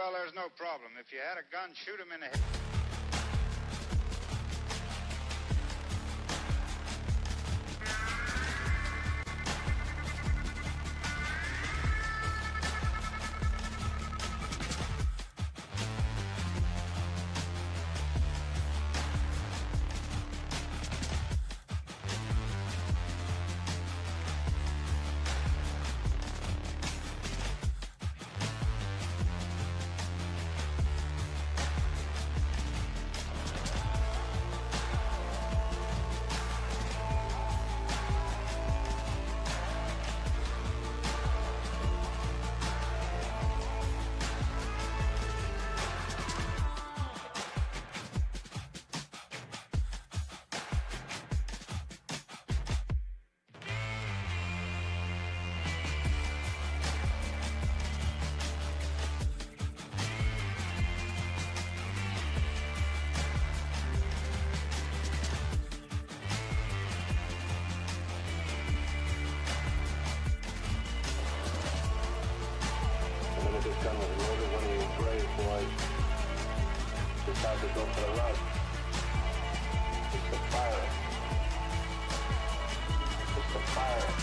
well, there's no problem. If you had a gun, shoot him in the head. To go for the run. Just a fire. Just a fire.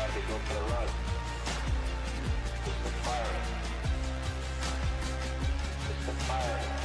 To go for the run. Just a fire. Just a fire.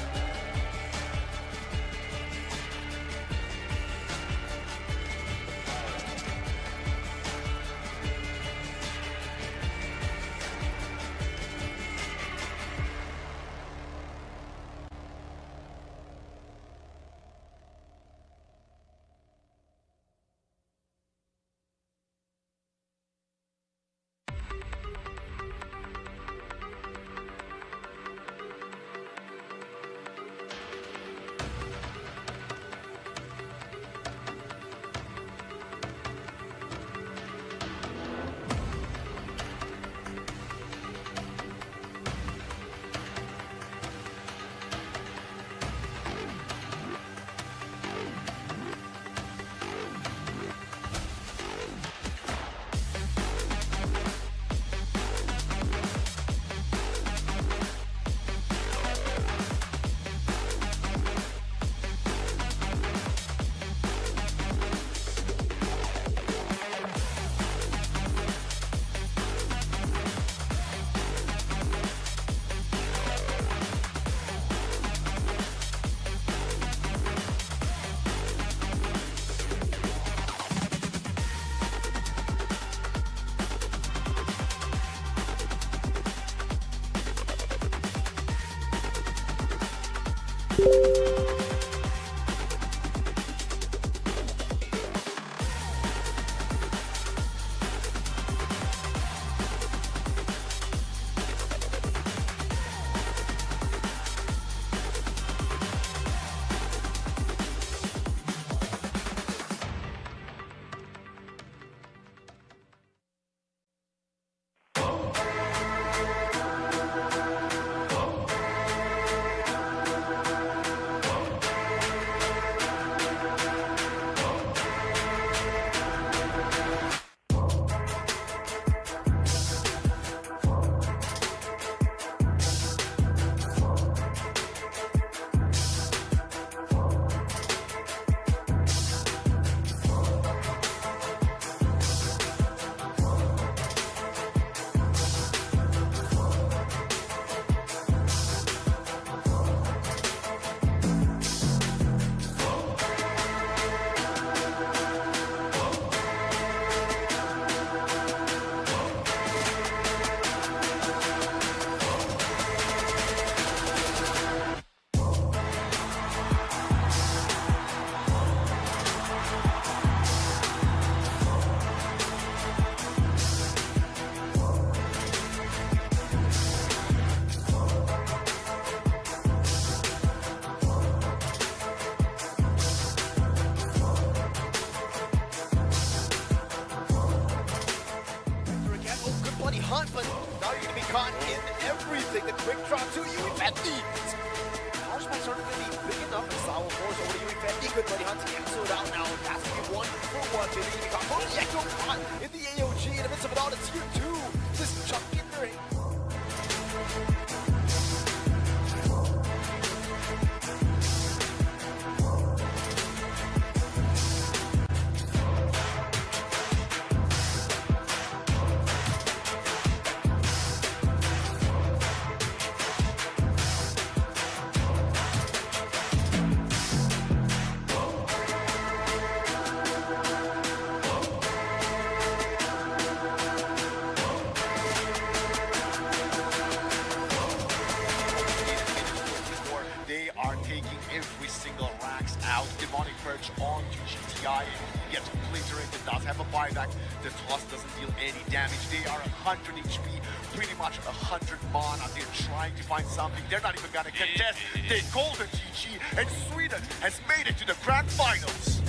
hunt, but now you're going to be caught in everything. The quick draw to Yui Fendi. Power spikes aren't going to be big enough, and Sao force over to Yui Fendi. Good buddy hunt to cancel it out now. That's going to be 1-for-1. Maybe he got both Yekko caught in the AOG in the midst of it all. It's tier 2. This is Chuck in the ring. Every single racks out. Demonic Perch on to GTI. He gets obliterated, does have a buyback. The toss doesn't deal any damage. They are 100 HP, pretty much 100 mana. They're trying to find something. They're not even gonna contest. They golden GG, and Sweden has made it to the grand finals.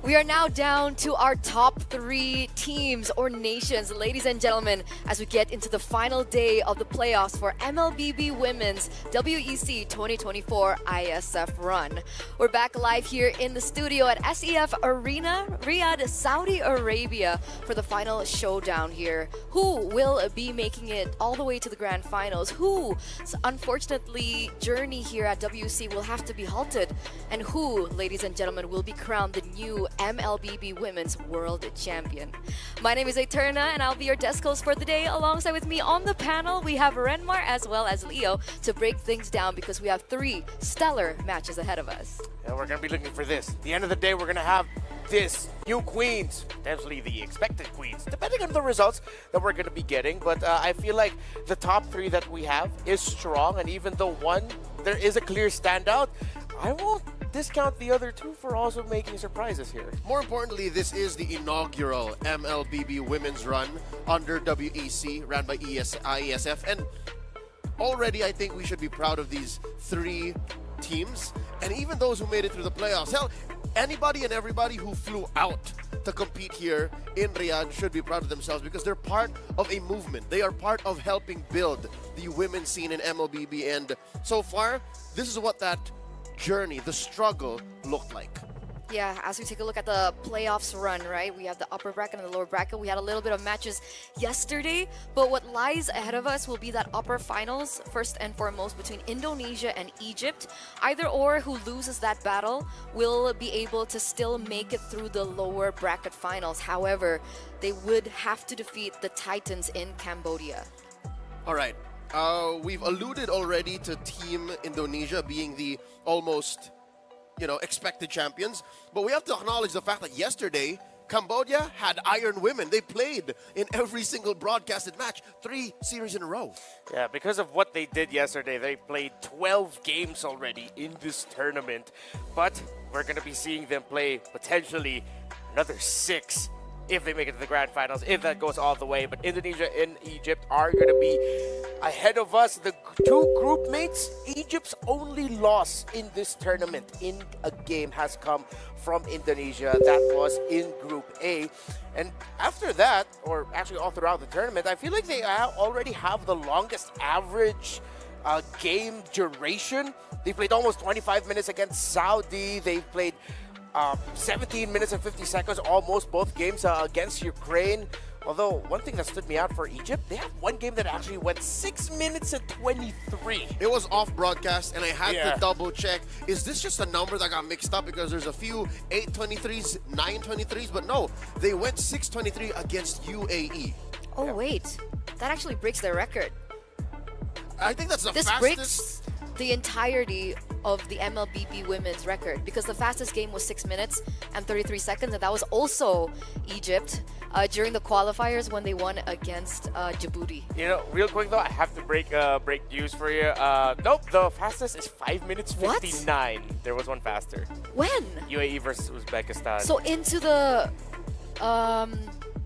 We are now down to our top 3 teams or nations, ladies and gentlemen, as we get into the final day of the playoffs for MLBB Women's WEC 2024 IESF run. We're back live here in the studio at SEF Arena, Riyadh, Saudi Arabia for the final showdown here. Who will be making it all the way to the grand finals? Who, unfortunately, journey here at WEC will have to be halted? And who, ladies and gentlemen, will be crowned the new MLBB Women's World Champion? My name is Eterna, and I'll be your desk host for the day. Alongside with me on the panel, we have Renmar as well as Leo to break things down because we have 3 stellar matches ahead of us. And we're going to be looking for this. At the end of the day, we're going to have this new queens, potentially the expected queens, depending on the results that we're going to be getting. But I feel like the top 3 that we have is strong, and even though one, there is a clear standout, I won't discount the other 2 for also making surprises here. More importantly, this is the inaugural MLBB Women's run under WEC, ran by IESF. And already I think we should be proud of these 3 teams, and even those who made it through the playoffs. Hell, anybody and everybody who flew out to compete here in Riyadh should be proud of themselves because they're part of a movement. They are part of helping build the women's scene in MLBB, and so far, this is what that journey, the struggle, looked like. Yeah, as we take a look at the playoffs run, right? We have the upper bracket and the lower bracket. We had a little bit of matches yesterday, but what lies ahead of us will be that upper finals, first and foremost, between Indonesia and Egypt. Either or who loses that battle will be able to still make it through the lower bracket finals. However, they would have to defeat the Titans in Cambodia. All right. We've alluded already to Team Indonesia being the almost, expected champions. But we have to acknowledge the fact that yesterday, Cambodia had Iron Women. They played in every single broadcasted match, 3 series in a row. Yeah, because of what they did yesterday, they played 12 games already in this tournament. But we're going to be seeing them play potentially another 6 if they make it to the grand finals, if that goes all the way. But Indonesia and Egypt are going to be ahead of us. The 2 group mates, Egypt's only loss in this tournament in a game has come from Indonesia. That was in Group A. And after that, or actually all throughout the tournament, I feel like they already have the longest average game duration. They played almost 25 minutes against Saudi. They've played 17 minutes and 50 seconds, almost both games against Ukraine. Although, one thing that stood me out for Egypt, they have one game that actually went 6 minutes and 23. It was off broadcast, and I had to double check. Is this just a number that got mixed up because there's a few 823s, 923s? But no, they went 623 against UAE. Oh, wait. That actually breaks their record. I think that's the This fastest. breaks the entirety of the MLBB women's record because the fastest game was 6 minutes and 33 seconds, and that was also Egypt during the qualifiers when they won against Djibouti. Real quick though, I have to break news for you. Nope, the fastest is 5 minutes 59. What? There was one faster. When? UAE versus Uzbekistan. So into the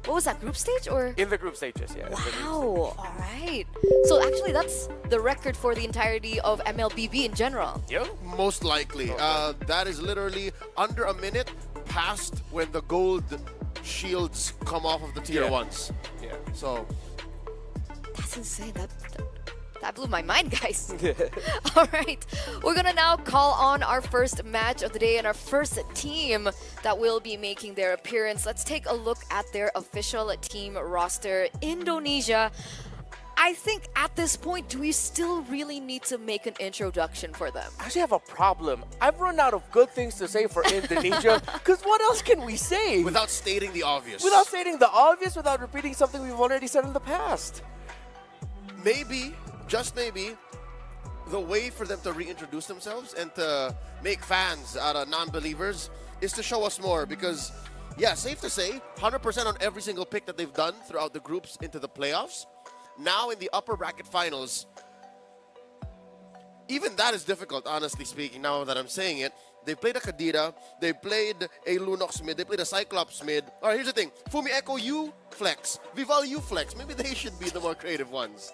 what was that, group stage or? In the group stages, yeah. in the group Wow, all right. So actually that's the record for the entirety of MLBB in general. Yo. Most likely. That is literally under a minute past when the gold shields come off of the tier Yeah. ones. Yeah. So That's insane. That blew my mind, guys. All right. We're going to now call on our first match of the day and our first team that will be making their appearance. Let's take a look at their official team roster. Indonesia. I think at this point, do we still really need to make an introduction for them? I actually have a problem. I've run out of good things to say for Indonesia, because what else can we say? without stating the obvious. Without stating the obvious, without repeating something we've already said in the past. Maybe, just maybe, the way for them to reintroduce themselves and to make fans out of non-believers is to show us more because, yeah, safe to say, 100% on every single pick that they've done throughout the groups into the playoffs. Now in the upper bracket finals, even that is difficult, honestly speaking, now that I'm saying it. They played a Kadira, they played a Lunox mid, they played a Cyclops mid. All right, here's the thing. Fumi Echo U flex, Vival U flex. Maybe they should be the more creative ones.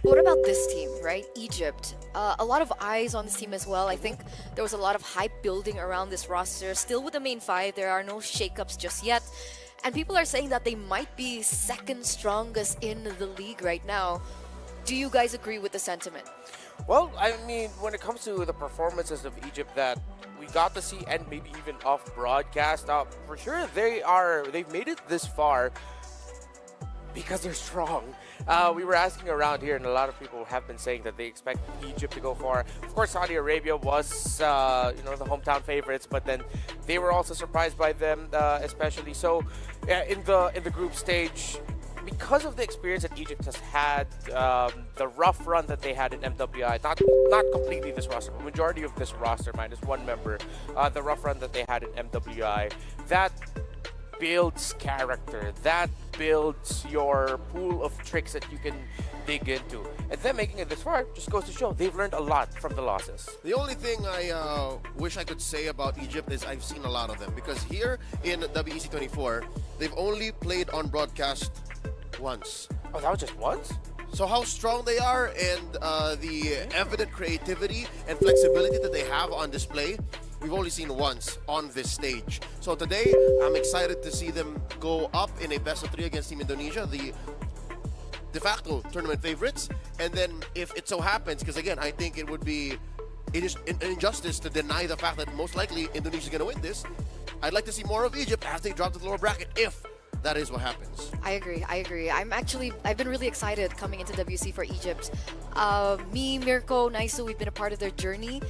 What about this team, right? Egypt. A lot of eyes on this team as well. I think there was a lot of hype building around this roster. Still with the main five, there are no shakeups just yet. And people are saying that they might be second strongest in the league right now. Do you guys agree with the sentiment? Well, I mean, when it comes to the performances of Egypt that we got to see, and maybe even off broadcast, for sure they've made it this far because they're strong. We were asking around here, and a lot of people have been saying that they expect Egypt to go far. Of course, Saudi Arabia was, the hometown favorites, but then they were also surprised by them, especially. So, in the group stage, because of the experience that Egypt has had, the rough run that they had in MWI, not completely this roster, but majority of this roster minus one member, the rough run that they had in MWI, that builds character, that builds your pool of tricks that you can dig into. And then making it this far just goes to show they've learned a lot from the losses. The only thing I wish I could say about Egypt is I've seen a lot of them because here in WEC 24, they've only played on broadcast once. Oh, that was just once? So how strong they are and the evident creativity and flexibility that they have on display, we've only seen once on this stage. So today, I'm excited to see them go up in a best of three against Team Indonesia, the de facto tournament favorites. And then if it so happens, because again, I think it would be an injustice to deny the fact that most likely Indonesia is going to win this. I'd like to see more of Egypt as they drop to the lower bracket if that is what happens. I agree. I've been really excited coming into WC for Egypt. Me, Mirko, Naisu, we've been a part of their journey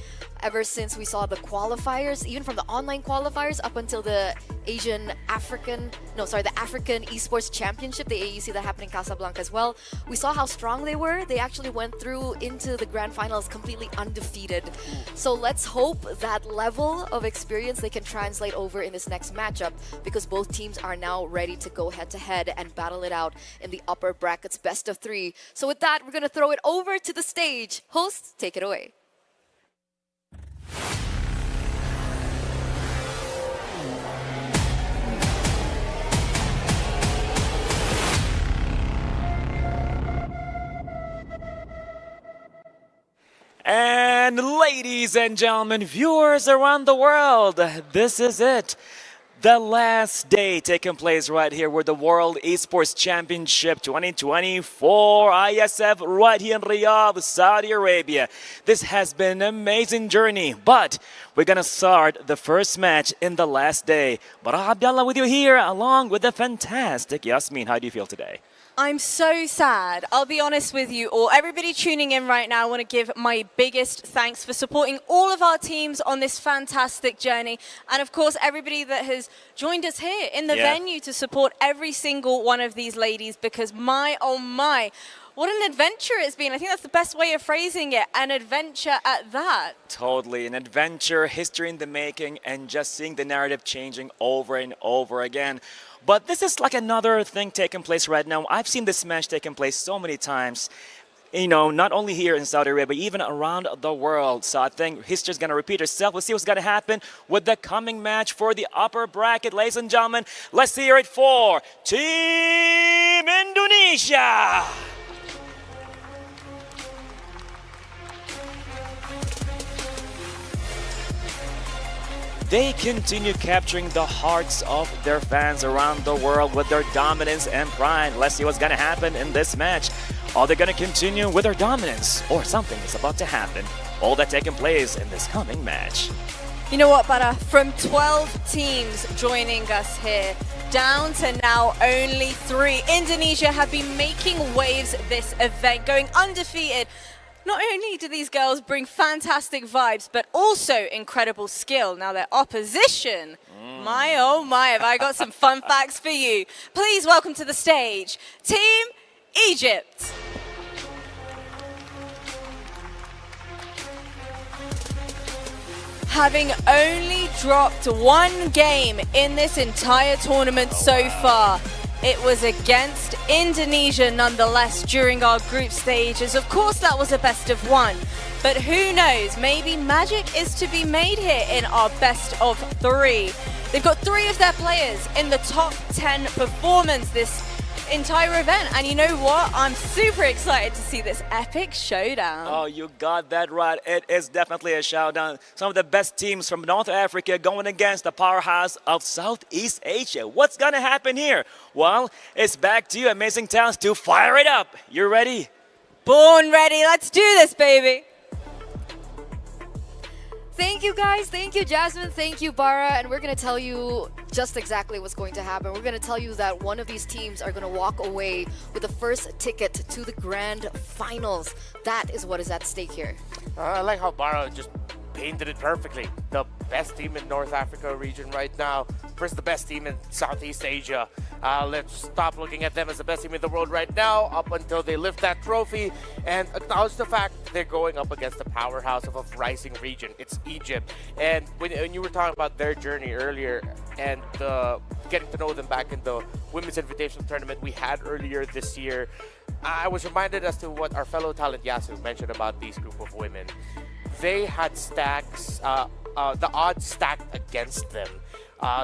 ever since we saw the qualifiers, even from the online qualifiers up until the African Esports Championship, the AEC that happened in Casablanca as well. We saw how strong they were. They actually went through into the grand finals completely undefeated. So let's hope that level of experience they can translate over in this next matchup because both teams are now ready to go head to head and battle it out in the upper brackets best of three. So with that, we're going to throw it over to the stage. Hosts, take it away. And ladies and gentlemen, viewers around the world, this is it. The last day taking place right here with the World Esports Championship 2024 IESF right here in Riyadh, Saudi Arabia. This has been an amazing journey, but we're going to start the first match in the last day. Barah Abdallah with you here along with the fantastic Yasmin. How do you feel today? I'm so sad. I'll be honest with you all. Everybody tuning in right now, I want to give my biggest thanks for supporting all of our teams on this fantastic journey. And of course, everybody that has joined us here in the venue to support every single one of these ladies because my, oh my, what an adventure it's been. I think that's the best way of phrasing it. An adventure at that. Totally. An adventure, history in the making, and just seeing the narrative changing over and over again. But this is like another thing taking place right now. I've seen this match taking place so many times. not only here in Saudi Arabia, but even around the world. So I think history's going to repeat itself. Let's see what's going to happen with the coming match for the upper bracket. Ladies and gentlemen, let's hear it for Team Indonesia. They continue capturing the hearts of their fans around the world with their dominance and pride. Let's see what's going to happen in this match. Are they going to continue with their dominance, or something is about to happen? All that taking place in this coming match. You know what, Bara? From 12 teams joining us here, down to now only 3. Indonesia have been making waves this event, going undefeated. Not only do these girls bring fantastic vibes, but also incredible skill. Now their opposition, my oh my, have I got some fun facts for you. Please welcome to the stage, Team Egypt. Having only dropped 1 game in this entire tournament so far, it was against Indonesia nonetheless during our group stages. Of course, that was a best of 1. But who knows, maybe magic is to be made here in our best of 3. They've got 3 of their players in the top 10 performance this entire event. And you know what? I'm super excited to see this epic showdown. Oh, you got that right. It is definitely a showdown. Some of the best teams from North Africa going against the powerhouse of Southeast Asia. What's going to happen here? Well, it's back to you, Amazing Talents, to fire it up. You ready? Born ready. Let's do this, baby. Thank you guys, thank you Jasmine, thank you Bara, and we're gonna tell you just exactly what's going to happen. We're gonna tell you that one of these teams are gonna walk away with the first ticket to the grand finals. That is what is at stake here. I like how Bara just painted it perfectly. The best team in North Africa region right now versus the best team in Southeast Asia. Let's stop looking at them as the best team in the world right now up until they lift that trophy and acknowledge the fact they're going up against the powerhouse of a rising region. It's Egypt. And when you were talking about their journey earlier and getting to know them back in the Women's Invitational Tournament we had earlier this year, I was reminded as to what our fellow talent Yasu mentioned about these group of women. They had stacks, the odds stacked against them.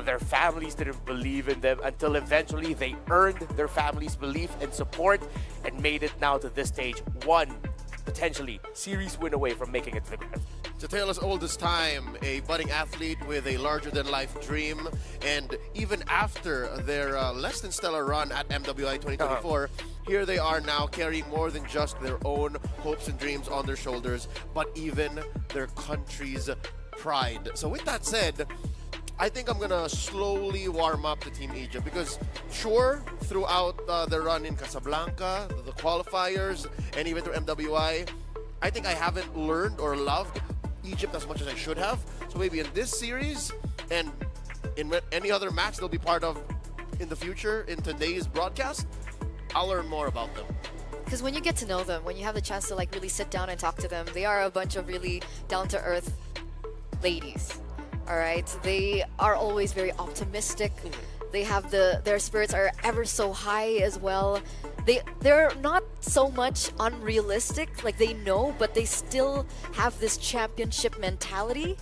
Their families didn't believe in them until eventually they earned their family's belief and support and made it now to this stage. One, potentially, series win away from making it to the grand. To tale as old as time, a budding athlete with a larger-than-life dream, and even after their less than stellar run at MWI 2024, here they are now carrying more than just their own hopes and dreams on their shoulders, but even their country's pride. So with that said, I think I'm gonna slowly warm up to Team Egypt because sure, throughout the run in Casablanca, the qualifiers, and even through MWI, I think I haven't learned or loved Egypt as much as I should have. So maybe in this series and in any other match they'll be part of in the future, in today's broadcast, I'll learn more about them. Because when you get to know them, when you have the chance to like really sit down and talk to them, they are a bunch of really down-to-earth ladies. All right, they are always very optimistic. They have their spirits are ever so high as well. They're not so much unrealistic, like they know, but they still have this championship mentality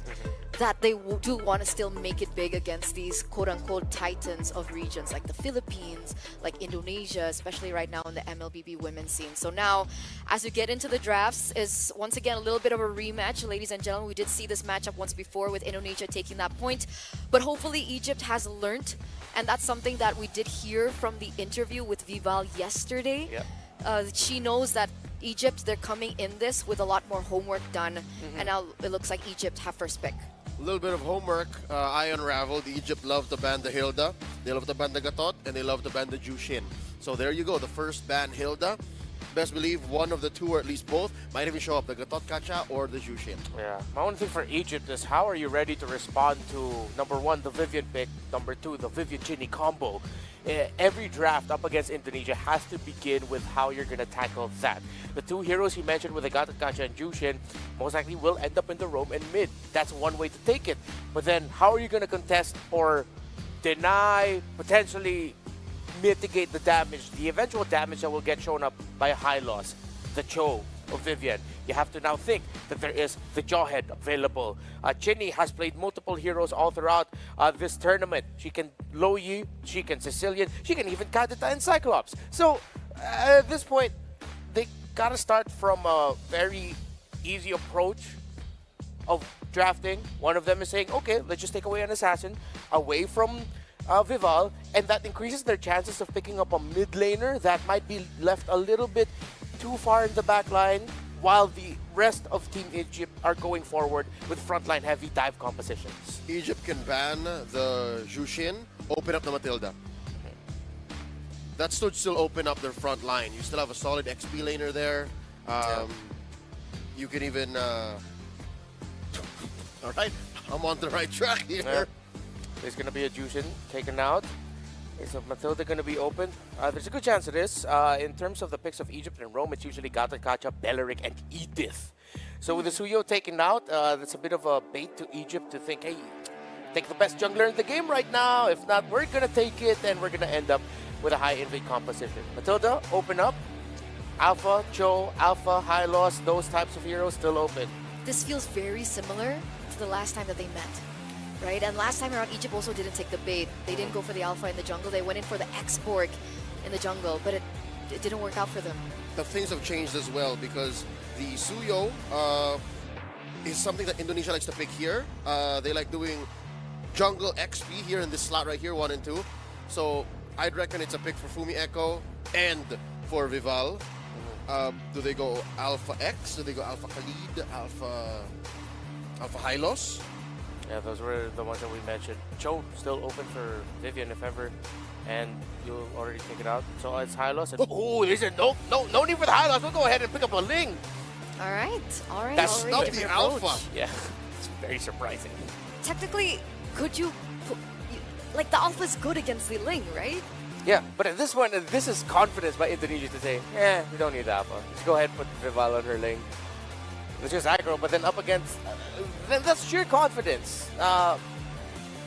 that they do want to still make it big against these quote-unquote titans of regions like the Philippines, like Indonesia, especially right now in the MLBB women scene. So now, as we get into the drafts, is once again a little bit of a rematch, ladies and gentlemen. We did see this matchup once before with Indonesia taking that point, but hopefully Egypt has learned, and that's something that we did hear from the interview with Vival yesterday. Yep. She knows that Egypt, they're coming in this with a lot more homework done, and now it looks like Egypt have first pick. A little bit of homework, I unraveled. Egypt love to ban the Hilda, they love to ban the Gatot, and they love to ban the Jushin. So there you go, the first ban Hilda. Best believe one of the two, or at least both, might even show up, the Gatot Kacha or the Jushin. Yeah, my only thing for Egypt is how are you ready to respond to number 1, the Vivian pick, number 2, the Vivian Ginny combo. Every draft up against Indonesia has to begin with how you're going to tackle that. The 2 heroes you mentioned with the Gatot Kacha and Jushin most likely will end up in the roam and mid. That's one way to take it. But then how are you going to contest or deny, potentially mitigate the damage, the eventual damage that will get shown up by a high loss? the Cho of Vivian. You have to now think that there is the Jawhead available. Chinny has played multiple heroes all throughout this tournament. She can Lo Yi, she can Sicilian, she can even Kadita and Cyclops. So at this point, they gotta start from a very easy approach of drafting. One of them is saying, okay, let's just take away an assassin away from Vival, and that increases their chances of picking up a mid laner that might be left a little bit too far in the back line, while the rest of Team Egypt are going forward with frontline heavy dive compositions. Egypt can ban the Jushin, open up the Matilda. That should still open up their front line. You still have a solid XP laner there. You can even... all right, I'm on the right track here. Yeah. There's going to be a Jushin taken out. Is Matilda going to be open? There's a good chance it is. In terms of the picks of Egypt and Rome, it's usually Gata, Kacha, Beleric, and Edith. So with the Suyo taken out, that's a bit of a bait to Egypt to think, hey, take the best jungler in the game right now. If not, we're going to take it, and we're going to end up with a high invade composition. Matilda, open up. Alpha, Cho, Alpha, Hylos, those types of heroes still open. This feels very similar to the last time that they met, right? And last time around, Egypt also didn't take the bait. They didn't go for the Alpha in the jungle. They went in for the X-Borg in the jungle, but it didn't work out for them. The things have changed as well because the Suyo is something that Indonesia likes to pick here. They like doing jungle XP here in this slot right here, 1 and 2. So I'd reckon it's a pick for Fumi Echo and for Vival. Do they go Alpha X? Do they go Alpha Khalid? Alpha Hylos? Yeah, those were the ones that we mentioned. Cho still open for Vivian if ever, and you'll already take it out. So it's Hylos. And oh, they said no need for the Hylos. We'll go ahead and pick up a Ling. All right. That's not the Alpha. Yeah, it's very surprising. Technically, could you... Like, the Alpha is good against the Ling, right? Yeah, but at this one, this is confidence by Indonesia to say, we don't need the Alpha. Just go ahead and put Vival on her Ling. It's just aggro, but then up against... then that's sheer confidence.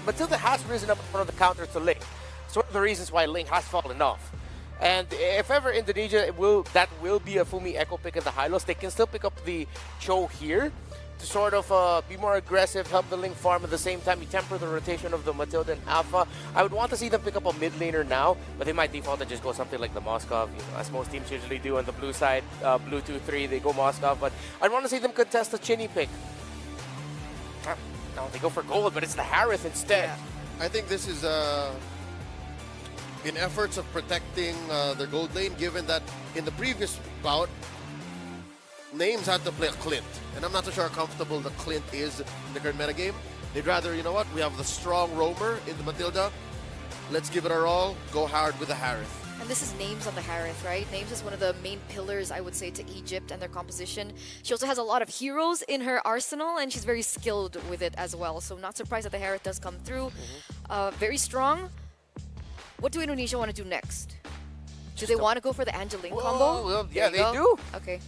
Matilda has risen up in front of the counter to Ling. It's one of the reasons why Ling has fallen off. And if ever Indonesia, that will be a Fumi Echo pick in the Hylos, they can still pick up the Cho here to sort of be more aggressive, help the Ling farm at the same time. You temper the rotation of the Matilda and Alpha. I would want to see them pick up a mid laner now, but they might default and just go something like the Moskov, as most teams usually do on the blue side. Blue 2-3, they go Moskov, but I'd want to see them contest the Chinny pick. No, they go for gold, but it's the Harith instead. I think this is in efforts of protecting their gold lane, given that in the previous bout, Names had to play a Clint, and I'm not so sure how comfortable the Clint is in the current metagame. They'd rather, you know what, we have the strong roamer in the Matilda. Let's give it our all, go hard with the Harith. And this is Names on the Harith, right? Names is one of the main pillars, I would say, to Egypt and their composition. She also has a lot of heroes in her arsenal, and she's very skilled with it as well. So not surprised that the Harith does come through. Very strong. What do Indonesia want to do next? Do they want to go for the Angeline combo? Well, yeah, There you they go. do. Okay.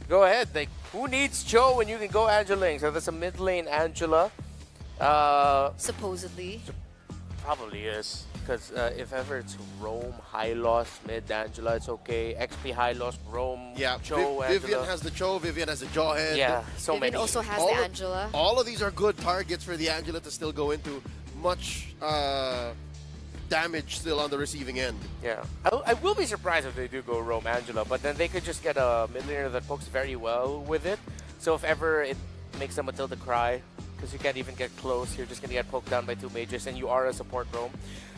Go ahead. Who needs Cho when you can go Angeling? So that's a mid lane Angela. Supposedly. Probably is. Because if ever it's Rome, Hylos, mid Angela, it's okay. XP, Hylos, Rome, Yeah, Cho, Vivian Angela. has the Cho, Vivian has the Jawhead. Yeah, so Vivian many. also has All the of- Angela. All of these are good targets for the Angela to still go into. Much damage still on the receiving end. Yeah. I will be surprised if they do go Rome, Angela, but then they could just get a mid laner that pokes very well with it. So if ever it makes a Matilda cry, because you can't even get close, you're just going to get poked down by 2 mages, and you are a support Rome.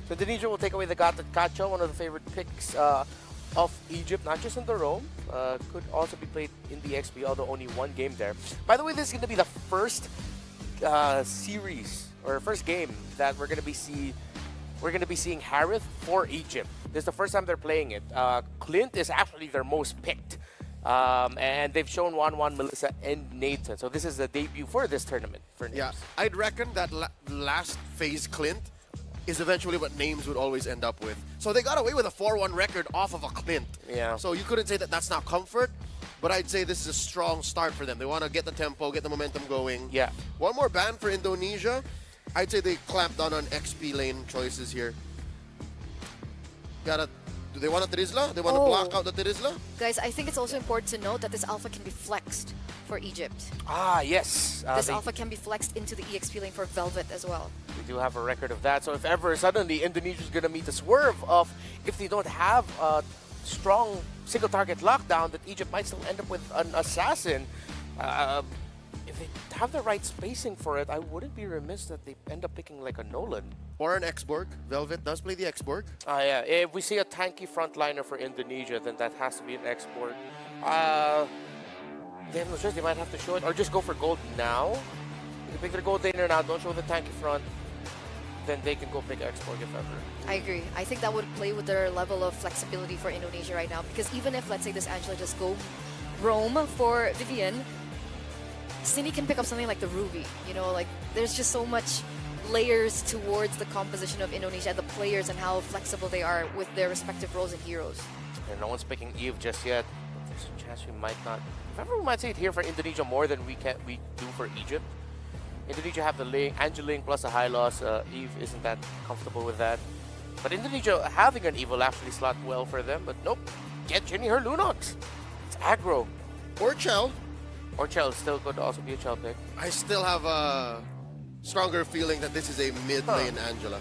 So Indonesia will take away the Gata Kacha, one of the favorite picks of Egypt, not just in the Rome, could also be played in the XP, although only 1 game there. By the way, this is going to be the first series, or first game that we're going to be seeing Harith for Egypt. This is the first time they're playing it. Clint is actually their most picked. And they've shown 1-1, Melissa, and Nathan. So this is the debut for this tournament for Names. Yeah, I'd reckon that last phase Clint is eventually what Names would always end up with. So they got away with a 4-1 record off of a Clint. Yeah. So you couldn't say that that's not comfort, but I'd say this is a strong start for them. They want to get the tempo, get the momentum going. Yeah. One more ban for Indonesia. I'd say they clamped down on XP lane choices here. Gotta Do they want a Tirizla? They want to Oh. block out the Tirizla? Guys, I think it's also important to note that this alpha can be flexed for Egypt. Ah, yes. This They alpha can be flexed into the EXP lane for Velvet as well. We do have a record of that. So if ever suddenly Indonesia's going to meet the swerve of if they don't have a strong single target lockdown, that Egypt might still end up with an assassin. If they have the right spacing for it, I wouldn't be remiss that they end up picking like a Nolan. Or an X-Borg. Velvet does play the X-Borg. Yeah. If we see a tanky frontliner for Indonesia, then that has to be an export. They have no choice. They might have to show it or just go for gold now. If they pick their gold laner now, don't show the tanky front, then they can go pick export if ever. I agree. I think that would play with their level of flexibility for Indonesia right now, because even if, let's say, this Angela just go roam for Vivian, Cindy can pick up something like the Ruby. You know, like there's just so much layers towards the composition of Indonesia and the players and how flexible they are with their respective roles and heroes. And no one's picking Eve just yet. But there's a chance we might not. If ever, we might see it here for Indonesia more than we do for Egypt. Indonesia have the Ling, Angeling plus a high loss. Eve isn't that comfortable with that. But Indonesia having an Eve will actually slot well for them. But nope, get Jenny her Lunox. It's aggro. Or Chell. Or Chell still could also be a Chell pick. I still have a stronger feeling that this is a mid-lane Angela.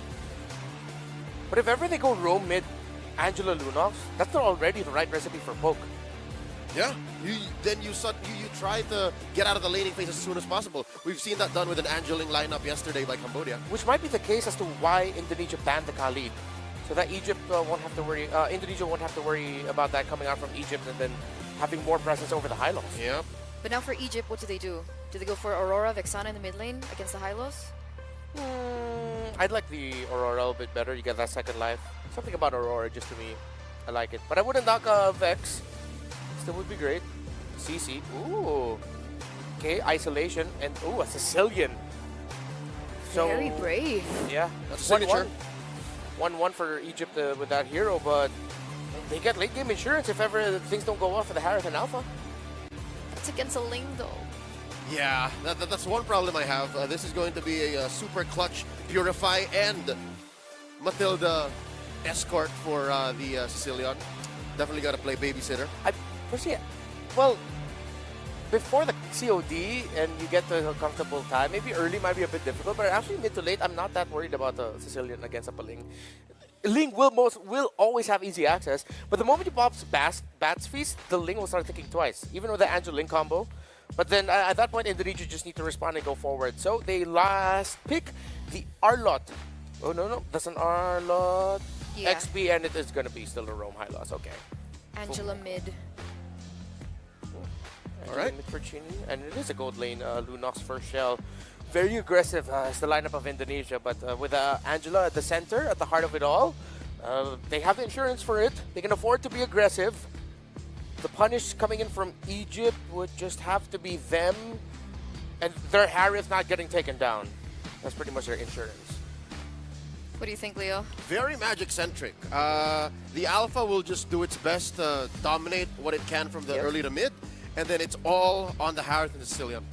But if ever they go roam mid Angela Lunox, that's not already the right recipe for poke. Yeah. Then you try to get out of the laning phase as soon as possible. We've seen that done with an Angeling lineup yesterday by Cambodia. Which might be the case as to why Indonesia banned the Khalid. So that Egypt won't have to worry, Indonesia won't have to worry about that coming out from Egypt and then having more presence over the Hylos. Yeah. But now for Egypt, what do? Do they go for Aurora, Vexana in the mid lane against the Hylos? I'd like the Aurora a bit better. You get that second life. Something about Aurora, just to me, I like it. But I wouldn't knock Vex. Still would be great. CC. Ooh. Okay, isolation. And ooh, a Sicilian. So, Very brave. yeah. That's a signature. 1-1 for Egypt with that hero, but they get late game insurance if ever things don't go well for the Harith and Alpha. It's against a Ling though. Yeah, that's one problem I have. This is going to be a super clutch Purify and Matilda escort for the Sicilian. Definitely got to play babysitter. I foresee, well, before the COD and you get to a comfortable time, maybe early might be a bit difficult, but actually mid to late, I'm not that worried about the Sicilian against a Ling. Ling will always have easy access, but the moment he pops Bat's Feast, the Ling will start thinking twice, even with the Angel Ling combo. But then at that point, Indonesia just need to respond and go forward. So they last pick the Arlot. Oh, no, that's an Arlot. Yeah. XP, and it is going to be still a roam high loss. Okay. Angela mid. All right. Mid for Chini, and it is a gold lane. Lunox first shell. Very aggressive is the lineup of Indonesia, but with Angela at the center, at the heart of it all, they have the insurance for it. They can afford to be aggressive. The punish coming in from Egypt would just have to be them, and their Harith not getting taken down. That's pretty much their insurance. What do you think, Leo? Very magic-centric. The Alpha will just do its best to dominate what it can from the early to mid, and then it's all on the Harith and the Sicilian.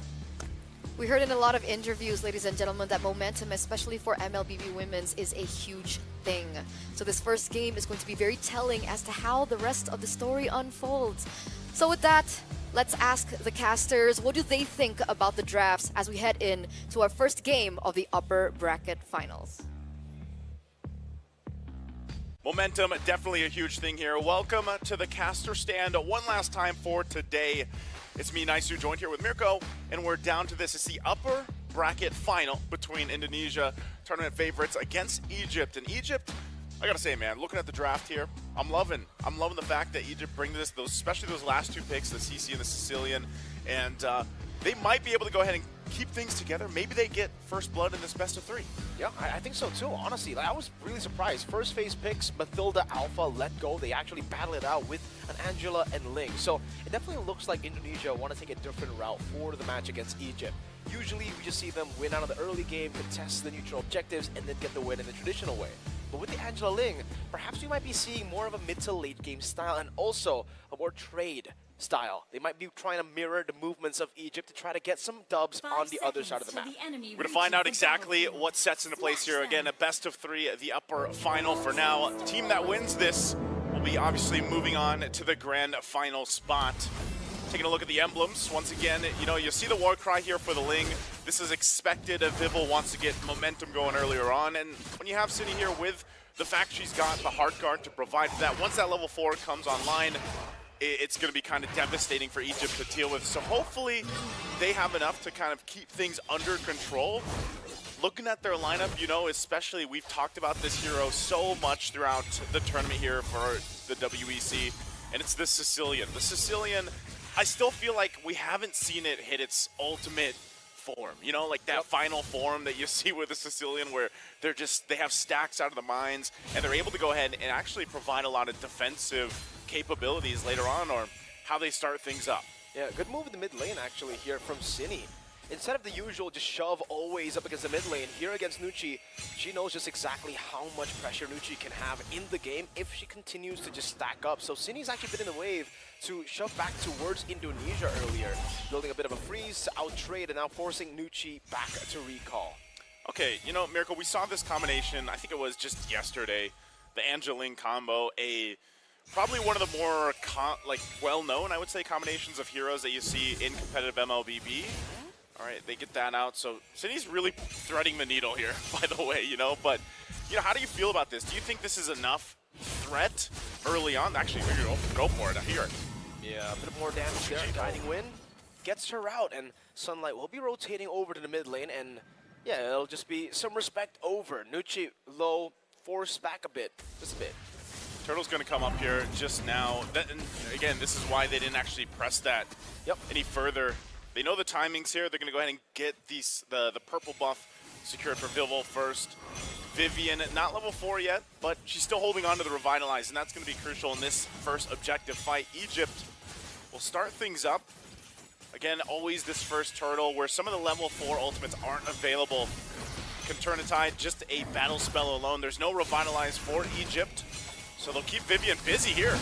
We heard in a lot of interviews, ladies and gentlemen, that momentum, especially for MLBB Women's, is a huge thing. So this first game is going to be very telling as to how the rest of the story unfolds. So with that, let's ask the casters, what do they think about the drafts as we head in to our first game of the upper bracket finals? Momentum, definitely a huge thing here. Welcome to the caster stand one last time for today. It's me, Naisu, joined here with Mirko, and we're down to this. It's the upper bracket final between Indonesia tournament favorites against Egypt. And Egypt, I gotta say, man, looking at the draft here, I'm loving the fact that Egypt bring this, especially those last two picks, the CC and the Sicilian, and they might be able to go ahead and keep things together. Maybe they get first blood in this best of three. Yeah, I think so too, honestly. I was really surprised. First phase picks, Matilda Alpha let go. They actually battle it out with an Angela and Ling. So it definitely looks like Indonesia want to take a different route for the match against Egypt. Usually we just see them win out of the early game, contest the neutral objectives, and then get the win in the traditional way. But with the Angela Ling, perhaps we might be seeing more of a mid to late game style and also a more trade style. They might be trying to mirror the movements of Egypt to try to get some dubs on the other side of the map. We're going to find out exactly what sets into place here. Again, a best of three, the upper final for now. Team that wins this will We'll be obviously moving on to the grand final spot. Taking a look at the emblems. Once again, you know, you see the war cry here for the Ling. This is expected. Vivel wants to get momentum going earlier on. And when you have City here with the fact she's got the heart guard to provide that, once that level 4 comes online, it's going to be kind of devastating for Egypt to deal with. So hopefully they have enough to kind of keep things under control. Looking at their lineup, you know, especially we've talked about this hero so much throughout the tournament here for the WEC, and it's the Sicilian. The Sicilian, I still feel like we haven't seen it hit its ultimate form. You know, like that final form that you see with the Sicilian where they have stacks out of the mines and they're able to go ahead and actually provide a lot of defensive capabilities later on, or how they start things up. Yeah, good move in the mid lane actually here from Cine. Instead of the usual just shove always up against the mid lane, here against Nucci, she knows just exactly how much pressure Nucci can have in the game if she continues to just stack up. So Cine's actually been in the wave to shove back towards Indonesia earlier, building a bit of a freeze, out-trade, and now forcing Nucci back to recall. Okay, you know, Miracle, we saw this combination, I think it was just yesterday, the Angeline combo, probably one of the more well-known, I would say, combinations of heroes that you see in competitive MLBB. All right, they get that out. So City's really threading the needle here, by the way, you know. But, you know, how do you feel about this? Do you think this is enough threat early on? Actually, maybe go for it. I hear it. Yeah, a bit more damage there. Guiding Wind gets her out, and Sunlight will be rotating over to the mid lane, and yeah, it'll just be some respect over. Nucci low, force back a bit, just a bit. Turtle's going to come up here just now. And again, this is why they didn't actually press that any further. They know the timings here. They're going to go ahead and get the purple buff secured for Vivel first. Vivian, not level 4 yet, but she's still holding on to the Revitalize, and that's going to be crucial in this first objective fight. Egypt will start things up. Again, always this first turtle where some of the level 4 ultimates aren't available. Can turn a tide, just a battle spell alone. There's no Revitalize for Egypt, so they'll keep Vivian busy here.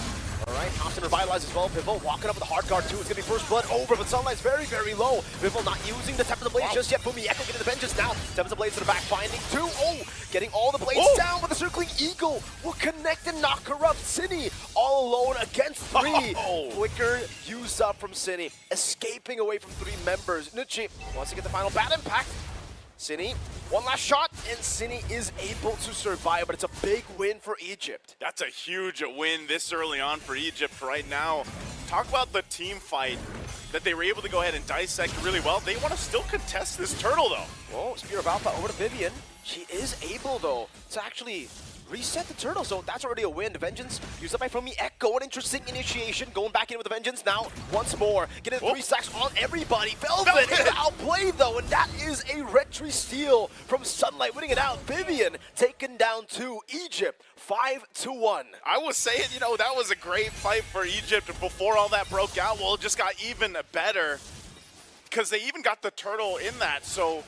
All right, Thompson revitalizes as well. Vivel walking up with a hard guard too. It's going to be first blood over, but Sunlight's very, very low. Vivel not using the Tempest of Blades just yet. Fumieko getting the vengeance now. Tempest of Blades to the back, finding two. Oh, getting all the blades down, but the circling eagle will connect and knock her up. Cine all alone against 3. Flicker used up from Cine, escaping away from 3 members. Nucci wants to get the final bat impact. Cine, one last shot, and Cine is able to survive, but it's a big win for Egypt. That's a huge win this early on for Egypt right now. Talk about the team fight that they were able to go ahead and dissect really well. They want to still contest this turtle, though. Well, Spear of Alpha over to Vivian. She is able, though, to actually reset the turtle, so that's already a win. The Vengeance used up by Fumieko. An interesting initiation, going back in with the Vengeance now once more. Getting 3 stacks on everybody. Velvet is outplayed, though, and that is a retry steal from Sunlight, winning it out. Vivian taken down to Egypt, 5-1. I was saying, you know, that was a great fight for Egypt before all that broke out. Well, it just got even better because they even got the turtle in that, so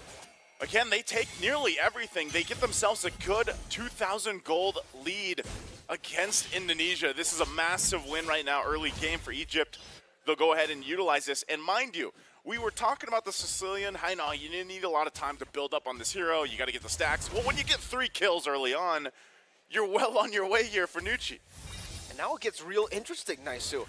again, they take nearly everything. They get themselves a good 2,000 gold lead against Indonesia. This is a massive win right now, early game for Egypt. They'll go ahead and utilize this. And mind you, we were talking about the Sicilian. I know you didn't need a lot of time to build up on this hero. You got to get the stacks. Well, when you get 3 kills early on, you're well on your way here for Nucci. And now it gets real interesting, Naisu.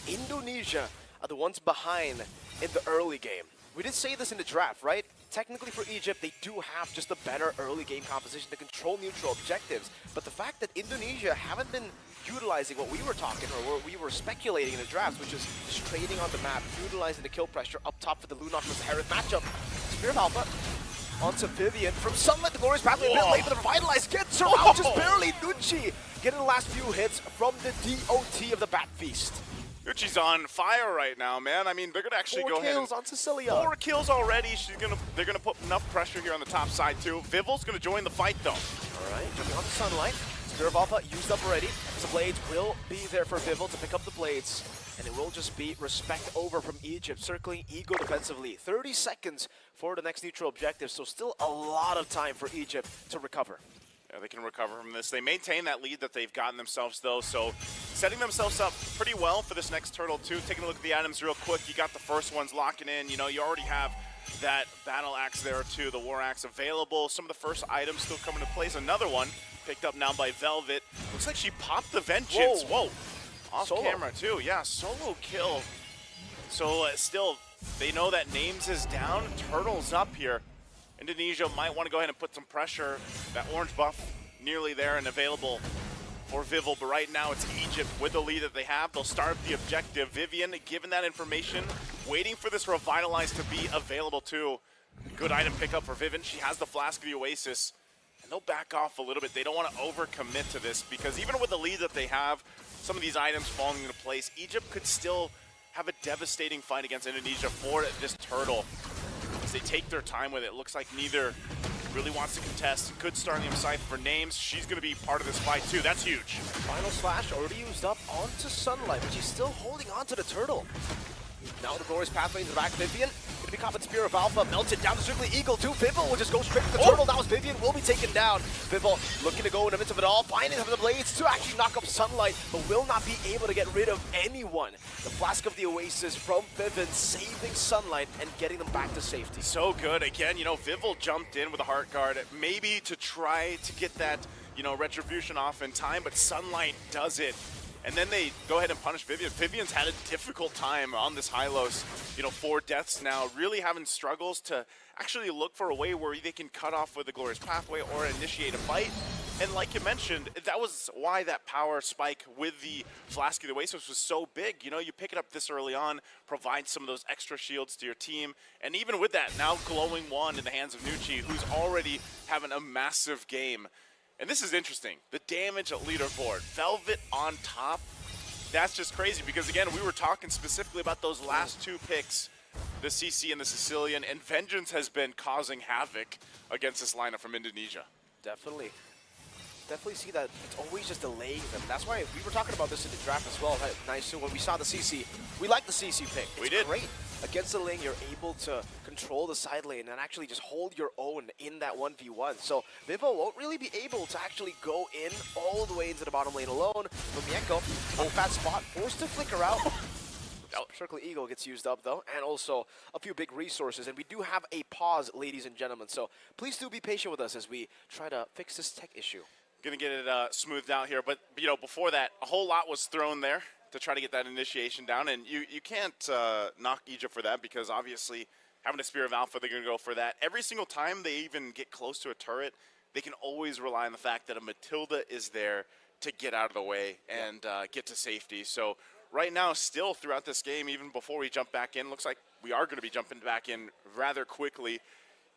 Indonesia are the ones behind in the early game. We did say this in the draft, right? Technically for Egypt, they do have just a better early game composition to control neutral objectives. But the fact that Indonesia haven't been utilizing what we were talking or what we were speculating in the drafts, which is just trading on the map, utilizing the kill pressure up top for the Lunok versus Harith matchup. Spear of Alpha onto Vivian from Sunlight, the glorious pathway a bit late, but the Revitalize gets her out just barely. Nucci getting the last few hits from the DOT of the Bat Feast. Nucci's on fire right now, man. I mean, they're gonna actually go ahead. 4 kills on Cecilia. 4 kills already. They're gonna put enough pressure here on the top side too. Vivel's gonna join the fight though. All right, jumping on to Sunlight. Spear of Alpha used up already. The blades will be there for Vivel to pick up the blades, and it will just be respect over from Egypt, circling Ego defensively. 30 seconds for the next neutral objective, so still a lot of time for Egypt to recover. Yeah, they can recover from this. They maintain that lead that they've gotten themselves, though, so setting themselves up pretty well for this next turtle, too. Taking a look at the items real quick. You got the first ones locking in. You know, you already have that battle axe there, too, the war axe available. Some of the first items still coming to place. Another one, Picked up now by Velvet. Looks like she popped the Vengeance. Whoa. Off Solo. camera too. Yeah, solo kill. So still, they know that Names is down. Turtle's up here. Indonesia might want to go ahead and put some pressure. That orange buff nearly there and available for Vival, but right now it's Egypt with the lead that they have. They'll start the objective. Vivian, given that information, waiting for this Revitalize to be available too. Good item pickup for Vivian. She has the Flask of the Oasis, and they'll back off a little bit. They don't want to overcommit to this because even with the lead that they have, some of these items falling into place, Egypt could still have a devastating fight against Indonesia for this turtle. As they take their time with it, looks like neither really wants to contest. Good start in the side for Names. She's going to be part of this fight too. That's huge. Final slash already used up onto Sunlight, but she's still holding on to the turtle. Now the glorious pathway into the back. Vivian gonna be caught with Spear of Alpha, melted down to strictly Eagle too. Vival will just go straight to the turtle. Now Vivian will be taken down. Vival looking to go in the midst of it all, finding some of the blades to actually knock up Sunlight, but will not be able to get rid of anyone. The Flask of the Oasis from Vivian saving Sunlight and getting them back to safety. So good. Again, Vival jumped in with a Heart Guard, maybe to try to get that, retribution off in time, but Sunlight does it. And then they go ahead and punish Vivian. Vivian's had a difficult time on this Hylos, 4 deaths now, really having struggles to actually look for a way where they can cut off with the Glorious Pathway or initiate a fight. And like you mentioned, that was why that power spike with the Flask of the Oasis was so big. You pick it up this early on, provide some of those extra shields to your team. And even with that, now glowing wand in the hands of Nucci, who's already having a massive game. And this is interesting, the damage at leaderboard. Velvet on top, that's just crazy because again, we were talking specifically about those last 2 picks, the CC and the Sicilian, and Vengeance has been causing havoc against this lineup from Indonesia. Definitely see that it's always just delaying them. That's why we were talking about this in the draft as well. Nice, so when we saw the CC, we like the CC pick. We did. Great. Against the lane, you're able to control the side lane and actually just hold your own in that 1v1. So Vivo won't really be able to actually go in all the way into the bottom lane alone. Mieko, fat spot, forced to flicker out. Circle Eagle gets used up though, and also a few big resources. And we do have a pause, ladies and gentlemen. So please do be patient with us as we try to fix this tech issue. Gonna get it smoothed out here, but before that, a whole lot was thrown there to try to get that initiation down, and you can't knock Egypt for that because obviously having a Spear of Alpha, they're gonna go for that. Every single time they even get close to a turret, they can always rely on the fact that a Matilda is there to get out of the way and get to safety. So right now, still throughout this game, even before we jump back in, looks like we are gonna be jumping back in rather quickly.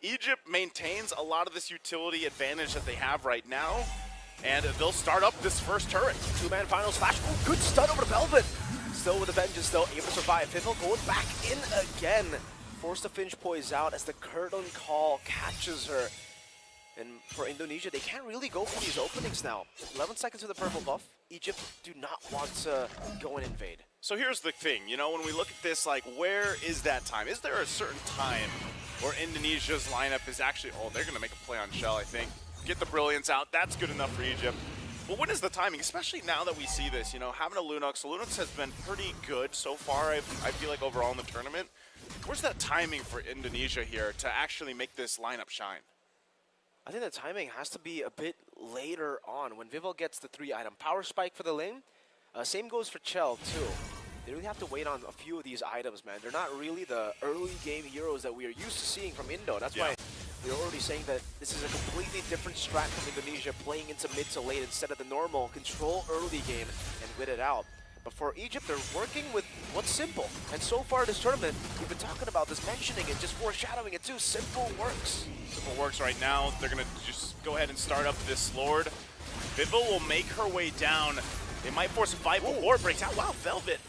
Egypt maintains a lot of this utility advantage that they have right now, and they'll start up this first turret. 2-man final slash. Oh, good stun over to Velvet. Still with the Vengeance, though, able to survive. Vival going back in again. Forced to Finch poise out as the Curtain Call catches her. And for Indonesia, they can't really go for these openings now. 11 seconds with the purple buff. Egypt do not want to go and invade. So here's the thing, when we look at this, where is that time? Is there a certain time where Indonesia's lineup is actually, they're going to make a play on Shell, I think. Get the Brilliance out. That's good enough for Egypt. But when is the timing, especially now that we see this, having a Lunox. Lunox has been pretty good so far, I feel like, overall in the tournament. Where's that timing for Indonesia here to actually make this lineup shine? I think the timing has to be a bit later on when Vival gets the 3-item power spike for the lane. Same goes for Chell, too. They really have to wait on a few of these items, man. They're not really the early game heroes that we are used to seeing from Indo. That's why we're already saying that this is a completely different strat from Indonesia, playing into mid to late instead of the normal control early game and win it out. But for Egypt, they're working with what's simple. And so far this tournament, we've been talking about this, mentioning it, just foreshadowing it too. Simple works. Simple works right now. They're going to just go ahead and start up this Lord. Vival will make her way down. They might force a fight before it breaks out. Wow, Velvet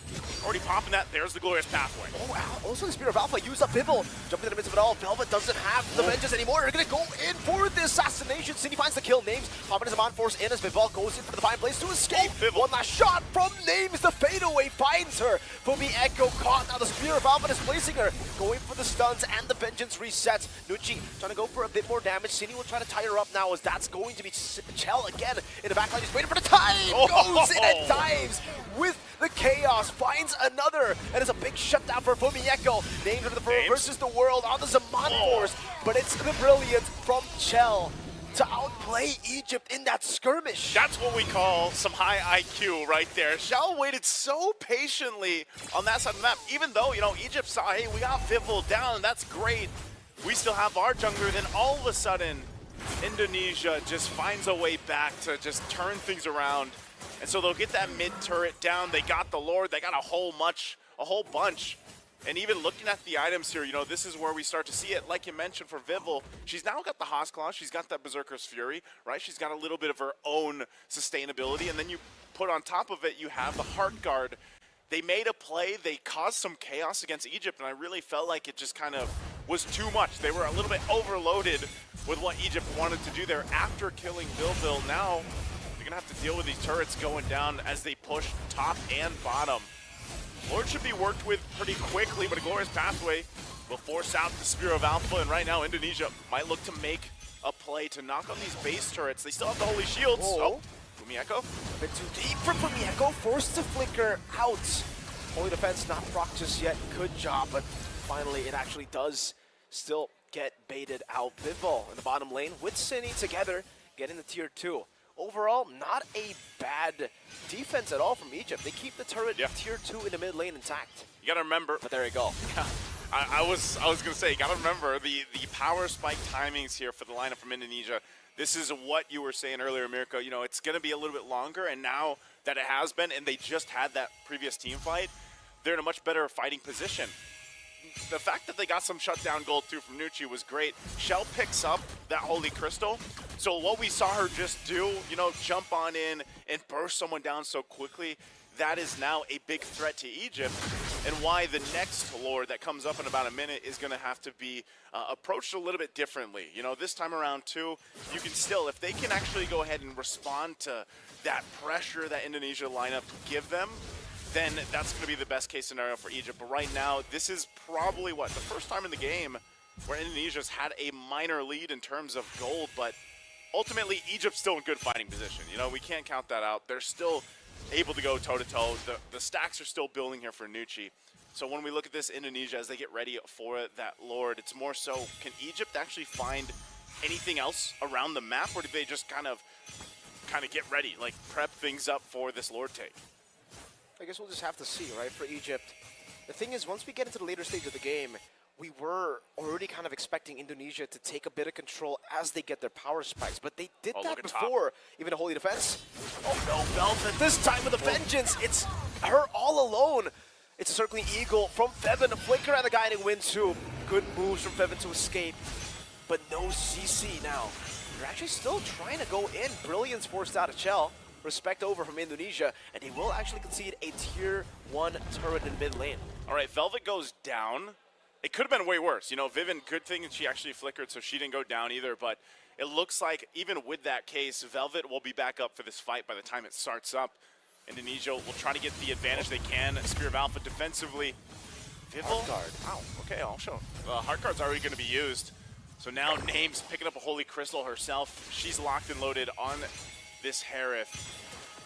already popping that. There's the Glorious Pathway. Oh, wow. Also the Spear of Alpha used up Vival. Jumping in the midst of it all. Velvet doesn't have the Vengeance anymore. They're going to go in for the assassination. City finds the kill. Names popping his Amon Force in as Vival goes in for the fine place to escape. One last shot from Names. The fadeaway finds her. Fumi Echo caught. Now the Spear of Alpha is placing her. Going for the stuns and the Vengeance resets. Nucci trying to go for a bit more damage. City will try to tie her up now as that's going to be Chell again in the backline. He's waiting for the time. Goes in and dives with the Chaos. Finds another. And it's a big shutdown for Fumieko. Named into the versus the world on the Zaman Force. But it's the Brilliance from Chell to outplay Egypt in that skirmish. That's what we call some high IQ right there. Shell waited so patiently on that side of the map, even though, you know, Egypt saw, hey, we got Vivel down, that's great. We still have our jungler, then all of a sudden, Indonesia just finds a way back to just turn things around. And so they'll get that mid turret down. They got the Lord, they got a whole bunch. And even looking at the items here, you know, this is where we start to see it. Like you mentioned for Vivel, she's now got the Haas Claw, she's got that Berserker's Fury, right? She's got a little bit of her own sustainability, and then you put on top of it, you have the Heart Guard. They made a play, they caused some chaos against Egypt, and I really felt like it just kind of was too much. They were a little bit overloaded with what Egypt wanted to do there after killing Vivel. Now, they're gonna have to deal with these turrets going down as they push top and bottom. Lord should be worked with pretty quickly, but a glorious pathway will force out the Spear of Alpha, and right now Indonesia might look to make a play to knock on these base turrets. They still have the Holy Shields. Oh, Fumieko. A bit too deep for Fumieko, forced to flicker out. Holy defense not proc just yet, good job, but finally it actually does still get baited out. Vivel in the bottom lane with Cine together, getting the tier 2. Overall, not a bad defense at all from Egypt. They keep the turret tier 2 in the mid lane intact. You gotta remember, But there you go. I was gonna say, you gotta remember the power spike timings here for the lineup from Indonesia. This is what you were saying earlier, Mirko. You know, it's gonna be a little bit longer, and now that it has been, and they just had that previous team fight, they're in a much better fighting position. The fact that they got some shutdown gold too from Nucci was great. Shell picks up that Holy Crystal. So what we saw her just do, you know, jump on in and burst someone down so quickly, that is now a big threat to Egypt, and why the next Lord that comes up in about a minute is going to have to be approached a little bit differently. You know, this time around too, you can still, if they can actually go ahead and respond to that pressure that Indonesia lineup give them, then that's going to be the best case scenario for Egypt. But right now, this is probably, what, the first time in the game where Indonesia's had a minor lead in terms of gold, but ultimately, Egypt's still in good fighting position. You know, we can't count that out. They're still able to go toe-to-toe. The stacks are still building here for Nucci. So when we look at this Indonesia as they get ready for that Lord, it's more so, can Egypt actually find anything else around the map, or do they just kind of get ready, like prep things up for this Lord take? I guess we'll just have to see, right, for Egypt. The thing is, once we get into the later stage of the game, we were already kind of expecting Indonesia to take a bit of control as they get their power spikes, but they did that before even a Holy Defense. Oh no, Velvet, this time with a vengeance. It's her all alone. It's a circling eagle from Fevin, a flicker and the guiding wind too. Good moves from Fevin to escape, but no CC now. They're actually still trying to go in. Brilliance forced out of Shell. Respect over from Indonesia, and they will actually concede a tier 1 turret in mid lane. All right, Velvet goes down. It could have been way worse. You know, Vivian, good thing that she actually flickered, so she didn't go down either, but it looks like even with that case, Velvet will be back up for this fight by the time it starts up. Indonesia will try to get the advantage they can. Spear of Alpha defensively. Vivel? Heart guard. Ow, okay, I'll show. Heart guard's already going to be used. So now Name's picking up a Holy Crystal herself. She's locked and loaded on this Harith.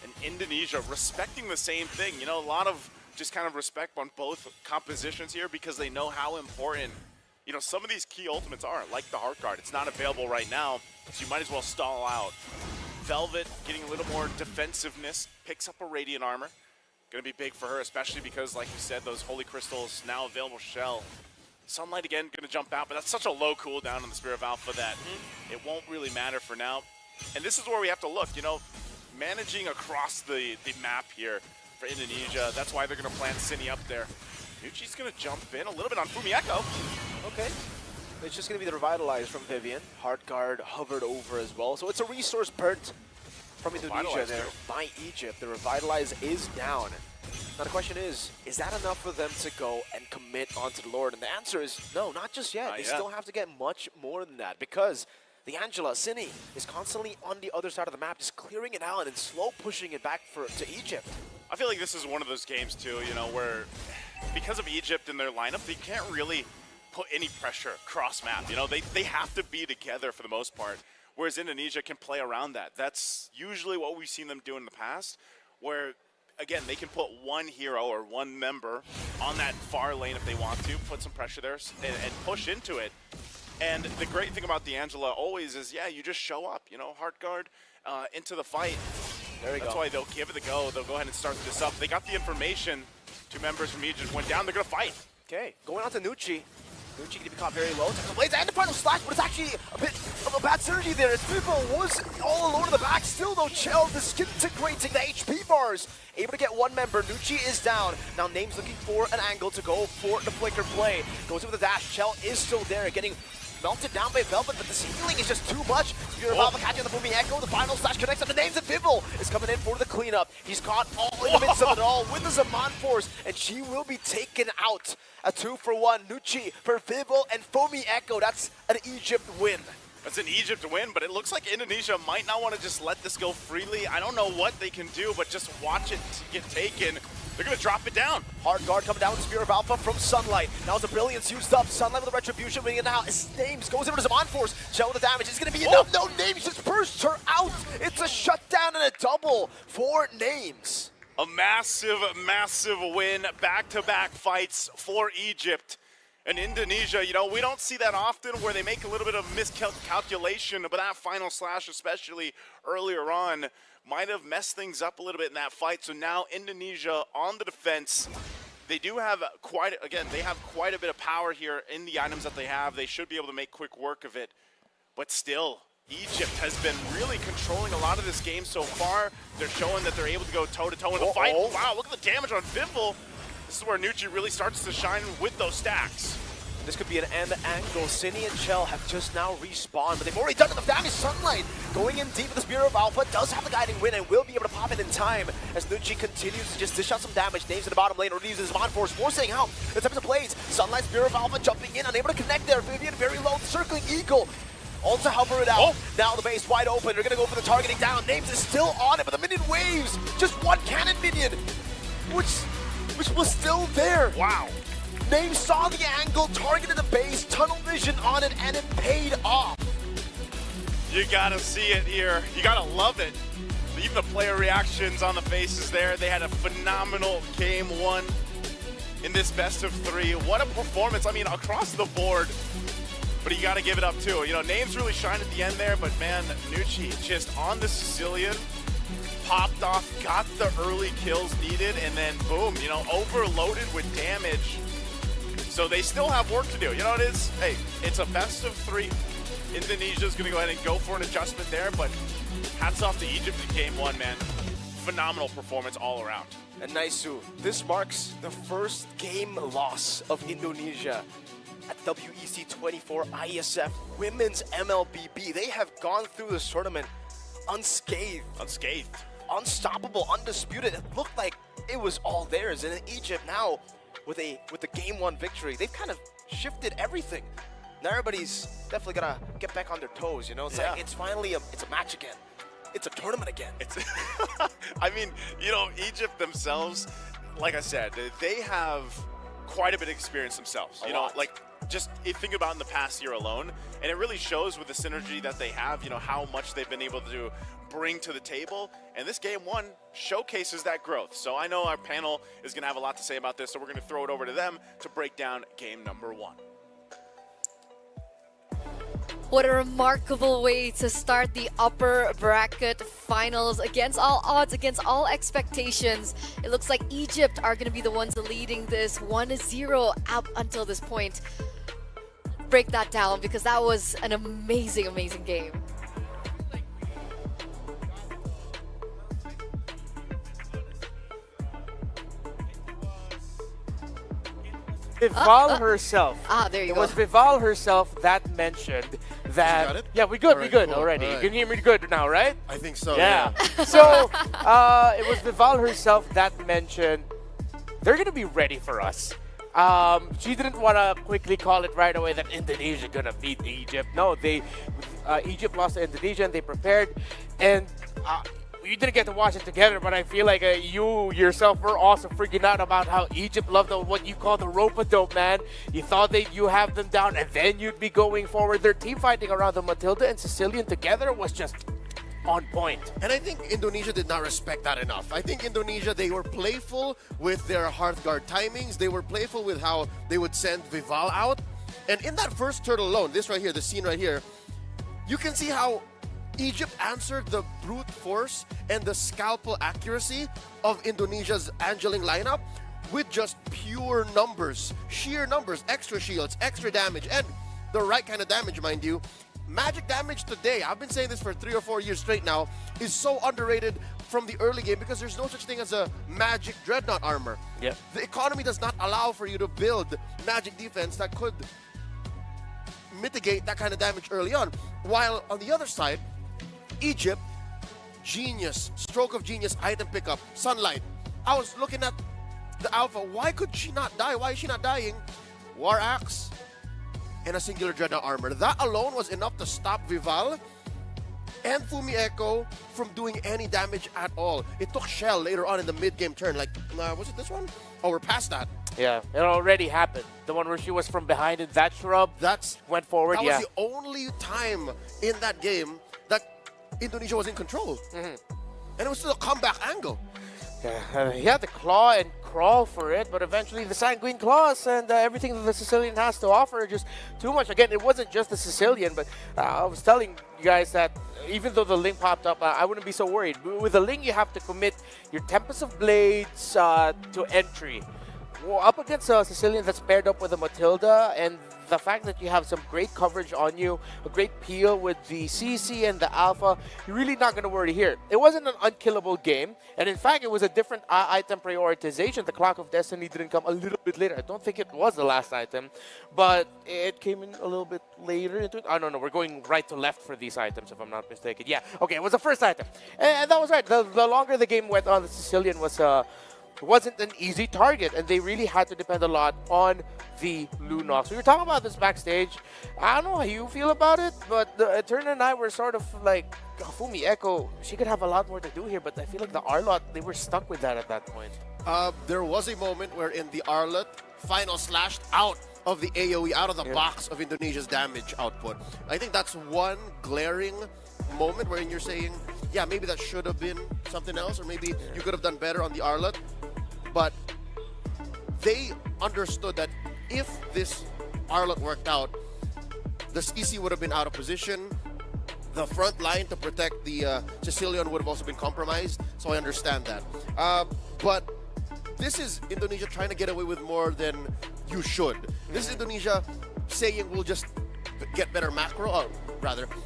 And Indonesia respecting the same thing. You know, a lot of just kind of respect on both compositions here because they know how important, you know, some of these key ultimates are, like the Heart Guard. It's not available right now, so you might as well stall out. Velvet getting a little more defensiveness, picks up a Radiant Armor. Gonna be big for her, especially because, like you said, those Holy Crystals now available Shell. Sunlight again gonna jump out, but that's such a low cooldown on the Spear of Alpha that it won't really matter for now. And this is where we have to look, you know, managing across the map here for Indonesia. That's why they're going to plant Cine up there. Nucci's going to jump in a little bit on Fumieko. Okay. It's just going to be the Revitalize from Vivian. Heart Guard hovered over as well. So it's a resource burnt from Indonesia there by Egypt. The Revitalize is down. Now the question is that enough for them to go and commit onto the Lord? And the answer is no, not just yet. They still have to get much more than that, because the Angela, Cine, is constantly on the other side of the map, just clearing it out and slow pushing it back to Egypt. I feel like this is one of those games too, you know, where because of Egypt and their lineup, they can't really put any pressure cross map. You know, they have to be together for the most part, whereas Indonesia can play around that. That's usually what we've seen them do in the past, where again, they can put one hero or one member on that far lane if they want to, put some pressure there and push into it. And the great thing about D'Angela always is, yeah, you just show up, you know, heart guard into the fight. There we go. That's why they'll give it a go. They'll go ahead and start this up. They got the information. 2 members from Egypt went down. They're going to fight. Okay, going on to Nucci. Nucci going to be caught very low. Takes the blades and the final slash, but it's actually a bit of a bad synergy there. As Vivo was all alone in the back. Still, though, Chell disintegrating the HP bars. Able to get 1 member. Nucci is down. Now, Name's looking for an angle to go for the flicker play. Goes in with a dash. Chell is still there, getting melted down by Velvet, but the ceiling is just too much. You're about to catch the booming echo. The final slash connects up. The name's of Vivo is coming in for the cleanup. He's caught all in the midst of it all with the Zaman Force, and she will be taken out. A 2-for-1. Nucci for Vivo and Foamy Echo. That's an Egypt win. That's an Egypt win, but it looks like Indonesia might not want to just let this go freely. I don't know what they can do, but just watch it get taken. They're going to drop it down. Hard guard coming down with Spear of Alpha from Sunlight. Now the Brilliance used up. Sunlight with the Retribution winning it now. As Names goes over to Zaman Force. Chell with the damage. It's going to be enough. No, Names just bursts her out. It's a shutdown and a double for Names. A massive, massive win. Back-to-back fights for Egypt. And Indonesia, you know, we don't see that often where they make a little bit of miscalculation, but that final slash, especially earlier on, might have messed things up a little bit in that fight. So now Indonesia on the defense. They do have quite a bit of power here in the items that they have. They should be able to make quick work of it. But still, Egypt has been really controlling a lot of this game so far. They're showing that they're able to go toe-to-toe in the fight. Wow, look at the damage on Vimble. This is where Nucci really starts to shine with those stacks. This could be an end angle. Cindy and Chell have just now respawned, but they've already done enough damage. Sunlight going in deep with the Spear of Alpha does have the guiding win and will be able to pop it in time as Nucci continues to just dish out some damage. Names in the bottom lane, or uses Zaman Force, forcing out the types of plays. Sunlight, Spear of Alpha jumping in, unable to connect there. Vivian very low, circling Eagle. Also help her it out. Now the base wide open. They're going to go for the targeting down. Names is still on it, but the minion waves. Just 1 cannon minion, which was still there. Wow. Names saw the angle, targeted the base, tunnel vision on it, and it paid off. You gotta see it here. You gotta love it. Even the player reactions on the faces there. They had a phenomenal game 1 in this best of 3. What a performance. I mean, across the board. But you gotta give it up too. You know, Names really shine at the end there, but man, Nucci just on the Sicilian, popped off, got the early kills needed, and then boom, you know, overloaded with damage. So they still have work to do. You know what it is? Hey, it's a best of 3. Indonesia's going to go ahead and go for an adjustment there, but hats off to Egypt in game 1, man. Phenomenal performance all around. And Naisu, this marks the first game loss of Indonesia at WEC 24 IESF Women's MLBB. They have gone through this tournament unscathed. Unstoppable, undisputed. It looked like it was all theirs. And in Egypt now, with the game 1 victory, they've kind of shifted everything. Now everybody's definitely gonna get back on their toes, you know? It's like it's finally a match again. It's a tournament again. It's I mean, you know, Egypt themselves, like I said, they have quite a bit of experience themselves. You know, like just think about in the past year alone, and it really shows with the synergy that they have, you know, how much they've been able to bring to the table, and this game 1 showcases that growth. So I know our panel is going to have a lot to say about this, so we're going to throw it over to them to break down game number 1. What a remarkable way to start the upper bracket finals against all odds, against all expectations. It looks like Egypt are going to be the ones leading this 1-0 up until this point. Break that down, because that was an amazing, amazing game. Vival herself. There you it go. was Vival herself that mentioned that. got it? Yeah, we good. All We right, good cool. already. All You right. can hear me good now, right? I think so. Yeah. So it was Vival herself that mentioned they're gonna be ready for us. She didn't want to quickly call it right away that Indonesia gonna beat Egypt. No, Egypt lost to Indonesia and they prepared, and you didn't get to watch it together, but I feel like you yourself were also freaking out about how Egypt loved what you call the rope-a-dope, man. You thought that you have them down and then you'd be going forward. Their team fighting around the Matilda and Sicilian together was just on point. And I think Indonesia did not respect that enough. I think Indonesia, they were playful with their Hearthguard timings. They were playful with how they would send Vival out. And in that first turtle alone, this right here, the scene right here, you can see how Egypt answered the brute force and the scalpel accuracy of Indonesia's Angeling lineup with just pure numbers, sheer numbers, extra shields, extra damage, and the right kind of damage, mind you. Magic damage today, I've been saying this for 3 or 4 years straight now, is so underrated from the early game because there's no such thing as a magic dreadnought armor. Yep. The economy does not allow for you to build magic defense that could mitigate that kind of damage early on. While on the other side, Egypt, genius, stroke of genius item pickup, sunlight. I was looking at the alpha. Why could she not die? Why is she not dying? War axe and a singular dreadnought armor. That alone was enough to stop Vival and Fumi Echo from doing any damage at all. It took Shell later on in the mid-game turn. Like, was it this one? Oh, we're past that. Yeah, it already happened. The one where she was from behind in that shrub, went forward. That was the only time in that game that Indonesia was in control. And it was still a comeback angle. Yeah, he had to claw and crawl for it, but eventually the Sanguine Claws and everything that the Sicilian has to offer are just too much. Again, it wasn't just the Sicilian, but I was telling you guys that even though the Ling popped up, I wouldn't be so worried. With the Ling, you have to commit your Tempest of Blades to entry. Well, up against a Sicilian that's paired up with a Matilda, and the fact that you have some great coverage on you, a great peel with the CC and the Alpha, you're really not going to worry here. It wasn't an unkillable game, and in fact, it was a different item prioritization. The Clock of Destiny didn't come a little bit later. I don't think it was the last item, but it came in a little bit later into it. I don't know. We're going right to left for these items, if I'm not mistaken. Yeah, okay, it was the first item. And that was right. The longer the game went on, the Sicilian wasn't an easy target, and they really had to depend a lot on the Lunox. We were talking about this backstage. I don't know how you feel about it, but Eterna and I were sort of like, Fumi Echo, she could have a lot more to do here, but I feel like the Arlot, they were stuck with that at that point. There was a moment wherein the Arlot final slashed out of the AoE, out of the box of Indonesia's damage output. I think that's one glaring moment wherein you're saying, yeah, maybe that should have been something else, or maybe you could have done better on the Arlot. But they understood that if this Arlot worked out, the CC would have been out of position. The front line to protect the Sicilian would have also been compromised. So I understand that. But this is Indonesia trying to get away with more than you should. This is Indonesia saying we'll just get better macro.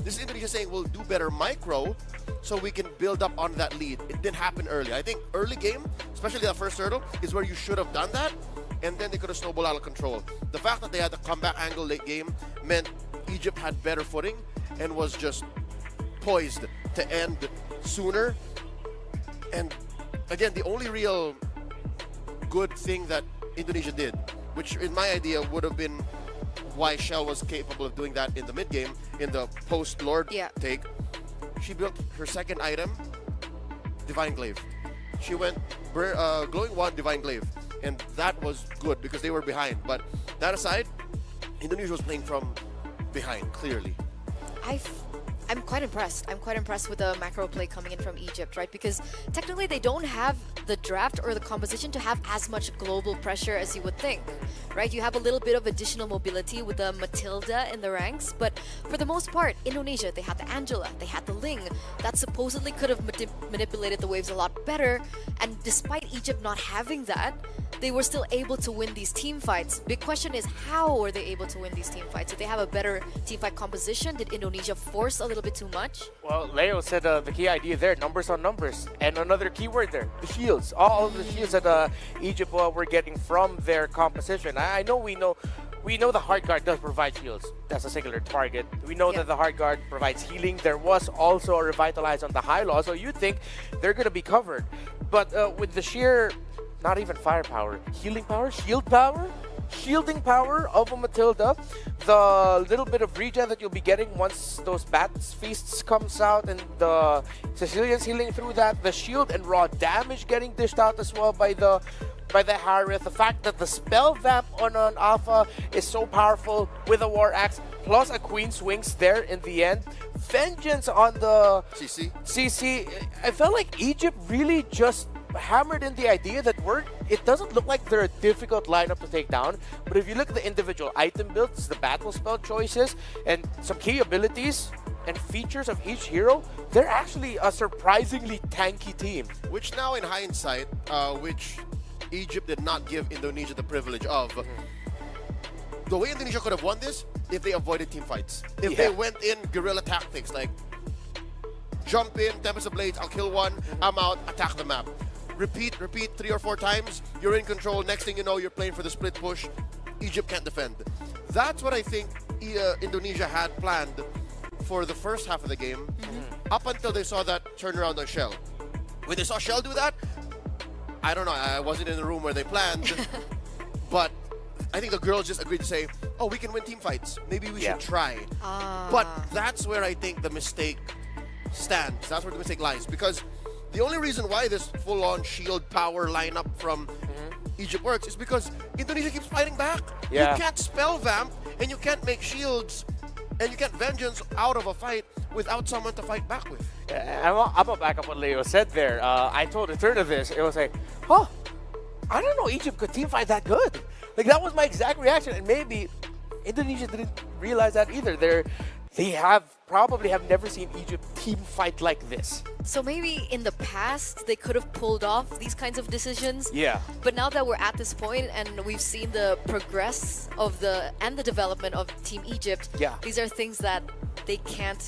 This is Indonesia saying we'll do better micro so we can build up on that lead. It didn't happen early. I think early game, especially that first turtle, is where you should have done that, and then they could have snowballed out of control. The fact that they had the comeback angle late game meant Egypt had better footing and was just poised to end sooner. And again, the only real good thing that Indonesia did, which in my idea would have been why Shell was capable of doing that in the mid game, in the post-Lord take. She built her second item, Divine Glaive. She went Glowing Wand, Divine Glaive, and that was good because they were behind. But that aside, Indonesia was playing from behind, clearly. I'm quite impressed. I'm quite impressed with the macro play coming in from Egypt, right? Because technically they don't have the draft or the composition to have as much global pressure as you would think, right? You have a little bit of additional mobility with the Matilda in the ranks, but for the most part, Indonesia, they had the Angela, they had the Ling, that supposedly could have manipulated the waves a lot better, and despite Egypt not having that, they were still able to win these team fights. Big question is, how were they able to win these team fights? Did they have a better team fight composition? Did Indonesia force a little bit too much? Well, Leo said the key idea there, numbers on numbers. And another keyword there, the shields. All of the shields that Egypt were getting from their composition. We know the hard guard does provide shields. That's a singular target. We know that the hard guard provides healing. There was also a revitalize on the high law, so you'd think they're going to be covered. But with the sheer, not even firepower, healing power, shield power, shielding power of a Matilda, the little bit of regen that you'll be getting once those Bat's Feasts comes out, and the Sicilians healing through that, the shield and raw damage getting dished out as well by the Harith, the fact that the spell vamp on an Alpha is so powerful with a War Axe, plus a Queen's Wings there in the end, vengeance on the CC. I felt like Egypt really just hammered in the idea that it doesn't look like they're a difficult lineup to take down, but if you look at the individual item builds, the battle spell choices, and some key abilities and features of each hero, they're actually a surprisingly tanky team. Which now in hindsight, which Egypt did not give Indonesia the privilege of. The way Indonesia could have won this, if they avoided team fights. If they went in guerrilla tactics, like jump in, Tempest of Blades, I'll kill one, I'm out, attack the map. Repeat 3 or 4 times, you're in control, next thing you know, you're playing for the split push. Egypt can't defend. That's what I think Indonesia had planned for the first half of the game, up until they saw that turnaround on Shell. When they saw Shell do that, I don't know, I wasn't in the room where they planned, but I think the girls just agreed to say, oh, we can win team fights. Maybe we should try. But that's where I think the mistake stands. That's where the mistake lies. Because the only reason why this full-on shield power lineup from Egypt works is because Indonesia keeps fighting back. You can't spell vamp, and you can't make shields, and you can't vengeance out of a fight without someone to fight back with. I'm gonna back up what Leo said there. I told Eterna this. It was like, oh, I don't know Egypt could team fight that good. Like, that was my exact reaction, and maybe Indonesia didn't realize that either. They probably have never seen Egypt team fight like this. So maybe in the past they could have pulled off these kinds of decisions. Yeah. But now that we're at this point and we've seen the progress of the development of Team Egypt, these are things that they can't,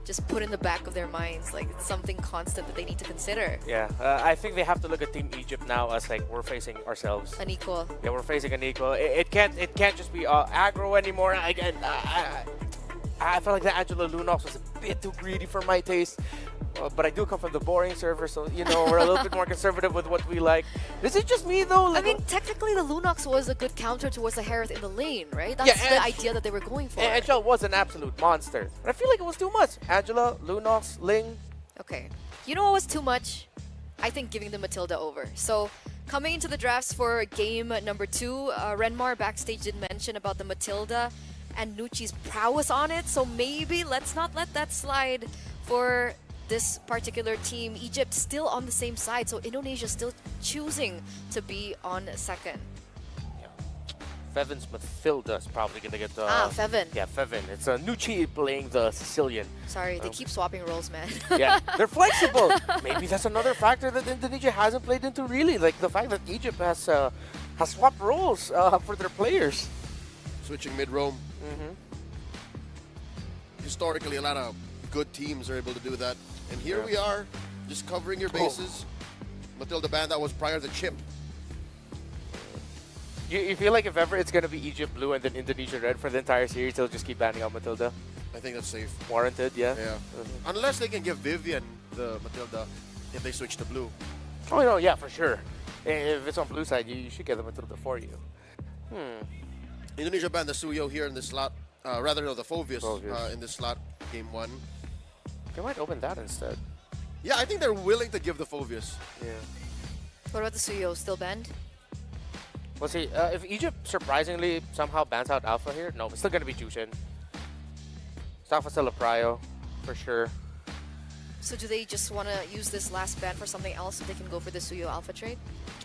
just put in the back of their minds. Like, it's something constant that they need to consider. Yeah, I think they have to look at Team Egypt now as like we're facing ourselves. An equal. Yeah, we're facing an equal. It can't just be aggro anymore. Again, I felt like the Angela Lunox was a bit too greedy for my taste. But I do come from the boring server, so we're a little bit more conservative with what we like. Is it just me though? I mean, technically the Lunox was a good counter towards the Harith in the lane, right? That's the idea that they were going for. And Shell was an absolute monster. But I feel like it was too much. Angela, Lunox, Ling. Okay. You know what was too much? I think giving the Matilda over. So coming into the drafts for game number 2, Renmar backstage did mention about the Matilda and Nucci's prowess on it. So maybe let's not let that slide for this particular team. Egypt still on the same side, so Indonesia still choosing to be on second. Yeah. Fevin's Matilda is probably going to get the... Fevin. Yeah, Fevin. It's Nucci playing the Sicilian. Sorry, they keep swapping roles, man. Yeah, they're flexible. Maybe that's another factor that Indonesia hasn't played into really. Like the fact that Egypt has swapped roles for their players. Switching mid-roam. Historically, a lot of good teams are able to do that. And here we are, just covering your bases. Matilda ban, that was prior to Chip. You feel like if ever it's going to be Egypt blue and then Indonesia red for the entire series, they'll just keep banning out Matilda? I think that's safe. Warranted, yeah? Yeah. Unless they can give Vivian the Matilda if they switch to blue. Oh, no, yeah, for sure. If it's on blue side, you should get the Matilda for you. Indonesia banned the Suyo here in this slot. The Phoveus in this slot, game 1. They might open that instead. Yeah, I think they're willing to give the Phoveus. Yeah. What about the Suyo? Still banned? Well, see, if Egypt surprisingly somehow bans out Alpha here, no, it's still going to be Jushin. It's Alpha still a prio, for sure. So do they just want to use this last ban for something else so they can go for the Suyo Alpha trade?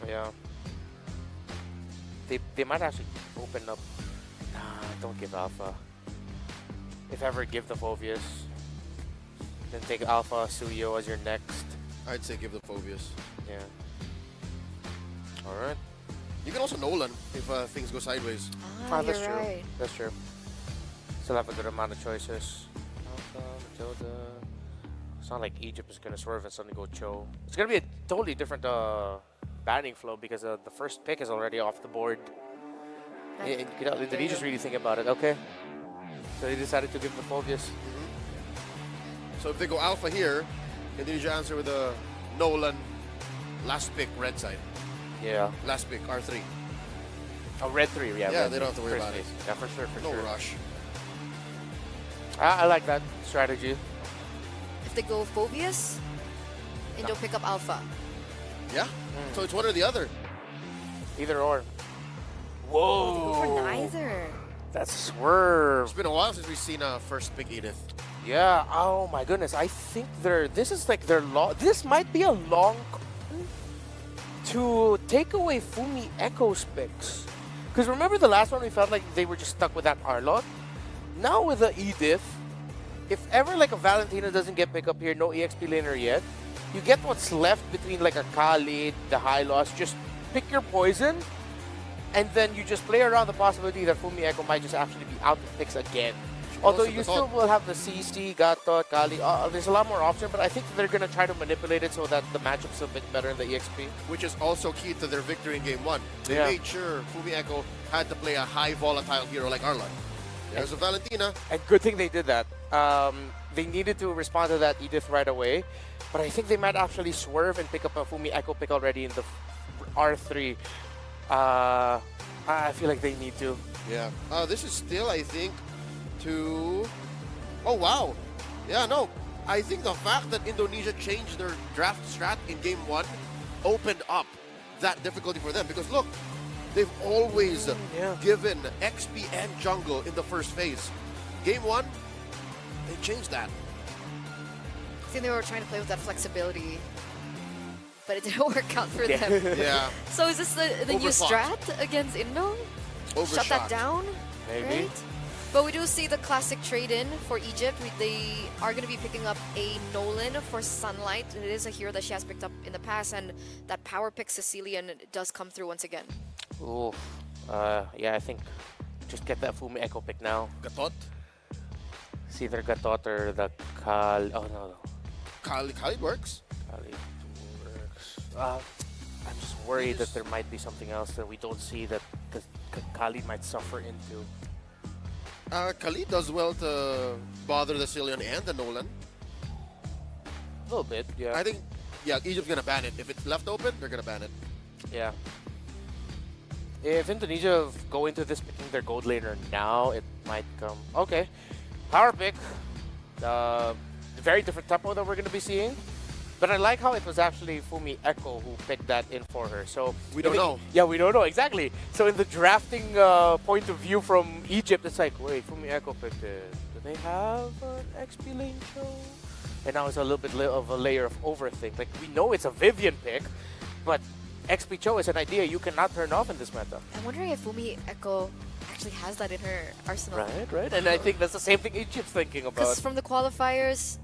Yeah. They might actually open up... Nah, don't give Alpha. If ever, give the Phoveus. Then take Alpha, Suyo as your next. I'd say give the Phoveus. Yeah. Alright. You can also Nolan if things go sideways. That's you're true. right. That's true. Still have a good amount of choices. Alpha, Matilda. It's not like Egypt is going to swerve and suddenly go Cho. It's going to be a totally different banning flow because the first pick is already off the board. Indonesia's really thinking about it. Okay. So they decided to give the Phoveus. So if they go Alpha here, Indonesia answer with a Nolan, last pick, red side. Yeah. Last pick, R3. Oh, red 3, yeah. Yeah, red they don't have to worry first about it. phase. Yeah, for sure, for No sure. rush. I like that strategy. If they go Phoveus, Indo pick up Alpha. Yeah. So it's one or the other. Either or. Oh, they Whoa. go for neither. That's a swerve. It's been a while since we've seen a first pick Edith. Yeah. Oh my goodness. I think this is like their long. This might be a long con to take away Fumi Echo's picks. Because remember the last one, we felt like they were just stuck with that Arlot. Now with the Edith, if ever like a Valentina doesn't get picked up here, no EXP laner yet, you get what's left between like a Khalid, the high loss. Just pick your poison, and then you just play around the possibility that Fumi Echo might just actually be out of picks again. Although you still will have the CC, Gato, Kali. There's a lot more option, but I think they're going to try to manipulate it so that the matchup's a bit better in the EXP. Which is also key to their victory in Game 1. They Yeah. made sure Fumi Echo had to play a high volatile hero like Arlon. There's a Valentina. And good thing they did that. They needed to respond to that Edith right away, but I think they might actually swerve and pick up a Fumi Echo pick already in the R3. I feel like they need to. Yeah. This is still, I think, to... Oh, wow. Yeah, no. I think the fact that Indonesia changed their draft strat in Game 1 opened up that difficulty for them. Because, look, they've always given XP and jungle in the first phase. Game 1, they changed that. I think they were trying to play with that flexibility, but it didn't work out for them. Yeah. So is this the new Overclocked. strat against Indo? Shut Overshot. that down? Maybe. Right? But we do see the classic trade-in for Egypt. They are going to be picking up a Nolan for Sunlight. It is a hero that she has picked up in the past, and that power pick Sicilian does come through once again. Ooh. Yeah, I think just get that Fumi Echo pick now. Gatot. It's either Gatot or the Kal. Oh, no. Khalid works. Kali works. I'm just worried that there might be something else that we don't see that Kali might suffer into. Khalid does well to bother the Cillian and the Nolan. A little bit, yeah. I think, yeah, Egypt's going to ban it. If it's left open, they're going to ban it. Yeah. If Indonesia go into this picking their gold laner now, it might come. Okay. Power pick. Very different tempo that we're going to be seeing. But I like how it was actually Fumi Echo who picked that in for her. So We don't know. Yeah, we don't know, exactly. So in the drafting point of view from Egypt, it's like, wait, Fumi Echo picked it. Do they have an XP lane show? And now it's a little bit of a layer of overthink. Like, we know it's a Vivian pick, but XP Cho is an idea you cannot turn off in this meta. I'm wondering if Fumi Echo actually has that in her arsenal. Right. And I think that's the same thing Egypt's thinking about. Because from the qualifiers,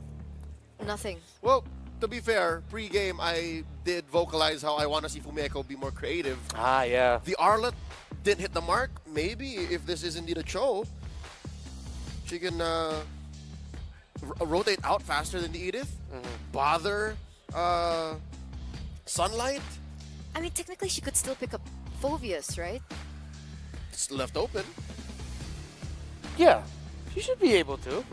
nothing. Well, to be fair, pre-game, I did vocalize how I want to see Fumi Echo be more creative. Ah, yeah. The Arlet didn't hit the mark. Maybe if this is indeed a Cho, she can rotate out faster than the Edith. Bother Sunlight. I mean, technically, she could still pick up Phobius, right? It's left open. Yeah, she should be able to.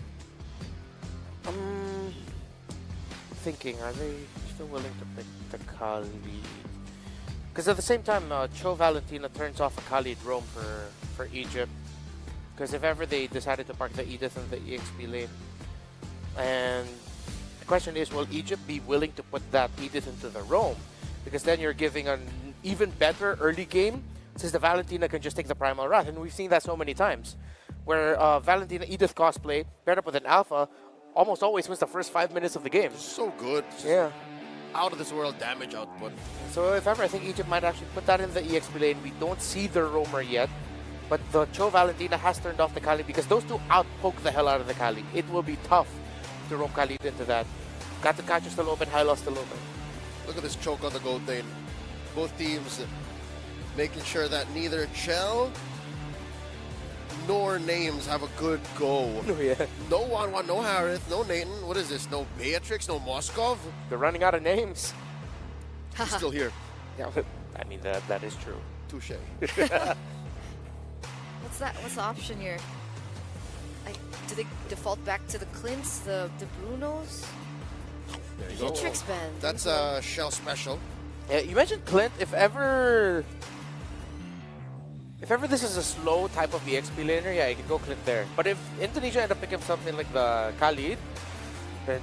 Thinking, are they still willing to pick the Khalid? Because at the same time, Cho Valentina turns off a Khalid roam for Egypt. Because if ever they decided to park the Edith in the EXP lane. And the question is, will Egypt be willing to put that Edith into the roam? Because then you're giving an even better early game, since the Valentina can just take the Primal Wrath. And we've seen that so many times. Where Valentina Edith cosplay, paired up with an Alpha, almost always wins the first 5 minutes of the game. So good. Yeah. Out of this world damage output. So if ever, I think Egypt might actually put that in the EXP lane. We don't see the roamer yet. But the Cho Valentina has turned off the Kali because those two outpoke the hell out of the Kali. It will be tough to roam Kali into that. Got the catcher still open, high loss still open. Look at this choke on the gold lane. Both teams making sure that neither Chell nor Names have a good go. Oh, yeah. No Wanwan, no Harith, no Nathan. What is this? No Beatrix, no Moskov? They're running out of names. He's still here. Yeah, I mean, that is true. Touche. What's the option here? Like, do they default back to the Clints, the Brunos? There you go. Beatrix band. That's a Shell special. Yeah, you mentioned Clint. If ever this is a slow type of EXP laner, yeah, you can go Clint there. But if Indonesia end up picking something like the Khalid, then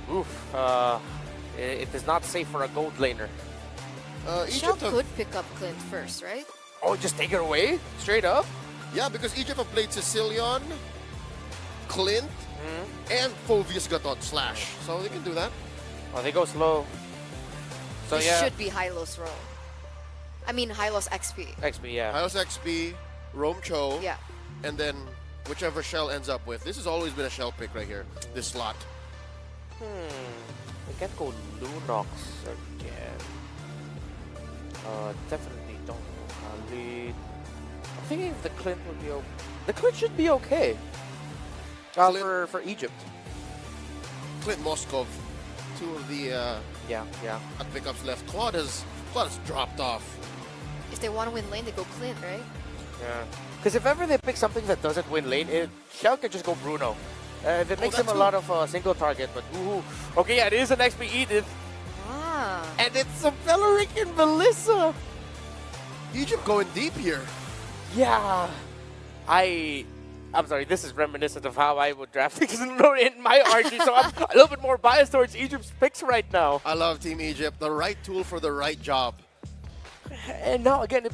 it is not safe for a gold laner. Shell Egypt have, could pick up Clint first, right? Oh, just take it away? Straight up? yeah, because Egypt have played Sicilian, Clint, and Phobius Gatot Slash. So they can do that. Oh, they go slow. So It yeah. should be high-low throw. I mean, Hylos XP. XP, yeah. Hylos XP, Rome Cho, Yeah. and then whichever shell ends up with. This has always been a shell pick right here, this slot. I can't go Lunox again. Definitely don't go Khalid. I'm thinking the Clint would be okay. The Clint should be okay. Clint- For Egypt. Clint Moskov, two of the Yeah. at pickups left. Claude has dropped off. If they want to win lane, they go Clint, right? Yeah. Because if ever they pick something that doesn't win lane, Shell can just go Bruno. That makes him that's a lot of single target, but ooh. Okay, yeah, it is an XP Edith. Ah. And it's a Beleric and Melissa. Egypt going deep here. Yeah. I'm sorry, this is reminiscent of how I would draft things in my RG, so I'm a little bit more biased towards Egypt's picks right now. I love Team Egypt. The right tool for the right job. And now, again,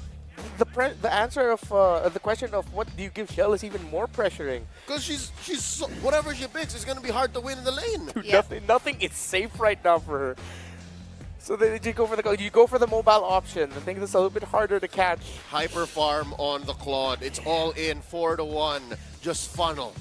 the answer of the question of what do you give Shell is even more pressuring. Because whatever she picks is going to be hard to win in the lane. Yeah. Nothing is safe right now for her. So then you go for the mobile option. I think that's a little bit harder to catch. Hyper farm on the Claude. It's all in 4-1. Just funnel.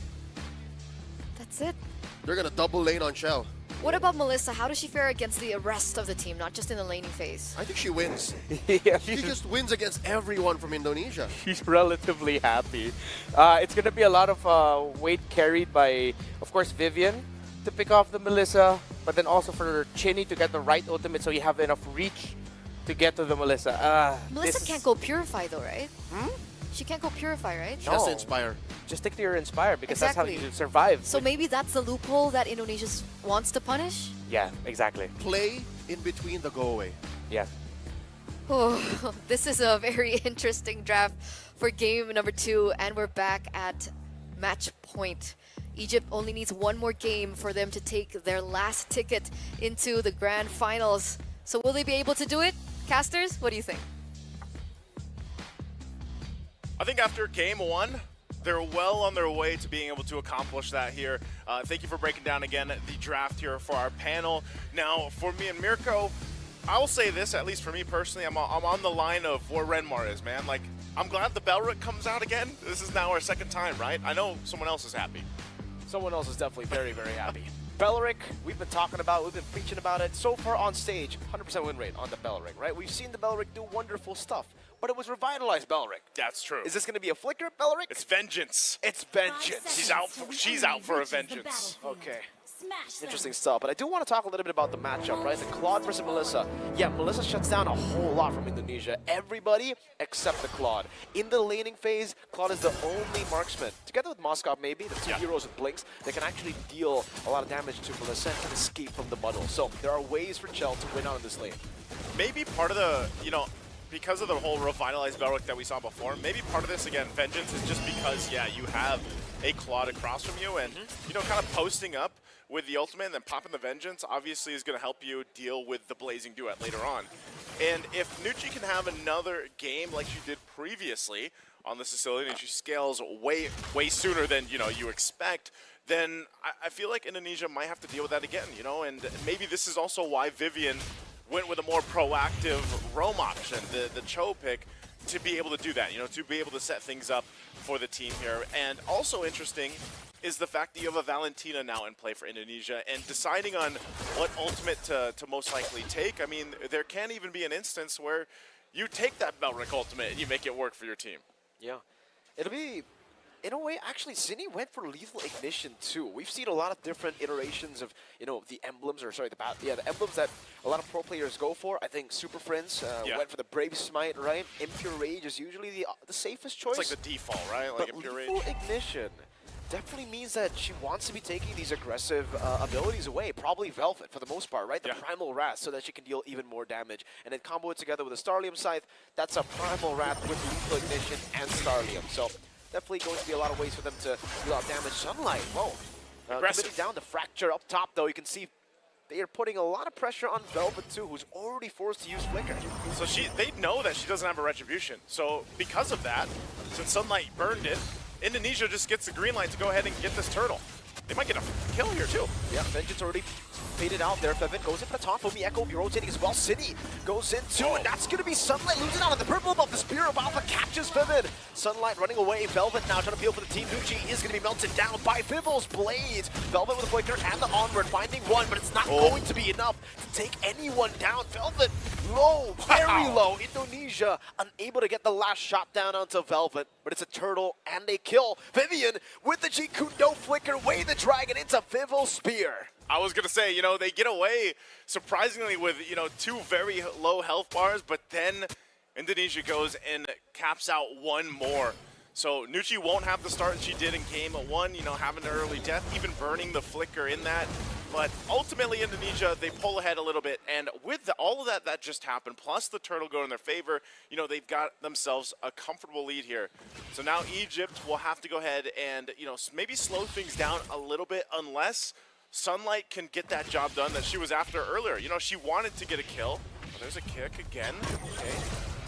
That's it. They're going to double lane on Shell. What about Melissa? How does she fare against the rest of the team, not just in the laning phase? I think she wins. Yeah, She just wins against everyone from Indonesia. she's relatively happy. It's going to be a lot of weight carried by, of course, Vivian to pick off the Melissa, but then also for Chinny to get the right ultimate so you have enough reach to get to the Melissa. Melissa can't go Purify though, right? She can't go Purify, right? She has to No. inspire. Just stick to your Inspire because that's how Exactly. you survive. So maybe that's the loophole that Indonesia wants to punish? Yeah, exactly. Play in between the go away. Yeah. Oh, this is a very interesting draft for game number 2, and we're back at match point. Egypt only needs one more game for them to take their last ticket into the grand finals. So will they be able to do it? Casters, what do you think? I think after game 1, they're well on their way to being able to accomplish that here. Thank you for breaking down again the draft here for our panel. Now, for me and Mirko, I will say this, at least for me personally, I'm on the line of where Renmar is, man. Like, I'm glad the Belric comes out again. This is now our second time, right? I know someone else is happy. Someone else is definitely very, very happy. Beleric, we've been talking about, we've been preaching about it. So far on stage, 100% win rate on the Beleric, right? We've seen the Beleric do wonderful stuff, but it was revitalized Beleric. That's true. Is this going to be a flicker Beleric? It's vengeance. It's vengeance. She's out for a vengeance. Okay. Interesting stuff. But I do want to talk a little bit about the matchup, right? The Claude versus Melissa. Yeah, Melissa shuts down a whole lot from Indonesia. Everybody except the Claude. In the laning phase, Claude is the only marksman. Together with Moskov, maybe, the two heroes with blinks, they can actually deal a lot of damage to Melissa and can escape from the muddle. So there are ways for Chell to win out in this lane. Maybe part of the, because of the whole revitalized Belric that we saw before, maybe part of this, again, vengeance is just because, yeah, you have a Claude across from you and, kind of posting up with the ultimate and then popping the vengeance obviously is going to help you deal with the blazing duet later on. And if Nucci can have another game like she did previously on this facility and she scales way sooner than, you expect, then I feel like Indonesia might have to deal with that again, and maybe this is also why Vivian went with a more proactive roam option, the Cho pick, to be able to do that, to be able to set things up for the team here. And also interesting is the fact that you have a Valentina now in play for Indonesia and deciding on what ultimate to most likely take. I mean, there can even be an instance where you take that Belric ultimate and you make it work for your team. Yeah. It'll be, in a way, actually, Zinni went for Lethal Ignition too. We've seen a lot of different iterations of, the emblems, the emblems that a lot of pro players go for. I think Super Friends went for the Brave Smite, right? Impure Rage is usually the safest choice. It's like the default, right? Like But Impure Rage. Lethal Ignition definitely means that she wants to be taking these aggressive abilities away. Probably Velvet for the most part, right? The Primal Wrath, so that she can deal even more damage. And then combo it together with a Starlium Scythe. That's a Primal Wrath with Lethal Ignition and Starlium. So definitely going to be a lot of ways for them to deal out damage. Sunlight, whoa. Aggressive. Committing down the Fracture up top, though. You can see they are putting a lot of pressure on Velvet, too, who's already forced to use Flicker. So they know that she doesn't have a Retribution. So because of that, since Sunlight burned it, Indonesia just gets the green light to go ahead and get this turtle. They might get a kill here too. Yeah, Vengeance already faded out there. Fevin goes in for the top. Fomi Echo will be rotating as well. City goes in too, and that's going to be Sunlight losing out on the purple buff. The Spear of Alpha catches Fevin. Sunlight running away. Velvet now trying to peel for the team. Nucci is going to be melted down by Vivil's Blades. Velvet with the flicker and the onward, finding one, but it's not going to be enough to take anyone down. Velvet low, very low. Indonesia unable to get the last shot down onto Velvet, but it's a turtle and a kill. Vivian with the Jikundo flicker, way the dragon into Vivil's Spear. I was gonna say, you know, they get away surprisingly with, you know, 2 very low health bars, but then Indonesia goes and caps out 1 more. So Nucci won't have the start she did in game 1, you know, having an early death, even burning the flicker in that. But ultimately Indonesia, they pull ahead a little bit, and with all of that just happened, plus the turtle going in their favor, you know, they've got themselves a comfortable lead here. So now Egypt will have to go ahead and, you know, maybe slow things down a little bit, unless Sunlight can get that job done that she was after earlier. You know, she wanted to get a kill. Oh, there's a kick again. Okay.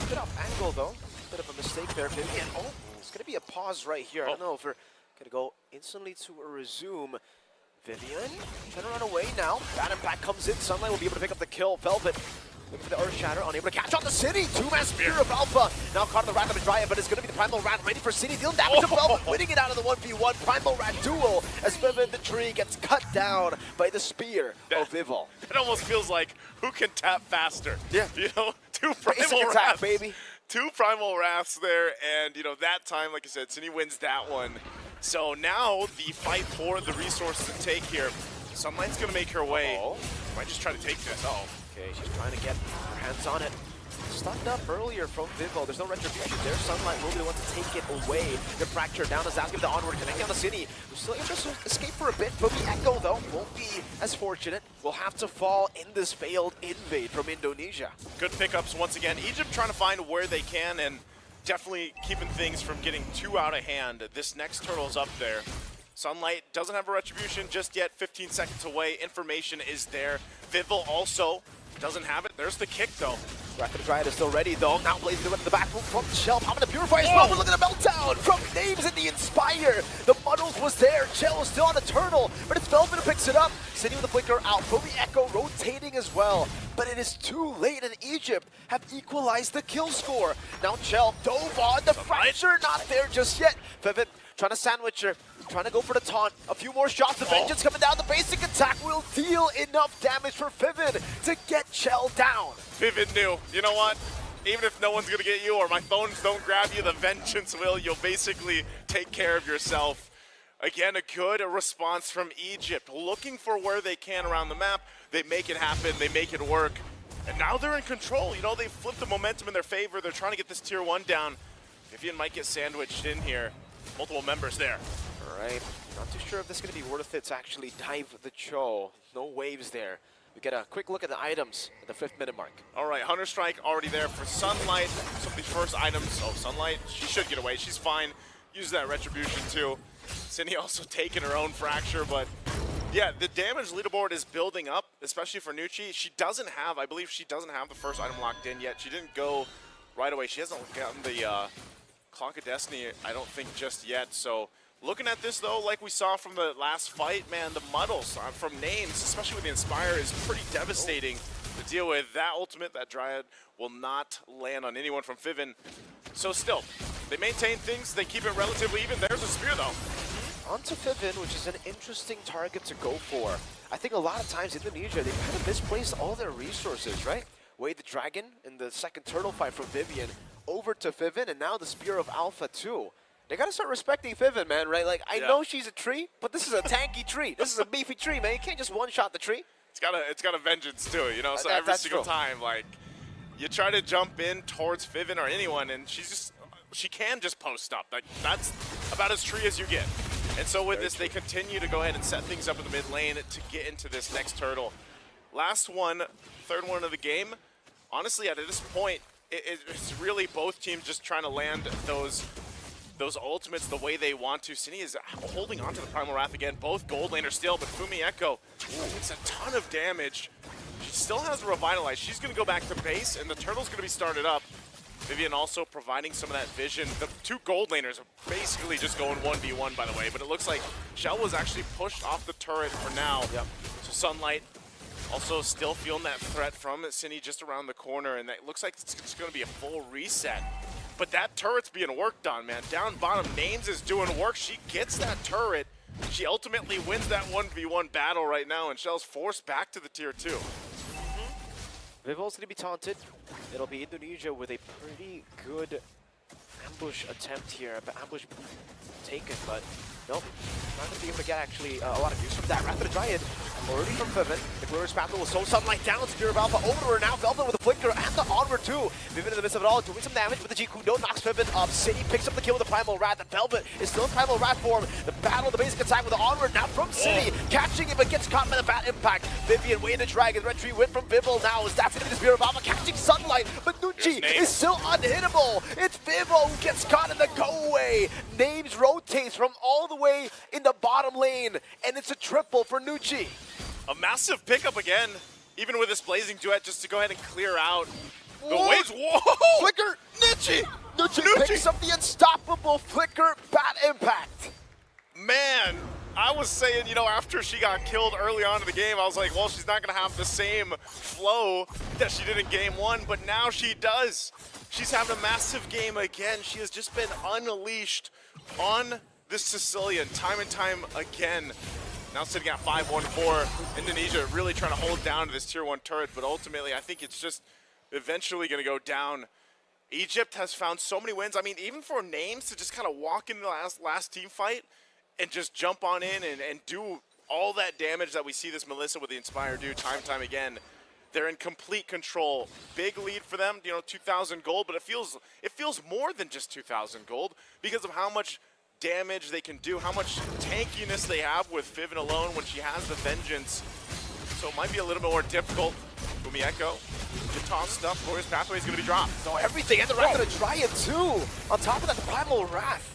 Bit off angle though. Bit of a mistake there, Vivian. Oh, it's gonna be a pause right here. I don't know if we're gonna go instantly to a resume. Vivian trying to run away now. Bad Impact comes in. Sunlight will be able to pick up the kill. Velvet looking for the Earth Shatter, unable to catch on the City. 2-man Spear of Alpha. Now caught in the Wrath of Dryad, but it's going to be the Primal Rat ready for City. Dealing damage to Velvet, winning it out of the 1v1 Primal Rat duel as Vivian the tree gets cut down by the Spear of Vivol. It almost feels like who can tap faster. Yeah. You know, 2 Basic Primal attack, Wraths. baby. 2 Primal Wraths there, and, you know, that time, like I said, City wins that one. So now the fight for the resources to take here. Sunlight's going to make her way. Might just try to take this. Okay, she's trying to get her hands on it. Stunned up earlier from Vivo. There's no retribution there. Sunlight will be the one to take it away. The fracture down as Zaz the onward, connecting on the City. We're still able to escape for a bit. Fomi Echo, though, won't be as fortunate. Will have to fall in this failed invade from Indonesia. Good pickups once again. Egypt trying to find where they can and definitely keeping things from getting too out of hand. This next turtle's up there. Sunlight doesn't have a retribution just yet. 15 seconds away. Information is there. Vivel also doesn't have it. There's the kick, though. Wrath of Dryad is still ready, though. Now Blaze in the back room from Shell. Popping the Purify as well. We're looking at a meltdown from Names in the Inspire. The Muddles was there. Shell is still on the turtle, but it's Velvet who picks it up. City with the flicker out. Fomi Echo rotating as well. But it is too late, and Egypt have equalized the kill score. Now Shell dove on. The fracture not there just yet. Fevin trying to sandwich her. Trying to go for the taunt. A few more shots. The Vengeance coming down. The basic attack will deal enough damage for Fivin to get Shell down. Vivid knew, you know what? Even if no one's gonna get you or my phones don't grab you, the Vengeance will. You'll basically take care of yourself. Again, a good response from Egypt. Looking for where they can around the map. They make it happen. They make it work. And now they're in control. You know, they flipped the momentum in their favor. They're trying to get this tier 1 down. Vivian might get sandwiched in here. Multiple members there. Alright, not too sure if this is going to be worth it to actually dive the Cho. No waves there. We get a quick look at the items at the 5th minute mark. Alright, Hunter Strike already there for Sunlight. Some of these first items. Oh, Sunlight, she should get away. She's fine. Use that retribution too. Cindy also taking her own fracture, but yeah, the damage leaderboard is building up, especially for Nucci. She doesn't have, I believe she doesn't have the first item locked in yet. She didn't go right away. She hasn't gotten the Clock of Destiny, I don't think, just yet. So looking at this, though, like we saw from the last fight, man, the muddles from Names, especially with the Inspire, is pretty devastating to deal with. That ultimate, that Dryad, will not land on anyone from Fivin. So still, they maintain things. They keep it relatively even. There's a Spear, though. Onto Fivin, which is an interesting target to go for. I think a lot of times Indonesia, they kind of misplaced all their resources, right? Wade the Dragon in the second turtle fight from Vivian over to Fivin, and now the Spear of Alpha, too. They gotta start respecting Fivin, man, right? Like, I know she's a tree, but this is a tanky tree. This is a beefy tree, man. You can't just one-shot the tree. It's got a vengeance too, you know. So every single time, like, you try to jump in towards Fivin or anyone, and she can just post up. Like, that's about as tree as you get. And so with this, they continue to go ahead and set things up in the mid lane to get into this next turtle. Last one, third one of the game. Honestly, at this point, it's really both teams just trying to land those ultimates the way they want to. Cine is holding on to the Primal Wrath again. Both gold laners still, but Fomi Echo takes a ton of damage. She still has Revitalize. She's going to go back to base, and the turtle's going to be started up. Vivian also providing some of that vision. The two gold laners are basically just going 1v1, by the way, but it looks like Shell was actually pushed off the turret for now. Yep. So Sunlight also still feeling that threat from Cine just around the corner, and it looks like it's going to be a full reset. But that turret's being worked on, man. Down bottom, Names is doing work. She gets that turret. She ultimately wins that 1v1 battle right now, and Shell's forced back to the tier 2. Vivol's going to be taunted. It'll be Indonesia with a pretty good ambush attempt here. But ambush taken, but nope. Not going to be able to get actually a lot of use from that. Wrath of the Giant already from Vivian. The Glorious Battle will slow Sunlight down. Spirit of Alpha over to her now. Velvet with a flicker and the onward too. Vivian in the midst of it all, doing some damage with the G-Kudo. Knocks Vivian up. City picks up the kill with the Primal Wrath. And Velvet is still in Primal Wrath form. The battle, the basic attack with the onward now from City. Catching it, but gets caught by the Bat Impact. Vivian waiting to drag. And Red Tree win from Vivol now. Is that's going to be the Spirit of Alpha catching Sunlight. But Nucci is still unhittable. It's Vivo who gets caught in the go-away. Names rotates from all the way in the bottom lane. And it's a triple for Nucci. A massive pickup again, even with this Blazing Duet, just to go ahead and clear out the waves. Whoa! Flicker! Nucci picks up the unstoppable Flicker Bat Impact. Man, I was saying, you know, after she got killed early on in the game, I was like, well, she's not going to have the same flow that she did in game 1, but now she does. She's having a massive game again. She has just been unleashed on this Sicilian time and time again. Now sitting at 5-1-4, Indonesia really trying to hold down to this tier 1 turret, but ultimately I think it's just eventually going to go down. Egypt has found so many wins. I mean, even for Names to just kind of walk in the last team fight and just jump on in and do all that damage that we see this Melissa with the Inspire do time and time again. They're in complete control. Big lead for them, you know, 2,000 gold, but it feels more than just 2,000 gold because of how much damage they can do, how much tankiness they have with Vivian alone when she has the Vengeance. So it might be a little bit more difficult. Boomy Echo, the toss stuff, Glorious Pathway is going to be dropped. So everything, and the Wrath of the Giant too. On top of that, the Primal Wrath.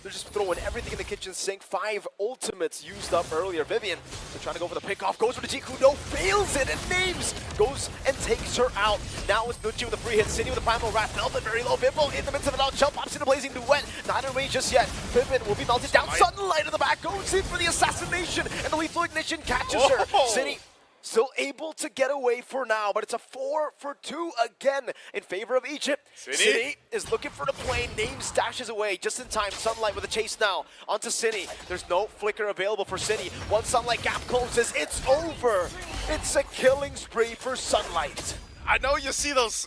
They're just throwing everything in the kitchen sink. 5 ultimates used up earlier. Vivian, they're trying to go for the pickoff. Goes for the G-Kudo, fails it, and Names goes and takes her out. Now it's Nucci with a free hit. City with the Primal Wrath. Velvet very low. Vivol in the midst of it all. Jump pops into Blazing Duet. Not in range just yet. Vivian will be melted down. Sunlight in the back goes in for the assassination, and the lethal ignition catches her. City still able to get away for now, but it's a 4-for-2 again in favor of Egypt. City is looking for the plane. Names stashes away just in time. Sunlight with a chase now onto City. There's no flicker available for City. Once Sunlight gap closes, it's over. It's a killing spree for Sunlight. I know you see those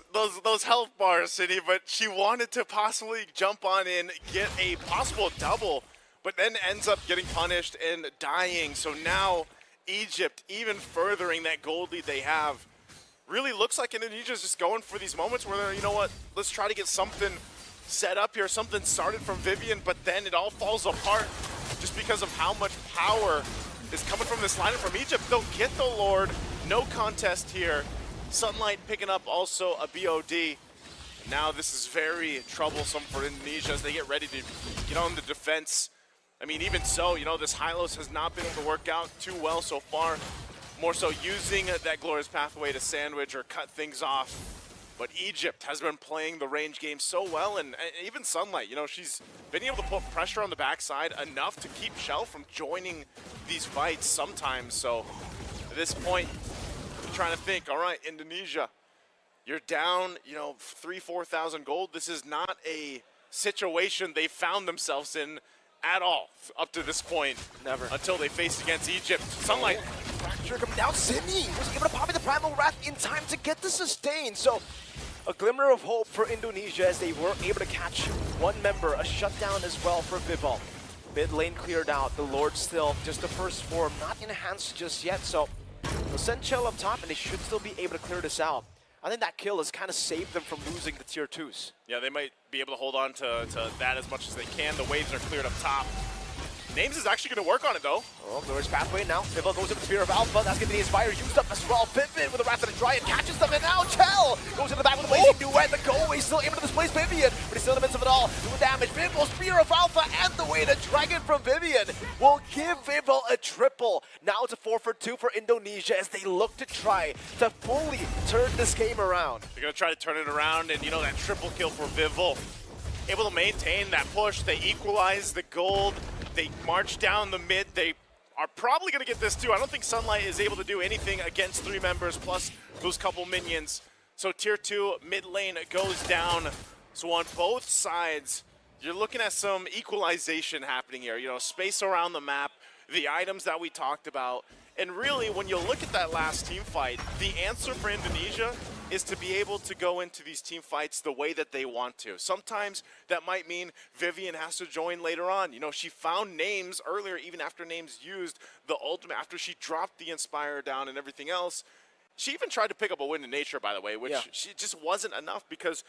health bars, City, but she wanted to possibly jump on in, get a possible double, but then ends up getting punished and dying. So now Egypt, even furthering that gold lead they have, really looks like Indonesia's just going for these moments where they're, you know what, let's try to get something set up here, something started from Vivian, but then it all falls apart just because of how much power is coming from this lineup from Egypt. They'll get the Lord, no contest here. Sunlight picking up also a BOD. Now this is very troublesome for Indonesia as they get ready to get on the defense. I mean, even so, you know, this Hylos has not been able to work out too well so far. More so using that Glorious Pathway to sandwich or cut things off. But Egypt has been playing the range game so well, and even Sunlight, you know, she's been able to put pressure on the backside enough to keep Shell from joining these fights sometimes. So at this point, I'm trying to think, all right, Indonesia, you're down, you know, 3,000-4,000 gold. This is not a situation they found themselves in at all up to this point. Never. Until they faced against Egypt. Sunlight. Fracture coming down. Sydney was able to pop in the Primal Wrath in time to get the sustain. So a glimmer of hope for Indonesia as they were able to catch one member. A shutdown as well for Vivol. Mid lane cleared out. The Lord still just the first form, not enhanced just yet. So they'll send Shell up top and they should still be able to clear this out. I think that kill has kind of saved them from losing the tier 2s. Yeah, they might be able to hold on to that as much as they can. The waves are cleared up top. Names is actually going to work on it, though. Oh, Glorious Pathway now. Vivo goes up to Spear of Alpha. That's going to be the Inspire used up as well. Vivian with the Wrath of the Dryad catches them, and now Chell goes in the back with a Blazing Duet. The go-away still able to displace Vivian, but he's still in the midst of it all. Doing damage. Vivo, Spear of Alpha, and the way to Dragon from Vivian will give Vivo a triple. Now it's a 4-for-2 for Indonesia as they look to try to fully turn this game around. They're going to try to turn it around, and, you know, that triple kill for Vivo. Able to maintain that push. They equalize the gold. They march down the mid. They are probably going to get this too. I don't think Sunlight is able to do anything against 3 members plus those couple minions. So tier 2 mid lane goes down. So on both sides, you're looking at some equalization happening here. You know, space around the map, the items that we talked about. And really, when you look at that last team fight, the answer for Indonesia is to be able to go into these team fights the way that they want to. Sometimes that might mean Vivian has to join later on. You know, she found names earlier, even after names used the ultimate, after she dropped the Inspire down and everything else. She even tried to pick up a win in nature, by the way, which she just wasn't enough because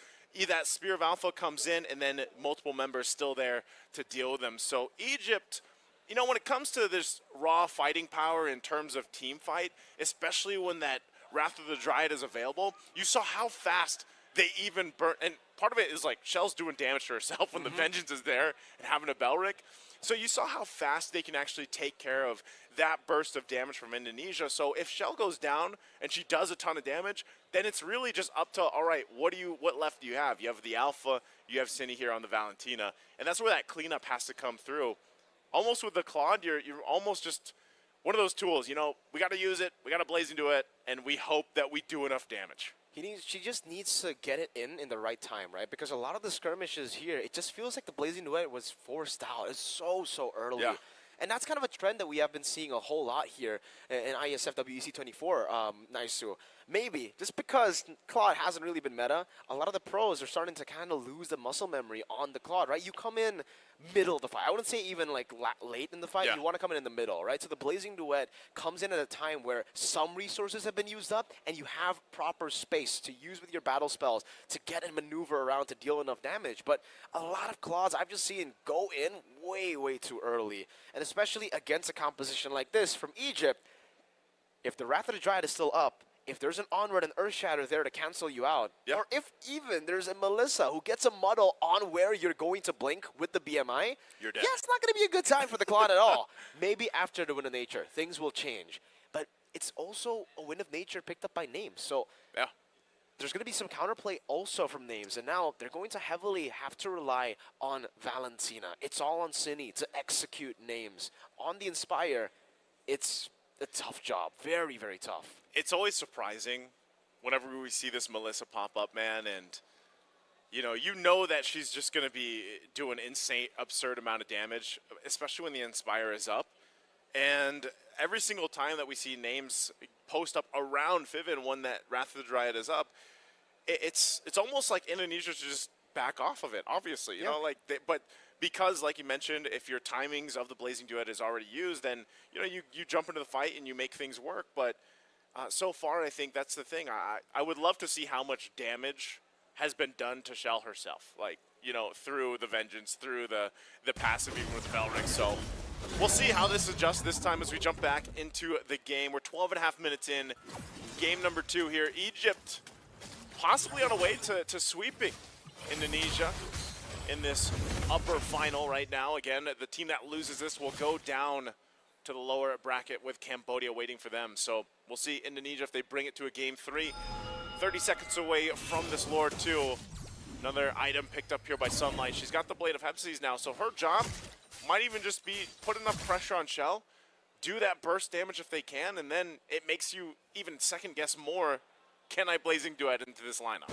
that Spear of Alpha comes in and then multiple members still there to deal with them. So Egypt, you know, when it comes to this raw fighting power in terms of team fight, especially when that Wrath of the Dryad is available, you saw how fast they even burn. And part of it is like Shell's doing damage to herself when the Vengeance is there and having a Belric. So you saw how fast they can actually take care of that burst of damage from Indonesia. So if Shell goes down and she does a ton of damage, then it's really just up to, all right, what left do you have? You have the Alpha, you have Cindy here on the Valentina, and that's where that cleanup has to come through. Almost with the Claude, you're almost just one of those tools, you know, we got to use it, we got to blaze into it, and we hope that we do enough damage. She just needs to get it in the right time, right? Because a lot of the skirmishes here, it just feels like the Blazing Duet was forced out. It's so early. Yeah. And that's kind of a trend that we have been seeing a whole lot here in IESF WEC 24, Naisu. Maybe, just because Claude hasn't really been meta, a lot of the pros are starting to kind of lose the muscle memory on the Claude, right? You come in middle of the fight. I wouldn't say even like late in the fight. You want to come in the middle, right? So the Blazing Duet comes in at a time where some resources have been used up and you have proper space to use with your battle spells to get and maneuver around to deal enough damage. But a lot of Claudes I've just seen go in way too early. And especially against a composition like this from Egypt, if the Wrath of the Dryad is still up, if there's an Onward and Earthshatter there to cancel you out, or if even there's a Melissa who gets a muddle on where you're going to blink with the BMI, you're dead. Yeah, it's not going to be a good time for the Claude at all. Maybe after the Win of Nature, things will change. But it's also a Win of Nature picked up by Names. So there's going to be some counterplay also from Names. And now they're going to heavily have to rely on Valentina. It's all on Cine to execute Names. On the Inspire, it's a tough job. Very tough. It's always surprising whenever we see this Melissa pop up, man, and you know that she's just going to be doing insane, absurd amount of damage, especially when the Inspire is up. And every single time that we see Names post up around Vivian when that Wrath of the Dryad is up, it's almost like Indonesia should just back off of it, obviously. You know, like but because, like you mentioned, if your timings of the Blazing Duet is already used, then you jump into the fight and you make things work. But so far, I think that's the thing. I would love to see how much damage has been done to Shell herself, like, through the Vengeance, through the passive, even with Belric. So we'll see how this adjusts this time as we jump back into the game. We're 12.5 minutes in, game number 2 here. Egypt possibly on a way to sweeping Indonesia in this upper final right now. Again, the team that loses this will go down to the lower bracket with Cambodia waiting for them. So we'll see Indonesia if they bring it to a game 3. 30 seconds away from this Lord 2. Another item picked up here by Sunlight. She's got the Blade of Hepsies now, so her job might even just be put enough pressure on Shell, do that burst damage if they can, and then it makes you even second guess more, can I Blazing Duet into this lineup?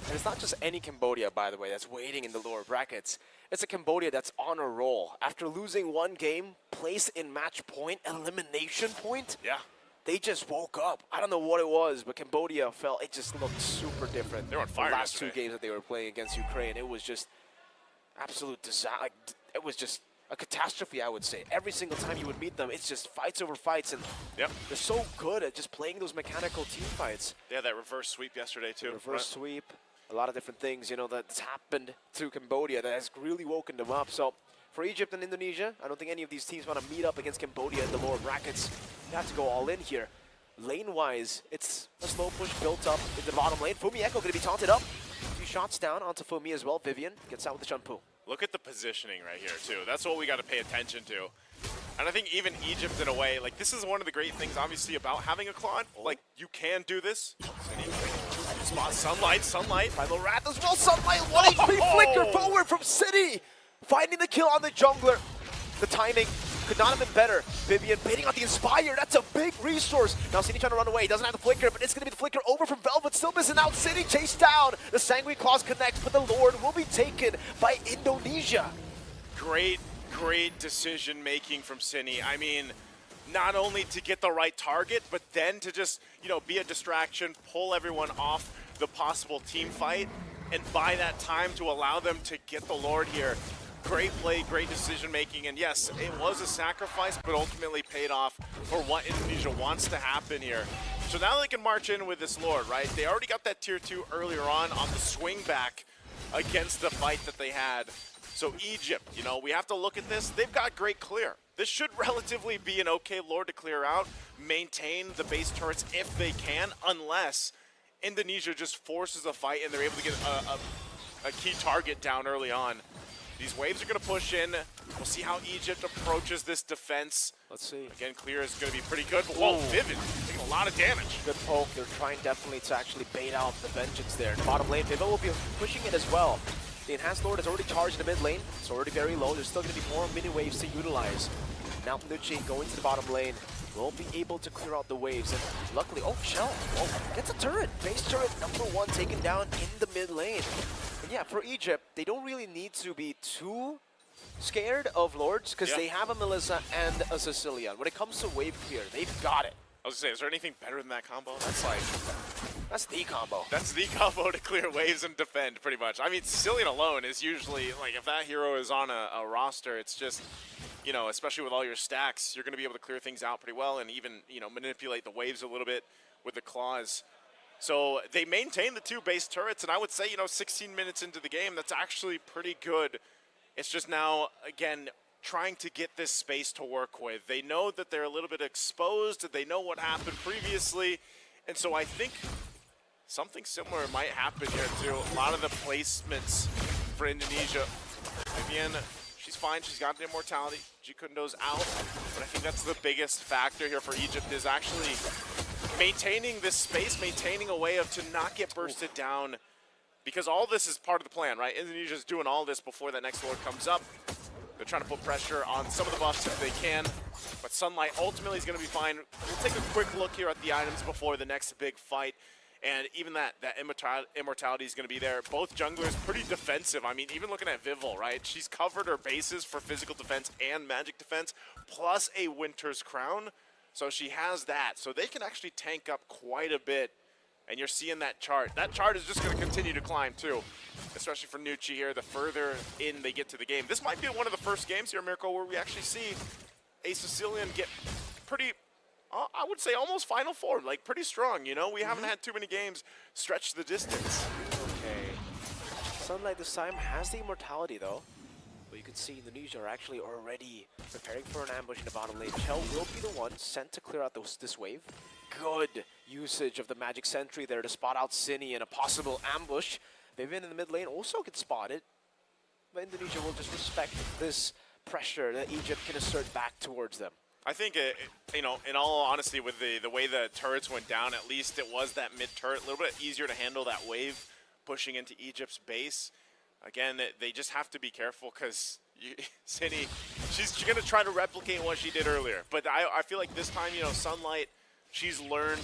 And it's not just any Cambodia, by the way, that's waiting in the lower brackets. It's a Cambodia that's on a roll. After losing one game, placed in match point, elimination point, they just woke up. I don't know what it was, but Cambodia felt, it just looked super different. They were on fire the last yesterday. 2 games that they were playing against Ukraine. It was just absolute disaster. Like, it was just a catastrophe, I would say. Every single time you would meet them, it's just fights over fights, and they're so good at just playing those mechanical team fights. Yeah, that reverse sweep yesterday too. Reverse sweep, a lot of different things, that's happened to Cambodia that has really woken them up. So For Egypt and Indonesia, I don't think any of these teams want to meet up against Cambodia in the lower brackets. They have to go all in here. Lane-wise, it's a slow push built up in the bottom lane. Fumi Echo going to be taunted up. A few shots down onto Fumi as well. Vivian gets out with the Shunpu. Look at the positioning right here, too. That's what we got to pay attention to. And I think even Egypt, in a way, like, this is one of the great things, obviously, about having a Claude. Like, you can do this. Spot Sunlight. Primal Wrath as well. Sunlight, 1 HP flicker forward from City. Finding the kill on the jungler. The timing could not have been better. Vivian baiting on the Inspire. That's a big resource. Now City trying to run away. He doesn't have the flicker, but it's going to be the flicker over from Velvet. Still missing out. City chased down. The Sanguine Claws connects, but the Lord will be taken by Indonesia. Great decision making from Cine. I mean, not only to get the right target, but then to just, you know, be a distraction, pull everyone off the possible team fight, and buy that time to allow them to get the Lord here. Great play, great decision making, and yes, it was a sacrifice, but ultimately paid off for what Indonesia wants to happen here. So now they can march in with this Lord, right? They already got that tier 2 earlier on the swing back against the fight that they had. So Egypt, you know, we have to look at this. They've got great clear. This should relatively be an okay Lord to clear out, maintain the base turrets if they can, unless Indonesia just forces a fight and they're able to get a key target down early on. These waves are going to push in. We'll see how Egypt approaches this defense. Let's see. Again, clear is going to be pretty good. But whoa, Vivid taking a lot of damage. Good poke. They're trying definitely to actually bait out the Vengeance there. In the bottom lane, Vivid will be pushing it as well. The Enhanced Lord has already charged in the mid lane. It's already very low. There's still going to be more mini waves to utilize. Now Nucci going to the bottom lane. Will be able to clear out the waves. And luckily, oh, Shell. Oh, gets a turret. Base turret number 1 taken down in the mid lane. And yeah, for Egypt, they don't really need to be too scared of Lords because they have a Melissa and a Sicilian. When it comes to wave clear, they've got it. I was going to say, is there anything better than that combo? That's the combo. That's the combo to clear waves and defend, pretty much. I mean, Sicilian alone is usually, like, if that hero is on a roster, it's just, you know, especially with all your stacks, you're going to be able to clear things out pretty well and even, you know, manipulate the waves a little bit with the claws. So they maintain the 2 base turrets, and I would say, you know, 16 minutes into the game, that's actually pretty good. It's just now, again, trying to get this space to work with. They know that they're a little bit exposed. They know what happened previously. And so I think something similar might happen here too. A lot of the placements for Indonesia. Vivian, she's fine. She's got the immortality. Jikundo's out. But I think that's the biggest factor here for Egypt is actually maintaining this space, maintaining a way of to not get bursted down. Because all this is part of the plan, right? Indonesia's doing all this before that next Lord comes up. They're trying to put pressure on some of the buffs if they can. But Sunlight ultimately is going to be fine. We'll take a quick look here at the items before the next big fight. And even that immortality is going to be there. Both junglers pretty defensive. I mean, even looking at Vival, right? She's covered her bases for physical defense and magic defense, plus a Winter's Crown. So she has that. So they can actually tank up quite a bit. And you're seeing that chart. That chart is just going to continue to climb too, especially for Nucci here. The further in they get to the game. This might be one of the first games here, Mirko, where we actually see a Sicilian get pretty, I would say almost Final Four, like pretty strong, you know? We haven't had too many games stretch the distance. Okay. Sunlight this time has the immortality though. But you can see Indonesia are actually already preparing for an ambush in the bottom lane. Chell will be the one sent to clear out this wave. Good usage of the Magic Sentry there to spot out Cine in a possible ambush. Vivian in the mid lane also gets spotted. But Indonesia will just respect this pressure that Egypt can assert back towards them. I think, you know, in all honesty, with the way the turrets went down, at least it was that mid-turret, a little bit easier to handle that wave pushing into Egypt's base. Again, they just have to be careful because Cine, she's going to try to replicate what she did earlier. But I feel like this time, you know, Sunlight, she's learned,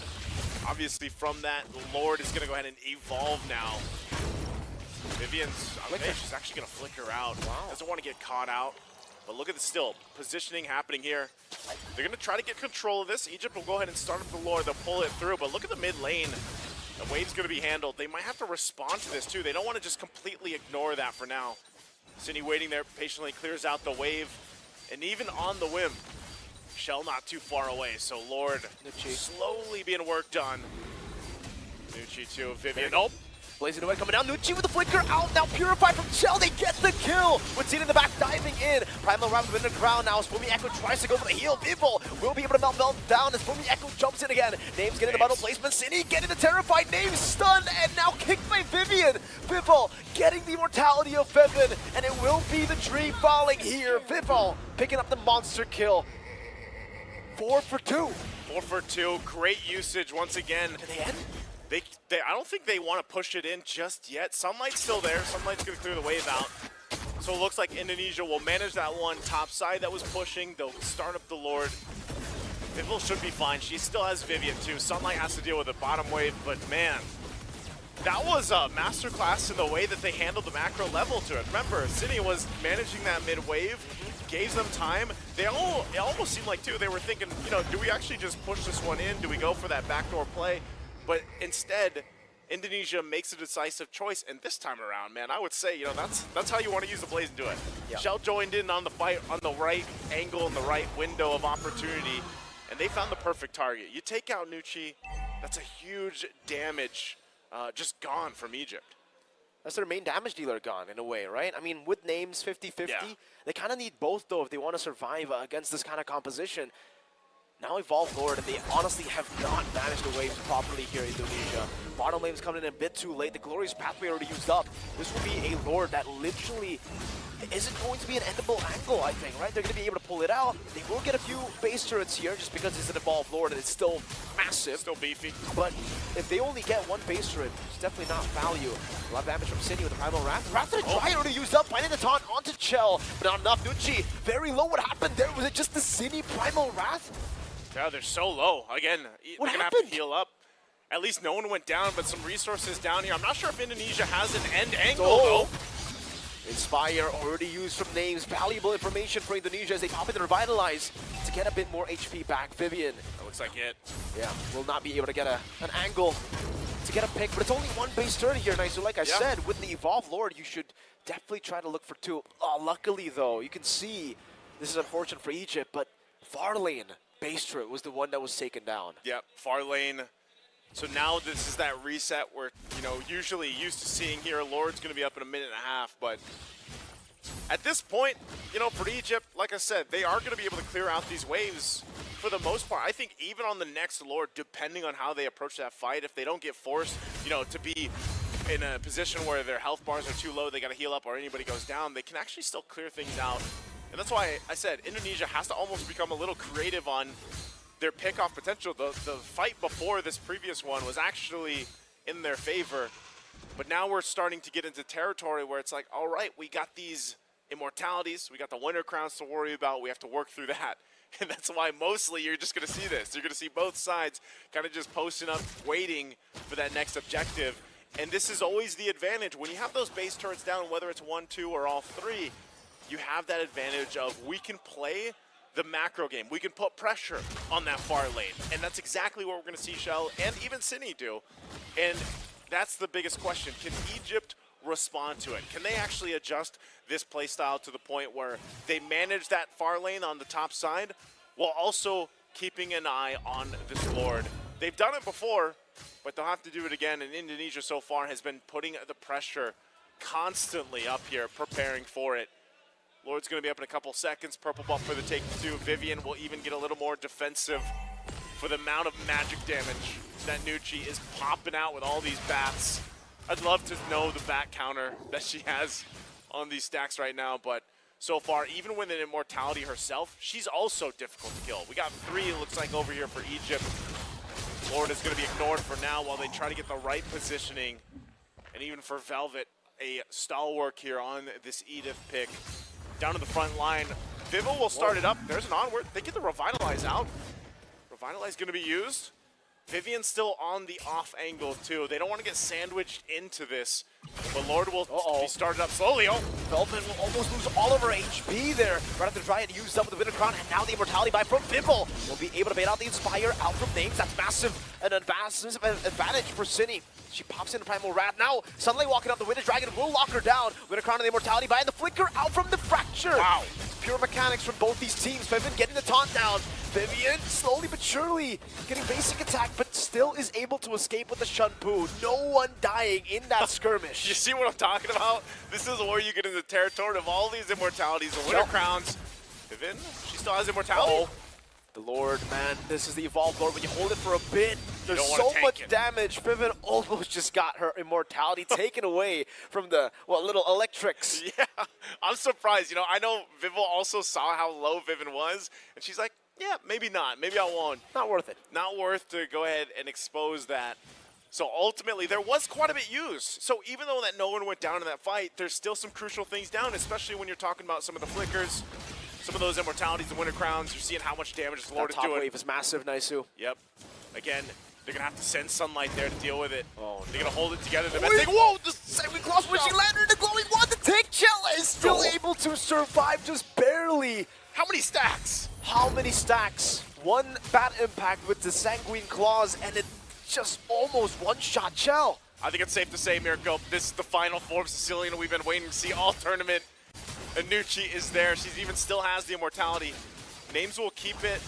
obviously, from that. The Lord is going to go ahead and evolve now. Vivian's, she's actually going to flicker out. Wow. Doesn't want to get caught out. But look at the still positioning happening here. They're going to try to get control of this. Egypt will go ahead and start up the Lord. They'll pull it through. But look at the mid lane. The wave's going to be handled. They might have to respond to this, too. They don't want to just completely ignore that for now. Cine waiting there patiently, clears out the wave. And even on the whim, Shell not too far away. So Lord Nucci slowly being worked on. Nucci too. Vivian. Nope. Blazing away, coming down. Nucci with the flicker out. Now Purify from Chell. They get the kill. With Teen in the back diving in. Primal round within the ground now. As Fumi Echo tries to go for the heal. Bivol will be able to melt down as Fumi Echo jumps in again. Names getting the bundle placement. Cine getting the terrified. Names stunned and now kicked by Vivian. Bivol getting the immortality of Vivian. And it will be the tree falling here. Bivol picking up the monster kill. 4 for 2. 4 for 2. Great usage once again. To the end. I don't think they want to push it in just yet. Sunlight's still there. Sunlight's going to clear the wave out. So it looks like Indonesia will manage that one top side that was pushing. They'll start up the Lord. Bivol should be fine. She still has Vivian too. Sunlight has to deal with the bottom wave, but man, that was a masterclass in the way that they handled the macro level to it. Remember, Cine was managing that mid wave, gave them time. It almost seemed like too, they were thinking, you know, do we actually just push this one in? Do we go for that backdoor play? But instead, Indonesia makes a decisive choice, and this time around, man, I would say, you know, that's how you want to use the Blaze and do it. Yeah. Shell joined in on the fight on the right angle and the right window of opportunity, and they found the perfect target. You take out Nucci, that's a huge damage just gone from Egypt. That's their main damage dealer gone, in a way, right? I mean, with names 50-50, Yeah. they kind of need both, though, if they want to survive against this kind of composition. Now Evolve Lord, and they honestly have not managed the waves properly here in Indonesia. Bottom lane's coming in a bit too late. The Glorious Pathway already used up. This will be a Lord that literally isn't going to be an endable angle, I think, right? They're going to be able to pull it out. They will get a few base turrets here just because it's an Evolve Lord and it's still massive. Still beefy. But if they only get one base turret, it's definitely not value. A lot of damage from Cine with the Primal Wrath. Wrath to the Dry already used up, finding the taunt onto Chell, but not enough. Nucci, very low. What happened there? Was it just the Cine Primal Wrath? Yeah, they're so low. Again, What they're going to have happened? to heal up. At least no one went down, but some resources down here. I'm not sure if Indonesia has an end angle, though. Inspire already used from names. Valuable information for Indonesia as they pop in the Revitalize to get a bit more HP back. Vivian, That looks like it. yeah, will not be able to get an angle to get a pick, but it's only one base turn here, nice. So like I said, with the Evolve Lord, you should definitely try to look for two. Luckily, though, you can see this is unfortunate for Egypt, but far lane base turret was the one that was taken down. Yep, far lane. So now this is that reset where, you know, usually used to seeing here, Lord's going to be up in a minute and a half, but at this point, you know, for Egypt, like I said, they are going to be able to clear out these waves for the most part. I think even on the next Lord, depending on how they approach that fight, if they don't get forced, you know, to be in a position where their health bars are too low, they got to heal up or anybody goes down, they can actually still clear things out. And that's why I said Indonesia has to almost become a little creative on their pickoff potential. The fight before this previous one was actually in their favor, but now we're starting to get into territory where it's like, all right, we got these immortalities, we got the winter crowns to worry about, we have to work through that. And that's why mostly you're just going to see this. You're going to see both sides kind of just posting up, waiting for that next objective. And this is always the advantage. When you have those base turrets down, whether it's 1, 2, or all 3, you have that advantage of we can play the macro game. We can put pressure on that far lane. And that's exactly what we're going to see Shell and even Cine do. And that's the biggest question. Can Egypt respond to it? Can they actually adjust this playstyle to the point where they manage that far lane on the top side while also keeping an eye on this Lord? They've done it before, but they'll have to do it again. And Indonesia so far has been putting the pressure constantly up here, preparing for it. Lord's going to be up in a couple seconds. Purple buff for the take two. Vivian will even get a little more defensive for the amount of magic damage that Nucci is popping out with all these bats. I'd love to know the bat counter that she has on these stacks right now, but so far, even with an immortality herself, she's also difficult to kill. We got 3, it looks like, over here for Egypt. Lord is going to be ignored for now while they try to get the right positioning. And even for Velvet, a stalwart here on this Edith pick. Down to the front line. Vivo will start it up. There's an onward. They get the Revitalize out. Revitalize going to be used. Vivian's still on the off angle too. They don't want to get sandwiched into this. But Lord will be started up slowly. Oh, Velvet will almost lose all of her HP there. Right after Dry it used up with the Winter Crown, and now the Immortality buy from Vivo will be able to bait out the Inspire out from names. That's massive, an advantage for Cine. She pops in the Primal Wrath. Now, Sunlight walking up, the Winter Dragon will lock her down. Winter Crown and the Immortality buy, and the Flicker out from the Fracture. Wow. Pure mechanics from both these teams. Vivian getting the taunt down. Vivian slowly but surely getting basic attack, but still is able to escape with the Shunpu. No one dying in that skirmish. You see what I'm talking about? This is where you get into the territory of all these immortalities, the winter crowns. Vivian, she still has immortality. The Lord, man, this is the Evolved Lord. When you hold it for a bit, there's don't wanna so tank much it. damage. Vivian almost just got her immortality taken away from the, little electrics. Yeah, I'm surprised. You know, I know Vivian also saw how low Vivian was, and she's like, yeah, maybe not. Maybe I won't. Not worth it. Not worth to go ahead and expose that. So ultimately, there was quite a bit used. So even though that no one went down in that fight, there's still some crucial things down, especially when you're talking about some of the flickers, some of those immortalities and winter crowns. You're seeing how much damage the Lord That is top doing. wave is massive, Naisu. Yep. Again, they're gonna have to send sunlight there to deal with it. Oh, They're gonna hold it together. The Wait, best thing. whoa, the semi-cross when she landed the glowing one, the take Chella is still able to survive just barely. How many stacks? How many stacks? One bad impact with the Sanguine Claws, and it just almost one-shot Chell. I think it's safe to say, Mirko, this is the final form of Sicilian we've been waiting to see all tournament. Anucci is there. She even still has the immortality. Names will keep it.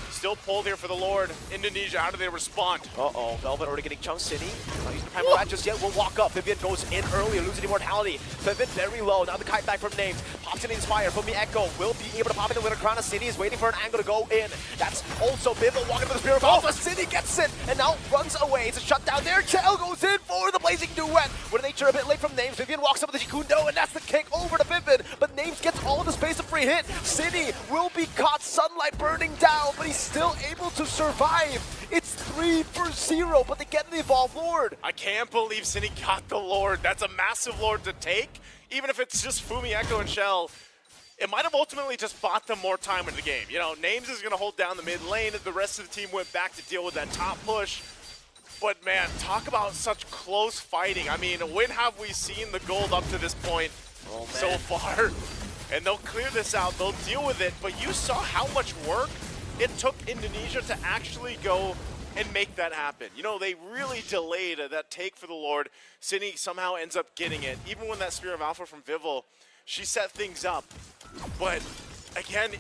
Still pulled here for the Lord. Indonesia, how do they respond? Uh-oh, Velvet already getting Chung City. Not using the primal rat just yet. Will walk up. Vivian goes in early, losing immortality. Vivian very low. Now the kite back from Names. Pops in Inspire. From the Echo. Will be able to pop in the Winter Crown. City is waiting for an angle to go in. That's also Vivian walking for the Spirit of Alpha. City gets it and now runs away. It's a shutdown there. Chell goes in for the Blazing Duet. With nature a bit late from Names. Vivian walks up with the Jikundo, and that's the kick over to Vivian. But Names gets all of the space of free hit. City will be caught. Sunlight burning down, but he's still able to survive. It's 3-0, but they get the Evolved Lord. I can't believe Cine got the Lord. That's a massive Lord to take. Even if it's just Fumi, Echo, and Shell, it might have ultimately just bought them more time in the game. You know, Names is going to hold down the mid lane, and the rest of the team went back to deal with that top push. But man, talk about such close fighting. I mean, when have we seen the gold up to this point so far? And they'll clear this out, they'll deal with it, but you saw how much work it took Indonesia to actually go and make that happen. You know, they really delayed that take for the Lord. Cine somehow ends up getting it. Even when that Spear of Alpha from Vivel, she set things up. But again,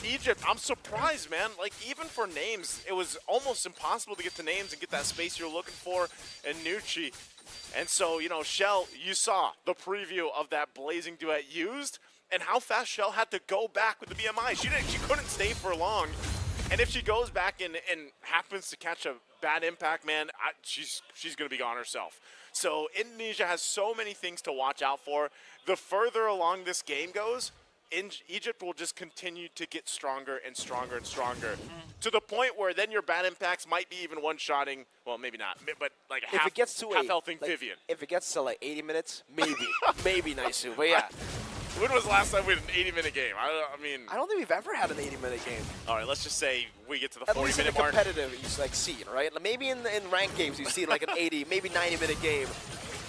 Egypt, I'm surprised, man. Like, even for Names, it was almost impossible to get to Names and get that space you're looking for, and Nucci. And so, you know, Shell, you saw the preview of that Blazing Duet used, and how fast Shell had to go back with the BMI. She couldn't stay for long. And if she goes back and happens to catch a bad impact, man, she's going to be gone herself. So Indonesia has so many things to watch out for. The further along this game goes, Egypt will just continue to get stronger and stronger and stronger, to the point where then your bad impacts might be even one-shotting, well, maybe not, but like If it gets to half-healthing like, Vivian. If it gets to like 80 minutes, maybe. Maybe Naisu, but yeah. When was the last time we had an 80-minute game? I mean, I don't think we've ever had an 80-minute game. all right, let's just say we get to the At least in the 40-minute mark. competitive, you like see it, right? Maybe in ranked games, you see like an 80, maybe 90-minute game.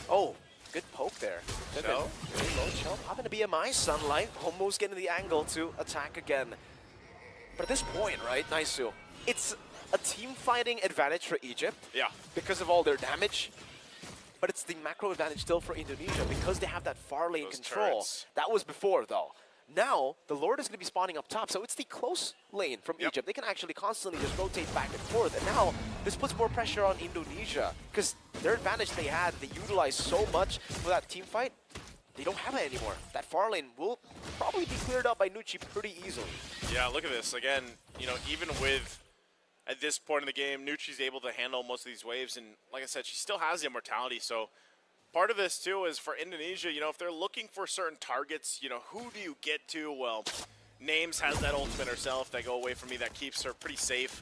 Oh, good poke there. Shell? Very low, Shell popping the BMI, Sunlight, almost getting the angle to attack again. But at this point, right, Naisu, it's a team fighting advantage for Egypt. Yeah. Because of all their damage. But it's the macro advantage still for Indonesia because they have that far lane Those control. turrets. That was before, though. Now, the Lord is going to be spawning up top, so it's the close lane from Egypt. They can actually constantly just rotate back and forth. And now, this puts more pressure on Indonesia because their advantage they had, they utilized so much for that team fight, they don't have it anymore. That far lane will probably be cleared up by Nucci pretty easily. Yeah, look at this. Again, you know, even with, at this point in the game, Nucci's able to handle most of these waves. And like I said, she still has the immortality. So part of this, too, is for Indonesia, you know, if they're looking for certain targets, you know, who do you get to? Well, Names has that ultimate herself that go away from me that keeps her pretty safe.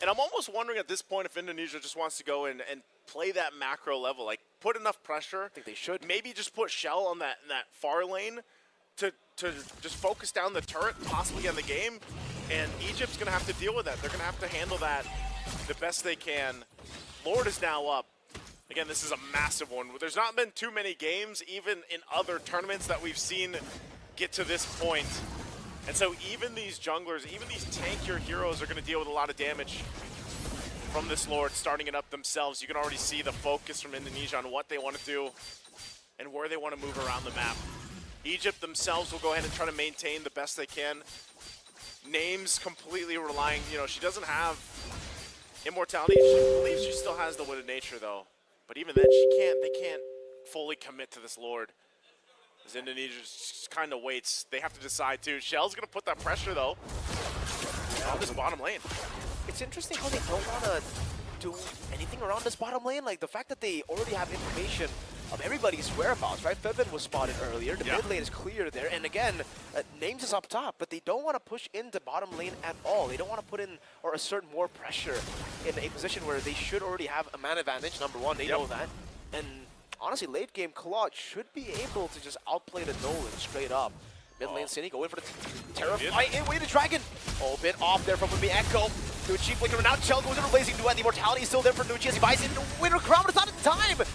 And I'm almost wondering at this point if Indonesia just wants to go and play that macro level, like put enough pressure. I think they should. Maybe just put Shell on that far lane to just focus down the turret, possibly end the game. And Egypt's going to have to deal with that. They're going to have to handle that the best they can. Lord is now up. Again, this is a massive one. There's not been too many games, even in other tournaments, that we've seen get to this point. And so even these junglers, even these tankier heroes are going to deal with a lot of damage from this Lord, starting it up themselves. You can already see the focus from Indonesia on what they want to do and where they want to move around the map. Egypt themselves will go ahead and try to maintain the best they can. Names completely relying, you know, she doesn't have Immortality, she believes she still has the wit of nature though. But even then, they can't fully commit to this Lord. As Indonesia just kind of waits. They have to decide too. Shell's gonna put that pressure though on this bottom lane. It's interesting how they don't want to do anything around this bottom lane. Like the fact that they already have information of everybody's whereabouts, right? Fevin was spotted earlier. The mid lane is clear there. And again, Names is up top, but they don't want to push into bottom lane at all. They don't want to put in or assert more pressure in a position where they should already have a man advantage. Number one, they know that. And honestly, late game, Claude should be able to just outplay the Nolan straight up. Mid lane, Cindy going for the terrifying way to Dragon. Oh, a bit off there from the Echo. To a cheap flicker, now Chell goes into Blazing Duet. The Immortality is still there for Nucci as he buys into Winter Crown, but it's not in time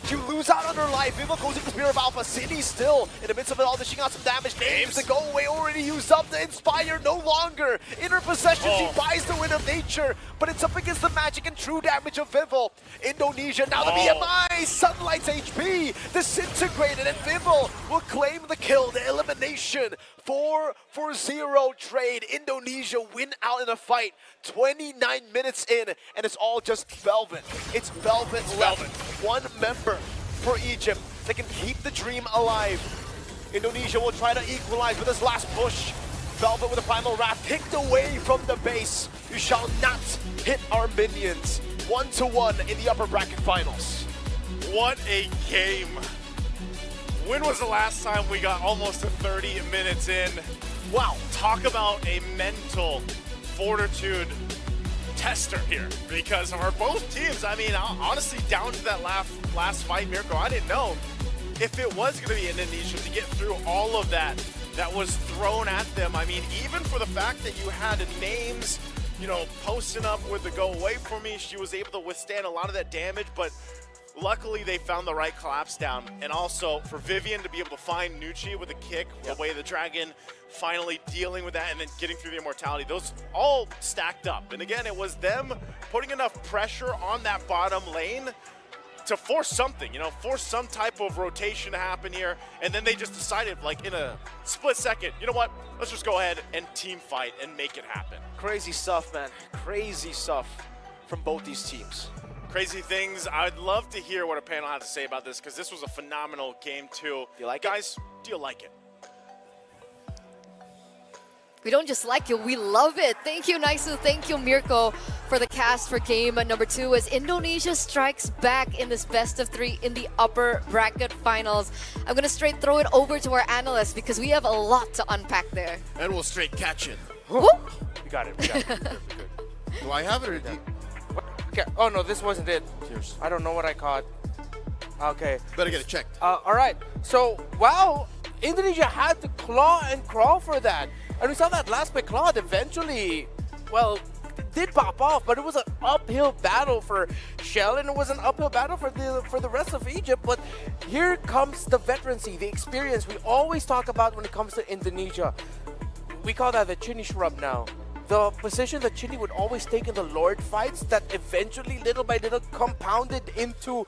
to lose out on her life. Viva goes into Spear of Alpha. Cindy still in the midst of it all, dishing out some damage. Names the go away already used up. The Inspire no longer in her possession. She buys the Wind of Nature, but it's up against the magic and true damage of Vival. Indonesia now the BMI. Sunlight's HP disintegrated, and Vival will claim the kill, the elimination. 4-0 trade. Indonesia win out in a fight. 29 minutes in, and it's all just Velvet. It's Velvet left. One member for Egypt that can keep the dream alive. Indonesia will try to equalize with his last push. Velvet with a Primal Wrath kicked away from the base. You shall not hit our minions. 1-1 in the upper bracket finals. What a game. When was the last time we got almost to 30 minutes in? Wow, talk about a mental fortitude tester here, because for both teams, I mean, honestly, down to that last fight, Mirko, I didn't know if it was going to be Indonesia to get through all of that was thrown at them. I mean, even for the fact that you had Names, you know, posting up with the go away for me, she was able to withstand a lot of that damage, but luckily they found the right collapse down. And also for Vivian to be able to find Nucci with a kick, away the Dragon, finally dealing with that and then getting through the Immortality. Those all stacked up. And again, it was them putting enough pressure on that bottom lane to force something, you know, force some type of rotation to happen here. And then they just decided, like in a split second, you know what, let's just go ahead and team fight and make it happen. Crazy stuff, man. Crazy stuff from both these teams. Crazy things. I'd love to hear what a panel had to say about this, because this was a phenomenal game too. Do you like it? Guys, do you like it? We don't just like it, we love it. Thank you, Naisu. Thank you, Mirko, for the cast for game number 2 as Indonesia strikes back in this best of 3 in the upper bracket finals. I'm going to straight throw it over to our analysts because we have a lot to unpack there. And we'll straight catch it. Whoop. We got it. We got it. We're good. Do I have it or do you? Okay. Oh no, this wasn't it. Cheers. I don't know what I caught. Okay. Better get it checked. All right. So, wow, Indonesia had to claw and crawl for that. And we saw that last big Claude eventually, well, did pop off, but it was an uphill battle for Shell, and it was an uphill battle for the rest of Egypt. But here comes the veterancy, the experience we always talk about when it comes to Indonesia. We call that the Chinny shrub now. The position that Chinny would always take in the Lord fights that eventually, little by little, compounded into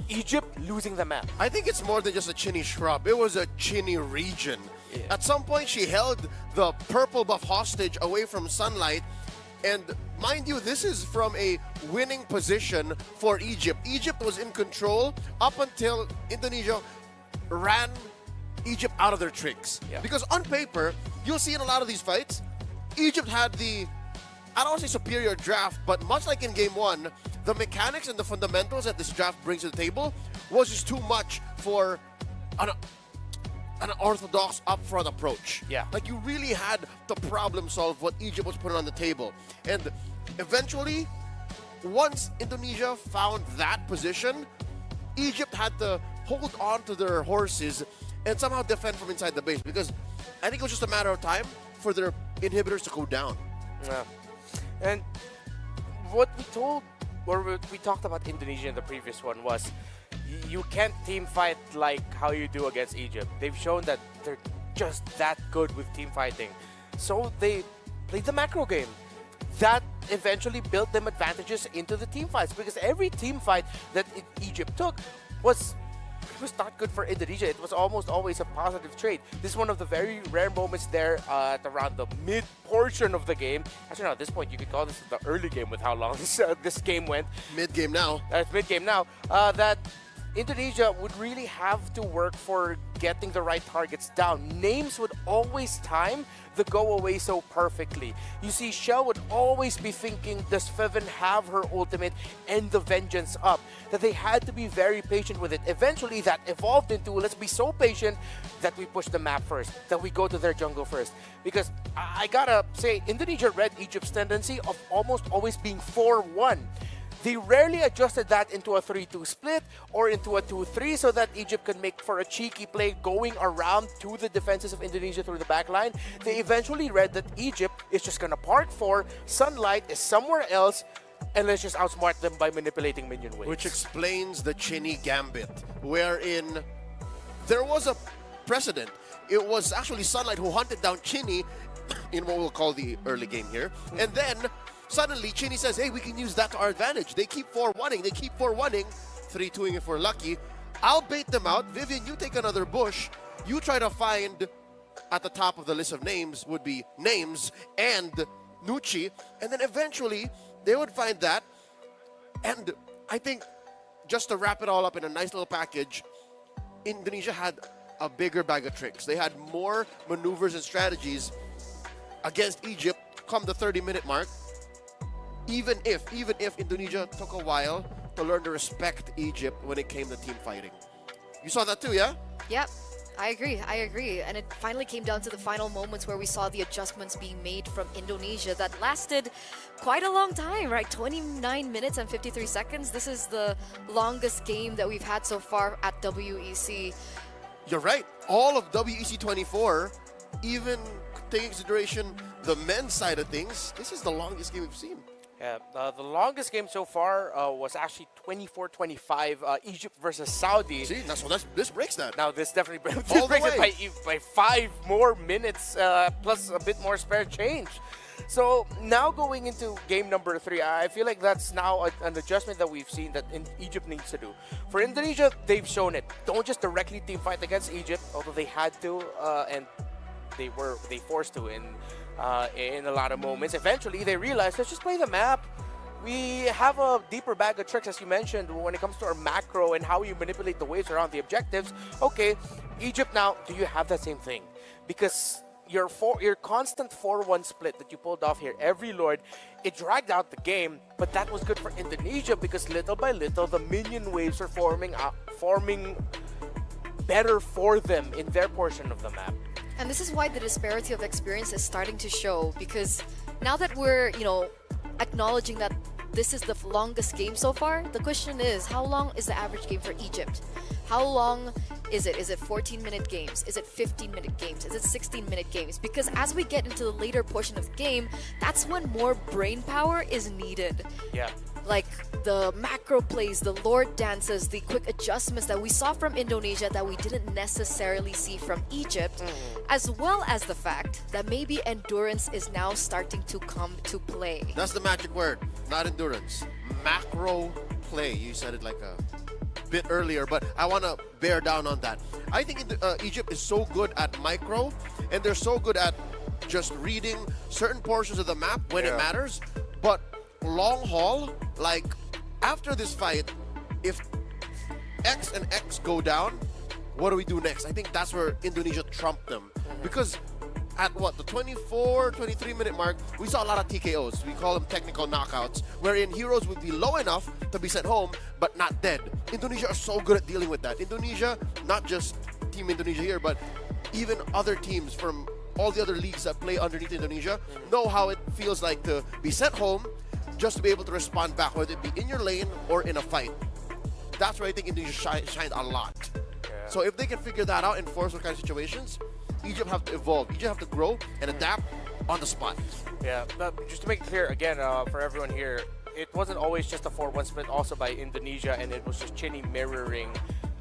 Egypt losing the map. I think it's more than just a Chinny shrub. It was a Chinny region. Yeah. At some point, she held the purple buff hostage away from Sunlight. And mind you, this is from a winning position for Egypt. Egypt was in control up until Indonesia ran Egypt out of their tricks. Yeah. Because on paper, you'll see in a lot of these fights, Egypt had the, I don't want to say superior draft, but much like in game 1, the mechanics and the fundamentals that this draft brings to the table was just too much for an orthodox upfront approach. Yeah. Like you really had to problem solve what Egypt was putting on the table. And eventually, once Indonesia found that position, Egypt had to hold on to their horses and somehow defend from inside the base, because I think it was just a matter of time for their inhibitors to go down. Yeah. And what we told, or what we talked about Indonesia in the previous one was, you can't team fight like how you do against Egypt. They've shown that they're just that good with team fighting. So they played the macro game. That eventually built them advantages into the team fights, because every team fight that Egypt took was it was not good for Indonesia. It was almost always a positive trade. This is one of the very rare moments there at around the mid portion of the game. Actually, no, at this point, you could call this the early game with how long this game went. Mid-game now. It's mid-game now. That Indonesia would really have to work for getting the right targets down. Names would always time the go away so perfectly. You see, Shell would always be thinking, does Feven have her ultimate and the vengeance up? That they had to be very patient with it. Eventually, that evolved into, let's be so patient that we push the map first, that we go to their jungle first. Because I gotta say, Indonesia read Egypt's tendency of almost always being 4-1. They rarely adjusted that into a 3-2 split or into a 2-3 so that Egypt could make for a cheeky play going around to the defenses of Indonesia through the back line. They eventually read that Egypt is just going to park 4, Sunlight is somewhere else, and let's just outsmart them by manipulating minion waves. Which explains the Chinny Gambit, wherein there was a precedent. It was actually Sunlight who hunted down Chinny in what we'll call the early game here. And then suddenly, Chinny says, hey, we can use that to our advantage. They keep 4-1-ing. They keep 4-1-ing. 3-2-ing if we're lucky. I'll bait them out. Vivian, you take another bush. You try to find, at the top of the list of names would be Names and Nucci. And then eventually, they would find that. And I think, just to wrap it all up in a nice little package, Indonesia had a bigger bag of tricks. They had more maneuvers and strategies against Egypt come the 30-minute mark. Even if Indonesia took a while to learn to respect Egypt when it came to team fighting. You saw that too, yeah? Yep, I agree. And it finally came down to the final moments where we saw the adjustments being made from Indonesia that lasted quite a long time, right? 29 minutes and 53 seconds. This is the longest game that we've had so far at WEC. You're right. All of WEC 24, even taking consideration the men's side of things, this is the longest game we've seen. Yeah, the longest game so far was actually 24-25, Egypt versus Saudi. See, this breaks that. Now this definitely All the breaks way. it by 5 more minutes plus a bit more spare change. So now going into game number 3, I feel like that's now an adjustment that we've seen that Egypt needs to do. For Indonesia, they've shown it. Don't just directly team fight against Egypt, although they had to, and they forced to in a lot of moments. Eventually, they realized, let's just play the map. We have a deeper bag of tricks, as you mentioned, when it comes to our macro and how you manipulate the waves around the objectives. Okay, Egypt now, do you have that same thing? Because your constant 4-1 split that you pulled off here, every Lord, it dragged out the game, but that was good for Indonesia because little by little, the minion waves are forming better for them in their portion of the map. And this is why the disparity of experience is starting to show, because now that we're, acknowledging that this is the longest game so far, the question is, how long is the average game for Egypt? How long is it? Is it 14-minute games? Is it 15-minute games? Is it 16-minute games? Because as we get into the later portion of the game, that's when more brain power is needed. Yeah. Like the macro plays, the Lord dances, the quick adjustments that we saw from Indonesia that we didn't necessarily see from Egypt, as well as the fact that maybe endurance is now starting to come to play. That's the magic word, not endurance. Macro play. You said it like a bit earlier, but I want to bear down on that. I think Egypt is so good at micro, and they're so good at just reading certain portions of the map when it matters, but long haul, like after this fight, if X and X go down, what do we do next? I think that's where Indonesia trumped them. Because at the 24, 23-minute mark, we saw a lot of TKOs. We call them technical knockouts, wherein heroes would be low enough to be sent home, but not dead. Indonesia are so good at dealing with that. Indonesia, not just Team Indonesia here, but even other teams from all the other leagues that play underneath Indonesia know how it feels like to be sent home just to be able to respond back, whether it be in your lane or in a fight. That's where I think Indonesia shined a lot. Yeah. So if they can figure that out and force those kind of situations, Egypt have to evolve. Egypt have to grow and adapt on the spot. Yeah, but just to make it clear again for everyone here, it wasn't always just a 4-1 split also by Indonesia, and it was just Chinny mirroring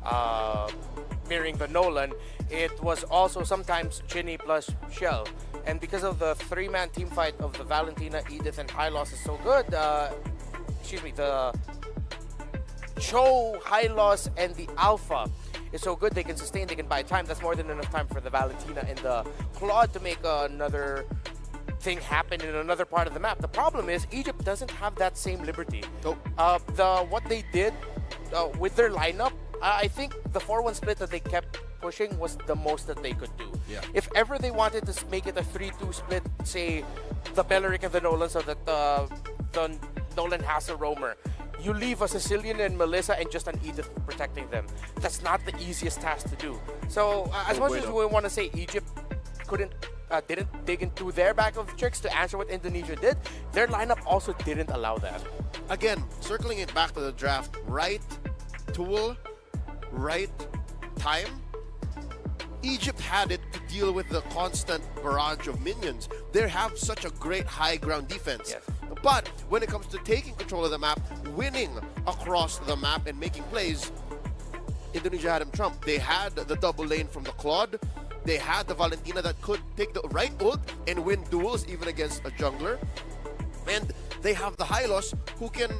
the Nolan. It was also sometimes Chinny plus Shell. And because of the 3-man team fight of the Valentina, Edith, and Hylos is so good, the Cho, Hylos, and the Alpha, is so good, they can sustain, they can buy time. That's more than enough time for the Valentina and the Claude to make another thing happen in another part of the map. The problem is Egypt doesn't have that same liberty. Nope. What they did with their lineup, I think the 4-1 split that they kept pushing was the most that they could do. Yeah. If ever they wanted to make it a 3-2 split, say the Belleric and the Nolan, so that the Nolan has a roamer, you leave a Sicilian and Melissa and just an Edith protecting them. That's not the easiest task to do. So as much as we want to say Egypt didn't dig into their bag of tricks to answer what Indonesia did, their lineup also didn't allow that. Again, circling it back to the draft, right tool, right time. Egypt had it to deal with the constant barrage of minions. They have such a great high ground defense. Yes. But when it comes to taking control of the map, winning across the map and making plays, Indonesia had them trumped. They had the double lane from the Claude. They had the Valentina that could take the right ult and win duels even against a jungler. And they have the Hylos who can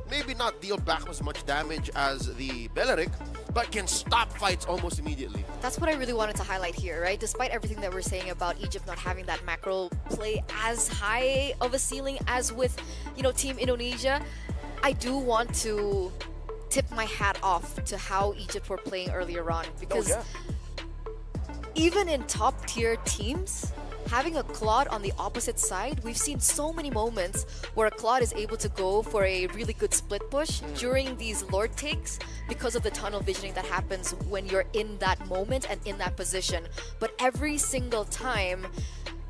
maybe not deal back as much damage as the Belleric, but can stop fights almost immediately. That's what I really wanted to highlight here, right? Despite everything that we're saying about Egypt not having that macro play as high of a ceiling as with, Team Indonesia, I do want to tip my hat off to how Egypt were playing earlier on, because even in top tier teams, having a Claude on the opposite side, we've seen so many moments where a Claude is able to go for a really good split push during these Lord takes because of the tunnel visioning that happens when you're in that moment and in that position. But every single time,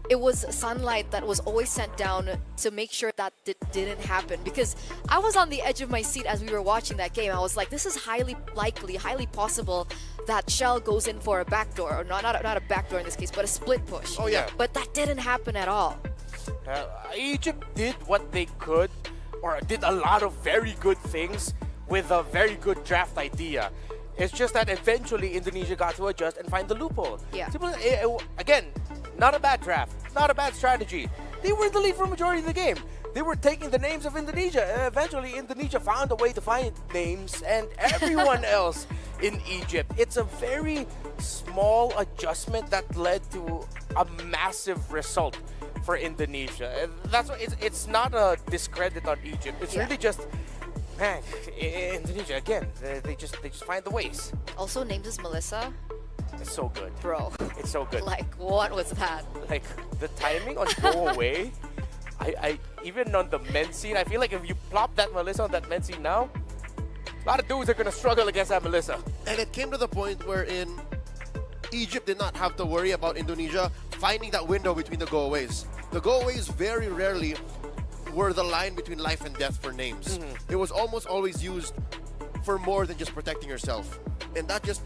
it was sunlight that was always sent down to make sure that didn't happen. Because I was on the edge of my seat as we were watching that game. I was like, this is highly likely, highly possible that Shell goes in for a backdoor, or not a backdoor in this case, but a split push. Oh yeah. But that didn't happen at all. Egypt did what they could, or did a lot of very good things with a very good draft idea. It's just that eventually Indonesia got to adjust and find the loophole. Yeah. Again, not a bad draft, not a bad strategy. They were in the lead for a majority of the game. They were taking the names of Indonesia. Eventually, Indonesia found a way to find names and everyone else in Egypt. It's a very small adjustment that led to a massive result for Indonesia. And that's why it's not a discredit on Egypt. It's really just, man, Indonesia again. They just find the ways. Also named as Melissa. It's so good. Bro. It's so good. Like, what was that? Like, the timing on Go Away, I even on the men's scene, I feel like if you plop that Melissa on that men's scene now, a lot of dudes are going to struggle against that Melissa. And it came to the point wherein Egypt did not have to worry about Indonesia finding that window between the go-aways. The go-aways very rarely were the line between life and death for names. It was almost always used for more than just protecting yourself. And that just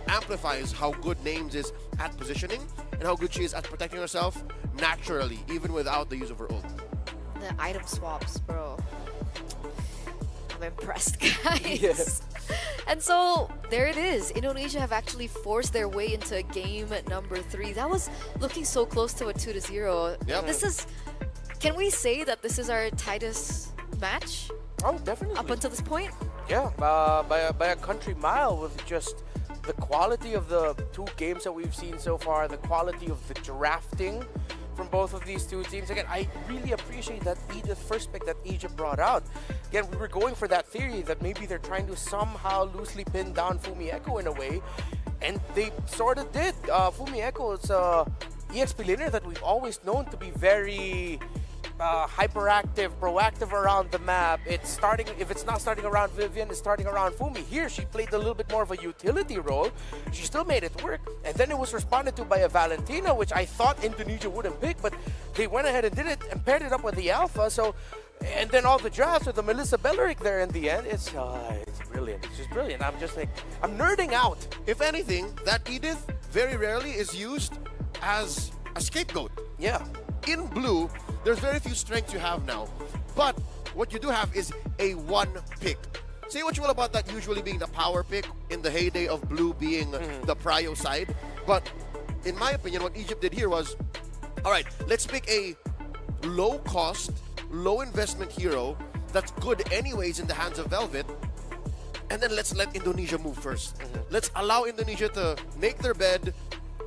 amplifies how good Names is at positioning and how good she is at protecting herself naturally, even without the use of her ult. The item swaps, bro. I'm impressed, guys. Yes. And so there it is. Indonesia have actually forced their way into game number 3. That was looking so close to a 2-0. Yep. This is. Can we say that this is our tightest match Oh, definitely. up until this point? Yeah, by a country mile, with just the quality of the two games that we've seen so far, the quality of the drafting from both of these two teams. Again, I really appreciate that first pick that Egypt brought out. Again, we were going for that theory that maybe they're trying to somehow loosely pin down Fumi Echo in a way, and they sort of did. Fumi Echo is EXP laner that we've always known to be very hyperactive, proactive around the map. It's starting, if it's not starting around Vivian, it's starting around Fumi. Here, she played a little bit more of a utility role. She still made it work. And then it was responded to by a Valentina, which I thought Indonesia wouldn't pick, but they went ahead and did it and paired it up with the Alpha. So, and then all the drafts with the Melissa Belleric there in the end. It's brilliant. It's just brilliant. I'm just like, I'm nerding out. If anything, that Edith very rarely is used as a scapegoat. Yeah. In blue, there's very few strengths you have now. But what you do have is a one pick. Say what you will about that usually being the power pick in the heyday of blue being the prio side. But in my opinion, what Egypt did here was, all right, let's pick a low cost, low investment hero that's good anyways in the hands of Velvet and then let's let Indonesia move 1st. Let's allow Indonesia to make their bed,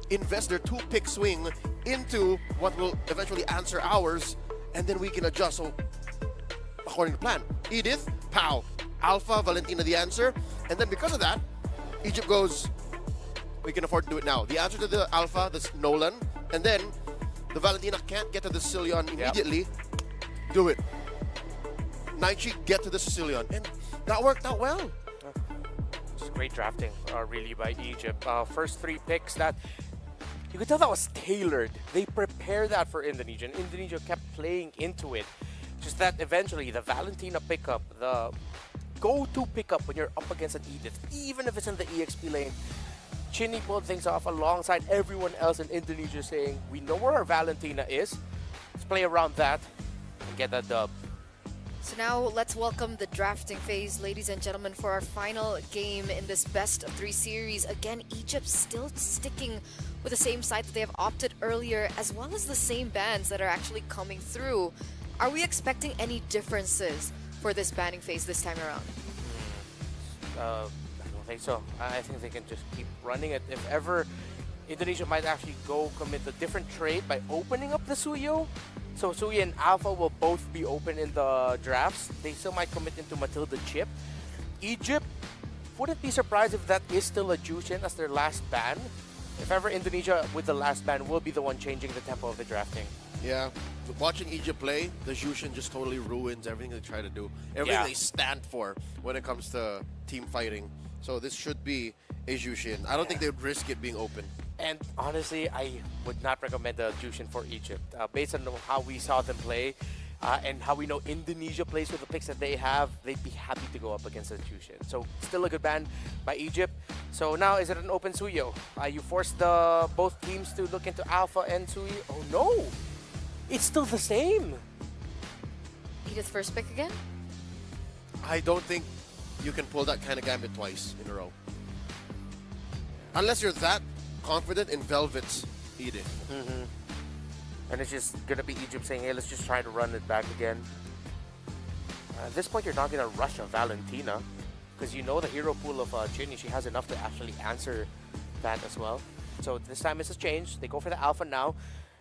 invest their 2-pick swing into what will eventually answer ours, and then we can adjust. So, according to plan, Edith, pow, Alpha, Valentina the answer, and then because of that, Egypt goes, we can afford to do it now. The answer to the Alpha, that's Nolan, and then the Valentina can't get to the Sicilian immediately. Do it. Naichi, get to the Sicilian, and that worked out well. Just great drafting, really, by Egypt. First 3 picks that you could tell that was tailored. They prepared that for Indonesia, and Indonesia kept playing into it. Just that eventually the Valentina pickup, the go-to pickup when you're up against an Edith, even if it's in the EXP lane, Chinny pulled things off alongside everyone else in Indonesia, saying, we know where our Valentina is. Let's play around that and get that dub. So now let's welcome the drafting phase, ladies and gentlemen, for our final game in this best of 3 series. Again, Egypt still sticking with the same side that they have opted earlier, as well as the same bans that are actually coming through. Are we expecting any differences for this banning phase this time around? I don't think so. I think they can just keep running it. If ever, Indonesia might actually go commit a different trade by opening up the Suyo. So Suyo and Alpha will both be open in the drafts. They still might commit into Matilda Chip. Egypt, wouldn't be surprised if that is still a Jushin as their last ban. If ever, Indonesia with the last ban will be the one changing the tempo of the drafting. Yeah, watching Egypt play, the Jushin just totally ruins everything they try to do. Everything they stand for when it comes to team fighting. So this should be a Jushin. I don't think they would risk it being open. And honestly, I would not recommend the Jushin for Egypt. Based on how we saw them play and how we know Indonesia plays with the picks that they have, they'd be happy to go up against a Jushin. So still a good ban by Egypt. So now, is it an open Suyo? You forced both teams to look into Alpha and Suyo. Oh no! It's still the same. Edith first pick again? I don't think you can pull that kind of gambit twice in a row. Unless you're that confident in Velvet's Edith. And it's just going to be Egypt saying, hey, let's just try to run it back again. At this point, you're not going to rush a Valentina because you know the hero pool of Chinny. She has enough to actually answer that as well. So this time it's a change. They go for the Alpha now.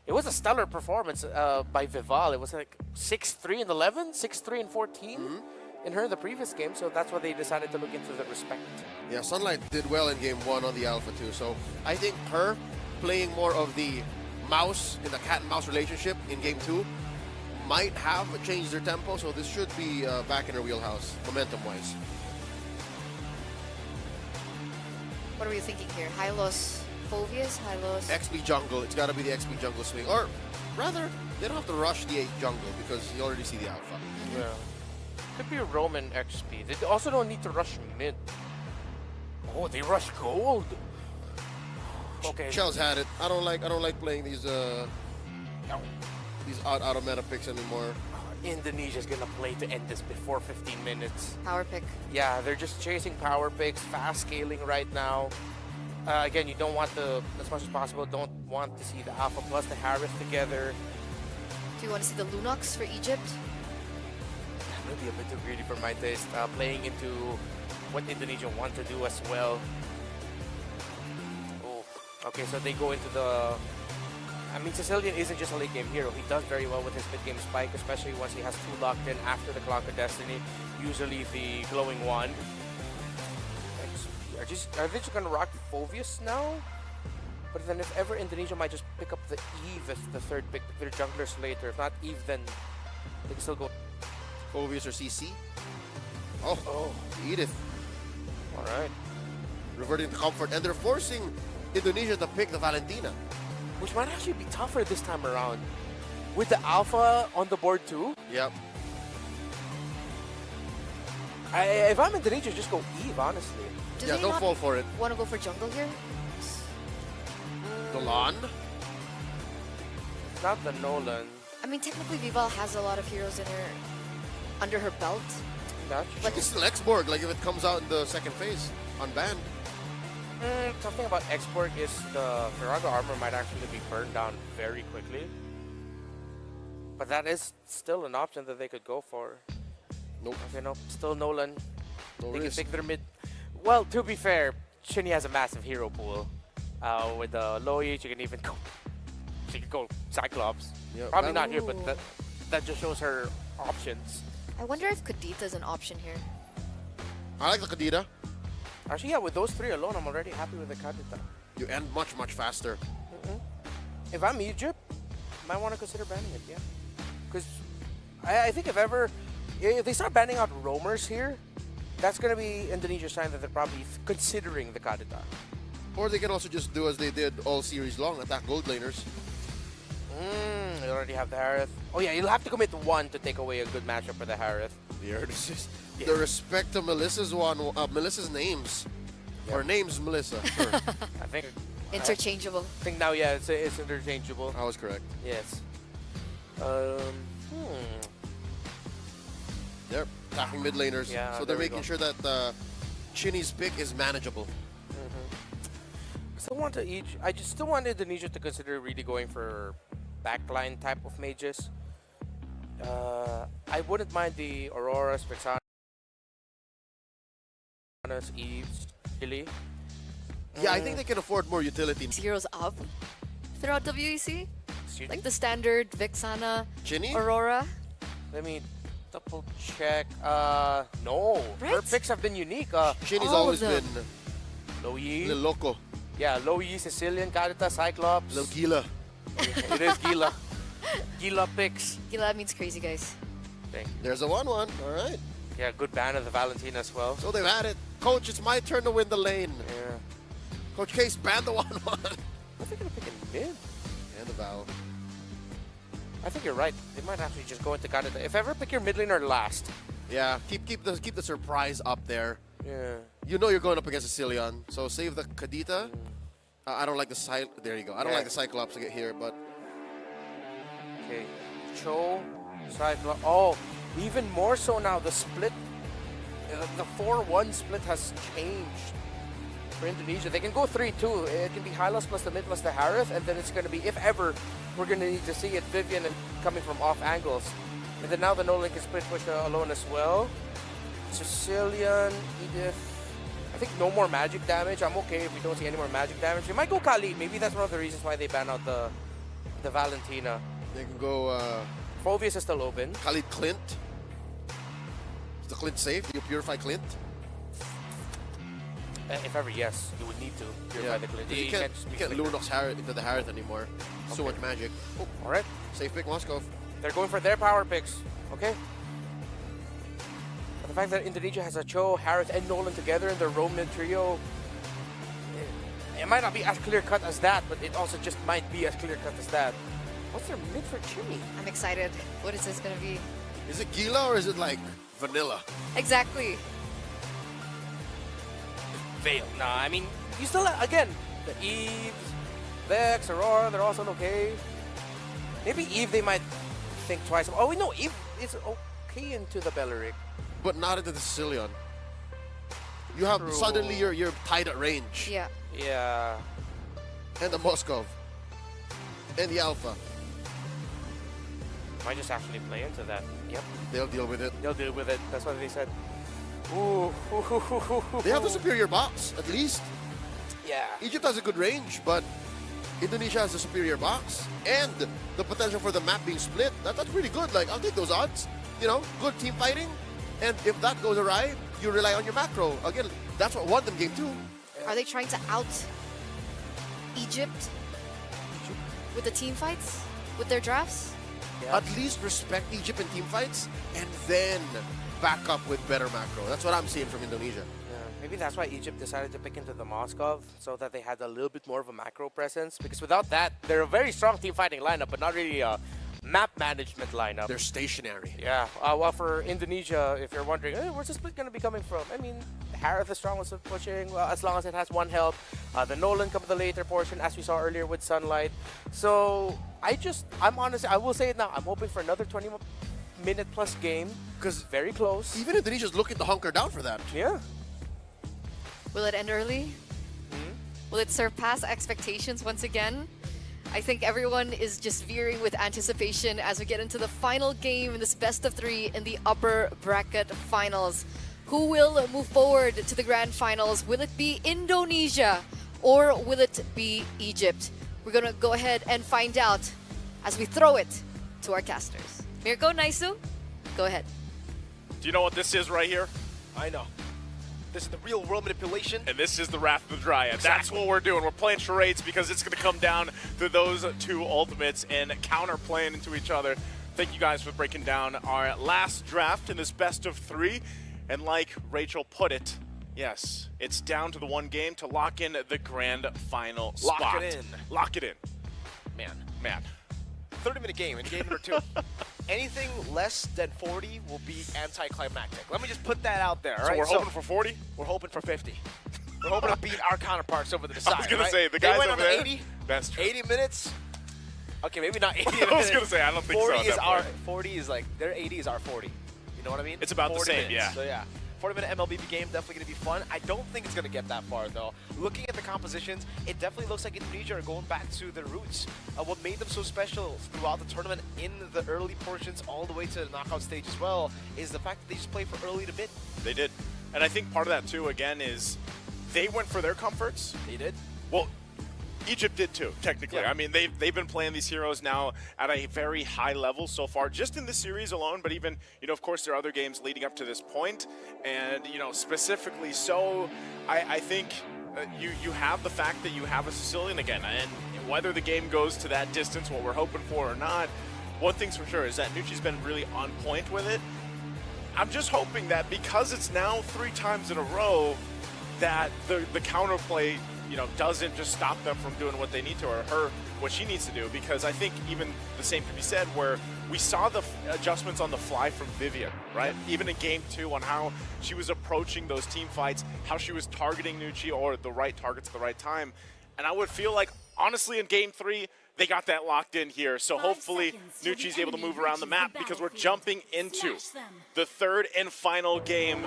It was a stellar performance by Vival. It was like 6-3 and 11, 6-3 and 14 in her the previous game. So that's why they decided to look into the respect. Yeah, Sunlight did well in game 1 on the Alpha too. So I think her playing more of the mouse in the cat and mouse relationship in game 2 might have changed their tempo. So this should be back in her wheelhouse, momentum-wise. What are we thinking here? Hylos Phovius? Hylos? XP jungle. It's got to be the XP jungle swing. Or rather, they don't have to rush the 8 jungle because you already see the Alpha. Yeah. Could be a Roman XP. They also don't need to rush mid. Oh, they rush gold. Okay. Shell's had it. I don't like playing these out of meta picks anymore. Indonesia's gonna play to end this before 15 minutes. Power pick. Yeah, they're just chasing power picks, fast scaling right now. Again, you don't want to, as much as possible, don't want to see the Alpha plus the Harris together. Do you want to see the Lunox for Egypt? That would be a bit too greedy for my taste. Playing into what Indonesia want to do as well. Oh, okay, so they go into the... I mean, Sicilian isn't just a late game hero. He does very well with his mid game spike, especially once he has 2 locked in after the Clock of Destiny. Usually the glowing wand. Are they just gonna rock Phovius now? But then if ever, Indonesia might just pick up the Eve as the 3rd pick, pick their junglers later. If not Eve, then they can still go. Phovius or CC? Oh, Edith. Alright. Reverting to comfort. And they're forcing Indonesia to pick the Valentina. Which might actually be tougher this time around. With the Alpha on the board too. Yep. If I'm Indonesia, just go Eve, honestly. Don't fall for it. Want to go for jungle here? Dolan? Not the Nolan. I mean, technically, Vival has a lot of heroes in her under her belt. But it's still X-Borg, like if it comes out in the 2nd phase, unbanned. Something about X-Borg is the Virago armor might actually be burned down very quickly. But that is still an option that they could go for. Nope. Okay, no, still Nolan. No They risk. can pick their mid Well, to be fair, Shinny has a massive hero pool. With the Loyi, she can even go. She can go Cyclops. Yeah, Probably well- not here, but that just shows her options. I wonder if Kadita is an option here. I like the Kadita. Actually, yeah, with those three alone, I'm already happy with the Kadita. You end much, much faster. If I'm Egypt, might want to consider banning it, yeah. Because I think if they start banning out roamers here, that's going to be Indonesia's sign that they're probably considering the Kadita. Or they can also just do as they did all series long, attack gold laners. They already have the Harith. Oh yeah, you'll have to commit one to take away a good matchup for the Harith. Here, this is Yeah. the respect to Melissa's Melissa's names. Her name's Melissa. Sure. I think Interchangeable. now, yeah, it's interchangeable. I was correct. Yes. They're attacking mid laners. Yeah, so there they're we making go. sure that Shinny's pick is manageable. I just still want Indonesia to consider really going for backline type of mages. I wouldn't mind the Auroras, Vexanas, Eves, really. Yeah, I think they can afford more utility. Heroes up throughout WEC. Excuse Like me? the standard Vexana, Shinny? Aurora. Let me double check. No. Her Right? picks have been unique. Shinny's all of always them. been Loyi. Lil Loco, Yeah, Loyi, Sicilian, Kadita, Cyclops. Lil Gila. It is Gila. Gila picks. Gila means crazy, guys. Thank you. There's a 1-1. All right. Yeah, good ban of the Valentina as well. So they've had it. Coach, it's my turn to win the lane. Yeah. Coach Case, ban the 1-1. What are they gonna pick in mid? And the Val. I think you're right. They might actually just go into Kadita. If ever, pick your mid laner last. Yeah, keep the surprise up there. Yeah. You know you're going up against a Cillian, so save the Kadita. I don't like the There you go. I don't Yeah. like the Cyclops to get here, but Okay. Cho, Cyclops. Oh, even more so now. The split, the 4-1 split has changed for Indonesia. They can go 3-2. It can be Hylos plus the mid plus the Harith, and then it's going to be, if ever, we're going to need to see it, Vivian and coming from off angles. And then now the no-link is split push alone as well. Sicilian, Edith. I think no more magic damage. I'm okay if we don't see any more magic damage. We might go Kali. Maybe that's one of the reasons why they ban out the Valentina. they can go Phobius is still open. Khalid Clint. Is the Clint safe? Do you purify Clint? If ever, yes, you would need to purify the Clint. You can't just be Lunox Harith into the Harith anymore. So much magic. Oh, All right, safe pick, Moskov. they're going for their power picks. Okay. But the fact that Indonesia has a Cho, Harith, and Nolan together in their roam mid trio, it might not be as clear cut as that, but it also just might be as clear cut as that. What's their mid for Jimmy? I'm excited. What is this gonna be? Is it Gila or is it like vanilla? Exactly. Veil. Nah, I mean, you still, again, the Eves, Vex, Aurora, they're also okay. Maybe Eve, they might think twice. Oh, no, Eve is okay into the Belleric. But not into the Cillian. You have True. suddenly you're tied at range. Yeah. Yeah. And the Moskov. And the Alpha. Might just actually play into that. Yep. They'll deal with it. They'll deal with it. That's what they said. Ooh. They have the superior box, at least. Yeah. Egypt has a good range, but Indonesia has a superior box. And the potential for the map being split. That's pretty good. Like, I'll take those odds. You know, good team fighting. And if that goes awry, you rely on your macro. Again, that's what won them game 2. Are they trying to out Egypt with the team fights? With their drafts? At least respect Egypt in team fights and then back up with better macro. That's what I'm seeing from Indonesia. Yeah, maybe that's why Egypt decided to pick into the Moskov, so that they had a little bit more of a macro presence. Because without that, they're a very strong team fighting lineup, but not really a map management lineup. They're stationary. Yeah, well, for Indonesia, if you're wondering, hey, where's the split going to be coming from? I mean, Harith is strong with pushing, well, as long as it has one help. The Nolan comes the later portion, as we saw earlier with Sunlight. So, I'm honest, I will say it now, I'm hoping for another 20-minute plus game. Because Very close. even Indonesia's looking to hunker down for that. Yeah. Will it end early? Will it surpass expectations once again? I think everyone is just veering with anticipation as we get into the final game in this best of 3 in the upper bracket finals. Who will move forward to the grand finals? Will it be Indonesia or will it be Egypt? We're gonna go ahead and find out as we throw it to our casters. Mirko, Naisu, go ahead. Do you know what this is right here? I know. This is the real world manipulation. And this is the Wrath of the Dryad. Exactly. That's what we're doing. We're playing charades because it's going to come down to those two ultimates and counter-playing into each other. Thank you guys for breaking down our last draft in this best of 3. And like Rachel put it, yes, it's down to the one game to lock in the grand final spot. Lock it in. Lock it in. Man. 30-minute game in game number 2. Anything less than 40 will be anticlimactic. Let me just put that out there. So right? we're hoping for 40? We're hoping for 50. We're hoping to beat our counterparts over the side. I was going right? to say, the They guys went over on there. 80, That's true. 80 minutes. Okay, maybe not 80 minutes. I was going to say, I don't think 40 so. at is that our point. 40 is like their 80 is our 40. You know what I mean? It's about the 40 same, minutes. yeah. So yeah. 40-minute MLBB game, definitely going to be fun. I don't think it's going to get that far, though. Looking at the compositions, it definitely looks like Indonesia are going back to their roots. What made them so special throughout the tournament in the early portions all the way to the knockout stage as well is the fact that they just play for early to mid. They did. And I think part of that, too, again, is they went for their comforts. They did. Well, Egypt did too, technically. Yeah. I mean, they've been playing these heroes now at a very high level so far, just in this series alone, but even, of course, there are other games leading up to this point. And, specifically so, I think you have the fact that you have a Sicilian again. And whether the game goes to that distance, what we're hoping for or not, one thing's for sure is that Nucci's been really on point with it. I'm just hoping that because it's now 3 times in a row, that the counterplay doesn't just stop them from doing what they need to, or her what she needs to do, because I think even the same could be said where we saw the adjustments on the fly from Vivian, right? Even in game 2 on how she was approaching those team fights, how she was targeting Nucci or the right targets at the right time. And I would feel like, honestly, in game 3, they got that locked in here. So hopefully Nucci's able to move around the map, because we're jumping into the 3rd and final game,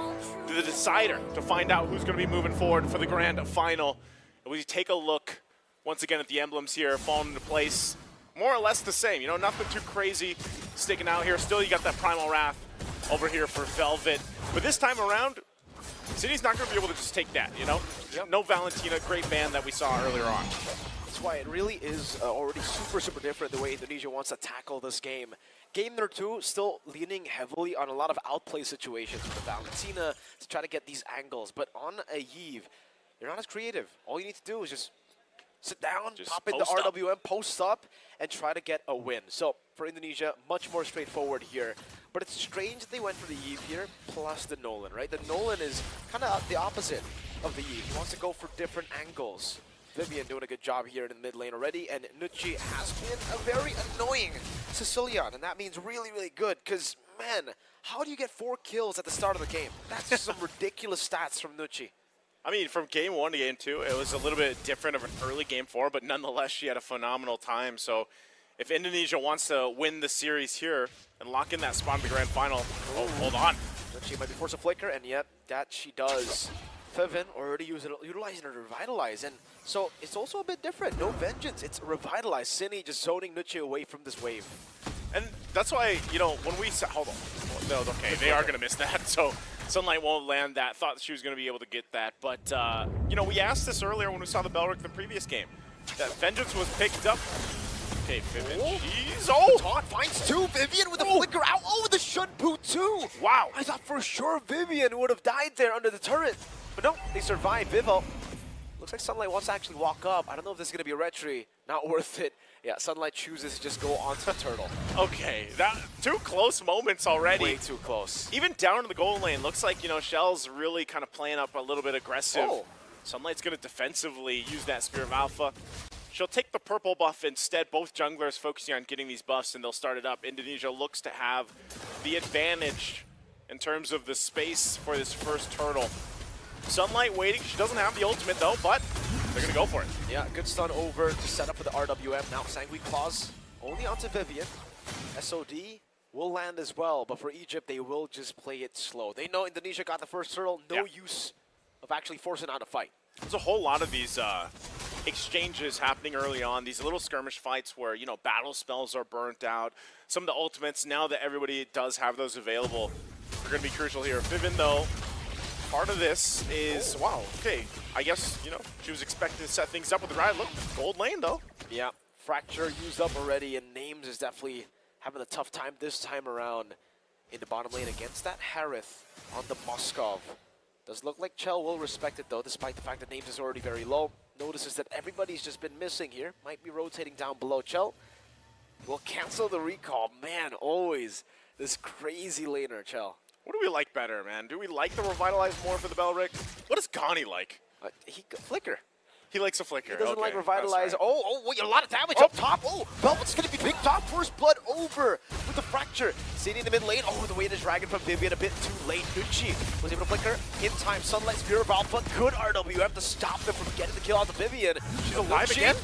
the decider, to find out who's going to be moving forward for the grand final. And we take a look once again at the emblems here, falling into place, more or less the same. Nothing too crazy sticking out here. Still, you got that Primal Wrath over here for Velvet. But this time around, City's not going to be able to just take that, Yep. No Valentina, great ban that we saw earlier on. That's why it really is already super different the way Indonesia wants to tackle this game. Game number 2, still leaning heavily on a lot of outplay situations with the Valentina to try to get these angles. But on a Yves, you're not as creative. All you need to do is just sit down, Just pop into post up. RWM, post up, and try to get a win. So for Indonesia, much more straightforward here. But it's strange that they went for the Yves here, plus the Nolan, right? The Nolan is kind of the opposite of the Yves. He wants to go for different angles. Vivian doing a good job here in the mid lane already, and Nucci has been a very annoying Sicilian, and that means really good, because, man, how do you get 4 kills at the start of the game? That's just some ridiculous stats from Nucci. I mean, from game 1 to game 2, it was a little bit different of an early game 4, but nonetheless, she had a phenomenal time. So if Indonesia wants to win the series here and lock in that spot in the grand final, oh, hold on. Nucci might be forced to flicker, and yet that she does. Feven already utilizing her to revitalize, and so it's also a bit different. No vengeance, it's revitalize. Cine just zoning Nucci away from this wave. And that's why, when we saw, hold on. No, okay, they are going to miss that. So Sunlight won't land that. Thought she was going to be able to get that. But, we asked this earlier when we saw the Belric the previous game. That vengeance was picked up. Okay, Vivian, she's, Taunt finds 2. Vivian with a flicker out. Oh, the Shunpu too. Wow. I thought for sure Vivian would have died there under the turret. But no, they survive. Vivo. Looks like Sunlight wants to actually walk up. I don't know if this is going to be a retry. Not worth it. Yeah, Sunlight chooses to just go onto the turtle. Okay, that 2 close moments already. Way too close. Even down in the goal lane, looks like, Shell's really kind of playing up a little bit aggressive. Oh. Sunlight's going to defensively use that Spear of Alpha. She'll take the purple buff instead. Both junglers focusing on getting these buffs, and they'll start it up. Indonesia looks to have the advantage in terms of the space for this first turtle. Sunlight waiting. She doesn't have the ultimate, though, but they're going to go for it. Yeah, good stun over to set up for the RWM. Now Sanguine Claws only onto Vivian. SOD will land as well, but for Egypt, they will just play it slow. They know Indonesia got the first turtle. No use of actually forcing out a fight. There's a whole lot of these exchanges happening early on, these little skirmish fights where, battle spells are burnt out. Some of the ultimates, now that everybody does have those available, are going to be crucial here. Vivian, though, part of this is, wow, okay. I guess, you know, she was expecting to set things up with the ride. Look, gold lane, though. Yeah, Fracture used up already, and Names is definitely having a tough time this time around in the bottom lane against that Harith on the Moskov. Does look like Chell will respect it, though, despite the fact that Names is already very low. Notices that everybody's just been missing here. Might be rotating down below. Chell will cancel the recall. Man, always this crazy laner, Chell. What do we like better, man? Do we like the Revitalize more for the Belric? What does Gani like? Flicker. He likes a flicker. He doesn't like Okay, Revitalize. that's right. Wait, a lot of damage up top. Oh, Velvet's going to be picked off. First blood over with the Fracture. City in the mid lane. Oh, the way to Dragon from Vivian a bit too late. Nucci was able to flicker in time. Sunlight Spear of Alpha. Good RWM to stop them from getting the kill out of Vivian. She's alive again?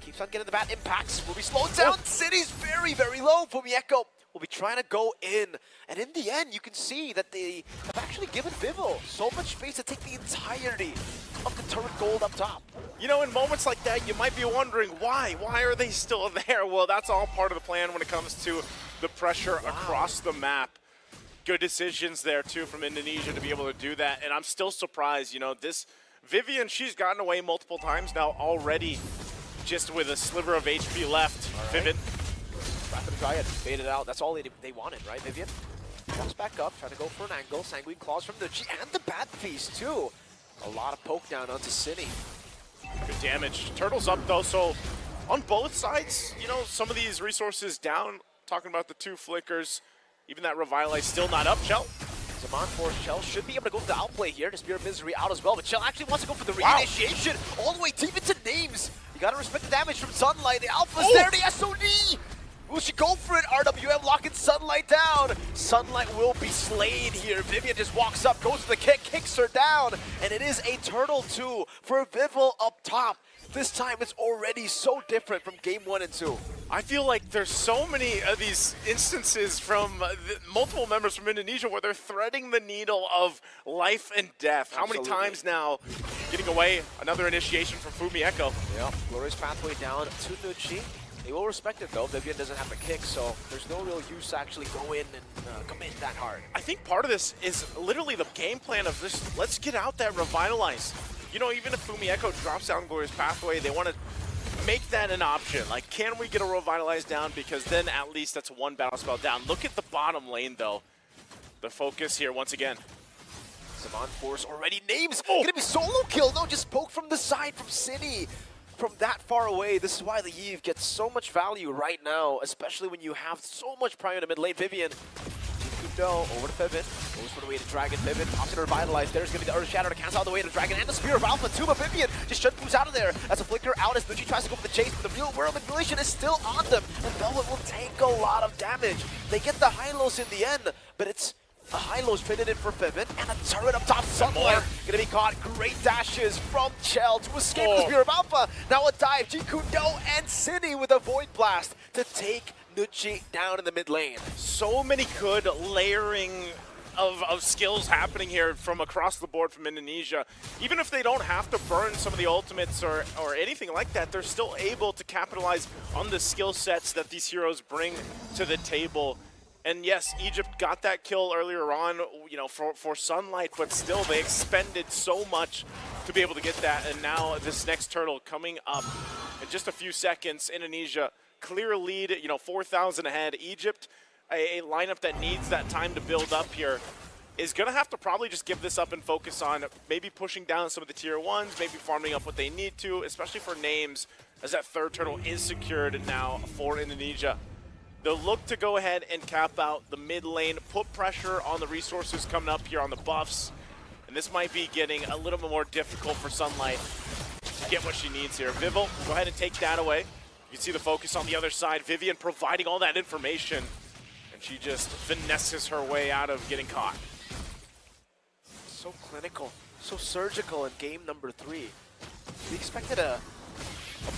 Keeps on getting the bat impacts. Will be slowed down. City's very, very low. Fumieko will be trying to go in. And in the end, you can see that they have actually given Vivo so much space to take the entirety of the turret gold up top. You know, in moments like that, you might be wondering why. Why are they still there? Well, that's all part of the plan when it comes to the pressure across the map. Good decisions there, too, from Indonesia to be able to do that. And I'm still surprised, you know, this Vivian, she's gotten away multiple times now already, just with a sliver of HP left. Vivian. Rapid Dryad faded out. That's all they wanted, right, Vivian? Comes back up, trying to go for an angle. Sanguine Claws from Nucci and the Bat Feast, too. A lot of poke down onto Cine. Good damage. Turtle's up, though, so on both sides, you know, some of these resources down. Talking about the two flickers. Even that Revitalize still not up. Chell. Zaman Force Chell should be able to go for the outplay here. The Spear of Misery out as well, but Chell actually wants to go for the reinitiation all the way deep into Names. You gotta respect the damage from Sunlight. The Alpha's there, the SOD! Will she go for it? RWM locking Sunlight down. Sunlight will be slain here. Vivian just walks up, goes for the kick, kicks her down, and it is a turtle 2 for Vivo up top. This time it's already so different from game 1 and 2. I feel like there's so many of these instances from multiple members from Indonesia where they're threading the needle of life and death. How many times now getting away? Another initiation from Fumieko. Yep, Glorious Pathway down to Nucci. They will respect it though. Vivian doesn't have the kick, so there's no real use to actually go in and commit that hard. I think part of this is literally the game plan of this. Let's get out that Revitalize. You know, even if Fumieko drops down Glorious Pathway, they want to make that an option. Like, can we get a Revitalize down? Because then at least that's one battle spell down. Look at the bottom lane though. The focus here once again. Zaman Force already Names. Gonna be solo kill. No, just poke from the side from City. From that far away, this is why the Eve gets so much value right now, especially when you have so much prior to mid lane. Vivian, Kudo over to Piven, goes for the way to Dragon. Piven opts to Revitalize. There's gonna be the Earth Shatter to cancel out the way to Dragon and the Spear of Alpha. Tuba Vivian just shut moves out of there. That's a flicker out as Nucci tries to go for the chase, but the real world manipulation is still on them, and Velvet will take a lot of damage. They get the high-lows in the end, but it's the high-lows traded in for Piven, and a turret up top. Sunlight gonna be caught. Great dashes from Chell to escape the Spear of Alpha. Now a dive. Jikudo and Cine with a Void Blast to take Nucci down in the mid lane. So many good layering of skills happening here from across the board from Indonesia. Even if they don't have to burn some of the ultimates or anything like that, they're still able to capitalize on the skill sets that these heroes bring to the table. And yes, Egypt got that kill earlier on, you know, for Sunlight, but still they expended so much to be able to get that. And now this next turtle coming up in just a few seconds. Indonesia, clear lead, you know, 4,000 ahead. Egypt, a lineup that needs that time to build up here, is going to have to probably just give this up and focus on maybe pushing down some of the tier 1s, maybe farming up what they need to, especially for Names, as that third turtle is secured now for Indonesia. They'll look to go ahead and cap out the mid lane, put pressure on the resources coming up here on the buffs. And this might be getting a little bit more difficult for Sunlight to get what she needs here. Vivel, go ahead and take that away. You can see the focus on the other side. Vivian providing all that information. And she just finesses her way out of getting caught. So clinical, so surgical in game number 3. We expected a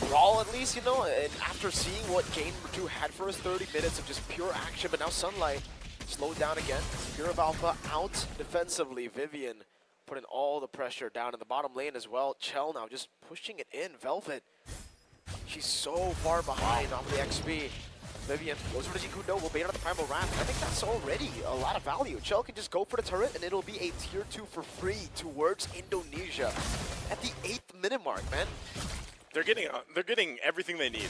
brawl at least, you know, and after seeing what game number 2 had for us, 30 minutes of just pure action, but now Sunlight slowed down again. Spear of Alpha out defensively. Vivian putting all the pressure down in the bottom lane as well. Chell now just pushing it in. Velvet, she's so far behind on the XP. Vivian goes for the Jiku Noble, bait on the Primal Wrath. I think that's already a lot of value. Chell can just go for the turret and it'll be a tier 2 for free towards Indonesia at the 8th minute mark, man. They're getting everything they need.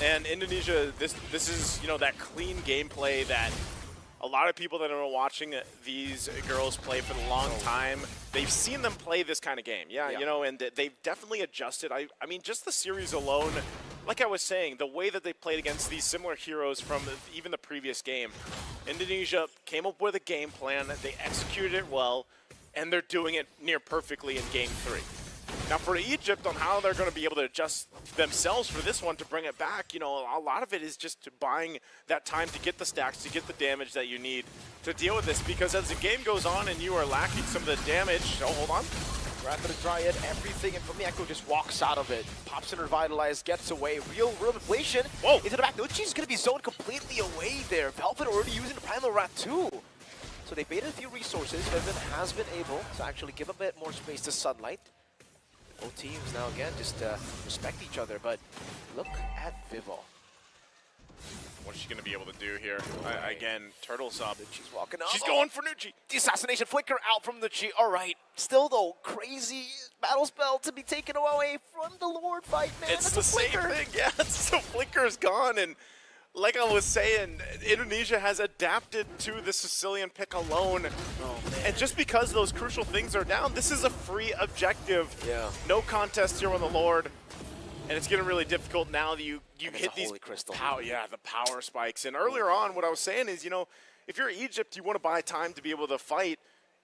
And Indonesia, this is, you know, that clean gameplay that a lot of people that are watching these girls play for the long time, they've seen them play this kind of game. Yeah. You know, and they've definitely adjusted. I mean, just the series alone, like I was saying, the way that they played against these similar heroes from even the previous game, Indonesia came up with a game plan, they executed it well, and they're doing it near perfectly in Game 3. Now for Egypt, on how they're going to be able to adjust themselves for this one to bring it back, you know, a lot of it is just buying that time to get the stacks, to get the damage that you need to deal with this. Because as the game goes on and you are lacking some of the damage, oh, hold on. Wrath of the Dryad, everything, and Fumiko just walks out of it. Pops in Revitalize, gets away. Real inflation. Whoa. Into the back. Nuchi's going to be zoned completely away there. Velvet already using the Primal Wrath too. So they baited a few resources. Vivian has been able to actually give a bit more space to Sunlight. Both teams now again just respect each other, but look at Vivo. What's she going to be able to do here? Again, turtles up. She's walking up. She's going for Nuchi. The assassination flicker out from Nuchi. All right. Still though, crazy battle spell to be taken away from the Lord fight, man. It's That's the a same flicker. thing. Yeah, the flicker is gone. And like I was saying, Indonesia has adapted to the Sicilian pick alone. And just because those crucial things are down, this is a free objective. Yeah. No contest here on the Lord. And it's getting really difficult now that you hit these Holy Crystal. the power spikes. And earlier on, what I was saying is, you know, if you're Egypt, you want to buy time to be able to fight.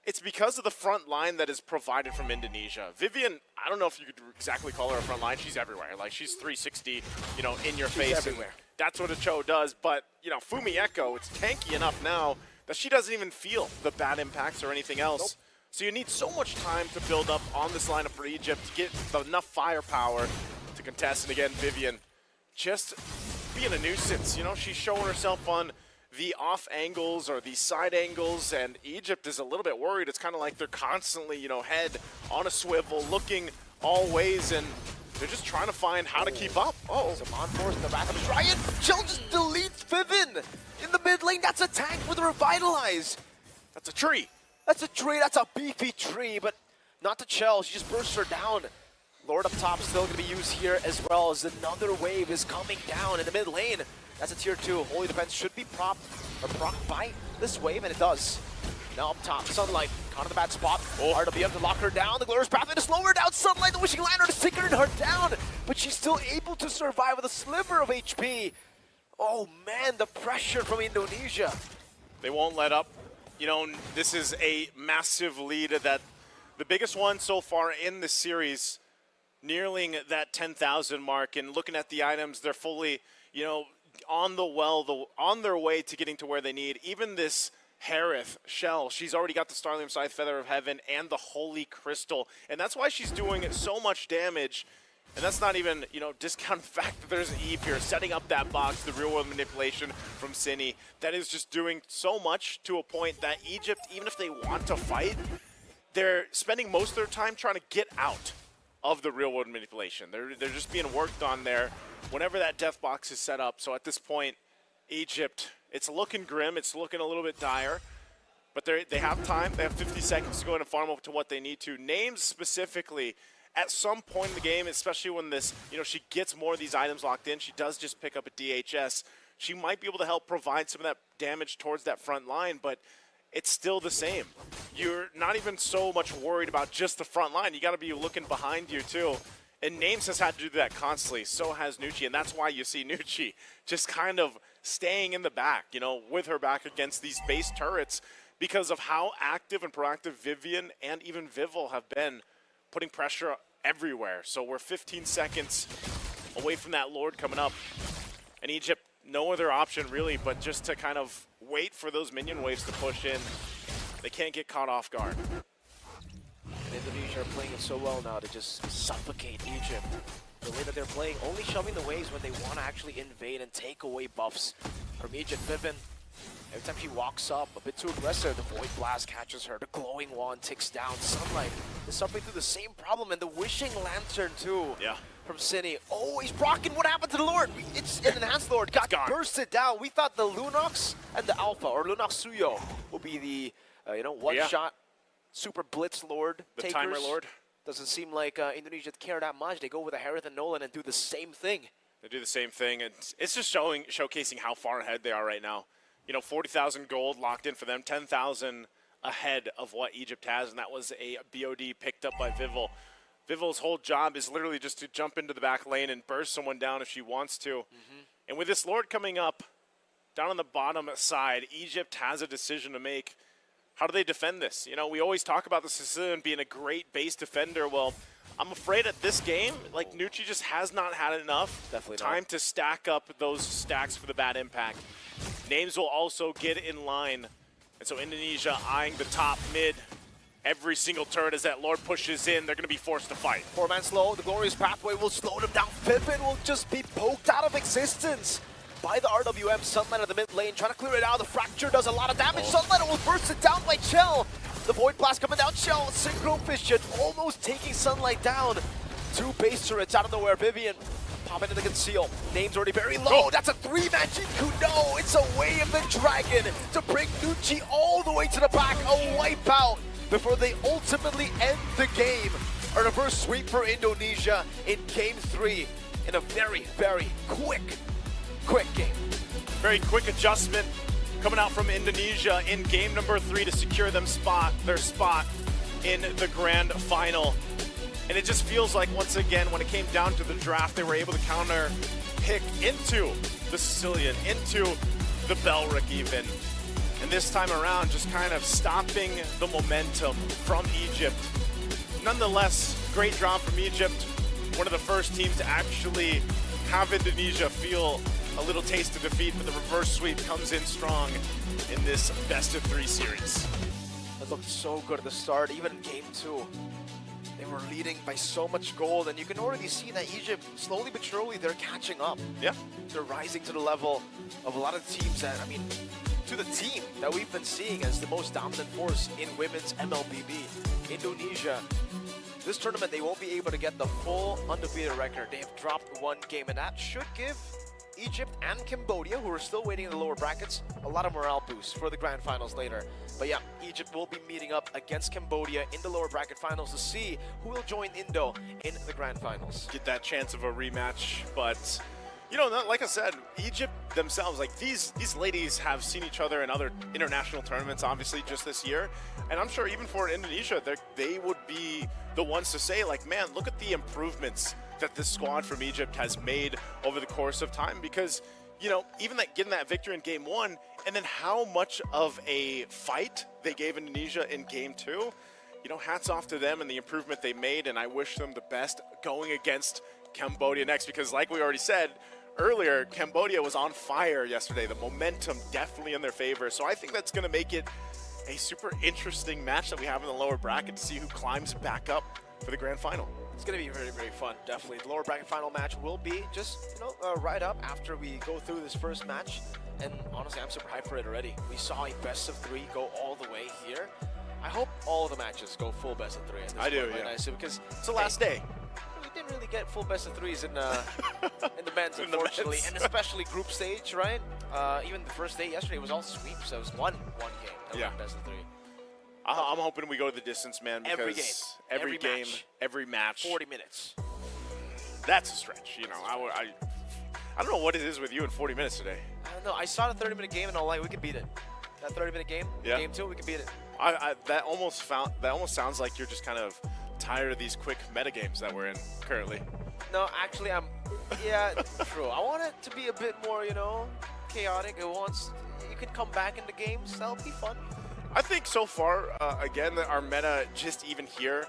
It's because of the front line that is provided from Indonesia. Vivian, I don't know if you could exactly call her a front line. She's everywhere. Like, she's 360, you know, in your face. everywhere. And that's what a Cho does. But, you know, Fumiko, it's tanky enough now that she doesn't even feel the bad impacts or anything else. Nope. So you need so much time to build up on this lineup for Egypt to get enough firepower to contest. And again, Vivian just being a nuisance. You know, she's showing herself on the off angles or the side angles, and Egypt is a little bit worried. It's kind of like they're constantly, you know, head on a swivel, looking all ways, and they're just trying to find how to keep up. Oh, Some on force in the back of the Dryad. Chell just deletes Vivian in the mid lane. That's a tank with a Revitalize. that's a tree. That's a tree. That's a beefy tree, but not to Chell. She just bursts her down. Lord up top still going to be used here, as well as another wave is coming down in the mid lane. That's a tier 2. Holy Defense should be propped by this wave, and it does. Now up top, Sunlight caught in the bad spot. RWM to lock her down. The Glorious Pathway to slow her down. Sunlight, the Wishing Lantern, to ticker her down, but she's still able to survive with a sliver of HP. Oh man, the pressure from Indonesia. They won't let up. You know, this is a massive lead, that the biggest one so far in the series, nearing that 10,000 mark, and looking at the items, they're fully, you know, on their way to getting to where they need. Even this Harith Shell, she's already got the Starlium Scythe, Feather of Heaven, and the Holy Crystal, and that's why she's doing so much damage. And that's not even, you know, discount the fact that there's Eve here setting up that box, the real world manipulation from Cine. That is just doing so much to a point that Egypt, even if they want to fight, they're spending most of their time trying to get out of the real world manipulation. They're just being worked on there whenever that death box is set up. So at this point, Egypt, it's looking grim, it's looking a little bit dire, but they have time. They have 50 seconds to go in and farm up to what they need to. Names specifically, at some point in the game, especially when this, you know, she gets more of these items locked in, she does just pick up a DHS. She might be able to help provide some of that damage towards that front line, but it's still the same. You're not even so much worried about just the front line. You got to be looking behind you too. And Names has had to do that constantly. So has Nuchi, and that's why you see Nuchi just kind of staying in the back, you know, with her back against these base turrets, because of how active and proactive Vivian and even Vival have been, putting pressure everywhere. So we're 15 seconds away from that Lord coming up. And Egypt, no other option really but just to kind of wait for those minion waves to push in. They can't get caught off guard. And Indonesia are playing it so well now to just suffocate Egypt. The way that they're playing, only shoving the waves when they want to actually invade and take away buffs from Egypt. Vivian, every time she walks up a bit too aggressive, the Void Blast catches her, the Glowing Wand ticks down. Sunlight is suffering through the same problem, and the Wishing Lantern too. Yeah. from Cine. Oh, he's rocking. What happened to the Lord? It's an enhanced Lord. Got gone. bursted down. We thought the Lunox and the Alpha, or Lunox Suyo, will be the, one-shot super blitz Lord The takers. timer Lord. Doesn't seem like Indonesia care that much. They go with a Harith and Nolan and do the same thing. They do the same thing, and it's just showcasing how far ahead they are right now. 40,000 gold locked in for them, 10,000 ahead of what Egypt has, and that was a BOD picked up by Vival. Vival's whole job is literally just to jump into the back lane and burst someone down if she wants to. And with this Lord coming up, down on the bottom side, Egypt has a decision to make. How do they defend this? We always talk about the Sicilian being a great base defender. Well, I'm afraid at this game, like Nucci just has not had enough time to stack up those stacks for the bad impact. Names will also get in line. And so Indonesia eyeing the top mid. Every single turn as that Lord pushes in, they're going to be forced to fight. 4-man slow, the glorious pathway will slow them down. Pippin will just be poked out of existence by the RWM. Sunlight at the mid lane, trying to clear it out. The fracture does a lot of damage. Sunlight will burst it down by Chell. The Void Blast coming down. Chell, Synchro Fission, almost taking Sunlight down. 2 base turrets out of nowhere. Vivian popping into the conceal. Name's already very low. That's a 3-man Jinku. No, it's a way of the dragon to bring Nucci all the way to the back. A wipeout before they ultimately end the game. A reverse sweep for Indonesia in game 3 in a very, very quick game. Very quick adjustment coming out from Indonesia in game number 3 to secure their spot in the grand final. And it just feels like, once again, when it came down to the draft, they were able to counter pick into the Sicilian, into the Belric even. And this time around, just kind of stopping the momentum from Egypt. Nonetheless, great draw from Egypt. One of the first teams to actually have Indonesia feel a little taste of defeat, but the reverse sweep comes in strong in this best-of-3 series. It looked so good at the start, even in game 2. They were leading by so much gold, and you can already see that Egypt, slowly but surely, they're catching up. Yeah. They're rising to the level of a lot of teams that, to the team that we've been seeing as the most dominant force in women's MLBB. Indonesia, this tournament, they won't be able to get the full undefeated record. They have dropped 1 game, and that should give Egypt and Cambodia, who are still waiting in the lower brackets, a lot of morale boost for the grand finals later. But yeah, Egypt will be meeting up against Cambodia in the lower bracket finals to see who will join Indo in the grand finals. Get that chance of a rematch, but like I said, Egypt themselves, like these ladies have seen each other in other international tournaments, obviously, just this year. And I'm sure even for Indonesia, they would be the ones to say, like, man, look at the improvements that this squad from Egypt has made over the course of time. Because, even getting that victory in game 1, and then how much of a fight they gave Indonesia in game 2, hats off to them and the improvement they made. And I wish them the best going against Cambodia next, because like we already said earlier, Cambodia was on fire yesterday. The momentum definitely in their favor. So I think that's going to make it a super interesting match that we have in the lower bracket to see who climbs back up for the grand final. It's going to be very, very fun, definitely. The lower bracket final match will be just, right up after we go through this first match. And honestly, I'm super hyped for it already. We saw a best-of-3 go all the way here. I hope all the matches go full best-of-3 at this I do, point, yeah. Nice, because It's the last day. we didn't really get full best-of-3s in the men's, unfortunately, and especially group stage, right? Even the first day yesterday was all sweeps, so it was one game that went best-of-3. I'm hoping we go to the distance, man, because Every game. every match, 40 minutes. that's a stretch. I don't know what it is with you in 40 minutes today. I don't know. I saw the 30-minute game and I'm like, we can beat it. That 30-minute game, game 2, we can beat it. That almost sounds like you're just kind of tired of these quick meta games that we're in currently. No, actually, true. I want it to be a bit more, chaotic. You can come back into games. That'll be fun. I think so far, again, our meta just even here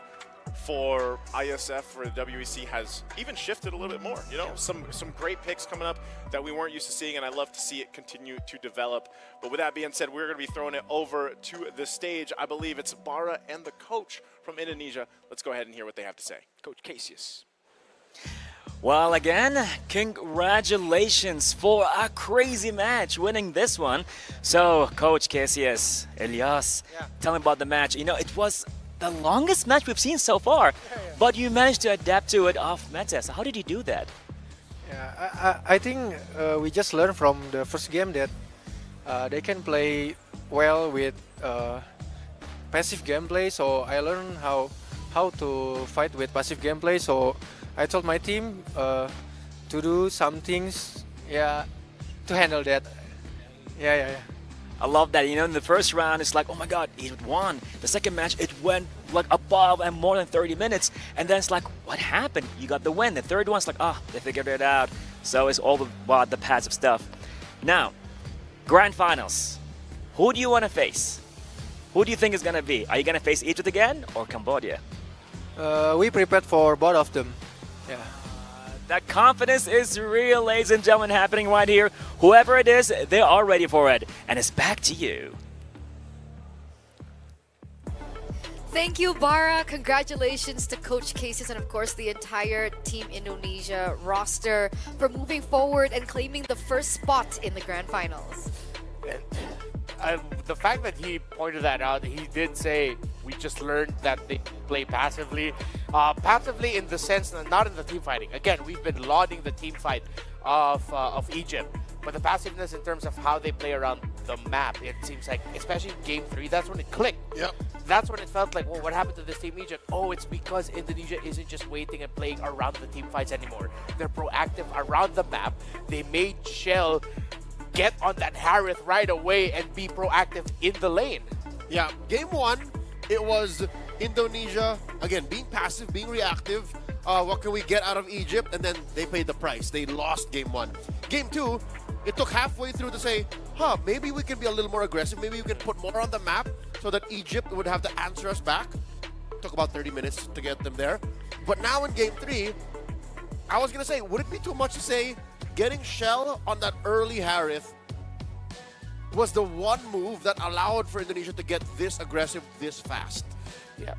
for ISF, for the WEC, has even shifted a little bit more. Some great picks coming up that we weren't used to seeing, and I love to see it continue to develop. But with that being said, we're going to be throwing it over to the stage. I believe it's Bara and the coach from Indonesia. Let's go ahead and hear what they have to say. Coach Casius. Well, again, congratulations for a crazy match, winning this one. So, Coach Casius, Elias, tell me about the match. It was the longest match we've seen so far. But you managed to adapt to it off meta. So how did you do that? Yeah, I think we just learned from the first game that they can play well with passive gameplay. So I learned how to fight with passive gameplay. So I told my team to do some things, yeah, to handle that. Yeah. I love that. In the first round, it's like, oh my god, it won. The second match, it went like above and more than 30 minutes. And then it's like, what happened? You got the win. The third one's like, they figured it out. So it's all about the passive stuff. Now, grand finals. Who do you want to face? Who do you think is going to be? Are you going to face Egypt again or Cambodia? We prepared for both of them. Yeah. That confidence is real, ladies and gentlemen, happening right here. Whoever it is, they are ready for it. And it's back to you. Thank you, Bara. Congratulations to Coach Cases and, of course, the entire Team Indonesia roster for moving forward and claiming the first spot in the grand finals. The fact that he pointed that out, he did say we just learned that they play passively. Passively in the sense, not in the team fighting. Again, we've been lauding the team fight of Egypt. But the passiveness in terms of how they play around the map, it seems like, especially in Game 3, that's when it clicked. Yep. That's when it felt like, well, what happened to this Team Egypt? Oh, it's because Indonesia isn't just waiting and playing around the team fights anymore. They're proactive around the map. They made Shell get on that Harith right away and be proactive in the lane. Yeah, game 1, it was Indonesia, again, being passive, being reactive. What can we get out of Egypt? And then they paid the price. They lost game 1. Game 2, it took halfway through to say, maybe we can be a little more aggressive. Maybe we can put more on the map so that Egypt would have to answer us back. Took about 30 minutes to get them there. But now in game 3, I was going to say, would it be too much to say getting Shell on that early Harith was the one move that allowed for Indonesia to get this aggressive this fast? Yeah,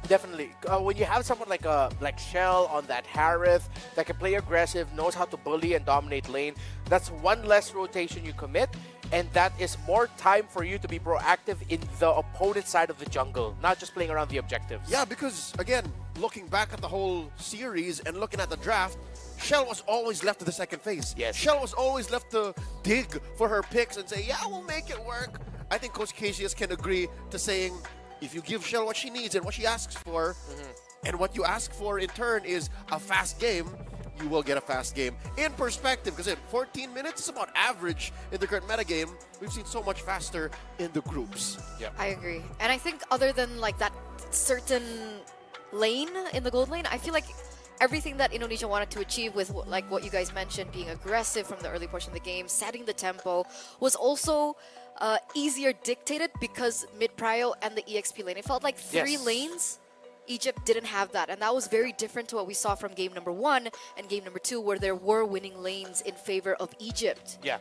definitely. When you have someone like Shell on that Harith that can play aggressive, knows how to bully and dominate lane, that's one less rotation you commit, and that is more time for you to be proactive in the opponent's side of the jungle, not just playing around the objectives. Yeah, because again, looking back at the whole series and looking at the draft, Shell was always left to the second phase. Yes. Shell was always left to dig for her picks and say, yeah, we'll make it work. I think Coach Cassius can agree to saying, if you give Shell what she needs and what she asks for, and what you ask for in turn is a fast game, you will get a fast game. In perspective, because in 14 minutes is about average in the current metagame. We've seen so much faster in the groups. Yeah, I agree. And I think other than like that certain lane in the gold lane, I feel like everything that Indonesia wanted to achieve with like what you guys mentioned, being aggressive from the early portion of the game, setting the tempo, was also easier dictated because mid-prio and the EXP lane. It felt like three lanes. Egypt didn't have that, and that was very different to what we saw from game number 1 and game number 2, where there were winning lanes in favor of Egypt. Yeah,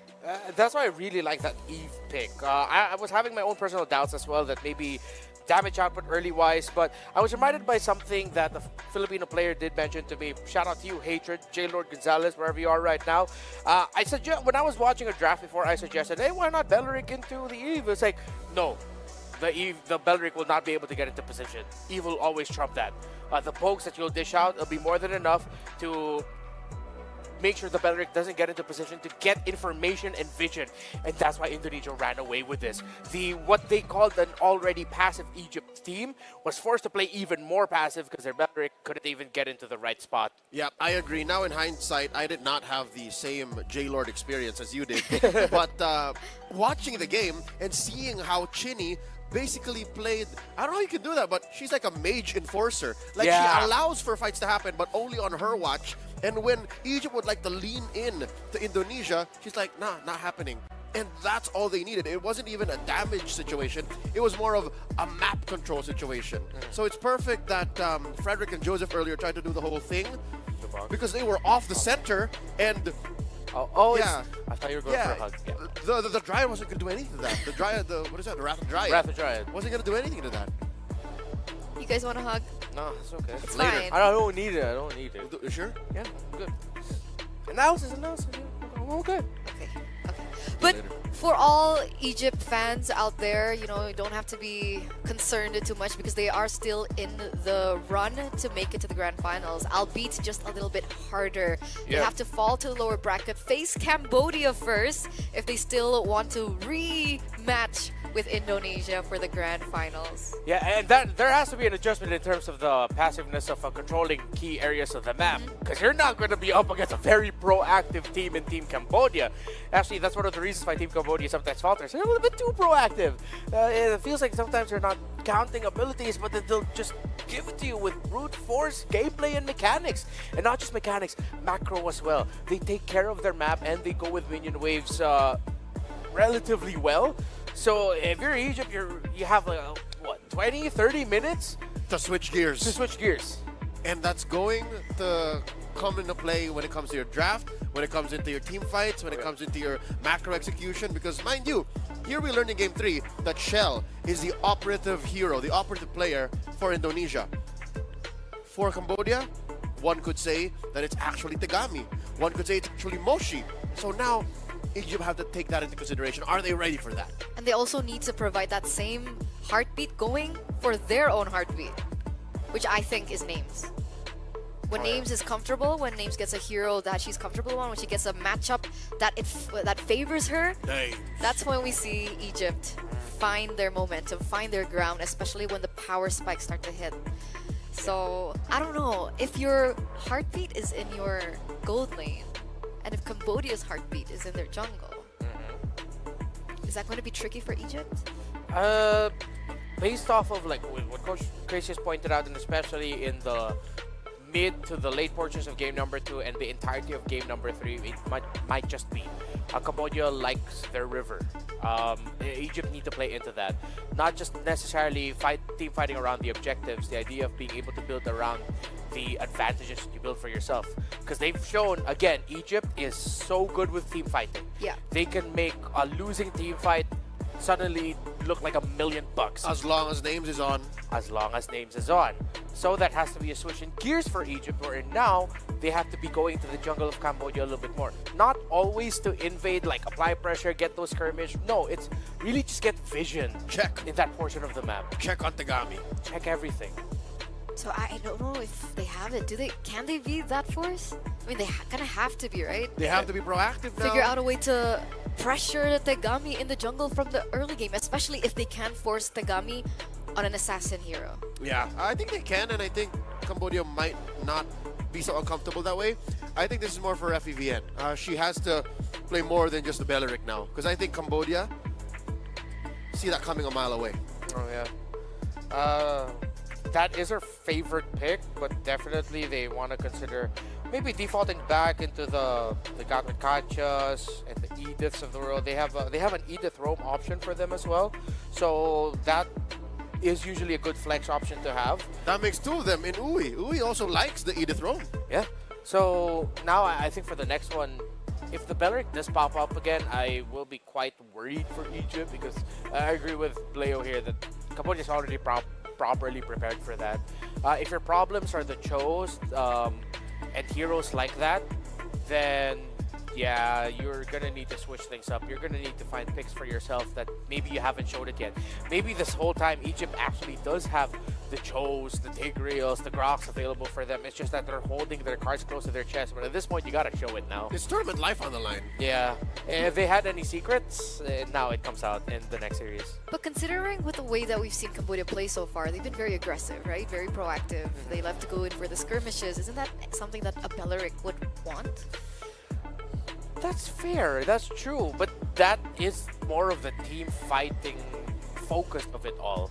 that's why I really like that Eve pick. I was having my own personal doubts as well that maybe damage output early-wise, but I was reminded by something that the Filipino player did mention to me. Shout out to you, Hatred, J. Lord Gonzalez, wherever you are right now. I suggest when I was watching a draft before, I suggested, hey, why not Beleric into the Eve? It's like, no. The Beleric will not be able to get into position. Eve will always trump that. The pokes that you'll dish out will be more than enough to make sure the Beleric doesn't get into position to get information and vision. And that's why Indonesia ran away with this. What they called an already passive Egypt team was forced to play even more passive because their Beleric couldn't even get into the right spot. Yeah, I agree. Now in hindsight, I did not have the same J-Lord experience as you did. But watching the game and seeing how Chinny basically played, I don't know how you can do that, but she's like a mage enforcer. Like she allows for fights to happen, but only on her watch. And when Egypt would like to lean in to Indonesia, she's like, nah, not happening. And that's all they needed. It wasn't even a damage situation. It was more of a map control situation. So it's perfect that Frederick and Joseph earlier tried to do the whole thing because they were off the center and yeah. I thought you were going for a hug. Yeah. The Dryad wasn't going to do anything to that. The Dryad, what is that? The Wrath of Dryad. Wrath of Dryad. Wasn't going to do anything to that. You guys want a hug? No, it's okay. It's Later. fine. I don't need it. I don't need it. You sure? Yeah, I'm good. Analysis. I'm all good. Okay. But for all Egypt fans out there, you know, you don't have to be concerned too much because they are still in the run to make it to the grand finals, albeit just a little bit harder. They have to fall to the lower bracket, face Cambodia first if they still want to rematch with Indonesia for the grand finals. Yeah, and that there has to be an adjustment in terms of the passiveness of controlling key areas of the map, because you're not going to be up against a very proactive team in Team Cambodia. Actually, that's one of the reasons why Team Cambodia sometimes falters. They're a little bit too proactive. It feels like sometimes they're not counting abilities, but then they'll just give it to you with brute force gameplay and mechanics. And not just mechanics, macro as well. They take care of their map and they go with minion waves relatively well. So if you're Egypt, you have like, what, 20, 30 minutes? To switch gears. To switch gears. And that's going to come into play when it comes to your draft, when it comes into your team fights, when it comes into your macro execution. Because mind you, here we learned in Game 3 that Shell is the operative hero, the operative player for Indonesia. For Cambodia, one could say that it's actually Tegami. One could say it's actually Moshi. So now, Egypt have to take that into consideration. Are they ready for that? And they also need to provide that same heartbeat going for their own heartbeat, which I think is Names. When Names is comfortable, when Names gets a hero that she's comfortable on, when she gets a matchup that favors her, that's when we see Egypt find their momentum, find their ground, especially when the power spikes start to hit. So, I don't know, if your heartbeat is in your gold lane, and if Cambodia's heartbeat is in their jungle, is that going to be tricky for Egypt? Based off of like what Coach Gracious pointed out, and especially in the mid to the late portions of game number 2 and the entirety of game number 3, it might just be Cambodia likes their river. Egypt need to play into that, not just necessarily team fighting around the objectives, the idea of being able to build around the advantages you build for yourself, because they've shown again Egypt is so good with team fighting. Yeah, they can make a losing team fight suddenly look like $1 million. As long as Names is on. As long as Names is on. So that has to be a switch in gears for Egypt, where now they have to be going to the jungle of Cambodia a little bit more. Not always to invade, like apply pressure, get those skirmish. No, it's really just get vision. Check. In that portion of the map. Check on Tegami. Check everything. So I don't know if they have it. Can they be that force? I mean, they kind of have to be, right? They have to be proactive now. Figure out a way to pressure Tegami in the jungle from the early game, especially if they can force Tegami on an assassin hero. Yeah, I think they can, and I think Cambodia might not be so uncomfortable that way. I think this is more for FEVN. She has to play more than just the Beleric now, because I think Cambodia see that coming a mile away. Oh yeah. That is her favorite pick, but definitely they want to consider maybe defaulting back into the Gakachas and the Ediths of the world. They have an Edith roam option for them as well, so that is usually a good flex option to have. That makes 2 of them in Ui. Ui also likes the Edith roam. Yeah. So now I think for the next one, if the Beleric does pop up again, I will be quite worried for Egypt, because I agree with Leo here that Cambodia is already properly prepared for that. If your problems are the Chos and heroes like that, then yeah, you're gonna need to switch things up. You're gonna need to find picks for yourself that maybe you haven't showed it yet. Maybe this whole time Egypt actually does have the Chos, the Tigreals, the Groks available for them. It's just that they're holding their cards close to their chest. But at this point, you gotta show it now. It's tournament life on the line. Yeah. And if they had any secrets, now it comes out in the next series. But considering with the way that we've seen Cambodia play so far, they've been very aggressive, right? Very proactive. They love to go in for the skirmishes. Isn't that something that a Beleric would want? That's fair, that's true, but that is more of the team fighting focus of it all.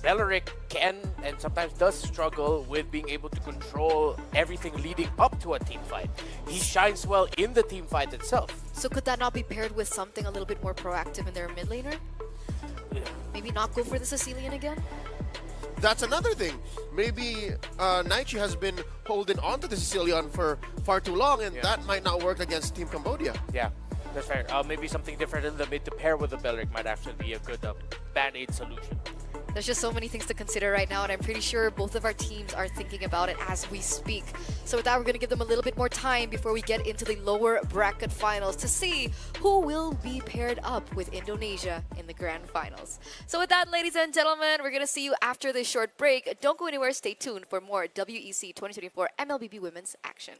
Beleric can and sometimes does struggle with being able to control everything leading up to a team fight. He shines well in the team fight itself. So could that not be paired with something a little bit more proactive in their mid laner? Yeah. Maybe not go for the Sicilian again? That's another thing. Maybe Naichi has been holding on to the Sicilian for far too long, and that might not work against Team Cambodia. Yeah, that's fair. Maybe something different in the mid to pair with the Beleric might actually be a good band-aid solution. There's just so many things to consider right now, and I'm pretty sure both of our teams are thinking about it as we speak. So with that, we're going to give them a little bit more time before we get into the lower bracket finals to see who will be paired up with Indonesia in the grand finals. So with that, ladies and gentlemen, we're going to see you after this short break. Don't go anywhere. Stay tuned for more WEC 2024 MLBB Women's action.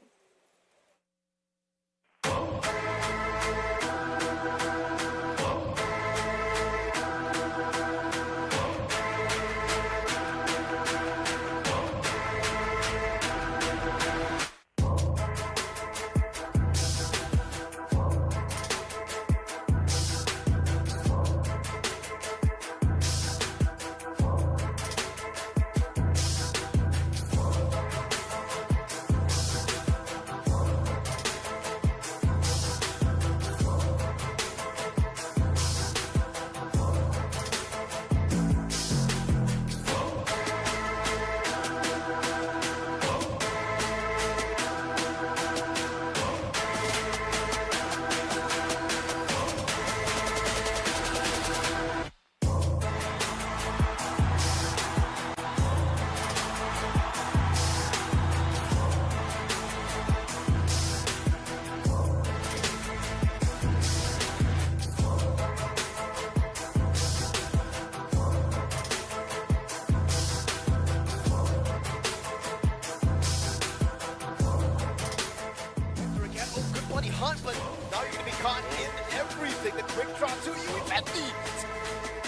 Hunt, but now you're going to be caught in everything. The quick drop to Yui Fendi.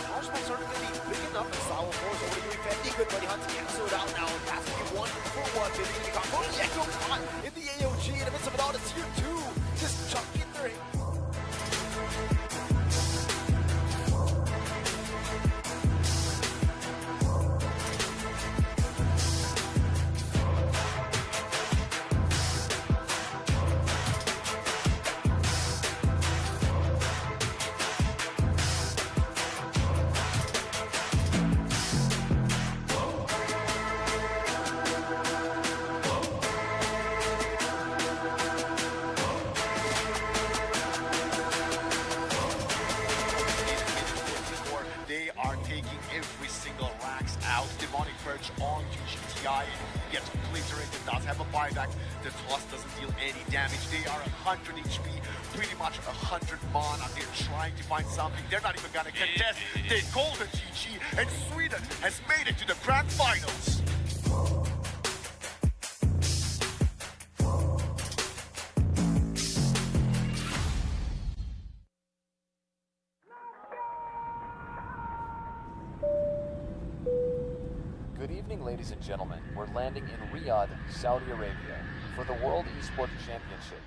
Power spikes aren't going to be big enough, and Sawa force over to Yui Fendi. Good buddy Hunt to cancel it out now. Passing you 1 for 1. They're going to be caught. Oh, Yeko caught in the AOG in the midst of it all. It's tier 2. Just chucking their... every single racks out. Demonic Purge on to GTI, and he gets obliterated, does have a buyback. The toss doesn't deal any damage. They are 100 HP, pretty much 100 mana. They're trying to find something. They're not even gonna contest. They call the GG, and Sweden has made it to the grand finals. Good evening, ladies and gentlemen. We're landing in Riyadh, Saudi Arabia, for the World Esports Championship.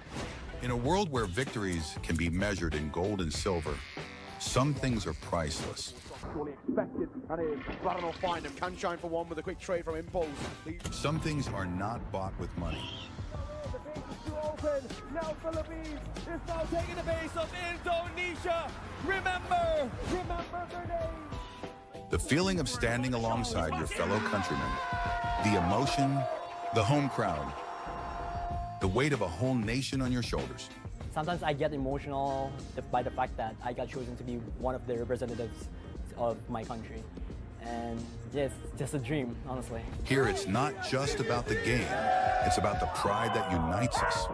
In a world where victories can be measured in gold and silver, some things are priceless. Fully expected, and it is Baron will find him. Can shine for one with a quick trade from Impulse. Some things are not bought with money. The base is too open. Now Philippines is now taking the base of Indonesia. Remember their name. The feeling of standing alongside your fellow countrymen, the emotion, the home crowd, the weight of a whole nation on your shoulders. Sometimes I get emotional by the fact that I got chosen to be one of the representatives of my country. And yeah, it's just a dream, honestly. Here it's not just about the game, it's about the pride that unites us.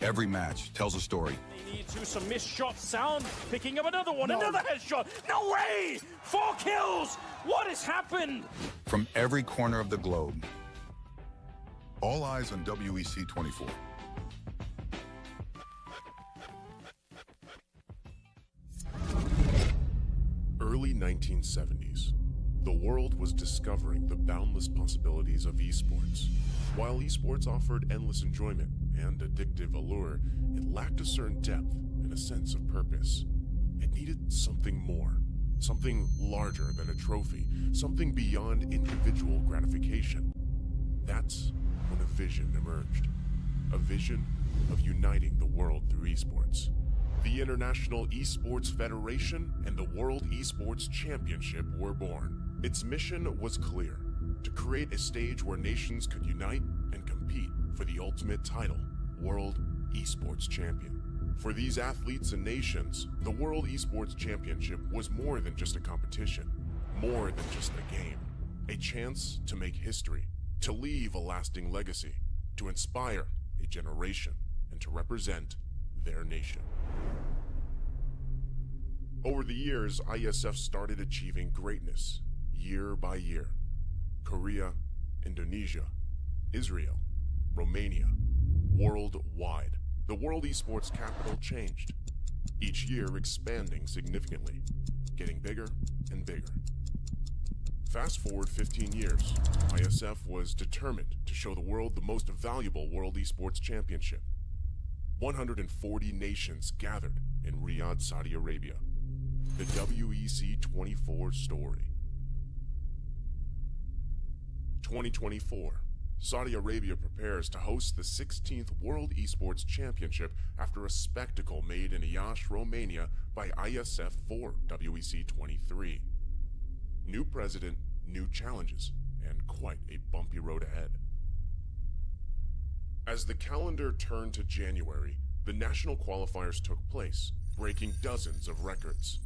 Every match tells a story. They need to some missed shots. Sound picking up another one, another headshot. No way! 4 kills! What has happened? From every corner of the globe. All eyes on WEC 24. Early 1970s. The world was discovering the boundless possibilities of esports. While esports offered endless enjoyment and addictive allure, it lacked a certain depth and a sense of purpose. It needed something more, something larger than a trophy, something beyond individual gratification. That's when a vision emerged. A vision of uniting the world through esports. The International Esports Federation and the World Esports Championship were born. Its mission was clear: to create a stage where nations could unite and compete for the ultimate title, World Esports Champion. For these athletes and nations, the World Esports Championship was more than just a competition, more than just a game, a chance to make history, to leave a lasting legacy, to inspire a generation, and to represent their nation. Over the years, IESF started achieving greatness year by year. Korea, Indonesia, Israel, Romania, worldwide. The World Esports capital changed, each year expanding significantly, getting bigger and bigger. Fast forward 15 years, IESF was determined to show the world the most valuable World Esports Championship. 140 nations gathered in Riyadh, Saudi Arabia. The WEC 24 story. 2024. Saudi Arabia prepares to host the 16th World Esports Championship after a spectacle made in Iași, Romania by IESF for WEC 23. New president, new challenges, and quite a bumpy road ahead. As the calendar turned to January, the national qualifiers took place, breaking dozens of records.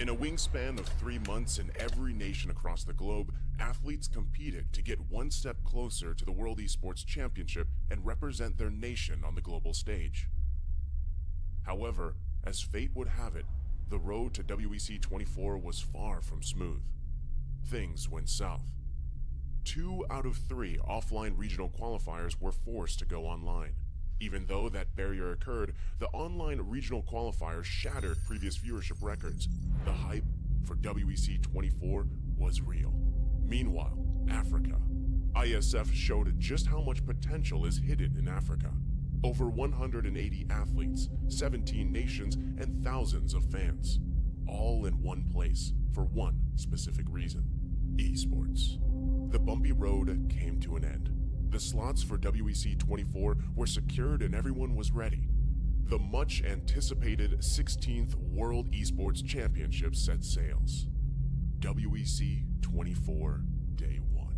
In a wingspan of 3 months in every nation across the globe, athletes competed to get one step closer to the World Esports Championship and represent their nation on the global stage. However, as fate would have it, the road to WEC 24 was far from smooth. Things went south. 2 out of 3 offline regional qualifiers were forced to go online. Even though that barrier occurred, the online regional qualifiers shattered previous viewership records. The hype for WEC 24 was real. Meanwhile, Africa. IESF showed just how much potential is hidden in Africa. Over 180 athletes, 17 nations, and thousands of fans. All in one place for one specific reason: esports. The bumpy road came to an end. The slots for WEC 24 were secured and everyone was ready. The much-anticipated 16th World Esports Championship set sails. WEC 24 Day 1.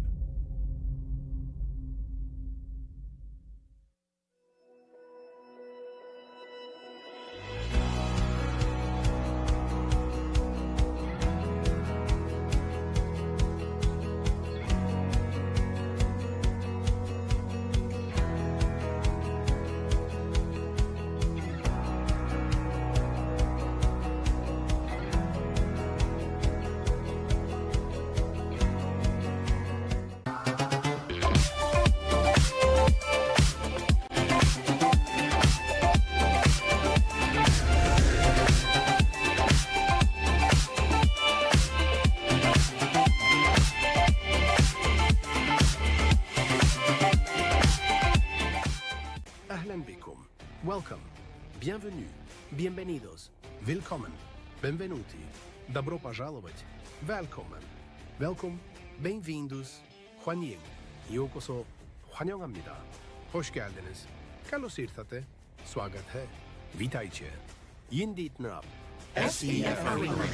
Welcome, bienvenue, bienvenidos, willkommen, benvenuti, добро пожаловать, välkommen, welkom, bem-vindos, 환영, 요koso, 환영합니다, hoş geldiniz, kallos irtate, swagat hai, witajcie, yindit nab, SEF Arena.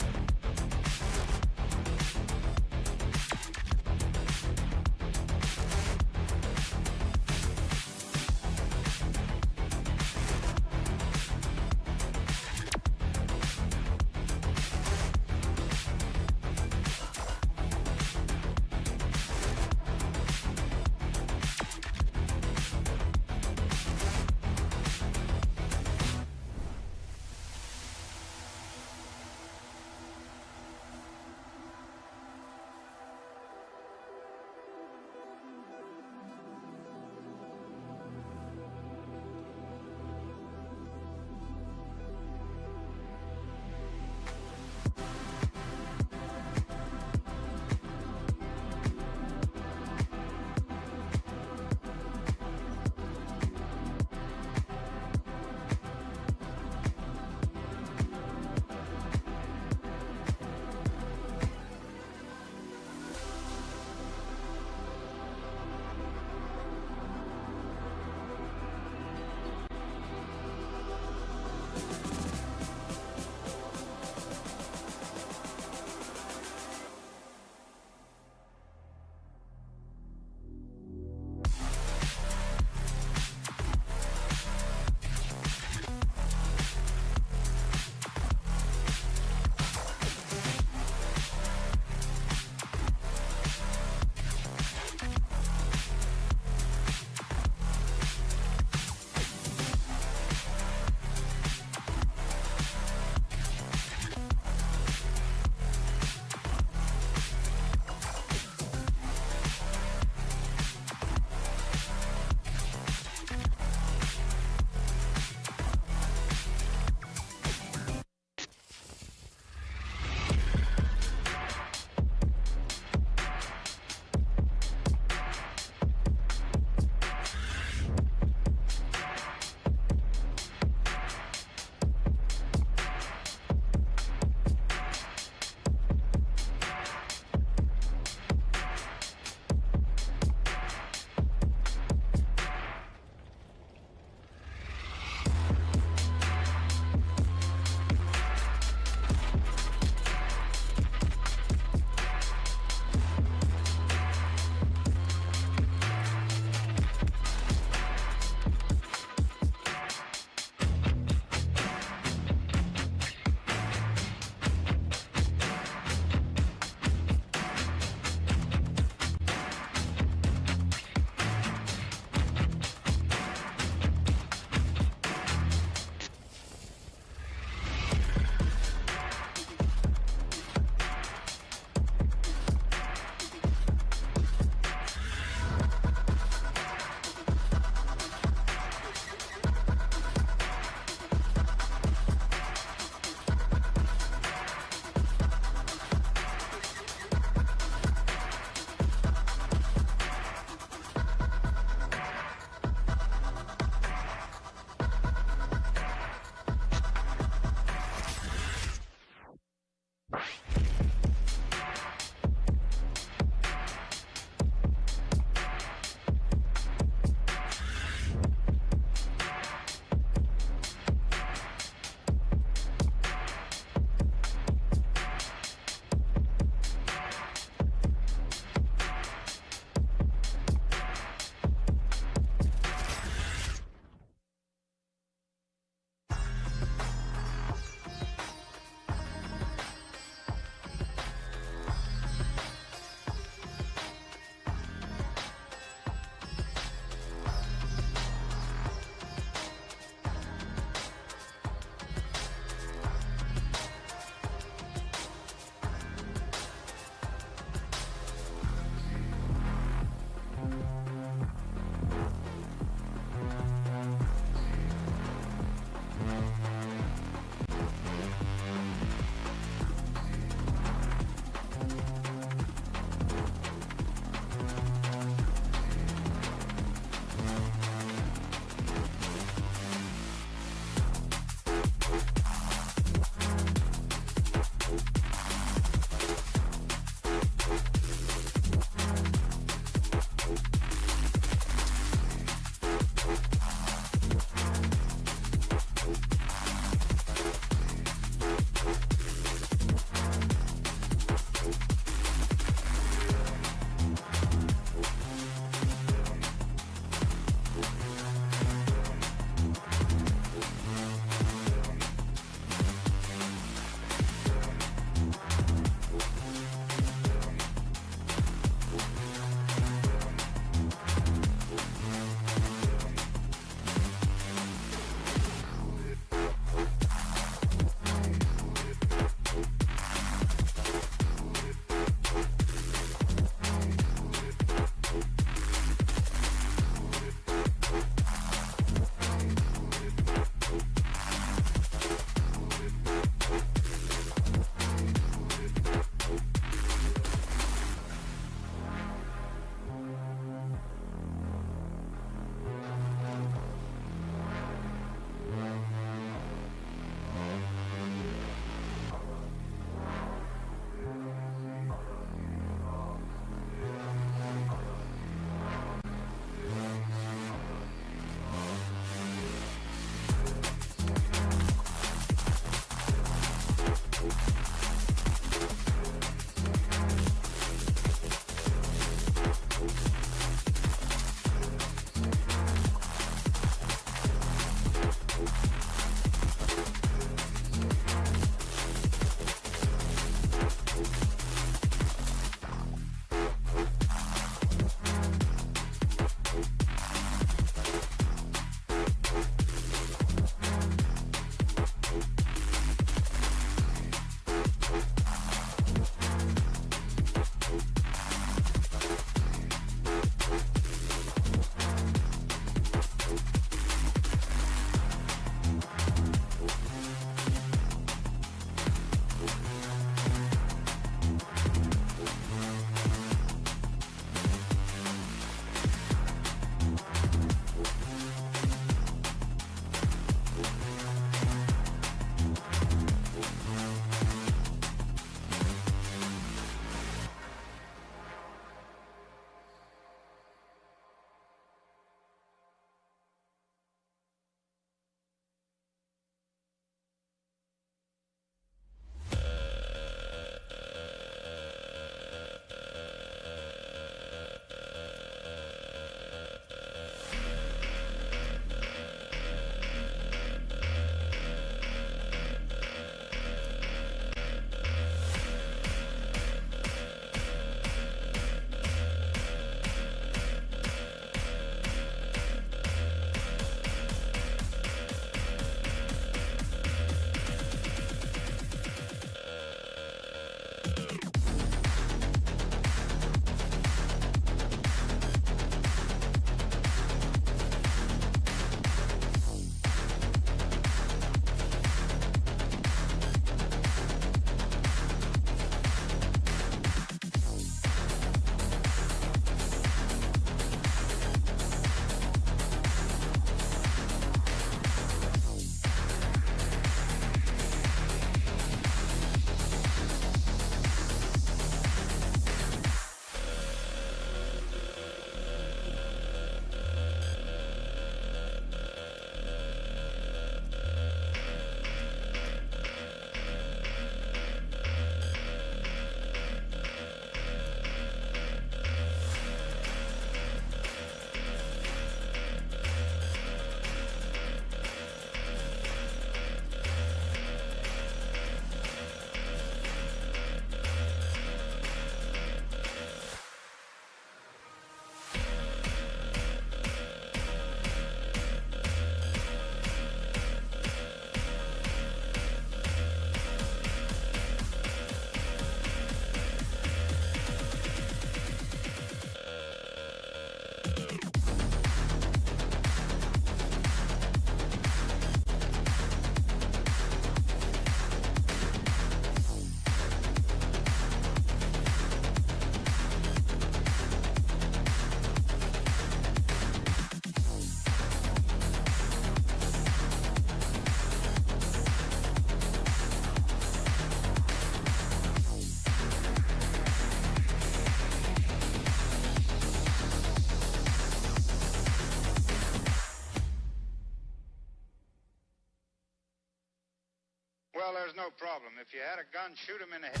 Well, there's no problem. If you had a gun, shoot him in the head.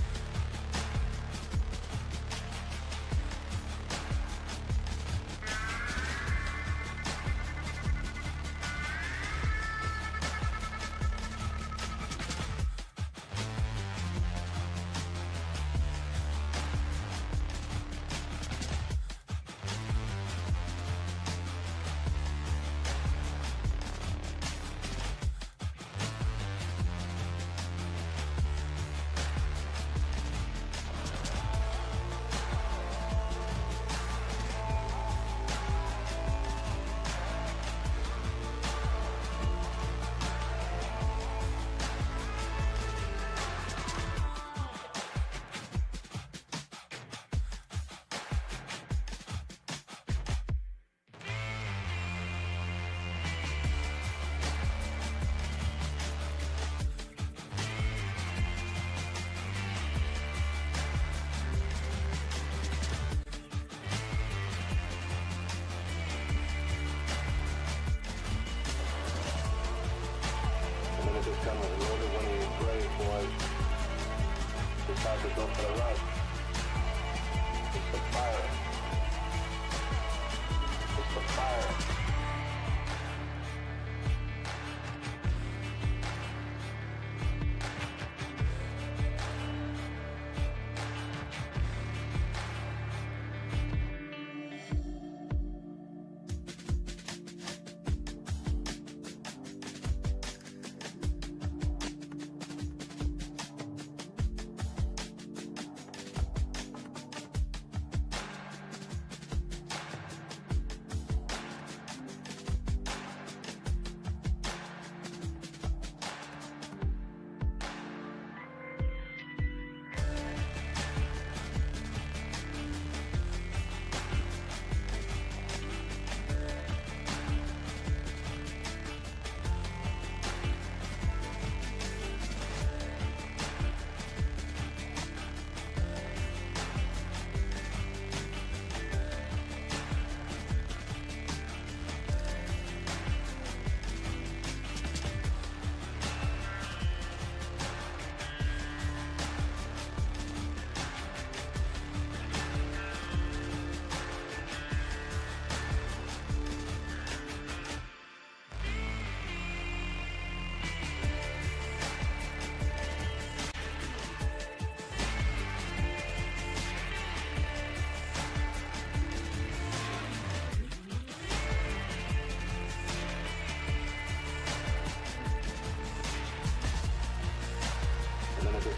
Decide to go for the run. It's the fire. It's the fire.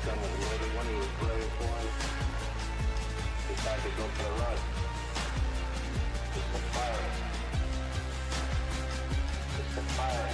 Gun was loaded. One of your brave boys decided to go for the run. It's the fire. It's the fire.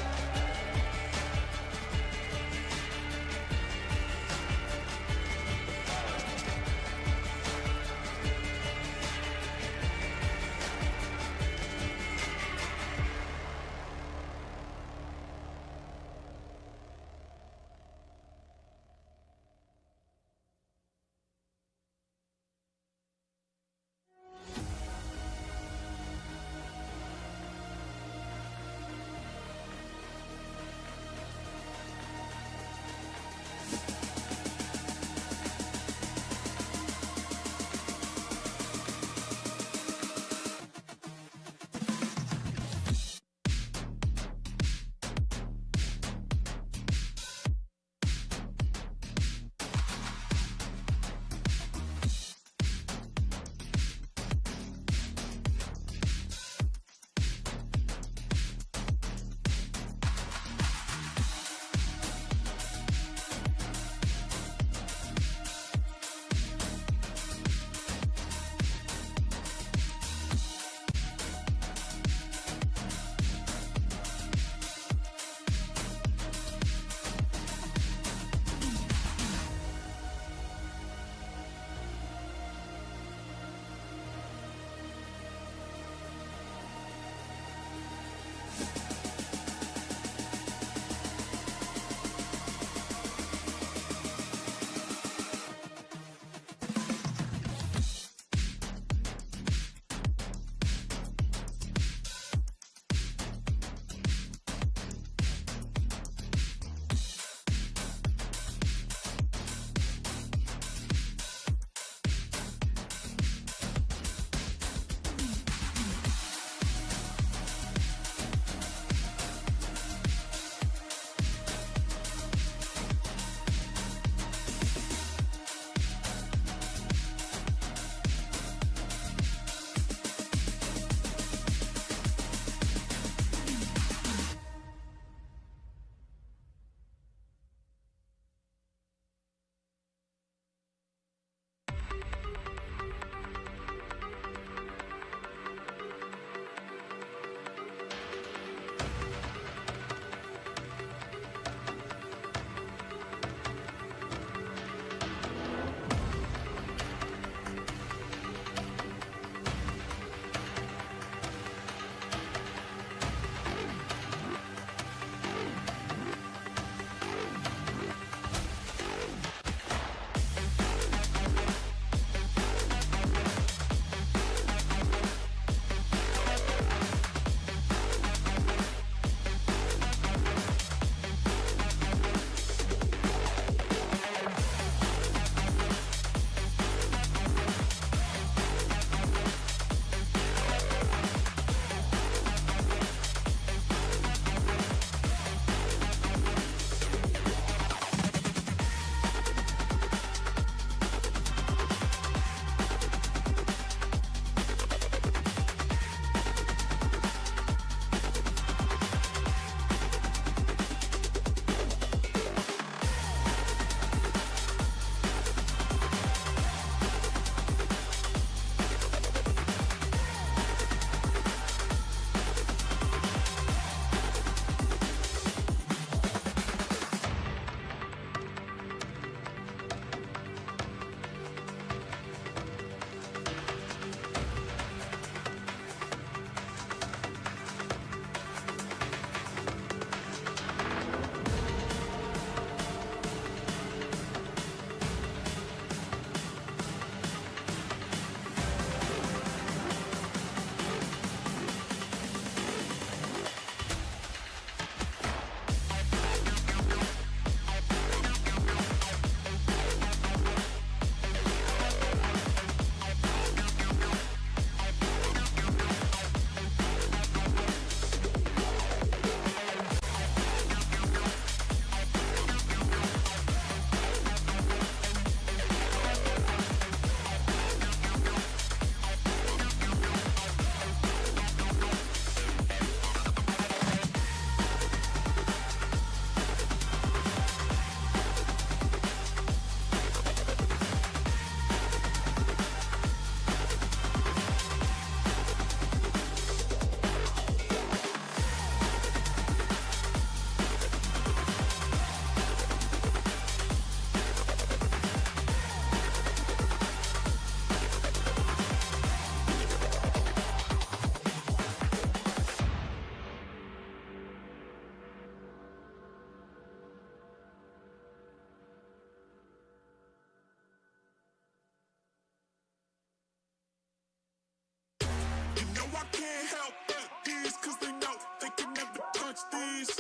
these.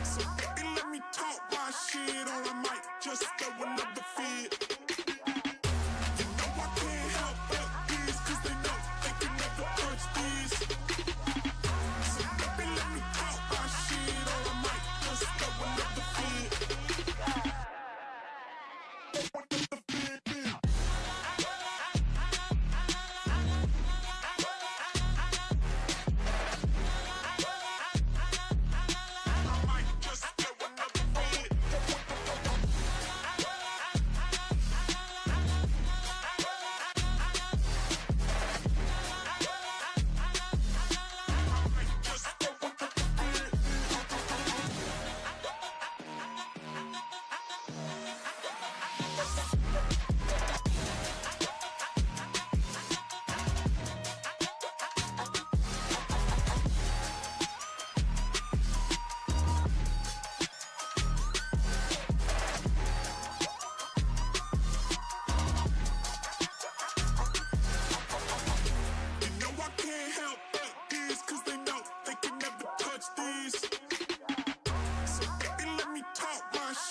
So baby, let me talk my shit, or I might just throw another fit. You know I can't help but these, cause they know they can never touch these. So baby, let me talk my shit, or I might just throw another fit.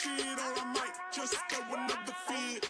Shit, or I might just throw another fit.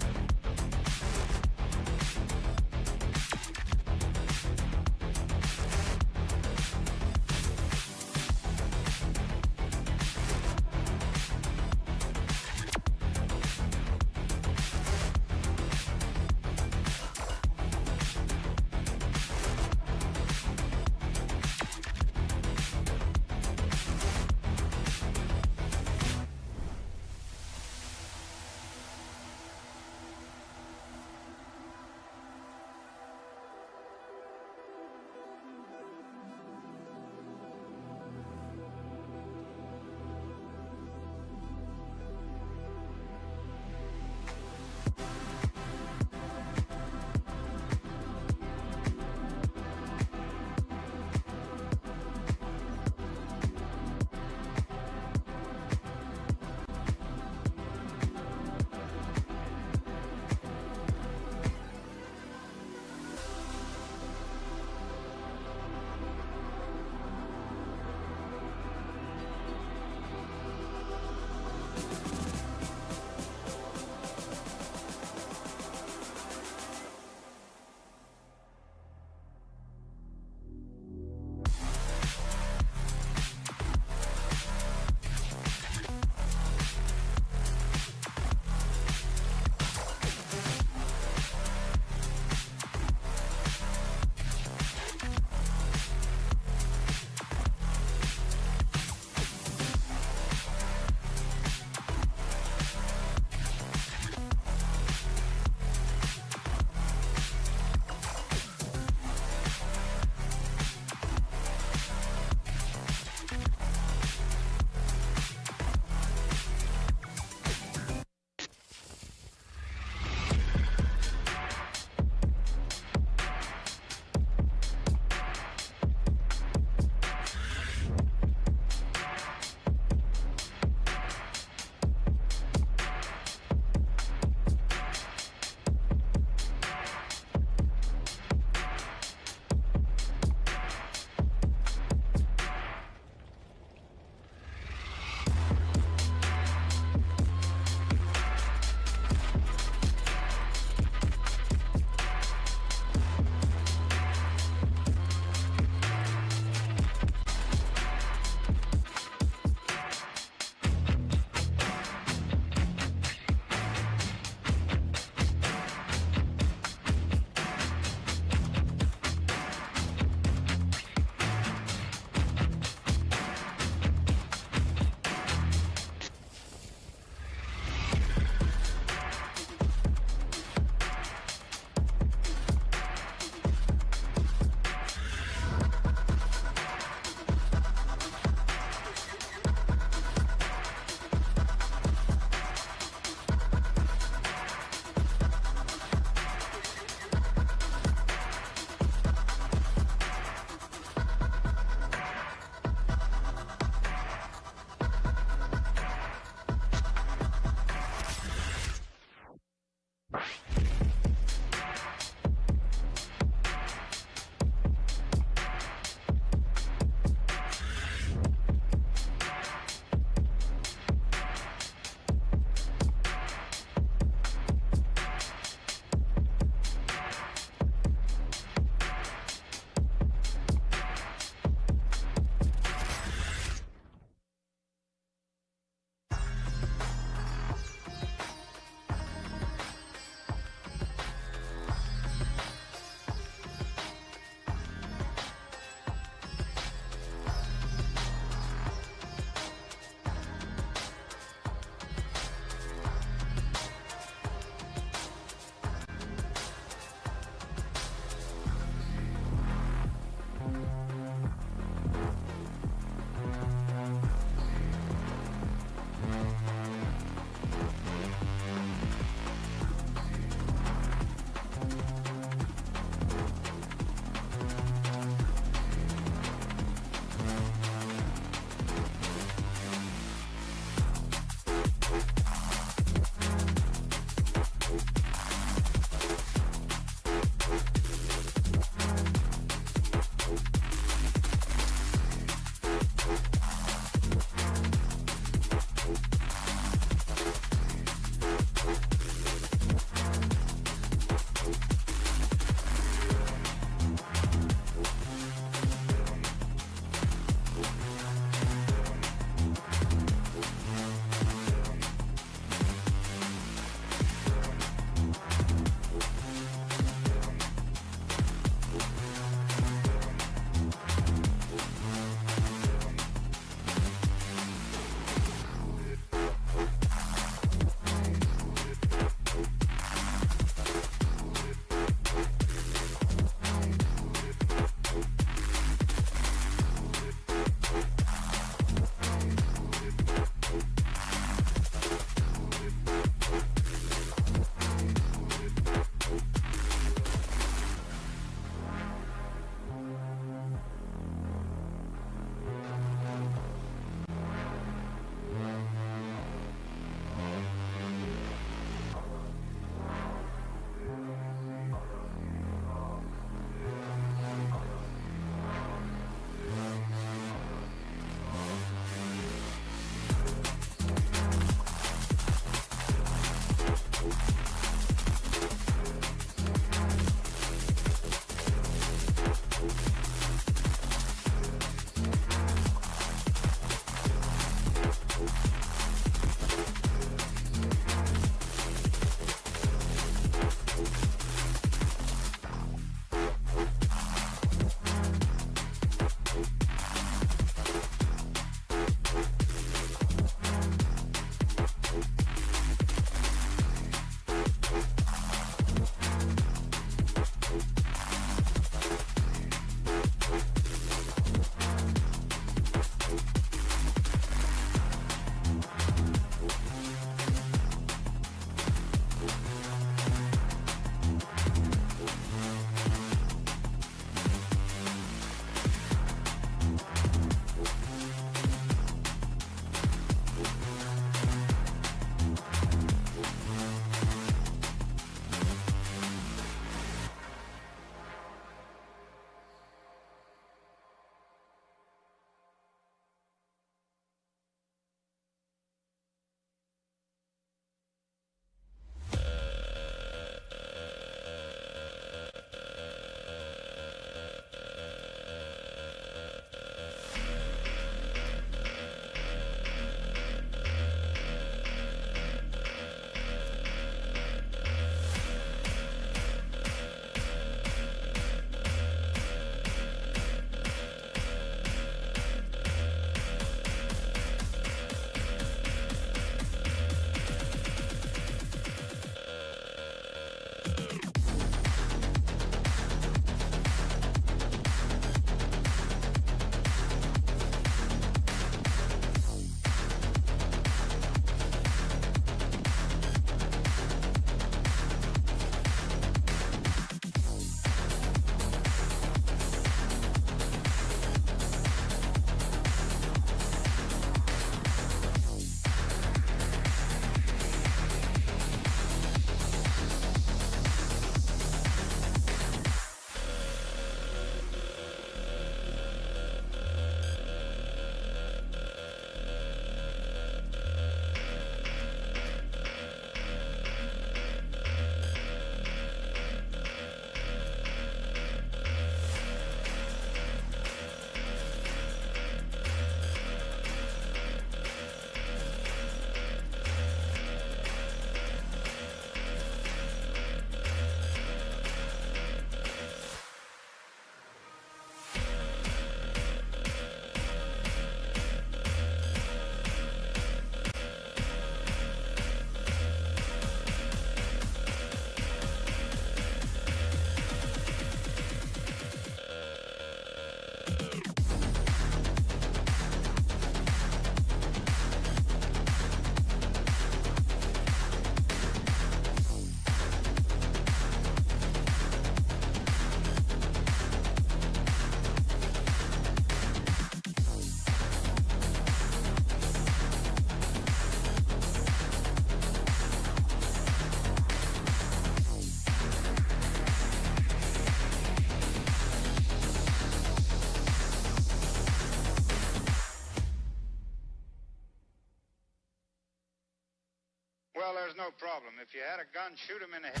Well, there's no problem. If you had a gun, shoot him in the head.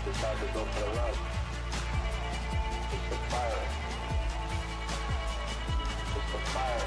Decided to go for the run. It's the fire. It's the fire.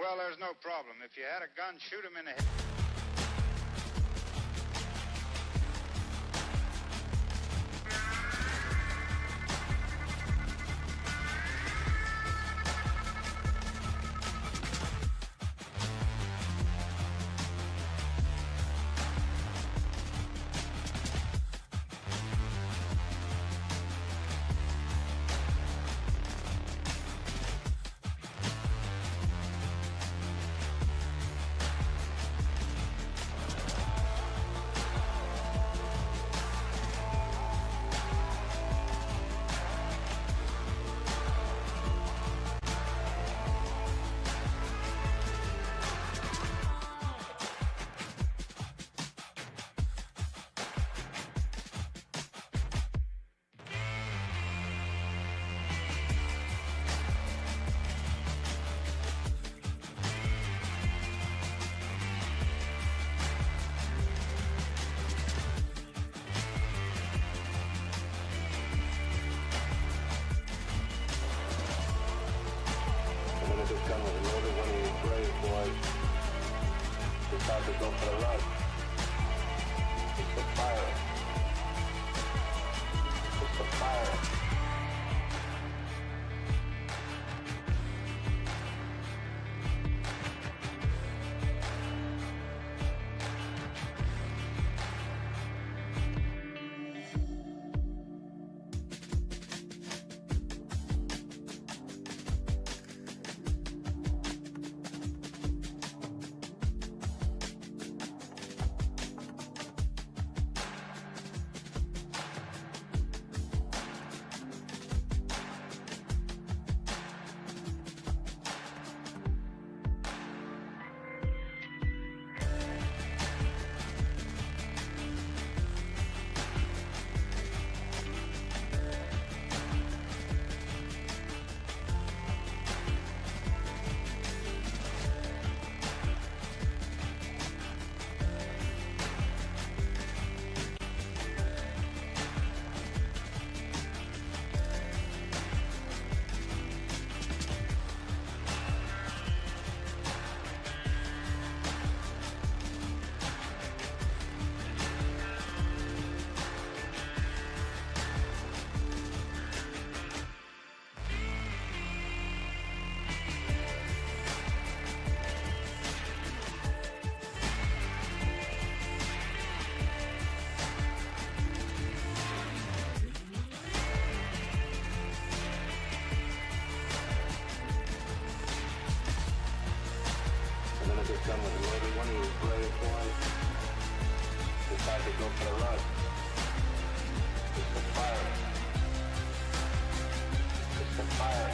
Well, there's no problem. If you had a gun, shoot him in the head. This gun was loaded when these brave boys decided to go for the run. It's the fire. It's the fire. This gun was loaded when these brave boys decided to go for the run. It's the fire. It's the fire.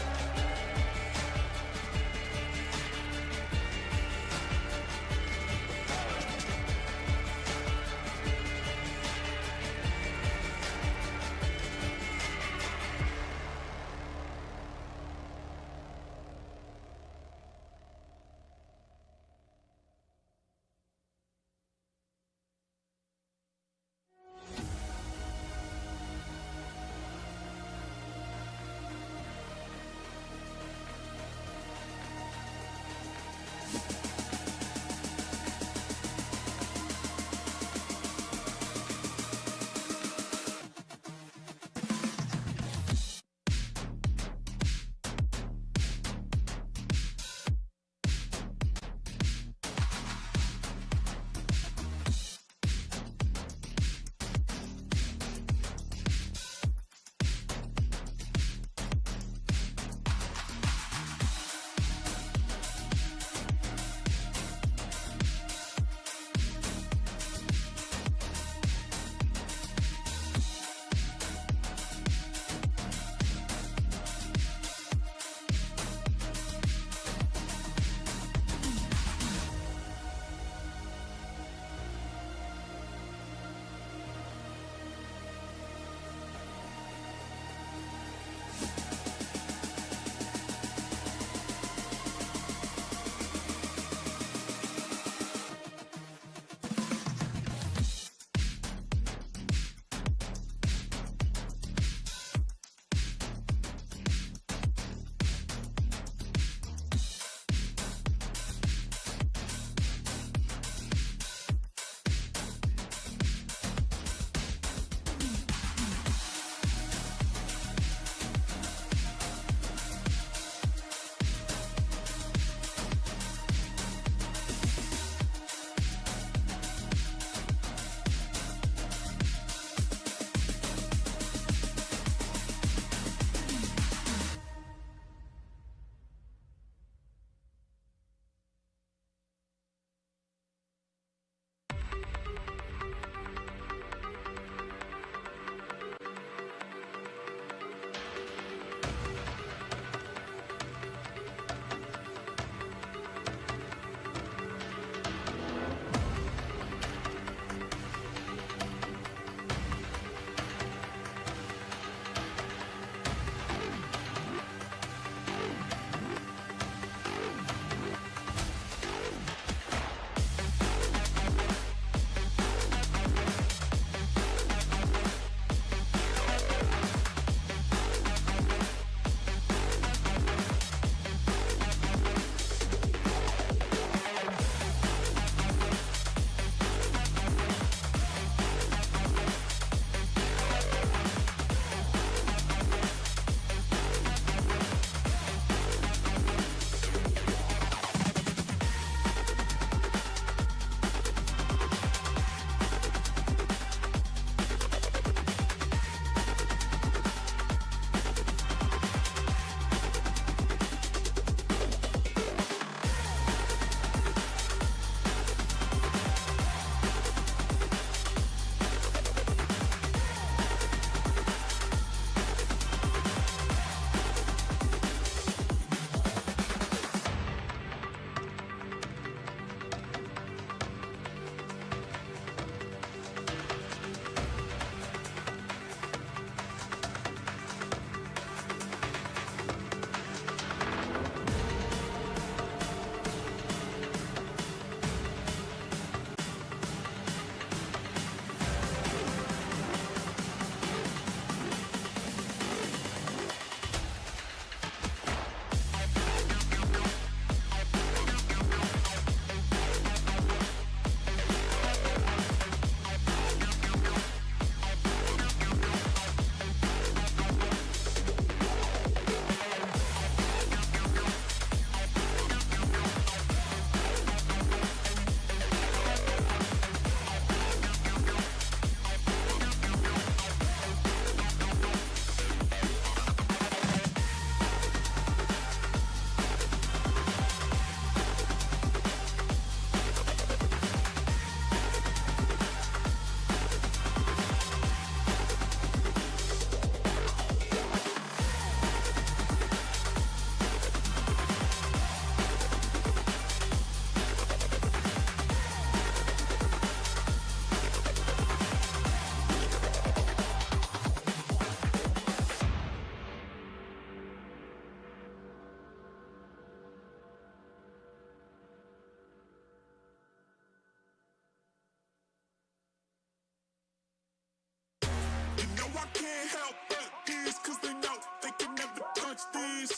cause they know they can never touch this.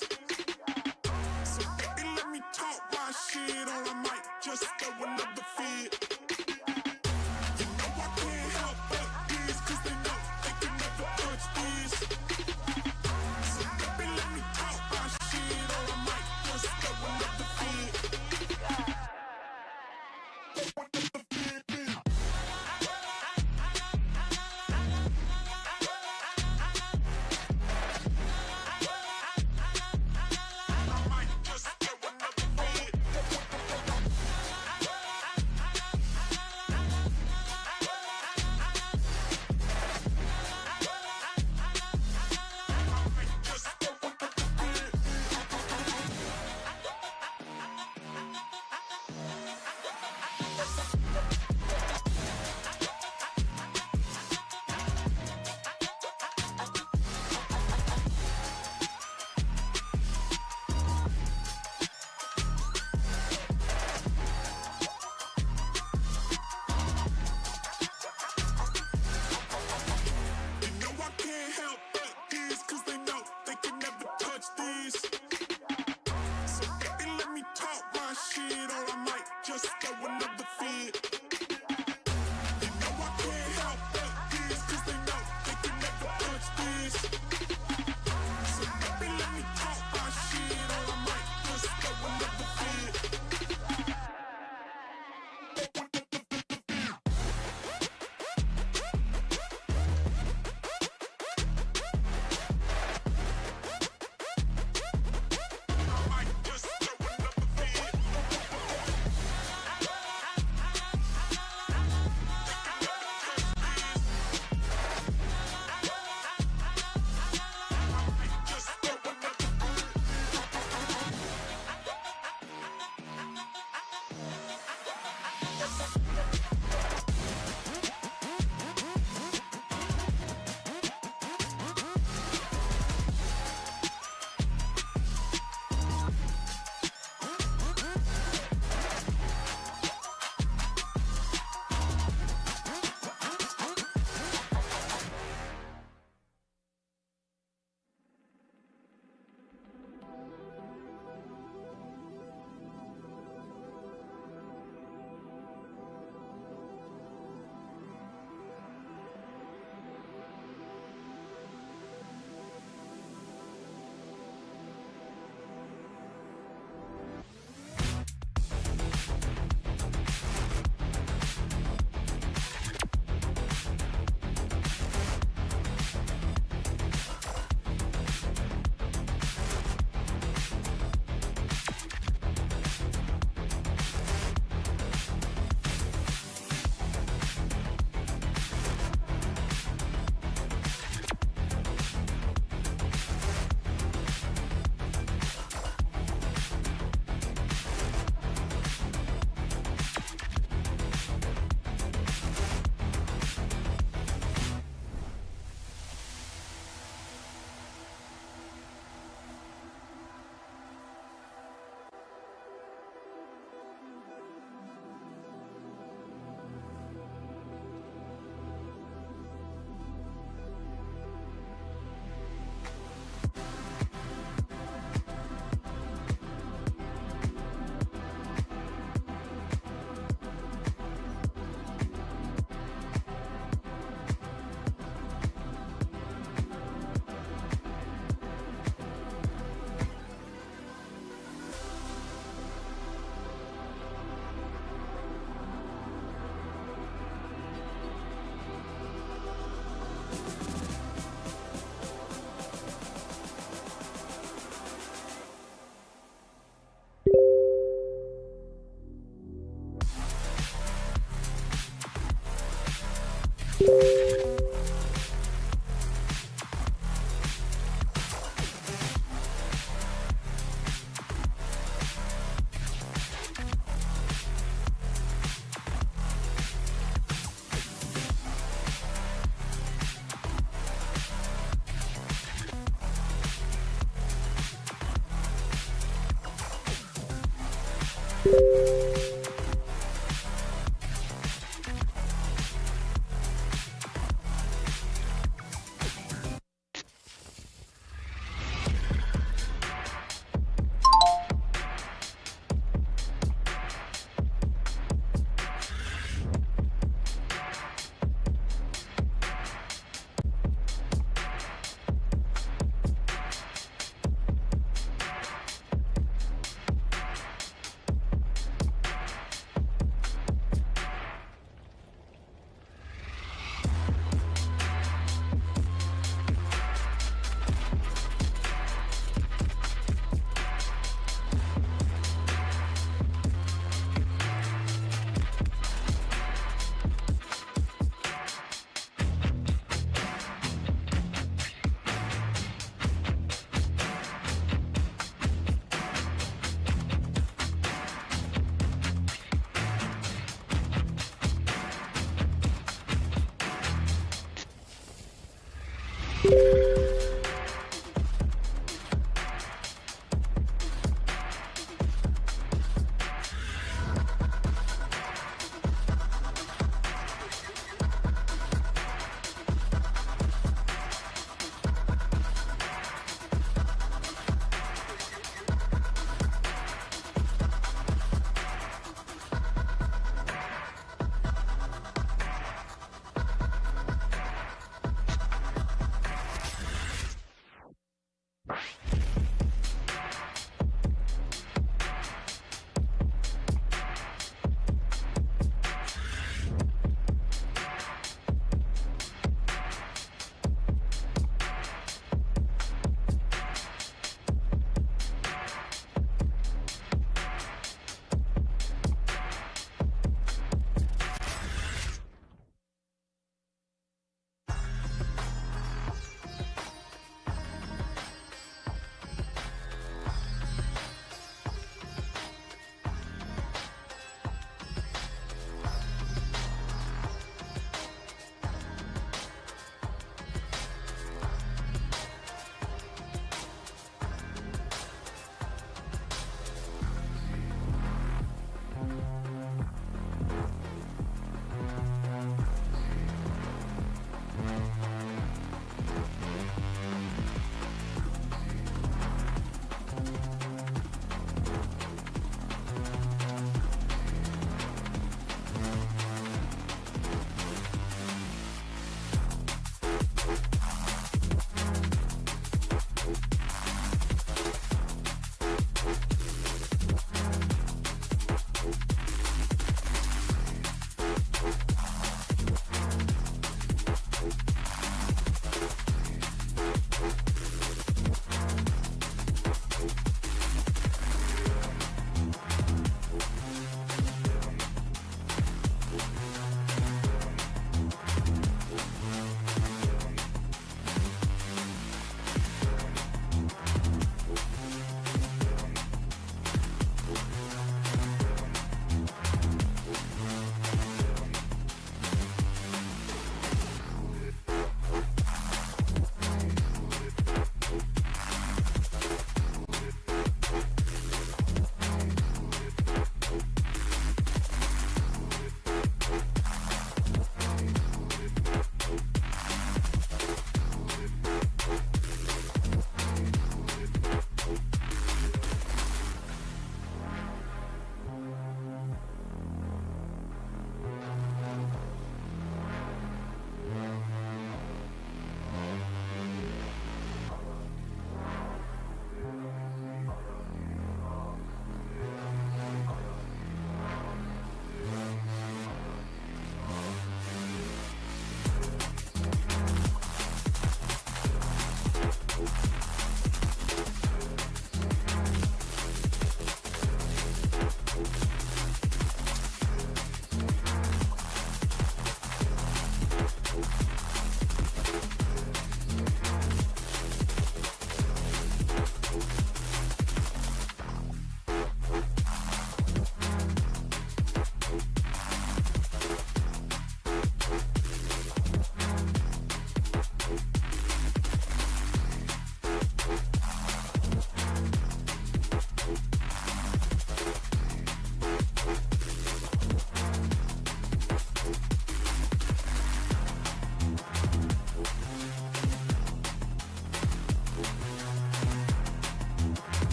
So baby, let me talk my shit, or I might just throw another fit. You know I can't help but this, cause they know they can never touch this. So baby, let me talk my shit, or I might just throw another fit.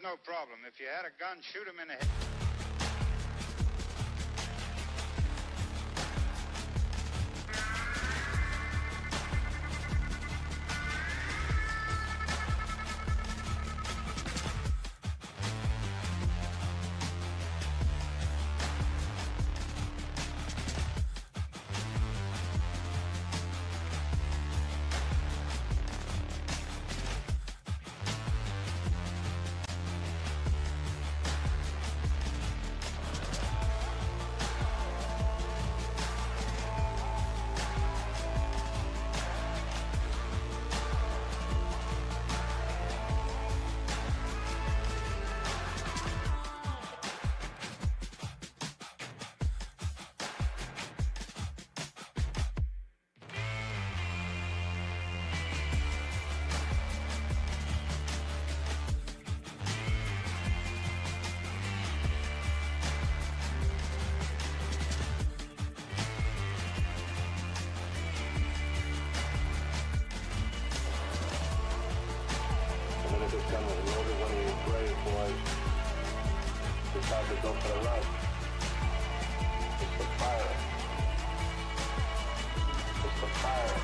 no problem. If you had a gun, shoot him in the head. This gun was loaded, one of you brave boys decided to go for the run. It's the fire. It's the fire.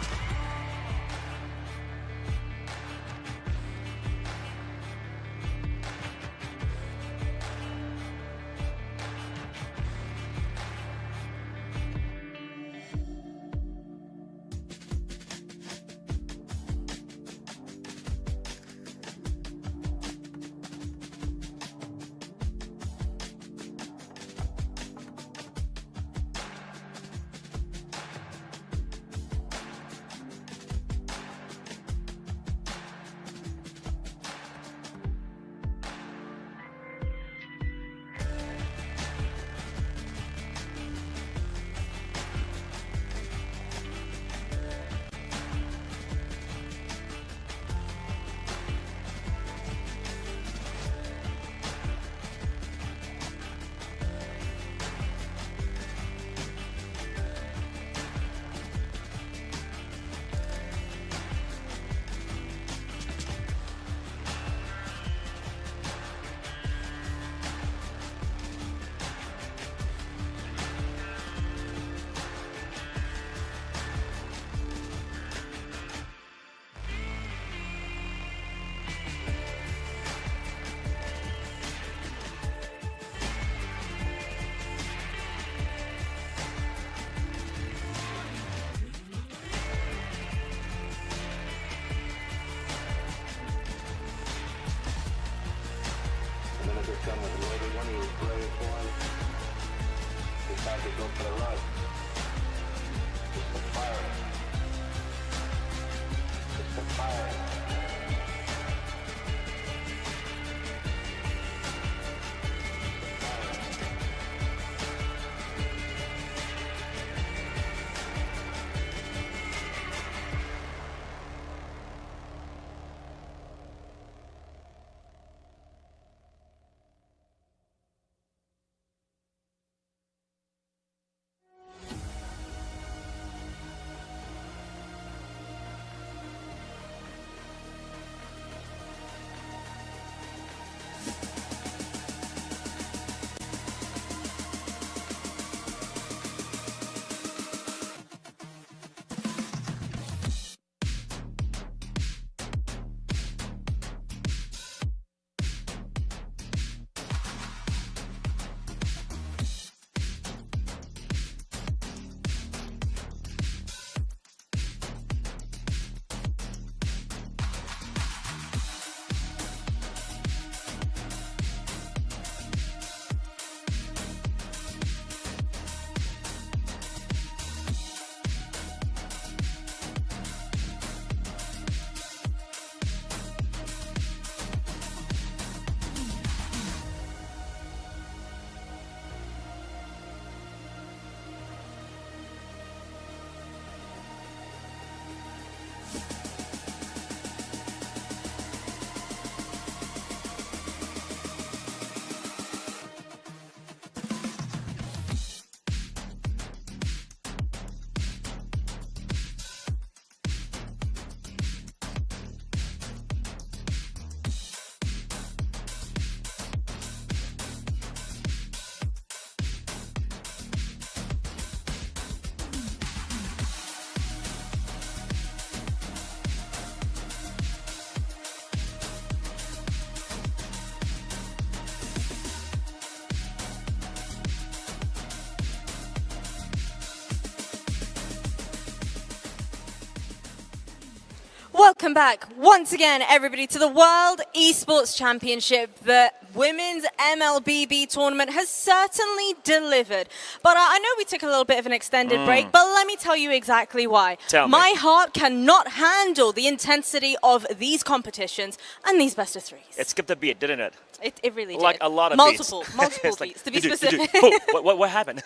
Welcome back once again, everybody, to the World Esports Championship. The Women's MLBB tournament has certainly delivered. But I know we took a little bit of an extended break, but let me tell you exactly why. Tell me. My heart cannot handle the intensity of these competitions and these best of threes. It skipped a beat, didn't it? It really did. Like a lot of multiple It's like, beats, to be specific. What happened?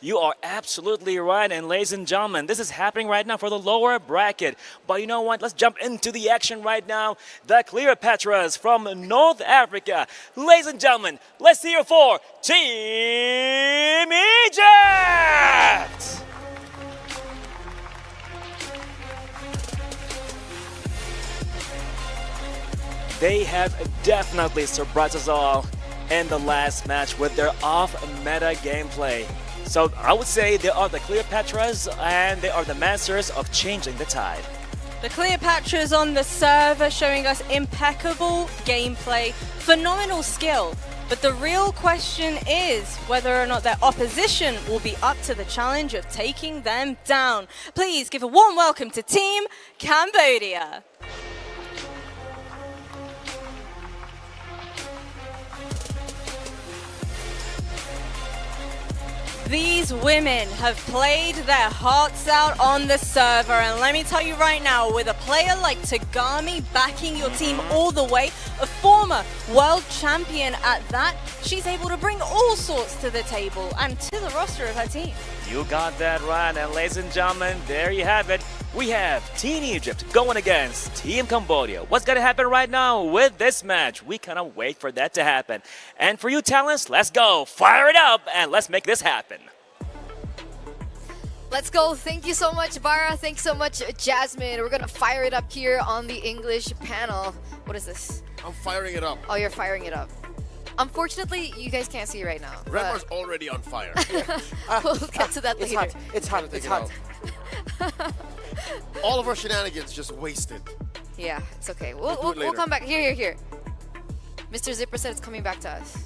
You are absolutely right. And ladies and gentlemen, this is happening right now for the lower bracket. But you know what? Let's jump into the action right now. The Cleopatras from North Africa. Ladies and gentlemen, let's hear for Team Egypt! They have definitely surprised us all in the last match with their off-meta gameplay. So I would say they are the Cleopatras and they are the masters of changing the tide. The Cleopatras on the server showing us impeccable gameplay, phenomenal skill. But the real question is whether or not their opposition will be up to the challenge of taking them down. Please give a warm welcome to Team Cambodia. These women have played their hearts out on the server, and let me tell you right now, with a player like Tagami backing your team all the way, a former world champion at that, she's able to bring all sorts to the table and to the roster of her team. You got that right, and ladies and gentlemen, there you have it. We have Team Egypt going against Team Cambodia. What's going to happen right now with this match? We cannot wait for that to happen. And for you talents, let's go. Fire it up, and let's make this happen. Let's go. Thank you so much, Bara. Thanks so much, Jasmine. We're going to fire it up here on the English panel. What is this? I'm firing it up. Oh, you're firing it up. Unfortunately, you guys can't see right now. Redmar's already on fire. We'll get to that It's later. hot. It's hot. It's hot. All of our shenanigans just wasted. Yeah, it's okay. We'll do it We'll later. come back. Here. Mr. Zipper said it's coming back to us.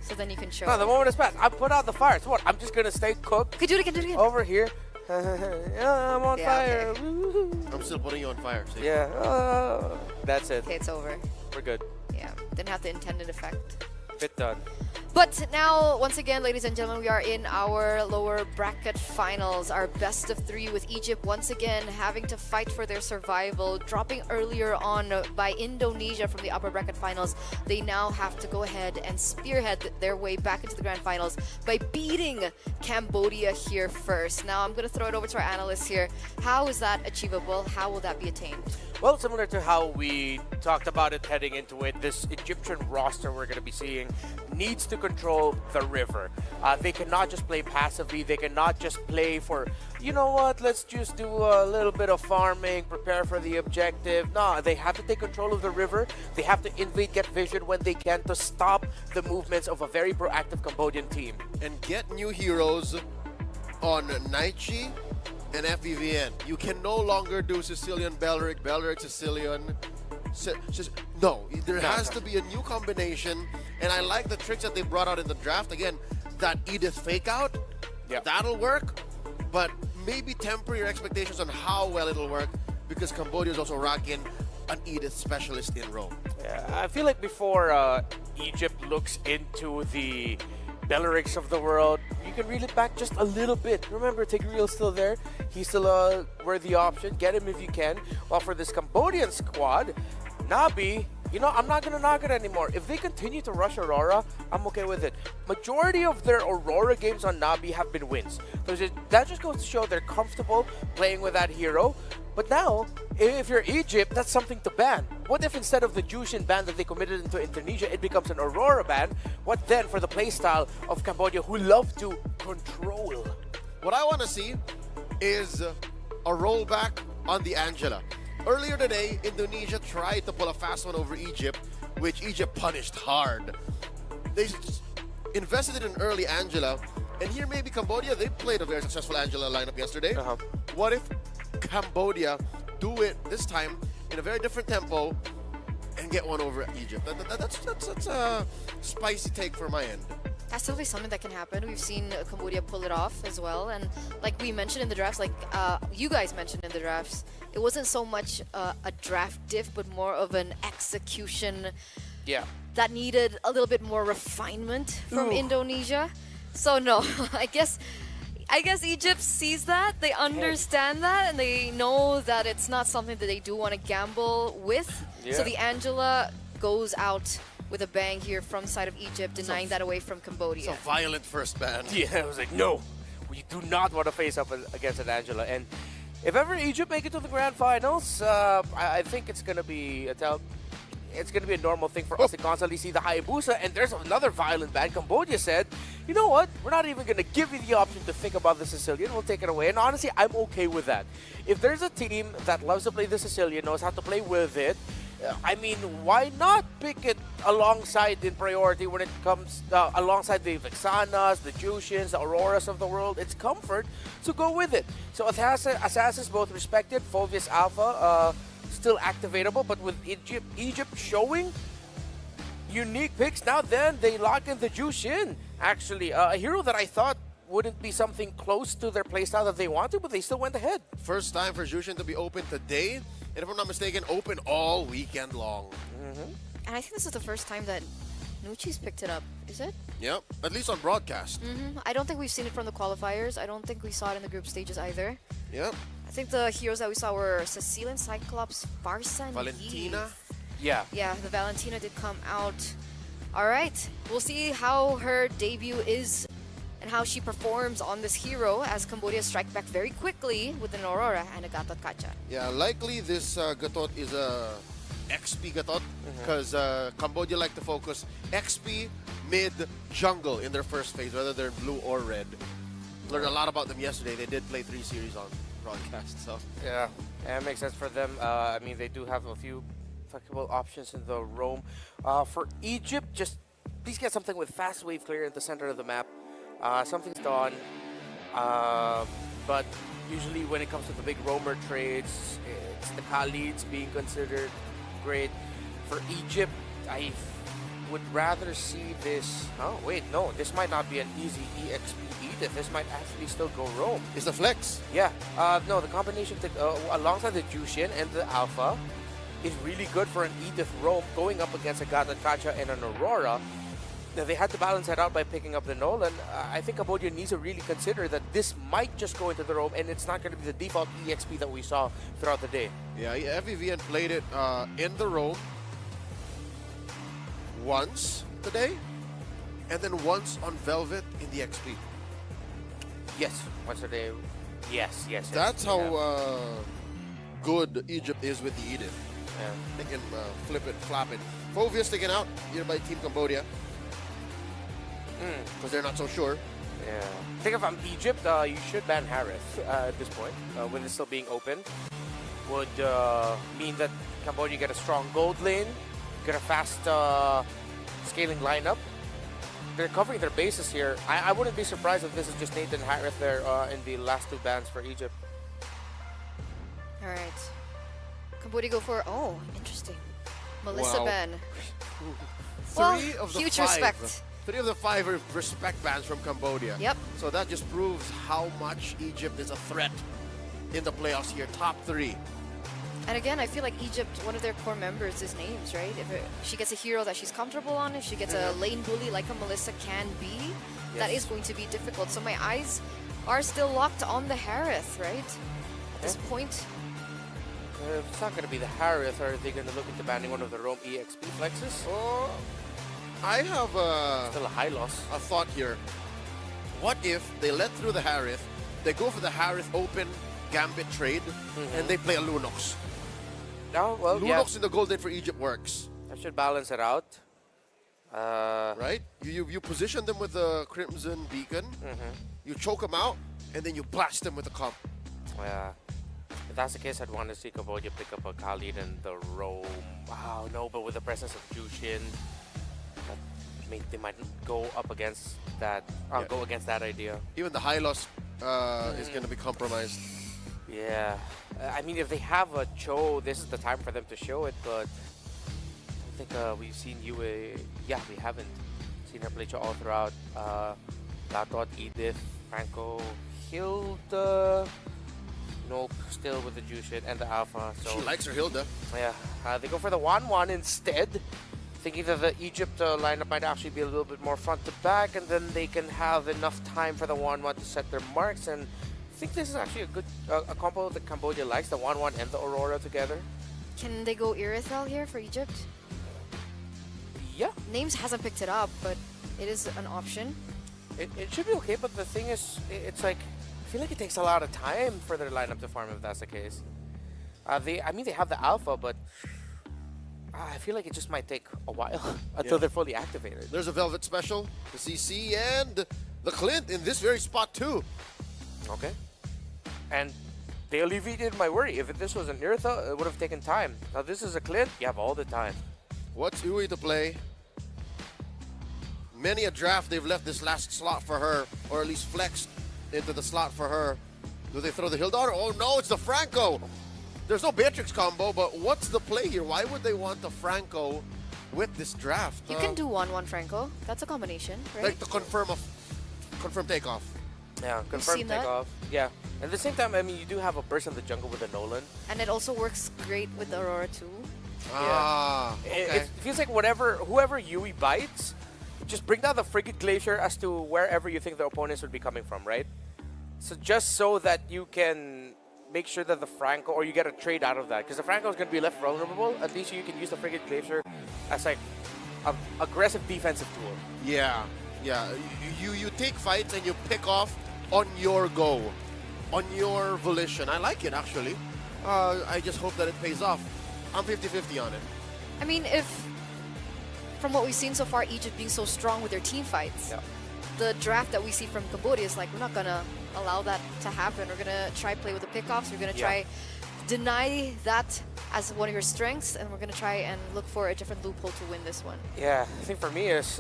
So then you can show. No, the moment is passed. I put out the fire. So what? I'm just gonna stay cooked. Okay, do it again. Over here. Yeah, I'm on fire. Okay. I'm still putting you on fire. See? Yeah. That's it. Okay, it's over. We're good. Yeah, didn't have the intended effect. Bit done. But now, once again, ladies and gentlemen, we are in our lower bracket finals, our best of three, with Egypt once again having to fight for their survival. Dropping earlier on by Indonesia from the upper bracket finals, they now have to go ahead and spearhead their way back into the grand finals by beating Cambodia here first. Now, I'm going to throw it over to our analysts here. How is that achievable? How will that be attained? Well, similar to how we talked about it heading into it, this Egyptian roster we're going to be seeing needs to control the river. They cannot just play passively. They cannot just play for, you know what, let's just do a little bit of farming, prepare for the objective. No, they have to take control of the river. They have to invade, get vision when they can to stop the movements of a very proactive Cambodian team. And get new heroes on Naichi and FVVN. You can no longer do Sicilian Belleric Sicilian. No, there has to be a new combination, and I like the tricks that they brought out in the draft. Again, that Edith fake out, that'll work, but maybe temper your expectations on how well it'll work, because Cambodia is also rocking an Edith specialist in Rome. Yeah, I feel like before Egypt looks into the Bellerics of the world, you can reel it back just a little bit. Remember, Tigreal's still there. He's still a worthy option. Get him if you can. While for this Cambodian squad, Nabi, you know, I'm not going to knock it anymore. If they continue to rush Aurora, I'm okay with it. Majority of their Aurora games on Nabi have been wins. So that just goes to show they're comfortable playing with that hero. But now, if you're Egypt, that's something to ban. What if instead of the Jushin ban that they committed into Indonesia, it becomes an Aurora ban? What then for the playstyle of Cambodia, who love to control? What I want to see is a rollback on the Angela. Earlier today, Indonesia tried to pull a fast one over Egypt, which Egypt punished hard. They invested in an early Angela, and here maybe Cambodia, they played a very successful Angela lineup yesterday. What if Cambodia do it this time in a very different tempo and get one over Egypt? That's a spicy take for my end. That's totally something that can happen. We've seen Cambodia pull it off as well. And like we mentioned in the drafts, like you guys mentioned in the drafts, it wasn't so much a draft diff, but more of an execution Yeah. that needed a little bit more refinement from Indonesia. So no, I guess Egypt sees that, they understand that, and they know that it's not something that they do want to gamble with. So Yeah. the Angela goes out with a bang here from side of Egypt, denying that away from It's Cambodia. a violent first ban. Yeah, I was like, no, we do not want to face up against an Angela. And if ever Egypt make it to the grand finals, I think it's gonna be it's gonna be a normal thing for us to constantly see the Hayabusa. And there's another violent ban. Cambodia said, you know what? We're not even gonna give you the option to think about the Sicilian. We'll take it away. And honestly, I'm okay with that. If there's a team that loves to play the Sicilian, knows how to play with it, I mean, why not pick it alongside in priority when it comes alongside the Vexanas, the Jushians, the Auroras of the world? It's comfort to go with it. So Assassins both respected. Fulvius Alpha still activatable, but with Egypt showing unique picks, now then they lock in the Jushin. Actually, a hero that I thought wouldn't be something close to their playstyle that they wanted, but they still went ahead. First time for Jushin to be open today, and if I'm not mistaken, open all weekend long. And I think this is the first time that Nucci's picked it up, is it? Yep, at least on broadcast. I don't think we've seen it from the qualifiers. I don't think we saw it in the group stages either. Yep. I think the heroes that we saw were Cecilian, Cyclops, Farsa, and Valentina. Yeah. Yeah, the Valentina did come out. All right, we'll see how her debut is and how she performs on this hero as Cambodia strike back very quickly with an Aurora and a Gatot Kacha. Yeah, likely this Gatot is a XP Gatot because Cambodia like to focus XP, mid, jungle in their first phase, whether they're blue or red. Learned a lot about them yesterday. They did play 3 series on broadcast, so. Yeah, it makes sense for them. I mean, they do have a few flexible options in the roam. For Egypt, just please get something with fast wave clear at the center of the map. Something's done, but usually when it comes to the big roamer trades, it's the Khalids being considered great. For Egypt, I would rather see this. Oh wait, no, this might not be an easy EXP Edith. This might actually still go roam. It's the flex. Yeah, no, the combination alongside the Jushin and the Alpha is really good for an Edith roam going up against a Gatot Kacha and an Aurora. Now, they had to balance that out by picking up the Null, and I think Cambodia needs to really consider that this might just go into the roam, and it's not going to be the default EXP that we saw throughout the day. Yeah, FVVN played it in the roam once today, and then once on Velvet in the XP. Yes, once a day. Yes. That's how good Egypt is with the Edith. Yeah. They can flip it, flap it. Fulvius taken out here by Team Cambodia. Because they're not so sure. Yeah. I think if I'm Egypt, you should ban Harith at this point, with it still being open. Would mean that Cambodia get a strong gold lane, get a fast scaling lineup. They're covering their bases here. I wouldn't be surprised if this is just Nathan Harith there in the last 2 bans for Egypt. All right. Cambodia go for, oh, interesting. Melissa Wow. ban. Three of the huge 5. respect. 3 of the 5 are respect bans from Cambodia. Yep. So that just proves how much Egypt is a threat in the playoffs here. Top 3. And again, I feel like Egypt, one of their core members is names, right? If she gets a hero that she's comfortable on, if she gets a lane bully like a Melissa can be, that is going to be difficult. So my eyes are still locked on the Harith, right? At this point. If it's not going to be the Harith, are they going to look into banning one of the Rome EXP flexes? Oh, I have still a high loss. A thought here. What if they let through the Harith, they go for the Harith open Gambit trade, and they play a Lunox? Oh, well, Lunox in the golden for Egypt works. That should balance it out. Right? You position them with the Crimson Beacon, you choke them out, and then you blast them with the comp. Yeah. If that's the case, I'd want to see Cambodia pick up a Khalid and the Rome. Wow, no, but with the presence of Jushin, they might go up against that. Go against that idea. Even the high loss is going to be compromised. Yeah, I mean, if they have a Cho, this is the time for them to show it. But I don't think we've seen Yue. Yeah, we haven't Seen her play all throughout. Latot, Edith, Franco, Hilda. Nope, still with the Jushin and the Alpha. So She likes her Hilda. yeah, they go for the 1-1 instead, thinking that the Egypt lineup might actually be a little bit more front to back, and then they can have enough time for the 1-1 to set their marks. And I think this is actually a good a combo that Cambodia likes, the 1-1 and the Aurora together. Can they go Irithel here for Egypt? Yeah. Names hasn't picked it up, but it is an option. It should be okay, but the thing is, it's like, I feel like it takes a lot of time for their lineup to farm if that's the case. They have the Alpha, but I feel like it just might take a while until they're fully activated. There's a Velvet Special, the CC, and the Clint in this very spot too. Okay. And they alleviated my worry. If this was an Irithel, it would have taken time. Now this is a Clint, you have all the time. What's Uwe to play? Many a draft they've left this last slot for her, or at least flexed into the slot for her. Do they throw the Hilda? Oh no, it's the Franco. There's no Beatrix combo, but what's the play here? Why would they want the Franco with this draft? You can do 1-1 Franco. That's a combination, right? Like to confirm takeoff. Yeah, confirm seen that? takeoff. Yeah. At the same time, I mean, you do have a burst in the jungle with the Nolan. And it also works great with the Aurora too. Ah, It okay. feels like whoever Yui bites, just bring down the Frigate Glacier as to wherever you think the opponents would be coming from, right? So just so that you can make sure that the Franco, or you get a trade out of that, because the Franco is going to be left vulnerable. At least you can use the Frigate Glacier as like an aggressive defensive tool. Yeah, yeah. You take fights and you pick off on your go, on your volition. I like it actually. I just hope that it pays off. I'm 50-50 on it. I mean, if from what we've seen so far, Egypt being so strong with their team fights, the draft that we see from Cambodia is like, we're not gonna allow that to happen. We're gonna try play with the pickoffs. We're gonna try deny that as one of your strengths, and we're gonna try and look for a different loophole to win this one. Yeah, I think for me is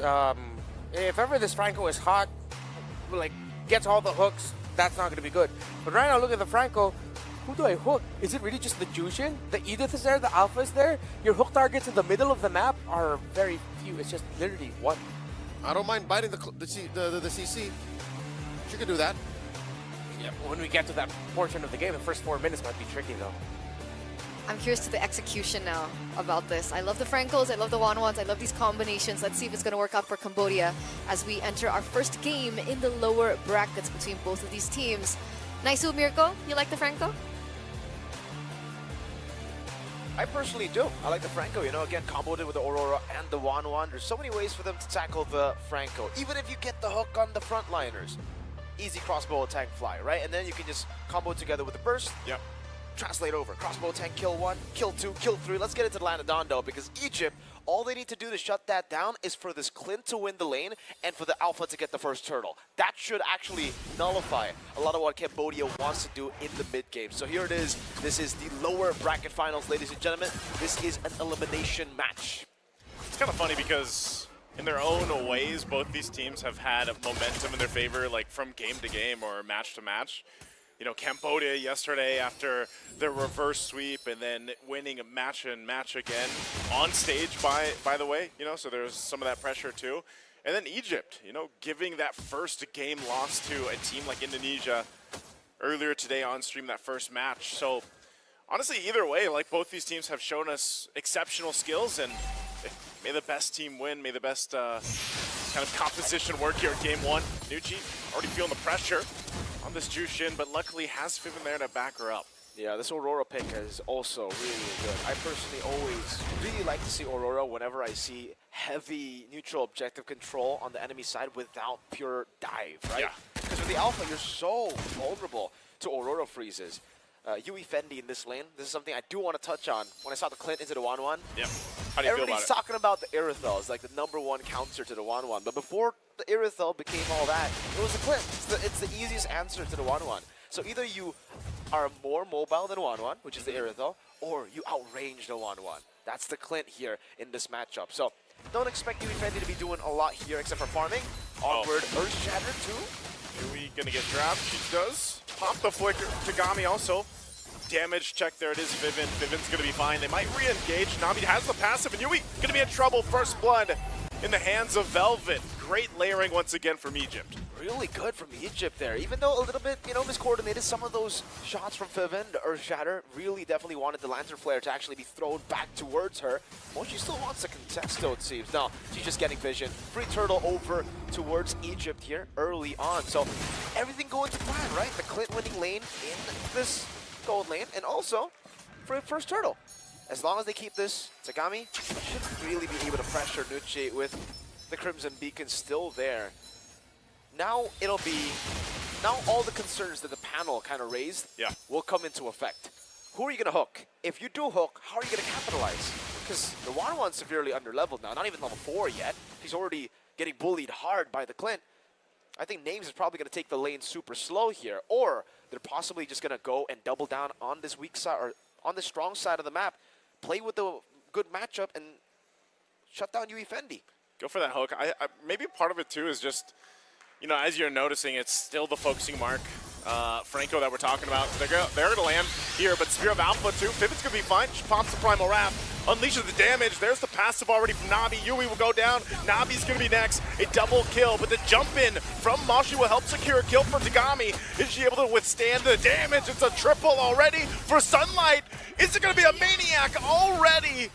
if ever this Franco is hot, like gets all the hooks, that's not gonna be good. But right now, look at the Franco. Who do I hook? Is it really just the Jushin? The Edith is there, the Alpha is there. Your hook targets in the middle of the map are very few. It's just literally one. I don't mind biting the CC. She can do that. Yeah, when we get to that portion of the game, the first 4 minutes might be tricky though. I'm curious to the execution now about this. I love the Francos, I love the 1-1s, I love these combinations. Let's see if it's going to work out for Cambodia as we enter our first game in the lower brackets between both of these teams. Nice, Mirko, you like the Franco? I personally do. I like the Franco, you know, again, comboed it with the Aurora and the 1-1. There's so many ways for them to tackle the Franco. Even if you get the hook on the frontliners, easy crossbow attack fly, right? And then you can just combo it together with the burst. Yep. Translate over. Crossbow tank, kill 1, kill 2, kill 3. Let's get into the Lanadon though, because Egypt, all they need to do to shut that down is for this Clint to win the lane and for the Alpha to get the first turtle. That should actually nullify a lot of what Cambodia wants to do in the mid game. So here it is. This is the lower bracket finals, ladies and gentlemen. This is an elimination match. It's kind of funny because in their own ways, both these teams have had momentum in their favor, like from game to game or match to match. You know, Cambodia yesterday after their reverse sweep and then winning a match and match again on stage, by the way, you know, so there's some of that pressure too. And then Egypt, you know, giving that first game loss to a team like Indonesia earlier today on stream, that first match. So honestly, either way, like both these teams have shown us exceptional skills, and may the best team win, may the best kind of composition work here in game one. Nucci already feeling the pressure on this Jushin, but luckily has Fiven there to back her up. Yeah, this Aurora pick is also really good. I personally always really like to see Aurora whenever I see heavy neutral objective control on the enemy side without pure dive, right? Yeah. Because with the Alpha, you're so vulnerable to Aurora freezes. Yui Fendi in this lane, this is something I do want to touch on. When I saw the Clint into the 1-1, Yeah. How do you feel about everybody's it? talking about the Irithel as like the #1 counter to the 1-1. But before the Irithel became all that, it was the Clint. It's the easiest answer to the 1-1. So either you are more mobile than 1-1, which is the Irithel, or you outrange the 1-1. That's the Clint here in this matchup. So don't expect Yui Fendi to be doing a lot here except for farming. Onward, Earth Shatter too. Yui gonna get dropped. She does. Pop the flicker. Tagami also. Damage check. There it is. Fiven. Fiven's gonna be fine. They might re-engage. Nami has the passive, and Yui gonna be in trouble. First blood in the hands of Velvet. great layering once again from Egypt. Really good from Egypt there. Even though a little bit, miscoordinated, some of those shots from Feven or Shatter really definitely wanted the Lantern Flare to actually be thrown back towards her. Well, she still wants to contest, though, it seems. No, she's just getting vision. Free turtle over towards Egypt here early on. So everything going to plan, right? The Clint winning lane in this gold lane, and also for first turtle. As long as they keep this, Tagami should really be able to pressure Nucci with the Crimson Beacon still there. Now all the concerns that the panel kind of raised will come into effect. Who are you going to hook? If you do hook, how are you going to capitalize? Because the Wanwan's severely underleveled now, not even level 4 yet. He's already getting bullied hard by the Clint. I think Names is probably going to take the lane super slow here, or they're possibly just going to go and double down on this weak side, or on the strong side of the map, play with the good matchup, and shut down UE-Fendi. Go for that hook. Maybe part of it, too, is just, as you're noticing, it's still the focusing mark. Franco that we're talking about. They're going to land here, but Spear of Alpha, too. Pivot's going to be fine. She pops the Primal Wrap, unleashes the damage. There's the passive already from Navi. Yui will go down. Navi's going to be next. A double kill, but the jump in from Moshi will help secure a kill for Tagami. Is she able to withstand the damage? It's a triple already for Sunlight. Is it going to be a Maniac already?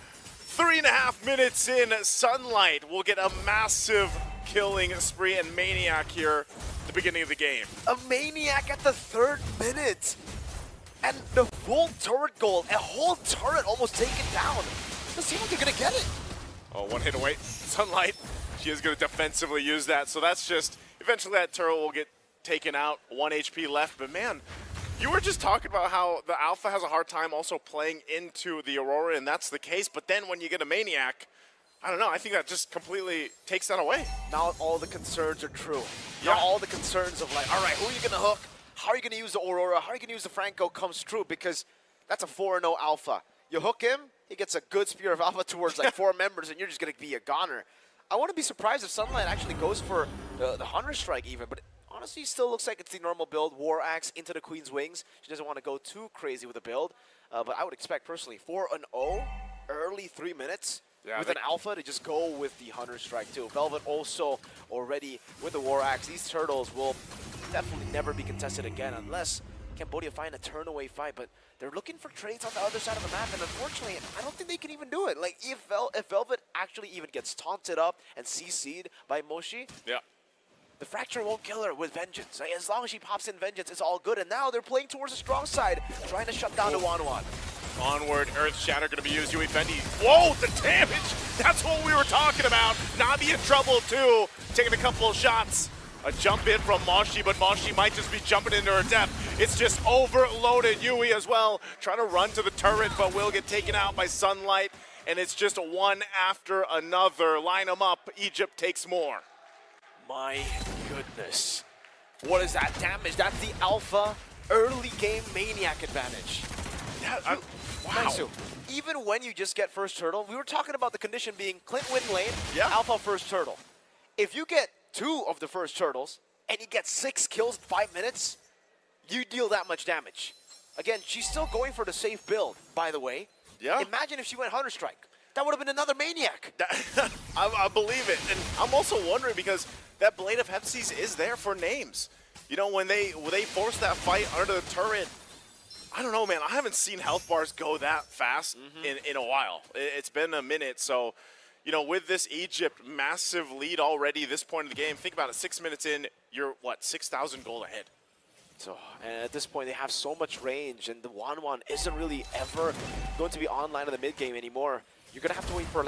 3.5 minutes in, Sunlight will get a massive killing spree and Maniac here at the beginning of the game. A Maniac at the 3rd minute. And the full turret goal, a whole turret almost taken down. Doesn't seem like they're going to get it. Oh, one hit away. Sunlight, she is going to defensively use that. So that's just, eventually that turret will get taken out. 1 HP left, but man, you were just talking about how the Alpha has a hard time also playing into the Aurora, and that's the case. But then when you get a Maniac, I don't know, I think that just completely takes that away. Now all the concerns are true. Now all the concerns of like, all right, who are you going to hook? How are you going to use the Aurora? How are you going to use the Franco comes true, because that's a 4-0 Alpha. You hook him, he gets a good Spear of Alpha towards like 4 members, and you're just going to be a goner. I wouldn't be surprised if Sunlight actually goes for the Hunter Strike even, but honestly, still looks like it's the normal build. War Axe into the Queen's Wings. She doesn't want to go too crazy with the build, but I would expect personally 4-0, early 3 minutes. With an Alpha to just go with the Hunter Strike too. Velvet also already with the War Axe. These turtles will definitely never be contested again unless Cambodia find a turn-away fight. But they're looking for trades on the other side of the map, and unfortunately, I don't think they can even do it. Like, if Velvet actually even gets taunted up and CC'd by Moshi, the Fracture won't kill her with Vengeance. Like, as long as she pops in Vengeance, it's all good. And now they're playing towards the strong side, trying to shut down the Wanwan. Onward, Earth Shatter going to be used. UE-Fendi. Whoa, the damage! That's what we were talking about. Navi in trouble too, taking a couple of shots. A jump in from Moshi, but Moshi might just be jumping into her death. It's just overloaded. Yui as well, trying to run to the turret, but will get taken out by Sunlight. And it's just one after another. Line them up. Egypt takes more. My goodness. What is that damage? That's the Alpha early game Maniac advantage. Wow. Even when you just get first turtle, we were talking about the condition being Clint win lane, Alpha first turtle. If you get 2 of the first turtles and you get 6 kills in 5 minutes, you deal that much damage. Again, she's still going for the safe build, by the way. Imagine if she went Hunter Strike. That would have been another Maniac. I believe it. And I'm also wondering, because that Blade of Hepsies is there for Names. When they force that fight under the turret, I don't know, man. I haven't seen health bars go that fast in a while. It's been a minute. So, with this Egypt massive lead already this point of the game, think about it. 6 minutes in, you're, 6,000 gold ahead. So, and at this point, they have so much range, and the Wanwan isn't really ever going to be online in the mid game anymore. You're going to have to wait for,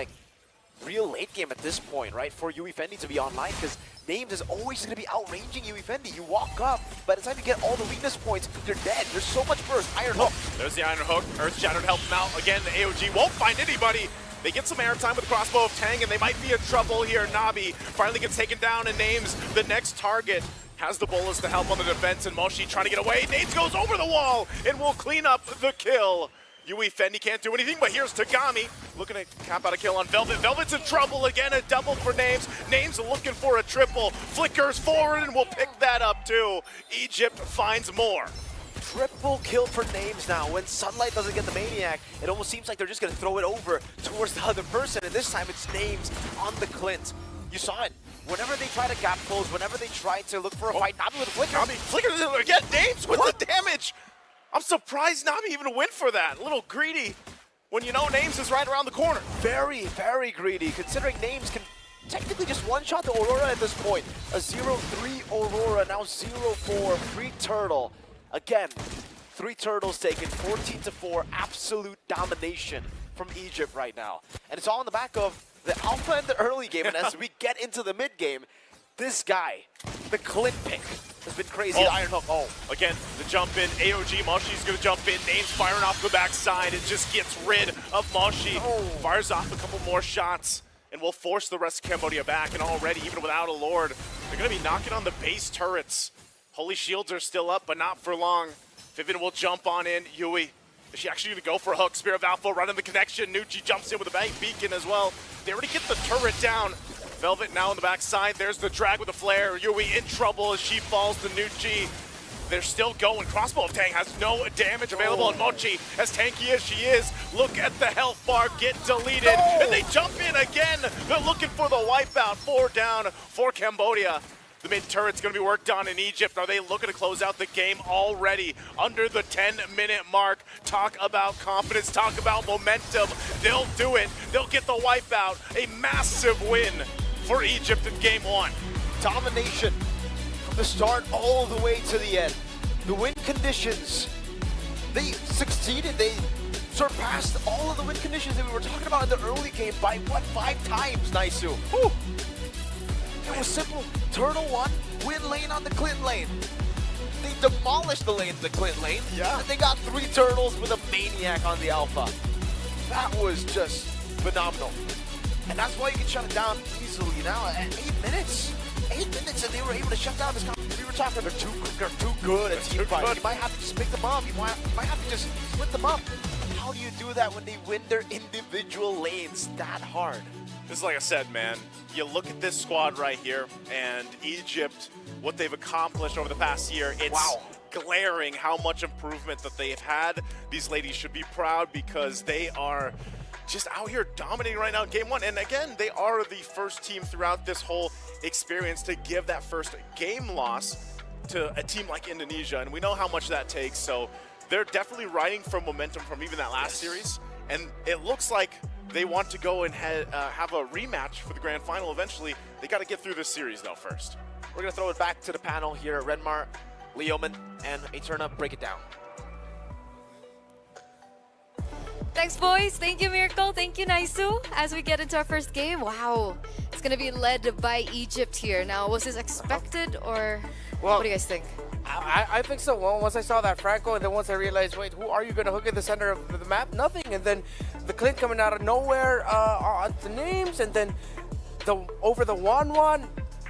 real late game at this point, right? For UE-Fendi to be online, because Names is always going to be outranging UE-Fendi. You walk up, by the time you get all the weakness points, you're dead. There's so much burst. Iron Hook. There's the Iron Hook. Earth Shattered helps them out. Again, the AOG won't find anybody. They get some airtime with the Crossbow of Tang, and they might be in trouble here. Navi finally gets taken down, and Names, the next target, has the bullets to help on the defense, and Moshi trying to get away. Names goes over the wall, and will clean up the kill. UE-Fendi can't do anything, but here's Tagami looking to cap out a kill on Velvet. Velvet's in trouble again, a double for Names. Names looking for a triple, flickers forward and will pick that up too. Egypt finds more. Triple kill for Names now. When Sunlight doesn't get the Maniac, it almost seems like they're just going to throw it over towards the other person, and this time it's Names on the Clint. You saw it. whenever they try to gap close, whenever they try to look for a fight, Nami with a flicker. Nami flickers it again. Names with the damage. I'm surprised Nami even went for that. A little greedy when you know Names is right around the corner. Very, very greedy, considering Names can technically just one-shot the Aurora at this point. A 0-3 Aurora, now 0-4, free Turtle. Again, 3 turtles taken, 14-4, absolute domination from Egypt right now. And it's all in the back of the alpha in the early game, and as we get into the mid game, this guy, the Clint pick, has been crazy. The Iron Hook, Again, the jump in, AOG, Moshi's gonna jump in, Names firing off the backside, it just gets rid of Moshi. Fires off a couple more shots, and will force the rest of Cambodia back, and already, even without a Lord, they're gonna be knocking on the base turrets. Holy Shields are still up, but not for long. Vivian will jump on in, Yui. Is she actually gonna go for a hook? Spear of Alpha running the connection, Nucci jumps in with a bank beacon as well. They already get the turret down. Velvet now on the backside. There's the drag with a flare. Yui in trouble as she falls to Nucci. They're still going. Crossbow of Tang has no damage available. And Mochi, as tanky as she is, look at the health bar get deleted. And they jump in again. They're looking for the wipeout. 4 down for Cambodia. The mid turret's going to be worked on in Egypt. Are they looking to close out the game already under the 10-minute mark? Talk about confidence, talk about momentum. They'll do it. They'll get the wipeout. A massive win for Egypt in game 1. domination from the start all the way to the end. The win conditions, they succeeded. They surpassed all of the win conditions that we were talking about in the early game by, what, 5 times, Naisu? Whew. It was simple. Turtle 1, win lane on the Clint lane. They demolished the lane to the Clint lane. Yeah. And they got 3 turtles with a Maniac on the Alpha. That was just phenomenal. And that's why you can shut it down easily now at 8 minutes. 8 minutes and they were able to shut down this competition. We were talking they're too good at team fight. You might have to just pick them up. You might have to just split them up. How do you do that when they win their individual lanes that hard? This is like I said, man. You look at this squad right here, and Egypt, what they've accomplished over the past year, it's glaring how much improvement that they've had. These ladies should be proud because they are just out here dominating right now in game 1. And again, they are the first team throughout this whole experience to give that first game loss to a team like Indonesia. And we know how much that takes. So they're definitely riding from momentum from even that last series. And it looks like they want to go and have a rematch for the grand final eventually. They got to get through this series, though, first. We're going to throw it back to the panel here. Renmar, Leoman, and Eterna, break it down. Thanks, boys. Thank you, Miracle. Thank you, Naisu. As we get into our first game, wow. It's going to be led by Egypt here. Now, was this expected or what do you guys think? I think so. Well, once I saw that Franco, and then once I realized, wait, who are you going to hook in the center of the map? Nothing. And then the Clint coming out of nowhere on the names, and then over the 1-1.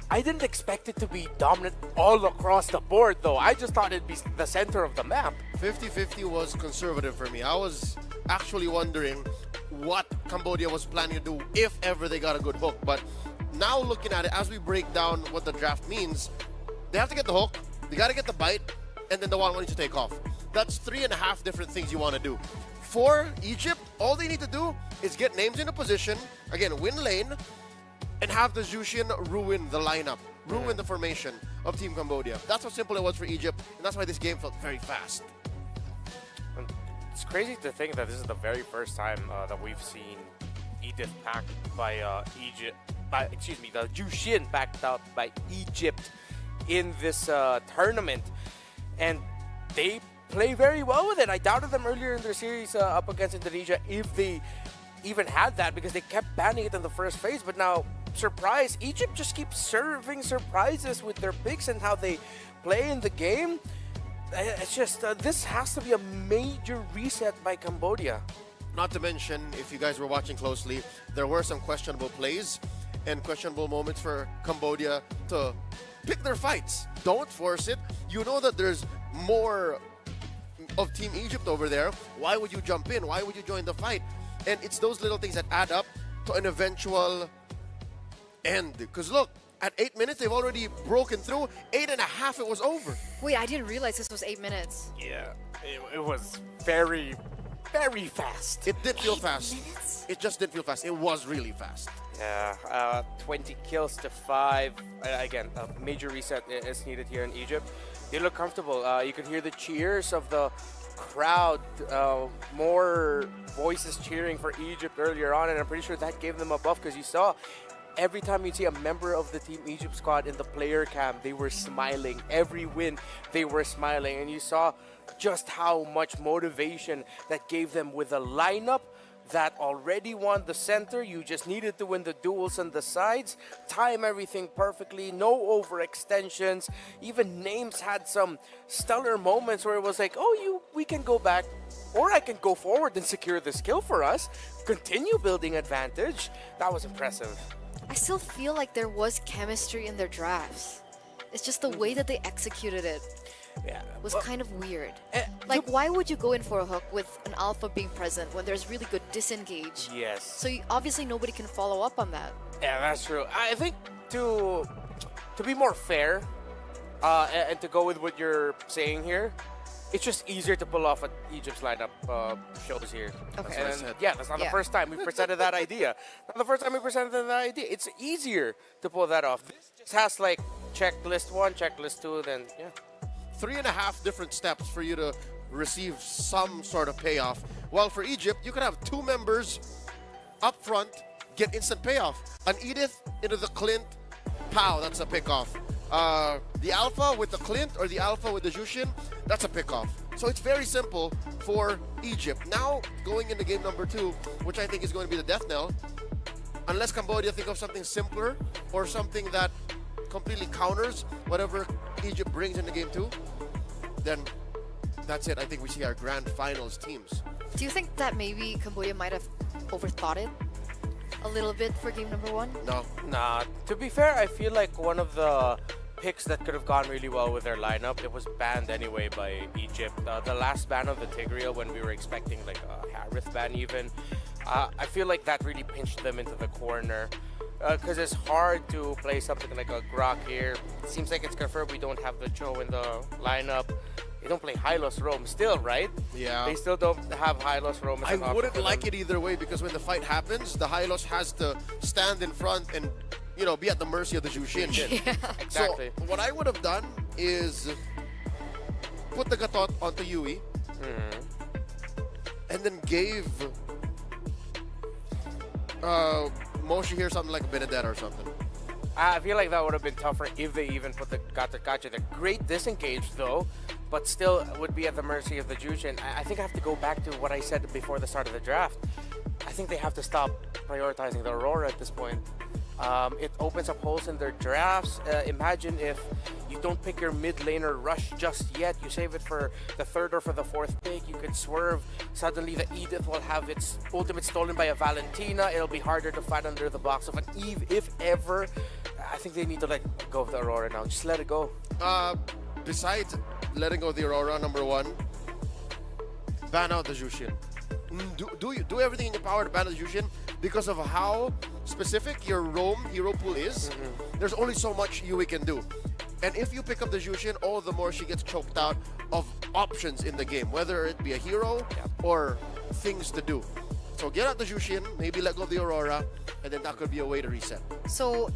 I didn't expect it to be dominant all across the board, though. I just thought it'd be the center of the map. 50-50 was conservative for me. I was actually wondering what Cambodia was planning to do if ever they got a good hook. But now looking at it, as we break down what the draft means, they have to get the hook, they got to get the bite, and then the 1-1 needs to take off. That's 3.5 different things you want to do. For Egypt, all they need to do is get names in a position, again, win lane, and have the Jushin ruin the lineup, ruin the formation of Team Cambodia. That's how simple it was for Egypt, and that's why this game felt very fast. It's crazy to think that this is the very first time that we've seen Edith packed by the Jushin backed out by Egypt in this tournament, and they play very well with it. I doubted them earlier in their series up against Indonesia if they even had that, because they kept banning it in the first phase. But now, surprise, Egypt just keeps serving surprises with their picks and how they play in the game. It's just, this has to be a major reset by Cambodia. Not to mention, if you guys were watching closely, there were some questionable plays and questionable moments for Cambodia to pick their fights. Don't force it. You know that there's more of Team Egypt over there. Why would you jump in? Why would you join the fight? And it's those little things that add up to an eventual end. Because look, at 8 minutes, they've already broken through. 8.5, it was over. Wait, I didn't realize this was 8 minutes. Yeah, it was very, very fast. It did feel fast. It just did feel fast. It was really fast. Yeah, 20 kills to 5. Again, a major reset is needed here in Egypt. They look comfortable. You can hear the cheers of the crowd. More voices cheering for Egypt earlier on, and I'm pretty sure that gave them a buff because you saw every time you see a member of the Team Egypt squad in the player cam, they were smiling. Every win, they were smiling, and you saw just how much motivation that gave them with a lineup that already won the center. You just needed to win the duels on the sides, time everything perfectly, no overextensions. Even Names had some stellar moments where it was like, oh, we can go back, or I can go forward and secure this kill for us, continue building advantage. That was impressive. I still feel like there was chemistry in their drafts. It's just the way that they executed it. Yeah, was kind of weird. Like, why would you go in for a hook with an alpha being present when there's really good disengage? Yes. So obviously nobody can follow up on that. Yeah, that's true. I think to be more fair, and to go with what you're saying here, it's just easier to pull off what Egypt's lineup shows here. Okay. And yeah, that's not the first time we presented that idea. Not the first time we presented that idea. It's easier to pull that off. This just has like checklist 1, checklist 2, then yeah. 3.5 different steps for you to receive some sort of payoff. While for Egypt, you can have 2 members up front get instant payoff. An Edith into the Clint, pow, that's a pick-off. The Alpha with the Clint or the Alpha with the Jushin, that's a pick-off. So it's very simple for Egypt. Now, going into game number 2, which I think is going to be the death knell, unless Cambodia think of something simpler or something that completely counters whatever Egypt brings into game 2, then that's it. I think we see our grand finals teams. Do you think that maybe Cambodia might have overthought it a little bit for game number 1? No. Nah, to be fair, I feel like one of the picks that could have gone really well with their lineup, it was banned anyway by Egypt. The last ban of the Tigreal, when we were expecting like a Harith ban even, I feel like that really pinched them into the corner. Because it's hard to play something like a Grok here. It seems like it's confirmed we don't have the Cho in the lineup. They don't play Hylos Roam still, right? Yeah. They still don't have Hylos Roam. I wouldn't like it either way, because when the fight happens, the Hylos has to stand in front and, you know, be at the mercy of the Jushin. Yeah. Exactly. So what I would have done is put the Gatot onto Yui, and then gave Moshi here something like a Benedetta or something. I feel like that would have been tougher if they even put the Gata. They're great disengage though, but still would be at the mercy of the Jushin. I think I have to go back to what I said before the start of the draft. I think they have to stop prioritizing the Aurora at this point. It opens up holes in their drafts. Imagine if you don't pick your mid laner rush just yet. You save it for the 3rd or for the 4th pick. You could swerve. Suddenly the Edith will have its ultimate stolen by a Valentina. It'll be harder to fight under the box of an Eve, if ever. I think they need to let go of the Aurora now. Just let it go. Besides letting go of the Aurora, number 1, ban out the Jushin. Do everything in your power to ban the Jushin, because of how specific your roam hero pool is. There's only so much Yui can do. And if you pick up the Jushin, all the more she gets choked out of options in the game, whether it be a hero or things to do. So get out the Jushin, maybe let go of the Aurora, and then that could be a way to reset. So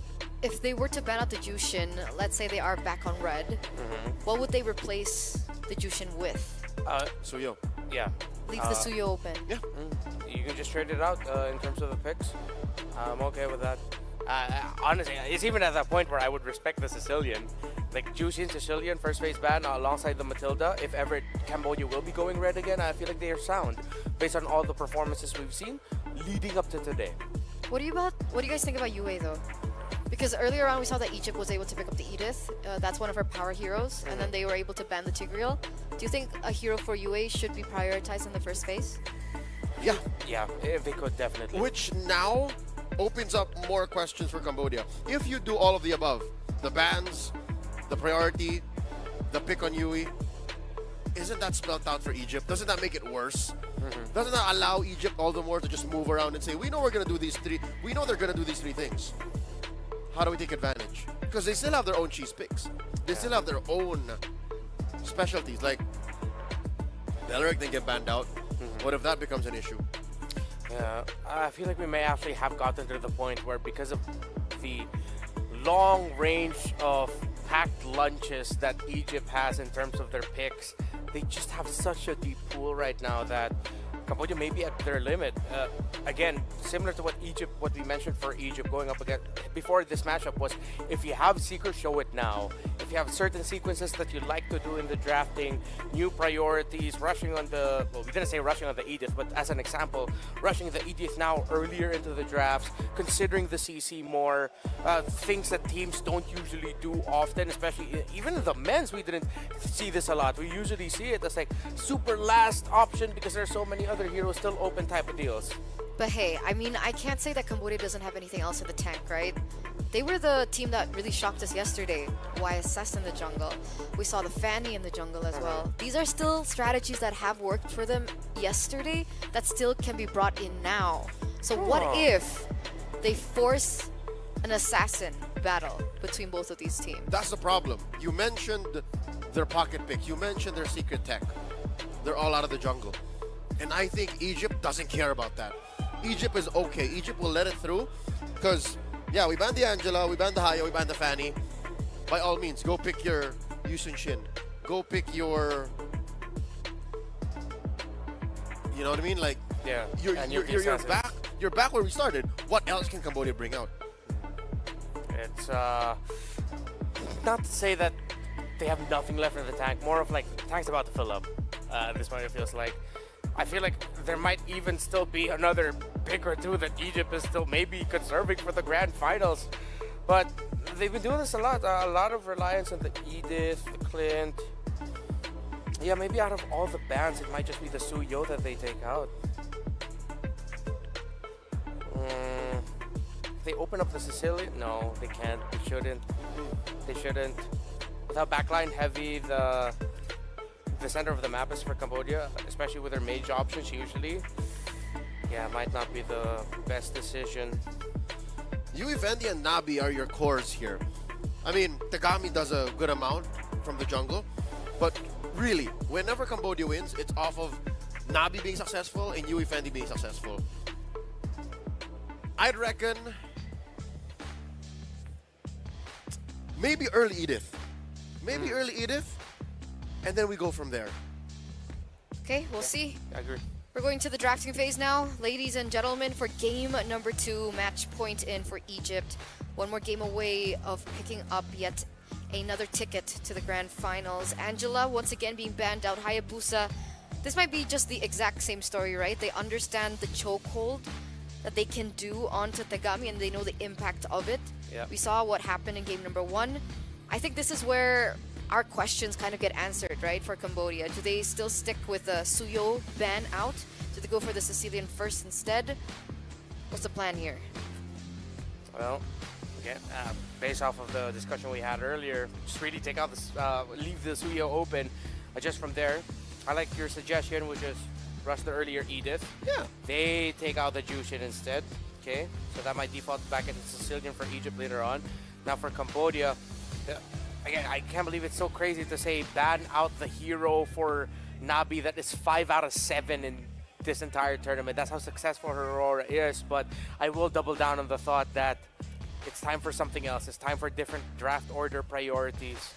if they were to ban out the Jushin, let's say they are back on red, what would they replace the Jushin with? Suyo. Yeah. Leave the Suyo open. Yeah. You can just trade it out in terms of the picks. I'm okay with that. Honestly, it's even at that point where I would respect the Sicilian. Like Jushin, Sicilian, first phase ban alongside the Matilda. If ever Cambodia will be going red again, I feel like they are sound based on all the performances we've seen leading up to today. What do you guys think about UA though? Because earlier on we saw that Egypt was able to pick up the Edith. That's one of her power heroes, and then they were able to ban the Tigreal. Do you think a hero for UA should be prioritized in the first phase? Yeah. Yeah, if they could, definitely. Which now opens up more questions for Cambodia. If you do all of the above, the bans, the priority, the pick on Yui, isn't that spelled out for Egypt? Doesn't that make it worse? Doesn't that allow Egypt all the more to just move around and say, we know we're going to do these 3, we know they're going to do these 3 things. How do we take advantage? Because they still have their own cheese picks. They still have their own specialties. Like, Beleric didn't get banned out. What if that becomes an issue? Yeah, I feel like we may actually have gotten to the point where, because of the long range of packed lunches that Egypt has in terms of their picks, they just have such a deep pool right now that Cambodia may be at their limit. Again, similar to what we mentioned for Egypt going up again before this matchup was, if you have Seeker, show it now. If you have certain sequences that you like to do in the drafting, new priorities, rushing on the, well, we didn't say rushing on the Edith, but as an example, rushing the Edith now earlier into the drafts, considering the CC more, things that teams don't usually do often, especially even in the men's, we didn't see this a lot. We usually see it as like super last option because there's so many other heroes still open type of deals. But hey, I mean, I can't say that Cambodia doesn't have anything else in the tank, right? They were the team that really shocked us yesterday. IESF in the jungle. We saw the Fanny in the jungle as well. These are still strategies that have worked for them yesterday that still can be brought in now. So what if they force an assassin battle between both of these teams? That's the problem. You mentioned their pocket pick. You mentioned their secret tech. They're all out of the jungle. And I think Egypt doesn't care about that. Egypt is okay. Egypt will let it through because, yeah, we banned the Angela, we banned the Haya, we banned the Fanny. By all means, go pick your Yusun Shin. Go pick your... You know what I mean? Like, yeah, you're back where we started. What else can Cambodia bring out? It's not to say that they have nothing left in the tank, more of like the tank's about to fill up. At this point, it feels like. I feel like there might even still be another pick or two that Egypt is still maybe conserving for the grand finals. But they've been doing this a lot of reliance on the Edith, the Clint. Yeah, maybe out of all the bans, it might just be the Suyo that they take out. They open up the Sicilian? No, they can't. They shouldn't. They shouldn't. Without backline heavy, the center of the map is for Cambodia, especially with their mage options usually. Yeah, might not be the best decision. Yui, Vendi, and Nabi are your cores here. I mean, Tagami does a good amount from the jungle, but really, whenever Cambodia wins, it's off of Nabi being successful and Yui Fendi being successful. I'd reckon maybe early Edith. Maybe early Edith, and then we go from there. Okay, we'll see. I agree. We're going to the drafting phase now, ladies and gentlemen, for game number 2, match point in for Egypt. One more game away of picking up yet another ticket to the grand finals. Angela once again being banned out. Hayabusa, this might be just the exact same story, right? They understand the chokehold that they can do onto Tagami and they know the impact of it. Yeah. We saw what happened in game number 1. I think this is where our questions kind of get answered, right, for Cambodia. Do they still stick with the Suyo ban out? Do they go for the Sicilian first instead? What's the plan here? Well, again, based off of the discussion we had earlier, just really take out this, leave the Suyo open. Just from there, I like your suggestion, which is rush the earlier Edith. Yeah. They take out the Jushin instead. Okay, so that might default back into Sicilian for Egypt later on. Now for Cambodia, again, I can't believe it's so crazy to say ban out the hero for Nabi that is 5 out of 7 in this entire tournament. That's how successful her Aurora is, but I will double down on the thought that it's time for something else. It's time for different draft order priorities.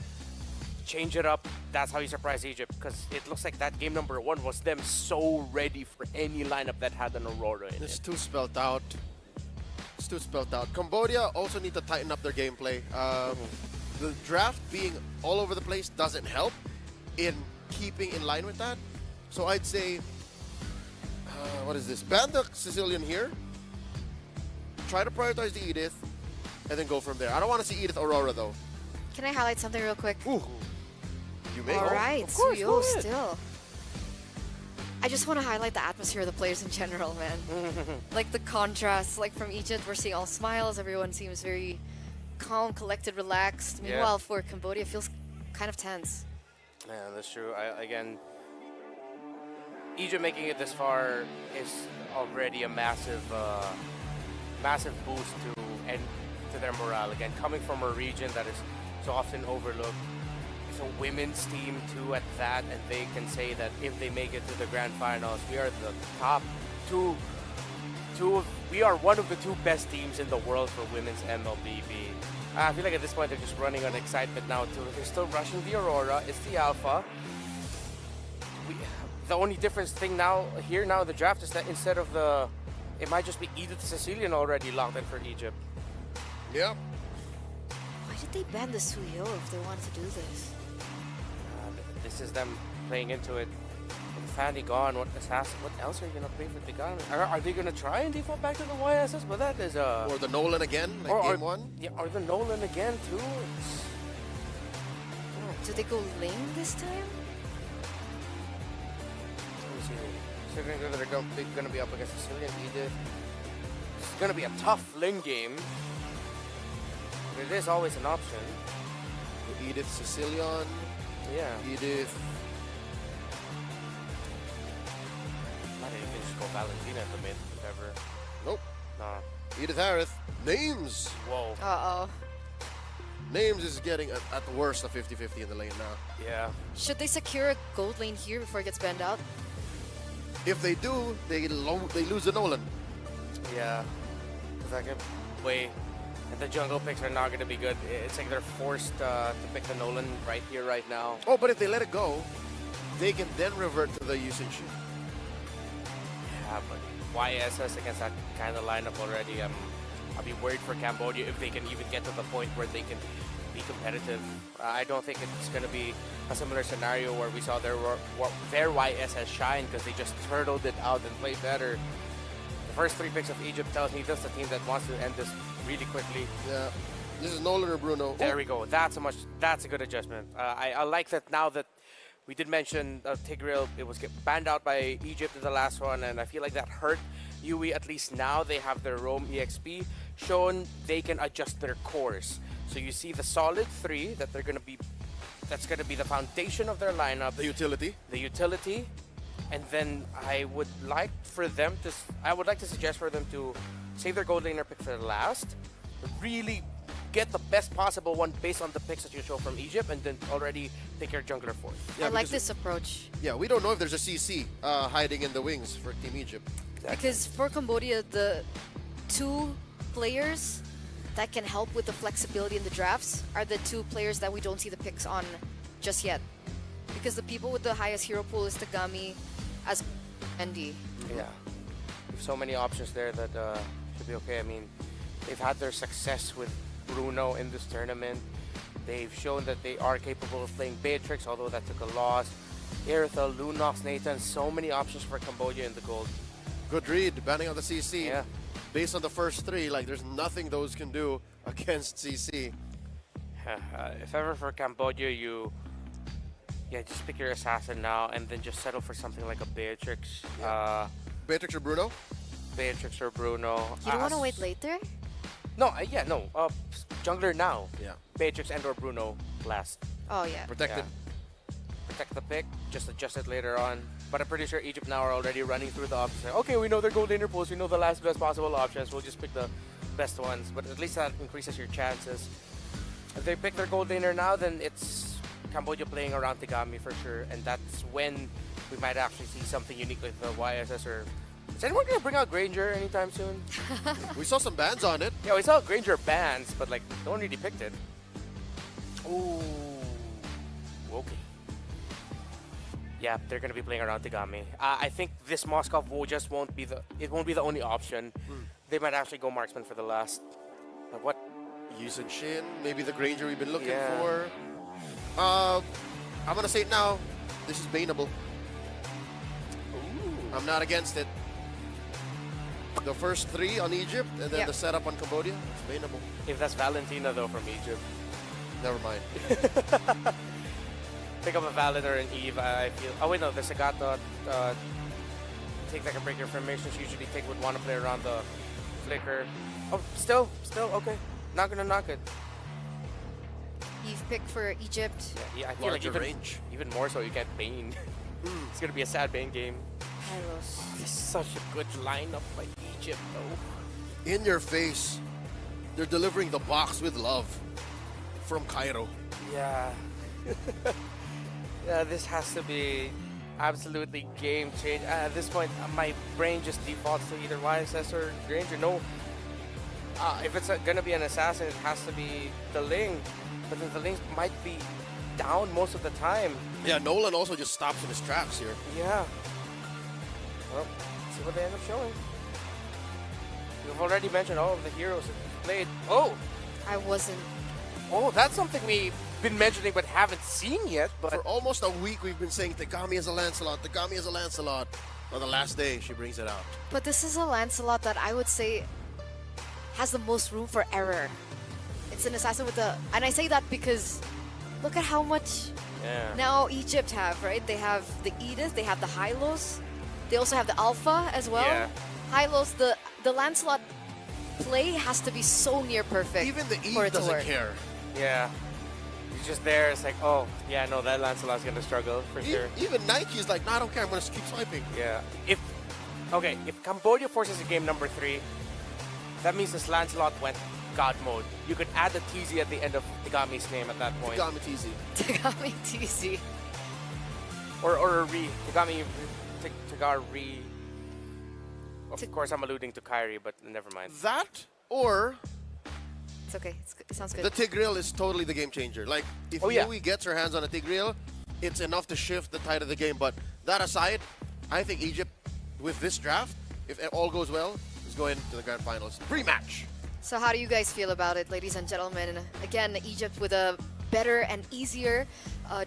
Change it up. That's how you surprise Egypt, because it looks like that game number 1 was them so ready for any lineup that had an Aurora in It's it. too spelled out. It's too spelled out. Cambodia also need to tighten up their gameplay. The draft being all over the place doesn't help in keeping in line with that. So I'd say, what is this? Ban the Sicilian here. Try to prioritize the Edith, and then go from there. I don't want to see Edith Aurora though. Can I highlight something real quick? Ooh. You may. All right, Of course, go Suyo ahead. still. I just want to highlight the atmosphere of the players in general, man. Like the contrast, like from Egypt, we're seeing all smiles. Everyone seems very calm, collected, relaxed. Yeah. Meanwhile, for Cambodia, it feels kind of tense. Yeah, that's true. Again, Egypt making it this far is already a massive, massive boost to their morale. Again, coming from a region that is so often overlooked. It's a women's team too at that, and they can say that if they make it to the grand finals, we are the top 2 we are one of the two best teams in the world for women's MLBB. I feel like at this point they're just running on excitement now too. They're still rushing the Aurora. It's the Alpha. The only difference thing now in the draft is that instead of it might just be Edith Sicilian already locked in for Egypt. Yep. Why did they ban the Suyo if they wanted to do this? This is them playing into it. With Fanny gone, what else are you gonna play for Tigana? Are they gonna try and default back to the YSS? But that is Or the Nolan again, like game one? Yeah, or the Nolan again too. Do they go Ling this time? Considering that they're going to be up against Sicilian Edith, it's going to be a tough Ling game. But it is always an option. Edith Sicilian. Yeah. Edith. I think you can just go Valentina at the mid, whatever. Nope. Nah. Edith Harith. Names. Whoa. Uh-oh. Names is getting at the worst a 50-50 in the lane now. Yeah. Should they secure a gold lane here before it gets banned out? If they do, they lose the Nolan. Yeah. Second way. And the jungle picks are not going to be good. It's like they're forced to pick the Nolan right here, right now. Oh, but if they let it go, they can then revert to the usage. Yeah, but YSS against that kind of lineup already, I'll be worried for Cambodia if they can even get to the point where they can be competitive. I don't think it's going to be a similar scenario where we saw their YSS shine because they just turtled it out and played better. The first three picks of Egypt tells me this is a team that wants to end this really quickly. Yeah. This is Nolan or Bruno. There we go. That's a good adjustment. I like that now that we did mention Tigreal, it was banned out by Egypt in the last one, and I feel like that hurt UE. At least now they have their Rome EXP shown they can adjust their course. So you see the solid three that that's going to be the foundation of their lineup. The utility. The utility. And then I would like to suggest for them to save their gold laner pick for the last. Really get the best possible one based on the picks that you show from Egypt, and then already pick your jungler fourth. Yeah, I like this approach. Yeah, we don't know if there's a CC hiding in the wings for Team Egypt. Because for Cambodia, the two players that can help with the flexibility in the drafts are the two players that we don't see the picks on just yet. Because the people with the highest hero pool is Tagami as Andy. Yeah. So many options there that should be okay. I mean, they've had their success with Bruno in this tournament. They've shown that they are capable of playing Beatrix, although that took a loss. Erytha, Lunox, Nathan, so many options for Cambodia in the gold. Good read, banning on the CC. Yeah. Based on the first three, like there's nothing those can do against CC. If ever for Cambodia, just pick your assassin now and then just settle for something like a Beatrix. Yeah. Beatrix or Bruno? Beatrix or Bruno. You don't want to wait later? No, jungler now. Yeah. Beatrix and or Bruno last. Oh, yeah. Protect it. Protect the pick, just adjust it later on. But I'm pretty sure Egypt now are already running through the options. Like, okay, we know their gold laner pools, we know the last best possible options, we'll just pick the best ones. But at least that increases your chances. If they pick their gold laner now, then it's Cambodia playing around Tigami for sure. And that's when we might actually see something unique like the YSS or... Is anyone going to bring out Granger anytime soon? We saw some bans on it. Yeah, we saw Granger bans, but like, no one really picked it. Ooh. Okay. Yeah, they're going to be playing around Tigami. I think this Moskov won't be the only option. They might actually go marksman for the last. What? Yusun Shin, maybe the Granger we've been looking for. I'm going to say it now. This is baneable. Ooh. I'm not against it. The first three on Egypt and then the setup on Cambodia, it's baneable. If that's Valentina though from Egypt. Never mind. Pick up a Valen or an Eve, I feel. Oh wait, no, the Sagata take that can break your formations. Usually take would want to play around the flicker. Oh, still, okay. Not gonna knock it. Eve pick for Egypt. Yeah, I feel like even more so you get Bane. It's gonna be a sad Bane game. Hylos. This is such a good lineup by Egypt though. In your face. They're delivering the box with love from Cairo. Yeah. Yeah, this has to be absolutely game change. At this point, my brain just defaults to either YSS or Granger. No, if it's gonna be an assassin, it has to be the Ling. But then the Ling might be down most of the time. Yeah, Nolan also just stops in his tracks here. Yeah. Well, let's see what they end up showing. We've already mentioned all of the heroes that we've played. Oh! I wasn't. Oh, that's something we've been mentioning but haven't seen yet. But For almost a week, we've been saying Tagami is a Lancelot, Tagami is a Lancelot. On the last day, she brings it out. But this is a Lancelot that I would say has the most room for error. It's an assassin with a... And I say that because look at how much now Egypt have, right? They have the Edith, they have the Hylos. They also have the Alpha as well. Yeah. Hylos, the Lancelot play has to be so near perfect. Even the for Eve it to doesn't work. care. yeah, he's just there. It's like, oh, yeah, no, that Lancelot's gonna struggle for sure. Even Nike's like, nah, I don't care, I'm gonna keep swiping. Yeah. If Cambodia forces a game number 3, that means this Lancelot went God mode. You could add the TZ at the end of Tagami's name at that point. Tagami TZ. Tagami TC. Or a re. Tagari. Of course, I'm alluding to Kyrie, but never mind. That, or It's okay. It sounds good. the Tigreal is totally the game changer. Like, if Yui gets her hands on a Tigreal, it's enough to shift the tide of the game. But that aside, I think Egypt, with this draft, if all goes well, is going to the grand finals. Rematch! So how do you guys feel about it, ladies and gentlemen? Again, Egypt with a better and easier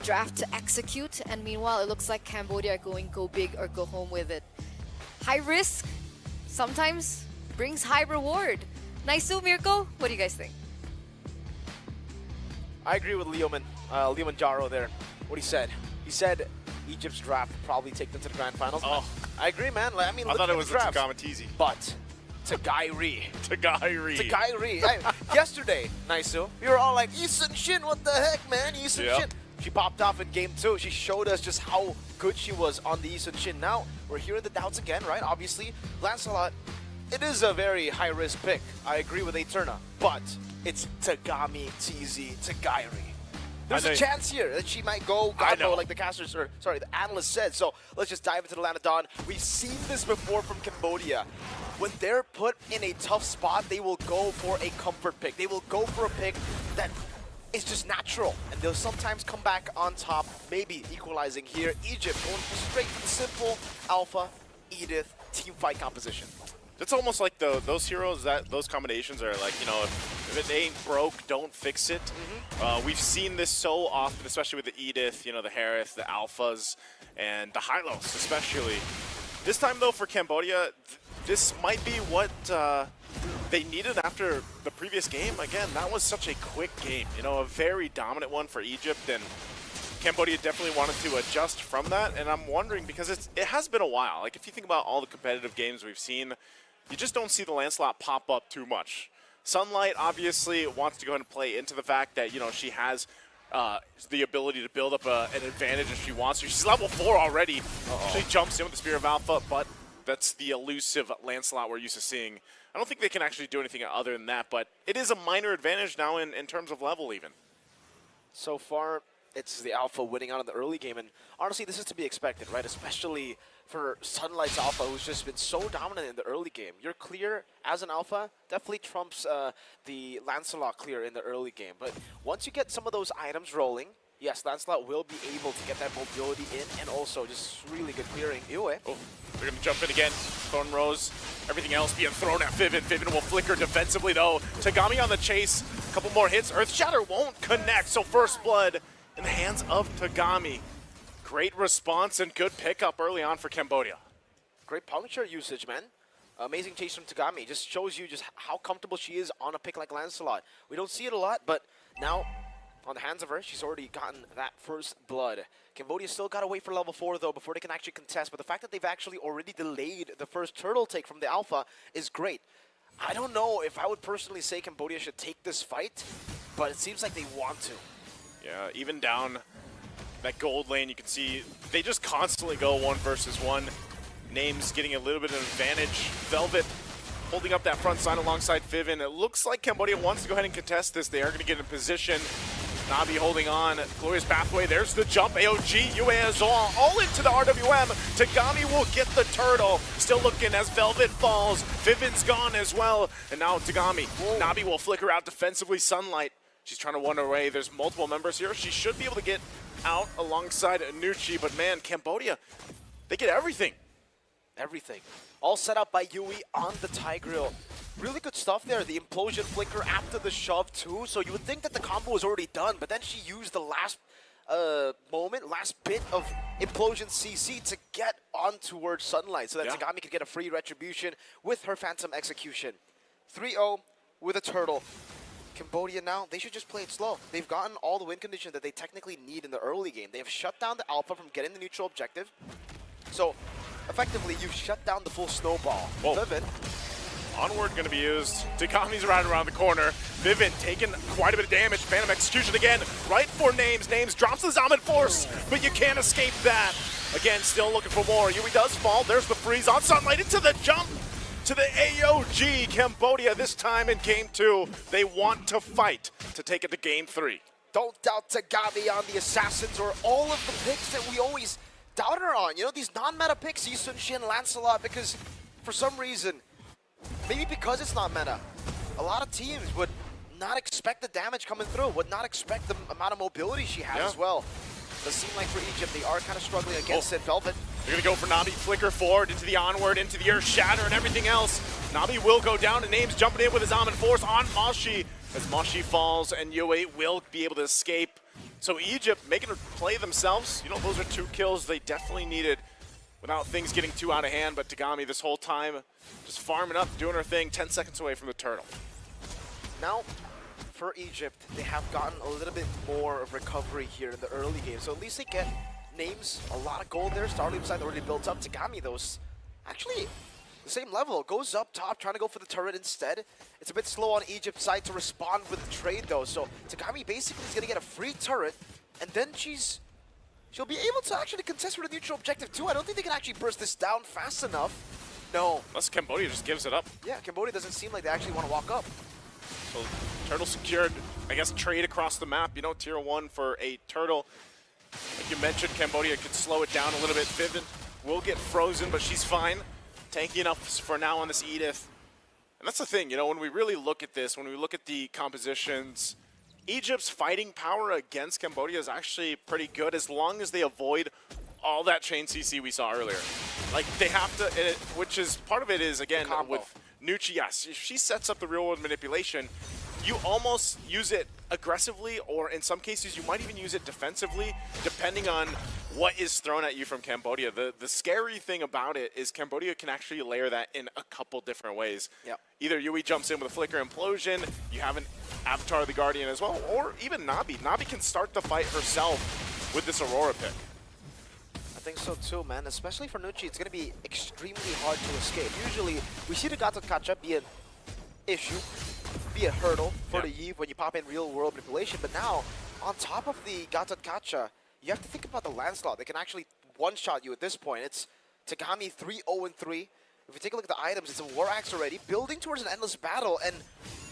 draft to execute. And meanwhile, it looks like Cambodia are going go big or go home with it. High risk sometimes brings high reward. Naisu, Mirko, what do you guys think? I agree with Leoman Jaro there. What he said. He said Egypt's draft will probably take them to the grand finals. Oh. I agree, man. I mean, I thought it was a drafts. Tagami But Tagairi. Tagairi. Yesterday, Naisu, we were all like, Eason Shin, what the heck, man? Eason Shin. She popped off in game 2. She showed us just how good she was on the Eason Shin. Now, we're hearing the doubts again, right? Obviously, Lancelot, it is a very high-risk pick. I agree with Eterna. But it's Tagami, TZ, Tagairi. There's a chance here that she might go God mode, like the casters, or sorry, the analyst said. So let's just dive into the Lanadon. We've seen this before from Cambodia. When they're put in a tough spot, they will go for a comfort pick. They will go for a pick that is just natural, and they'll sometimes come back on top, maybe equalizing here. Egypt going straight for the simple Alpha, Edith, team fight composition. It's almost like those heroes, those combinations are like, you know, if it ain't broke, don't fix it. We've seen this so often, especially with the Edith, you know, the Harith, the Alphas, and the Hylos especially. This time, though, for Cambodia, this might be what they needed after the previous game. Again, that was such a quick game, you know, a very dominant one for Egypt, and Cambodia definitely wanted to adjust from that. And I'm wondering, because it has been a while. Like, if you think about all the competitive games we've seen, you just don't see the Lancelot pop up too much. Sunlight obviously wants to go ahead and play into the fact that, you know, she has the ability to build up an advantage if she wants to. She's level 4 already. She jumps in with the Spear of Alpha, but that's the elusive Lancelot we're used to seeing. I don't think they can actually do anything other than that, but it is a minor advantage now in terms of level even. So far, it's the Alpha winning out in the early game, and honestly, this is to be expected, right? Especially for Sunlight's Alpha, who's just been so dominant in the early game. Your clear as an Alpha definitely trumps the Lancelot clear in the early game. But once you get some of those items rolling, yes, Lancelot will be able to get that mobility in, and also just really good clearing. Yue. Oh, they're going to jump in again. Thorn Rose, everything else being thrown at Fiven. Fiven will flicker defensively, though. Tagami on the chase. A couple more hits. Earth Shatter won't connect, so first blood in the hands of Tagami. Great response and good pickup early on for Cambodia. Great puncture usage, man. Amazing chase from Tagami. Just shows you just how comfortable she is on a pick like Lancelot. We don't see it a lot, but now on the hands of her, she's already gotten that first blood. Cambodia still got to wait for level 4, though, before they can actually contest. But the fact that they've actually already delayed the first turtle take from the Alpha is great. I don't know if I would personally say Cambodia should take this fight, but it seems like they want to. Yeah, even down that gold lane, you can see they just constantly go 1 versus 1. Names getting a little bit of an advantage. Velvet holding up that front side alongside Fiven. It looks like Cambodia wants to go ahead and contest this. They are going to get in position. Nabi holding on. Glorious pathway. There's the jump. AOG, UA as all into the RWM. Tagami will get the turtle. Still looking as Velvet falls. Vivian's gone as well. And now Tagami. Nabi will flicker out defensively. Sunlight. She's trying to wander away. There's multiple members here. She should be able to get out alongside Nucci. But man, Cambodia, they get everything. Everything. All set up by Yui on the Tigreal. Really good stuff there. The implosion flicker after the shove too. So you would think that the combo was already done, but then she used the last last bit of implosion CC to get on towards Sunlight so that Tagami could get a free retribution with her Phantom execution. 3-0 with a turtle. Cambodia now, they should just play it slow. They've gotten all the win conditions that they technically need in the early game. They have shut down the Alpha from getting the neutral objective. So effectively, you've shut down the full snowball. Vivian. Onward going to be used. Tagami's right around the corner. Vivian taking quite a bit of damage. Phantom execution again. Right for Names. Names drops the Zaman Force, but you can't escape that. Again, still looking for more. Yui does fall. There's the freeze on Sunlight into the jump to the AOG. Cambodia this time in game 2. They want to fight to take it to game 3. Don't doubt Tagami on the Assassins or all of the picks that we always doubt her on. You know, these non-meta picks, Yi Sun-shin, Lancelot, because for some reason, maybe because it's not meta, a lot of teams would not expect the damage coming through, would not expect the amount of mobility she has as well. Does seem like for Egypt, they are kind of struggling against it. Velvet. They're going to go for Nabi, flicker forward into the Onward, into the Earth Shatter and everything else. Nabi will go down, and Names jumping in with his Almond Force on Moshi. As Moshi falls, and Yue will be able to escape. So Egypt making a play themselves. You know, those are 2 kills they definitely needed without things getting too out of hand. But Tagami this whole time just farming up, doing her thing, 10 seconds away from the turtle. Now, for Egypt, they have gotten a little bit more of recovery here in the early game. So at least they get Names, a lot of gold there. Starleaf side already built up. Tagami, though, actually the same level. Goes up top, trying to go for the turret instead. It's a bit slow on Egypt's side to respond with the trade, though. So Tagami basically is going to get a free turret, and then she'll be able to actually contest for the neutral objective, too. I don't think they can actually burst this down fast enough. No. Unless Cambodia just gives it up. Yeah, Cambodia doesn't seem like they actually want to walk up. So turtle secured, I guess, trade across the map. You know, tier 1 for a turtle. Like you mentioned, Cambodia could slow it down a little bit. Vivian will get frozen, but she's fine. Tanky enough for now on this Edith. And that's the thing, you know, when we really look at this, when we look at the compositions, Egypt's fighting power against Cambodia is actually pretty good as long as they avoid all that chain CC we saw earlier. Like, they have to, which is, part of it is, again, with Nucci, yes, if she sets up the real-world manipulation, you almost use it aggressively, or in some cases, you might even use it defensively, depending on what is thrown at you from Cambodia. The scary thing about it is Cambodia can actually layer that in a couple different ways. Yep. Either Yui jumps in with a flicker implosion, you have an Avatar of the Guardian as well, or even Nabi. Nabi can start the fight herself with this Aurora pick. I think so too, man. Especially for Nucci, it's going to be extremely hard to escape. Usually, we see the Gato Kacha be an issue, be a hurdle for the Yi when you pop in real-world manipulation, but now, on top of the Gato Kacha, you have to think about the Lancelot. They can actually one-shot you at this point. It's Tagami 3-0-3. If you take a look at the items, it's a War Axe already, building towards an endless battle, and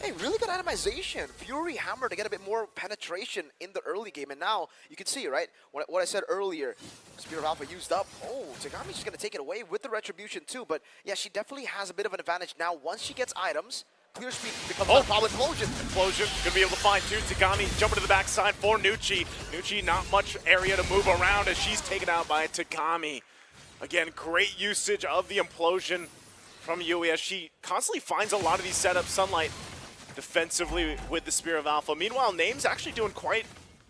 hey, really good itemization. Fury Hammer to get a bit more penetration in the early game, and now you can see, right, what I said earlier, Spear of Alpha used up. Oh, Tagami's just going to take it away with the Retribution too, but yeah, she definitely has a bit of an advantage now. Once she gets items, clear speed becomes a problem. Implosion, gonna be able to find two. Tagami jumping to the backside for Nucci. Nucci, not much area to move around as she's taken out by Tagami. Again, great usage of the implosion from Yui as she constantly finds a lot of these setups. Sunlight defensively with the Spear of Alpha. Meanwhile, Name's actually doing quite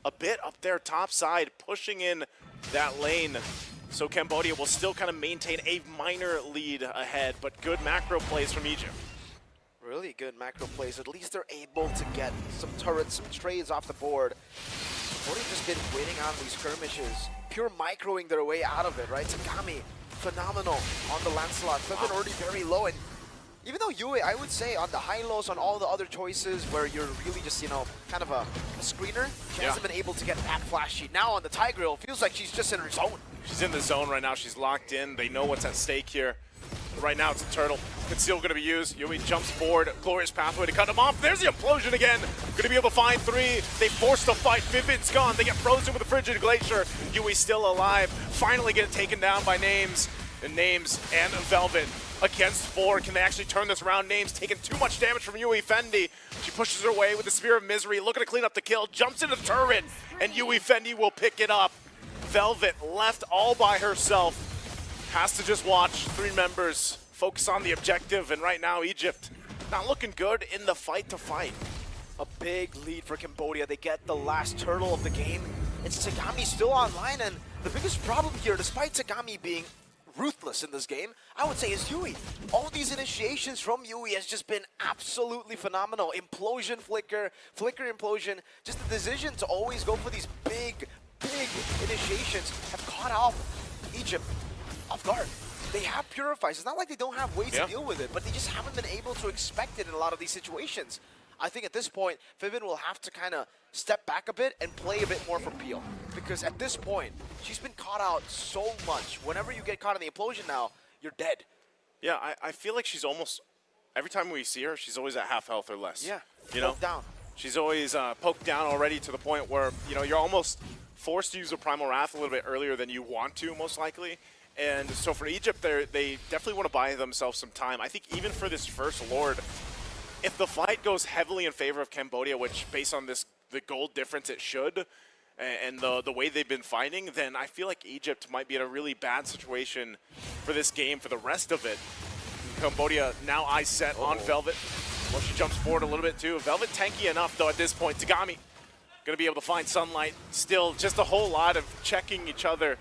a bit up there top side, pushing in that lane. So Cambodia will still kind of maintain a minor lead ahead, but good macro plays from Egypt. Really good macro plays. At least they're able to get some turrets, some trades off the board. Cambodia just been waiting on these skirmishes, pure microing their way out of it, right? Tagami, phenomenal on the Lancelot. They've really very low, and even though Yui, I would say on the high lows, on all the other choices where you're really just, you know, kind of a screener, she hasn't been able to get that flashy. Now on the Tigreal, feels like she's just in her zone. She's in the zone right now. She's locked in. They know what's at stake here. Right now it's a turtle. Conceal going to be used. Yui jumps forward. Glorious pathway to cut him off. There's the implosion again. Going to be able to find 3. They force the fight. Vivid's gone. They get frozen with the frigid glacier. Yui still alive. Finally get taken down by Names. And Names and Velvet against 4. Can they actually turn this around? Names taking too much damage from Yui Fendi. She pushes her way with the Spear of Misery, looking to clean up the kill, jumps into the turret, and Yui Fendi will pick it up. Velvet left all by herself. Has to just watch 3 members focus on the objective, and right now Egypt not looking good in the fight to fight. A big lead for Cambodia. They get the last turtle of the game. It's Tagami still online, and the biggest problem here, despite Tagami being ruthless in this game, I would say is Yui. All these initiations from Yui has just been absolutely phenomenal. Implosion, flicker, implosion. Just the decision to always go for these big initiations have caught out Egypt off guard. They have purifies. It's not like they don't have ways to deal with it, but they just haven't been able to expect it in a lot of these situations. I think at this point, Vivian will have to kind of step back a bit and play a bit more for Peel. Because at this point, she's been caught out so much. Whenever you get caught in the implosion now, you're dead. Yeah, I feel like she's almost, every time we see her, she's always at half health or less. Yeah, you know? poked down. She's always poked down already to the point where, you know, you're almost forced to use a Primal Wrath a little bit earlier than you want to, most likely. And so for Egypt, they definitely want to buy themselves some time. I think even for this first Lord, if the fight goes heavily in favor of Cambodia, which based on the gold difference it should, and the way they've been fighting, then I feel like Egypt might be in a really bad situation for this game for the rest of it. Cambodia now eyes set on Velvet. Well, she jumps forward a little bit too. Velvet tanky enough though at this point. Tagami going to be able to find Sunlight. Still just a whole lot of checking each other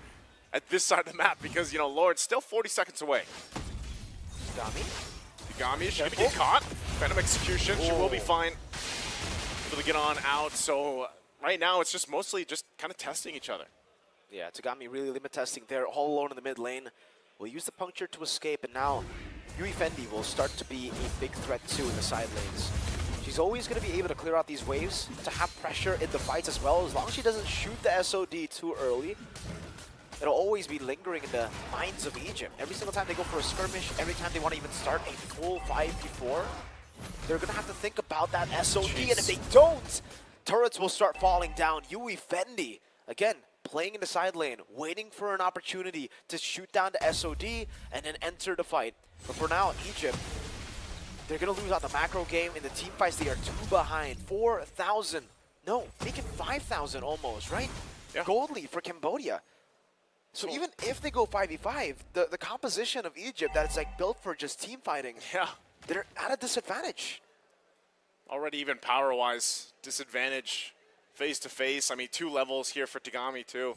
at this side of the map because, you know, Lord's still 40 seconds away. Tagami, is she going to get caught? Phantom Execution, she will be fine. Able to get on out, so right now it's just mostly just kind of testing each other. Yeah, Tagami really limit testing there, all alone in the mid lane. Will use the puncture to escape, and now Yui Fendi will start to be a big threat too in the side lanes. She's always going to be able to clear out these waves, to have pressure in the fights as well. As long as she doesn't shoot the SOD too early, it'll always be lingering in the minds of Egypt. Every single time they go for a skirmish, every time they want to even start a full 5v4, they're going to have to think about that SOD, and if they don't, turrets will start falling down. Yui Fendi, again, playing in the side lane, waiting for an opportunity to shoot down the SOD and then enter the fight. But for now, Egypt, they're going to lose out the macro game. In the team fights, they are 2 behind. 4,000. No, make it 5,000 almost, right? Yeah. Gold lead for Cambodia. So even if they go 5v5, the composition of Egypt that is like built for just team fighting, they're at a disadvantage. Already even power-wise, disadvantage face-to-face. I mean, 2 levels here for Tagami too.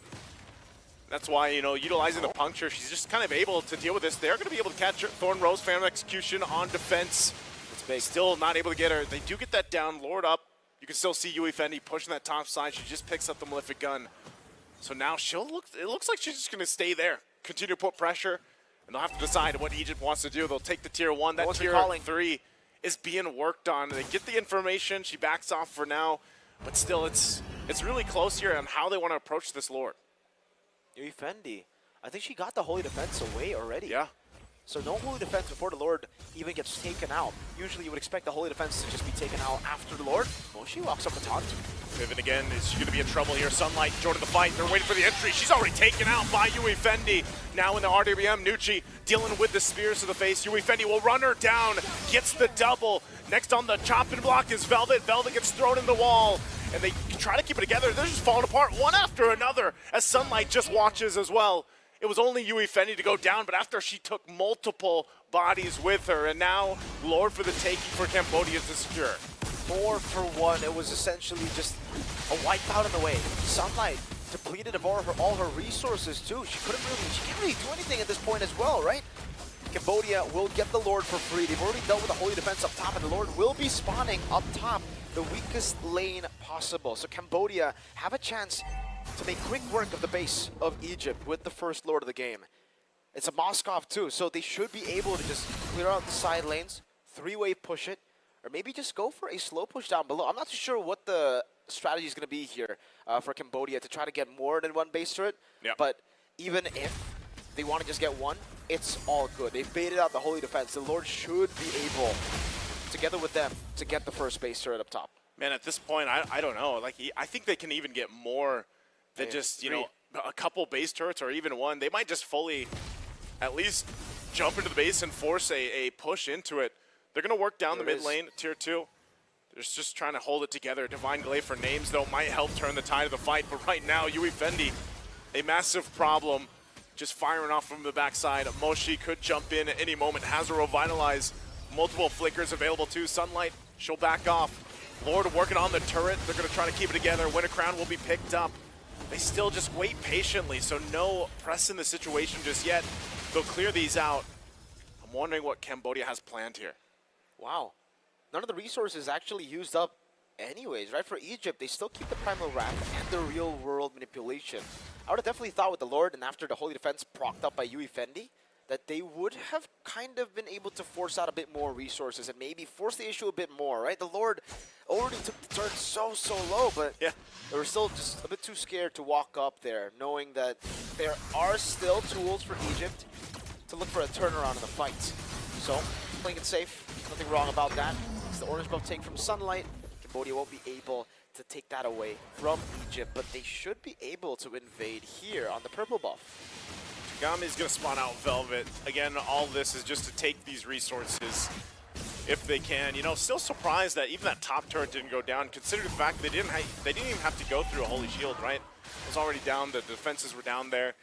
That's why, you know, utilizing the puncture, she's just kind of able to deal with this. They're going to be able to catch her. Thorn Rose, Phantom Execution on defense. It's big. Still not able to get her. They do get that down. Lord up. You can still see Yui Fendi pushing that top side. She just picks up the Malefic Gun. So now it looks like she's just going to stay there. Continue to put pressure. And they'll have to decide what Egypt wants to do. They'll take the tier 1. That tier 3 is being worked on. They get the information. She backs off for now. But still, it's really close here on how they want to approach this Lord. Yui Fendi, I think she got the Holy Defense away already. Yeah. So no Holy Defense before the Lord even gets taken out. Usually you would expect the Holy Defense to just be taken out after the Lord. Well, she walks up a taunt. Pivot again. Is she going to be in trouble here? Sunlight joining the fight. They're waiting for the entry. She's already taken out by Yui Fendi. Now in the RWM, Nucci dealing with the spears to the face. Yui Fendi will run her down. Gets the double. Next on the chopping block is Velvet. Velvet gets thrown in the wall. And they try to keep it together. They're just falling apart one after another as Sunlight just watches as well. It was only Yui Fendi to go down, but after she took multiple bodies with her, and now Lord for the taking for Cambodia to secure. 4 for 1. It was essentially just a wipeout in the way. Sunlight depleted of all her resources too. She can't really do anything at this point as well, right? Cambodia will get the Lord for free. They've already dealt with the Holy Defense up top, and the Lord will be spawning up top, the weakest lane possible. So Cambodia have a chance to make quick work of the base of Egypt with the first Lord of the game. It's a Moskov too, so they should be able to just clear out the side lanes, 3-wave push it, or maybe just go for a slow push down below. I'm not too sure what the strategy is going to be here for Cambodia to try to get more than one base turret, but even if they want to just get one, it's all good. They baited out the Holy Defense. The Lord should be able, together with them, to get the first base turret up top. Man, at this point, I don't know. Like, I think they can even get more than just, you know, a couple base turrets or even one. They might just fully at least jump into the base and force a push into it. They're going to work down the mid lane, tier 2. They're just trying to hold it together. Divine Glaive for names, though, might help turn the tide of the fight. But right now, Yui Fendi, a massive problem. Just firing off from the backside. Moshi could jump in at any moment. Has a Revitalize. Multiple flickers available too. Sunlight, she'll back off. Lord working on the turret. They're going to try to keep it together. Winter Crown will be picked up. They still just wait patiently, so no press in the situation just yet. They'll clear these out. I'm wondering what Cambodia has planned here. Wow. None of the resources actually used up anyways, right? For Egypt, they still keep the Primal Wrath and the real-world manipulation. I would have definitely thought with the Lord and after the Holy Defense procced up by Yui Fendi, that they would have kind of been able to force out a bit more resources and maybe force the issue a bit more, right? The Lord already took the turret so low, but they were still just a bit too scared to walk up there, knowing that there are still tools for Egypt to look for a turnaround in the fight. So, playing it safe, nothing wrong about that. It's the orange buff take from Sunlight. Cambodia won't be able to take that away from Egypt, but they should be able to invade here on the purple buff. Gami's going to spawn out Velvet. Again, all this is just to take these resources if they can. You know, still surprised that even that top turret didn't go down, considering the fact they didn't even have to go through a Holy Shield, right? It was already down. The defenses were down there.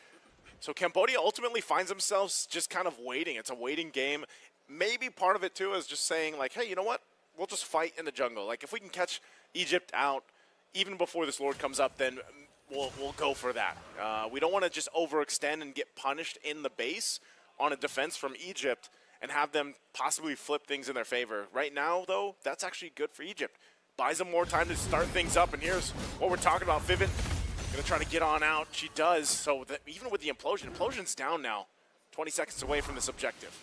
So Cambodia ultimately finds themselves just kind of waiting. It's a waiting game. Maybe part of it, too, is just saying, like, hey, you know what? We'll just fight in the jungle. Like, if we can catch Egypt out even before this Lord comes up, then we'll go for that. We don't want to just overextend and get punished in the base on a defense from Egypt and have them possibly flip things in their favor. Right now, though, that's actually good for Egypt. Buys them more time to start things up, and here's what we're talking about. Vivint going to try to get on out. She does, so that even with the Implosion's down now, 20 seconds away from this objective.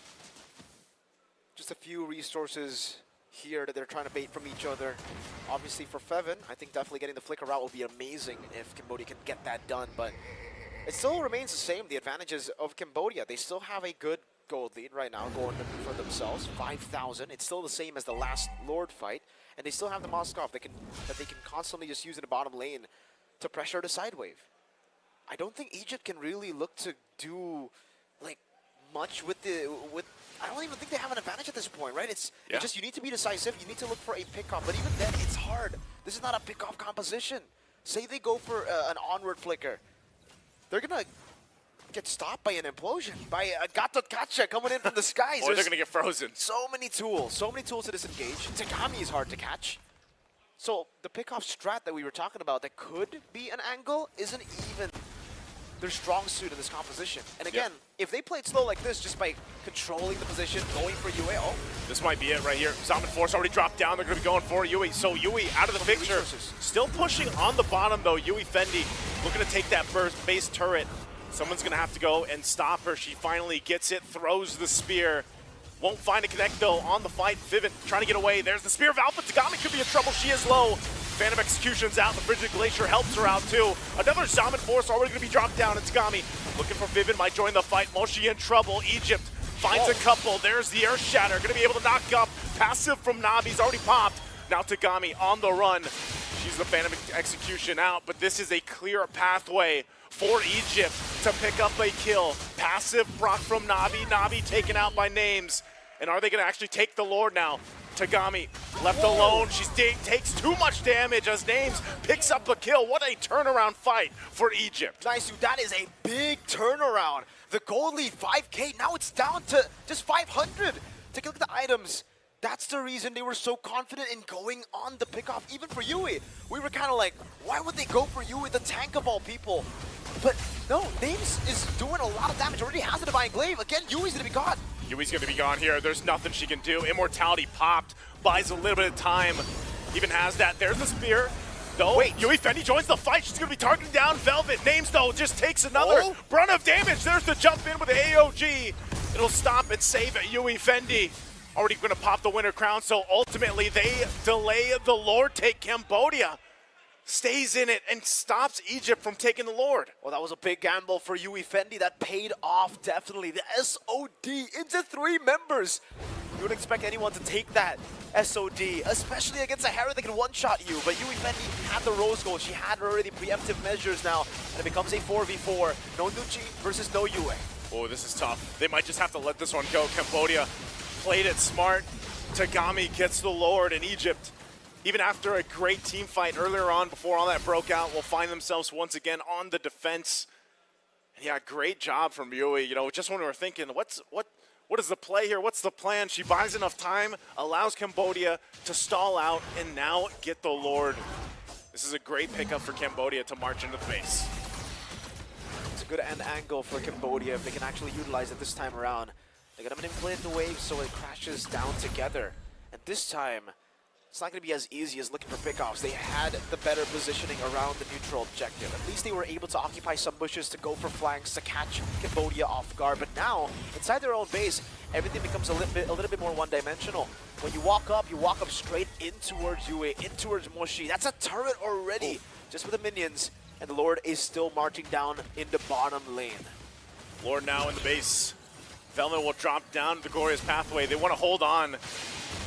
Just a few resources here that they're trying to bait from each other. Obviously for Fevin, I think definitely getting the flicker route will be amazing if Cambodia can get that done, but it still remains the same, the advantages of Cambodia. They still have a good gold lead right now going for themselves, 5,000. It's still the same as the last Lord fight, and they still have the Moskov that they can constantly just use in the bottom lane to pressure the side wave. I don't think Egypt can really look to do like much with I don't even think they have an advantage at this point, right? It's just you need to be decisive. You need to look for a pick-off. But even then, it's hard. This is not a pick-off composition. Say they go for an onward flicker. They're going to get stopped by an implosion, by a Gato Kacha coming in from the skies. Or they're going to get frozen. So many tools to disengage. Tagami is hard to catch. So the pick-off strat that we were talking about that could be an angle isn't even their strong suit in this composition. And again, if they played slow like this, just by controlling the position, going for Yui, this might be it right here. Zaman Force already dropped down. They're going to be going for Yui. So Yui out of the picture. Still pushing on the bottom, though. Yui Fendi looking to take that base turret. Someone's going to have to go and stop her. She finally gets it, throws the spear. Won't find a connect, though, on the fight. Vivint trying to get away. There's the Spear of Alpha. Tagami could be in trouble. She is low. Phantom Execution's out. The Frigid Glacier helps her out, too. Another Zaman Force already going to be dropped down. And Tagami looking for Vivint. Might join the fight. Moshi in trouble. Egypt finds a couple. There's the Earth Shatter. Going to be able to knock up. Passive from Navi's already popped. Now Tagami on the run. She's the Phantom Execution out. But this is a clear pathway for Egypt to pick up a kill. Passive proc from Navi. Navi taken out by Names. And are they going to actually take the Lord now? Tagami left alone. She takes too much damage as Names picks up the kill. What a turnaround fight for Egypt. Nice, dude. That is a big turnaround. The gold lead, 5K. Now it's down to just 500. Take a look at the items. That's the reason they were so confident in going on the pickoff, even for Yui. We were kind of like, why would they go for Yui, the tank of all people? But no, Names is doing a lot of damage. Already has a Divine Glaive. Again, Yui's going to be gone. Yui's going to be gone here. There's nothing she can do. Immortality popped. Buys a little bit of time. Even has that. There's the spear. Though, Yui Fendi joins the fight. She's going to be targeting down Velvet. Names, though, just takes another brunt of damage. There's the jump in with the AOG. It'll stop and save Yui Fendi. Already going to pop the Winter Crown, so ultimately they delay the Lord take Cambodia. stays in it and stops Egypt from taking the Lord. Well, that was a big gamble for Yui Fendi. That paid off, definitely. The SOD into 3 members. You wouldn't expect anyone to take that SOD, especially against a Harry that can one-shot you. But Yui Fendi had the Rose Gold. She had already preemptive measures now. And it becomes a 4v4. No Nuchi versus no Yue. Oh, this is tough. They might just have to let this one go. Cambodia played it smart. Tagami gets the Lord, and Egypt, even after a great team fight earlier on before all that broke out, will find themselves once again on the defense. And yeah, great job from Yui. You know, just when we were thinking, what is the play here? What's the plan? She buys enough time, allows Cambodia to stall out, and now get the Lord. This is a great pickup for Cambodia to march into the base. It's a good end angle for Cambodia if they can actually utilize it this time around. They're going to manipulate the wave so it crashes down together. And this time, it's not going to be as easy as looking for pickoffs. They had the better positioning around the neutral objective. At least they were able to occupy some bushes to go for flanks to catch Cambodia off guard. But now, inside their own base, everything becomes a little bit more one-dimensional. When you walk up straight in towards Yue, in towards Moshi. That's a turret already, just with the minions. And the Lord is still marching down in the bottom lane. Lord now in the base. Velma will drop down the Glorious Pathway. They want to hold on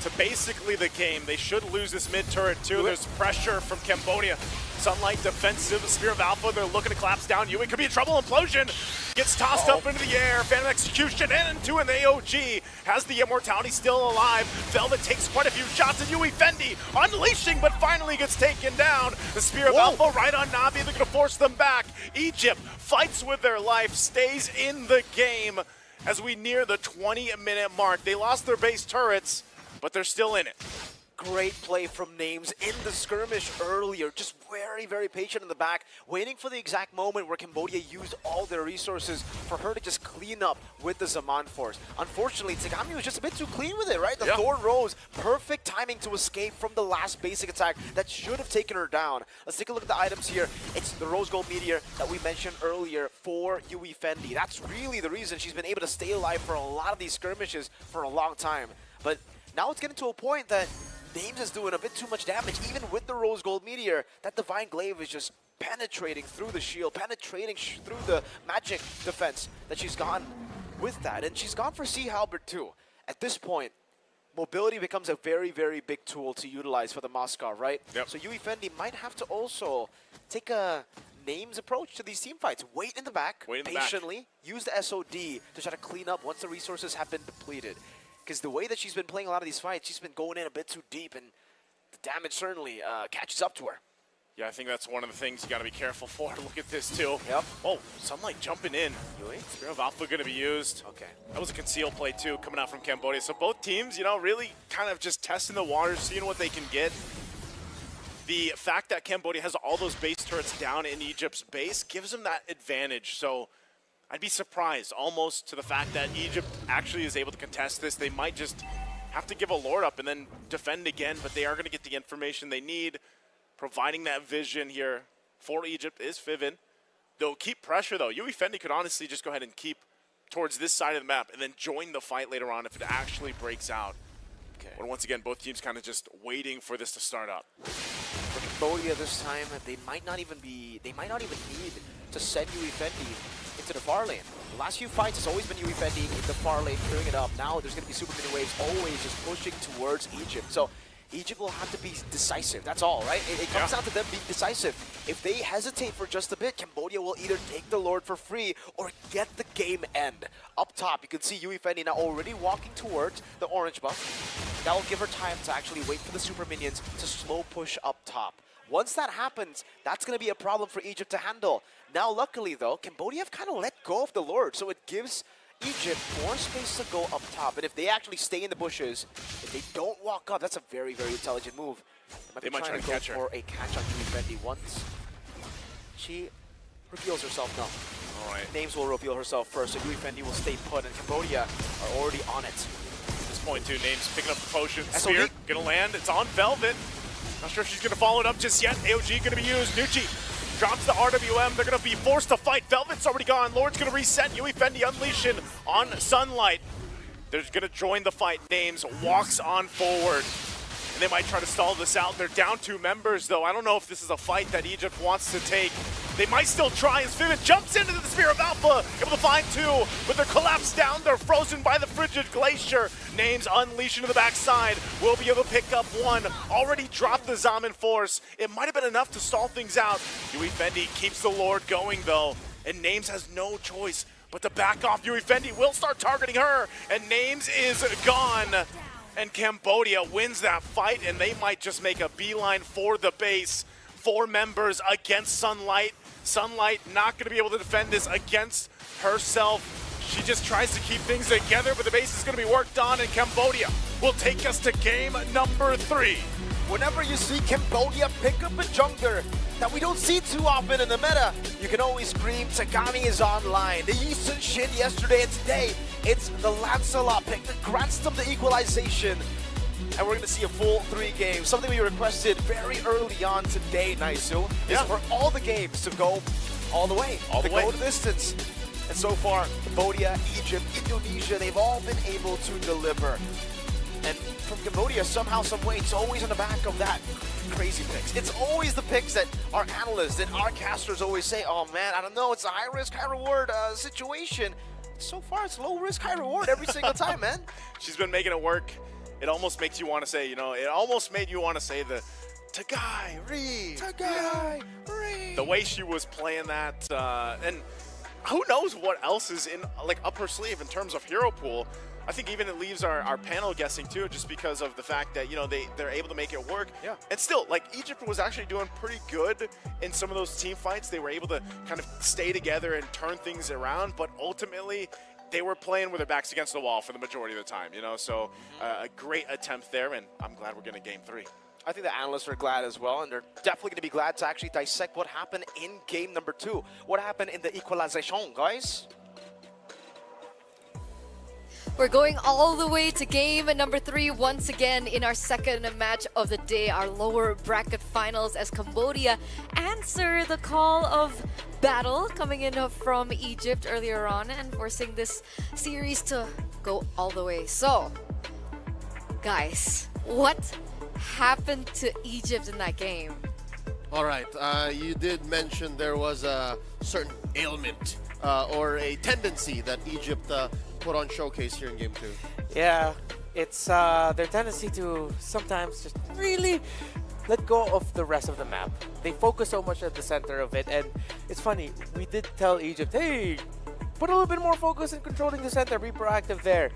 to basically the game. They should lose this mid turret too. There's pressure from Cambodia. Sunlight defensive, Spear of Alpha, they're looking to collapse down. Yui could be in trouble. Implosion gets tossed up into the air. Phantom Execution into an AOG. Has the Immortality still alive. Velvet takes quite a few shots at Yui Fendi. Unleashing, but finally gets taken down. The Spear of Alpha right on Navi. They're going to force them back. Egypt fights with their life, stays in the game as we near the 20-minute mark. They lost their base turrets, but they're still in it. Great play from Names in the skirmish earlier. Just very, very patient in the back, waiting for the exact moment where Cambodia used all their resources for her to just clean up with the Zaman Force. Unfortunately, Tagami was just a bit too clean with it, right? The Thorn Rose, perfect timing to escape from the last basic attack that should have taken her down. Let's take a look at the items here. It's the Rose Gold Meteor that we mentioned earlier for Yui Fendi. That's really the reason she's been able to stay alive for a lot of these skirmishes for a long time. But now it's getting to a point that Names is doing a bit too much damage, even with the Rose Gold Meteor. That Divine Glaive is just penetrating through the shield, penetrating through the magic defense that she's gone with that. And she's gone for Sea Halberd too. At this point, mobility becomes a very, very big tool to utilize for the Moscow, right? Yep. So Yui Fendi might have to also take a Names approach to these team fights. Wait in the back, patiently, use the SOD to try to clean up once the resources have been depleted. Because the way that she's been playing a lot of these fights, she's been going in a bit too deep, and the damage certainly catches up to her. Yeah, I think that's one of the things you got to be careful for. Look at this, too. Yep. Oh, Sunlight jumping in. Spear of Alpha going to be used. Okay. That was a conceal play, too, coming out from Cambodia. So both teams, you know, really kind of just testing the waters, seeing what they can get. The fact that Cambodia has all those base turrets down in Egypt's base gives them that advantage. So I'd be surprised almost to the fact that Egypt actually is able to contest this. They might just have to give a Lord up and then defend again, but they are going to get the information they need. Providing that vision here for Egypt is Fiven. They'll keep pressure, though. Yui Fendi could honestly just go ahead and keep towards this side of the map and then join the fight later on if it actually breaks out. Okay. But once again, both teams kind of just waiting for this to start up. For Cambodia this time, they might not even need to send Yui Fendi into the far lane. The last few fights, it's always been Yui Fendi in the far lane, clearing it up. Now there's going to be super mini waves always just pushing towards Egypt. So Egypt will have to be decisive. That's all, right? It comes down to them being decisive. If they hesitate for just a bit, Cambodia will either take the Lord for free or get the game end. Up top, you can see Yui Fendi now already walking towards the orange buff. That will give her time to actually wait for the super minions to slow push up top. Once that happens, that's going to be a problem for Egypt to handle. Now, luckily, though, Cambodia have kind of let go of the Lord, so it gives Egypt more space to go up top. And if they actually stay in the bushes, if they don't walk up, that's a very, very intelligent move. They might try to go for a catch on Yui Fendi once she reveals herself. No. All right. Names will reveal herself first, so Yui Fendi will stay put, and Cambodia are already on it. At this point, two Names picking up the potion. Spear gonna land. It's on Velvet. Not sure if she's gonna follow it up just yet. AOG gonna be used. Nucci drops the RWM. They're gonna be forced to fight. Velvet's already gone. Lord's gonna reset. Yui Fendi unleashing on Sunlight. They're gonna join the fight. Names walks on forward. and they might try to stall this out. They're down 2 members, though. I don't know if this is a fight that Egypt wants to take. They might still try as Vivid jumps into the Spear of Alpha, able to find 2, but they're collapsed down. They're frozen by the frigid glacier. Names unleashed into the backside. Will be able to pick up 1. Already dropped the Zaman Force. It might have been enough to stall things out. Yui Fendi keeps the Lord going, though, and Names has no choice but to back off. Yui Fendi will start targeting her, and Names is gone. And Cambodia wins that fight, and they might just make a beeline for the base. 4 members against Sunlight. Sunlight not going to be able to defend this against herself. She just tries to keep things together, but the base is going to be worked on, and Cambodia will take us to game number 3. Whenever you see Cambodia pick up a jungler that we don't see too often in the meta, you can always scream, Tagami is online. The Eastern Shin yesterday and today, it's the Lancelot pick that grants them the equalization. And we're going to see a full 3 games. Something we requested very early on today, Naisu, is for all the games to go all the way. To go the distance. And so far, Cambodia, Egypt, Indonesia, they've all been able to deliver. And from Cambodia, somehow, some way, it's always on the back of that crazy picks. It's always the picks that our analysts and our casters always say, oh man, I don't know, it's a high risk, high reward situation. So far, it's low risk, high reward every single time, man. She's been making it work. It almost makes you want to say, it almost made you want to say the Tagai Ri. The way she was playing that, and who knows what else is in up her sleeve in terms of hero pool. I think even it leaves our panel guessing too, just because of the fact that they're able to make it work. Yeah. And still, Egypt was actually doing pretty good in some of those team fights. They were able to kind of stay together and turn things around, but ultimately they were playing with their backs against the wall for the majority of the time. So a great attempt there, and I'm glad we're getting game 3. I think the analysts are glad as well, and they're definitely going to be glad to actually dissect what happened in game number 2. What happened in the equalization, guys? We're going all the way to game number 3 once again in our second match of the day, our lower bracket finals, as Cambodia answer the call of battle coming in from Egypt earlier on and forcing this series to go all the way. So, guys, what happened to Egypt in that game? All right, you did mention there was a certain ailment or a tendency that Egypt put on showcase here in game 2. Yeah, it's their tendency to sometimes just really let go of the rest of the map. They focus so much at the center of it, and it's funny, we did tell Egypt, hey, put a little bit more focus in controlling the center, be proactive there.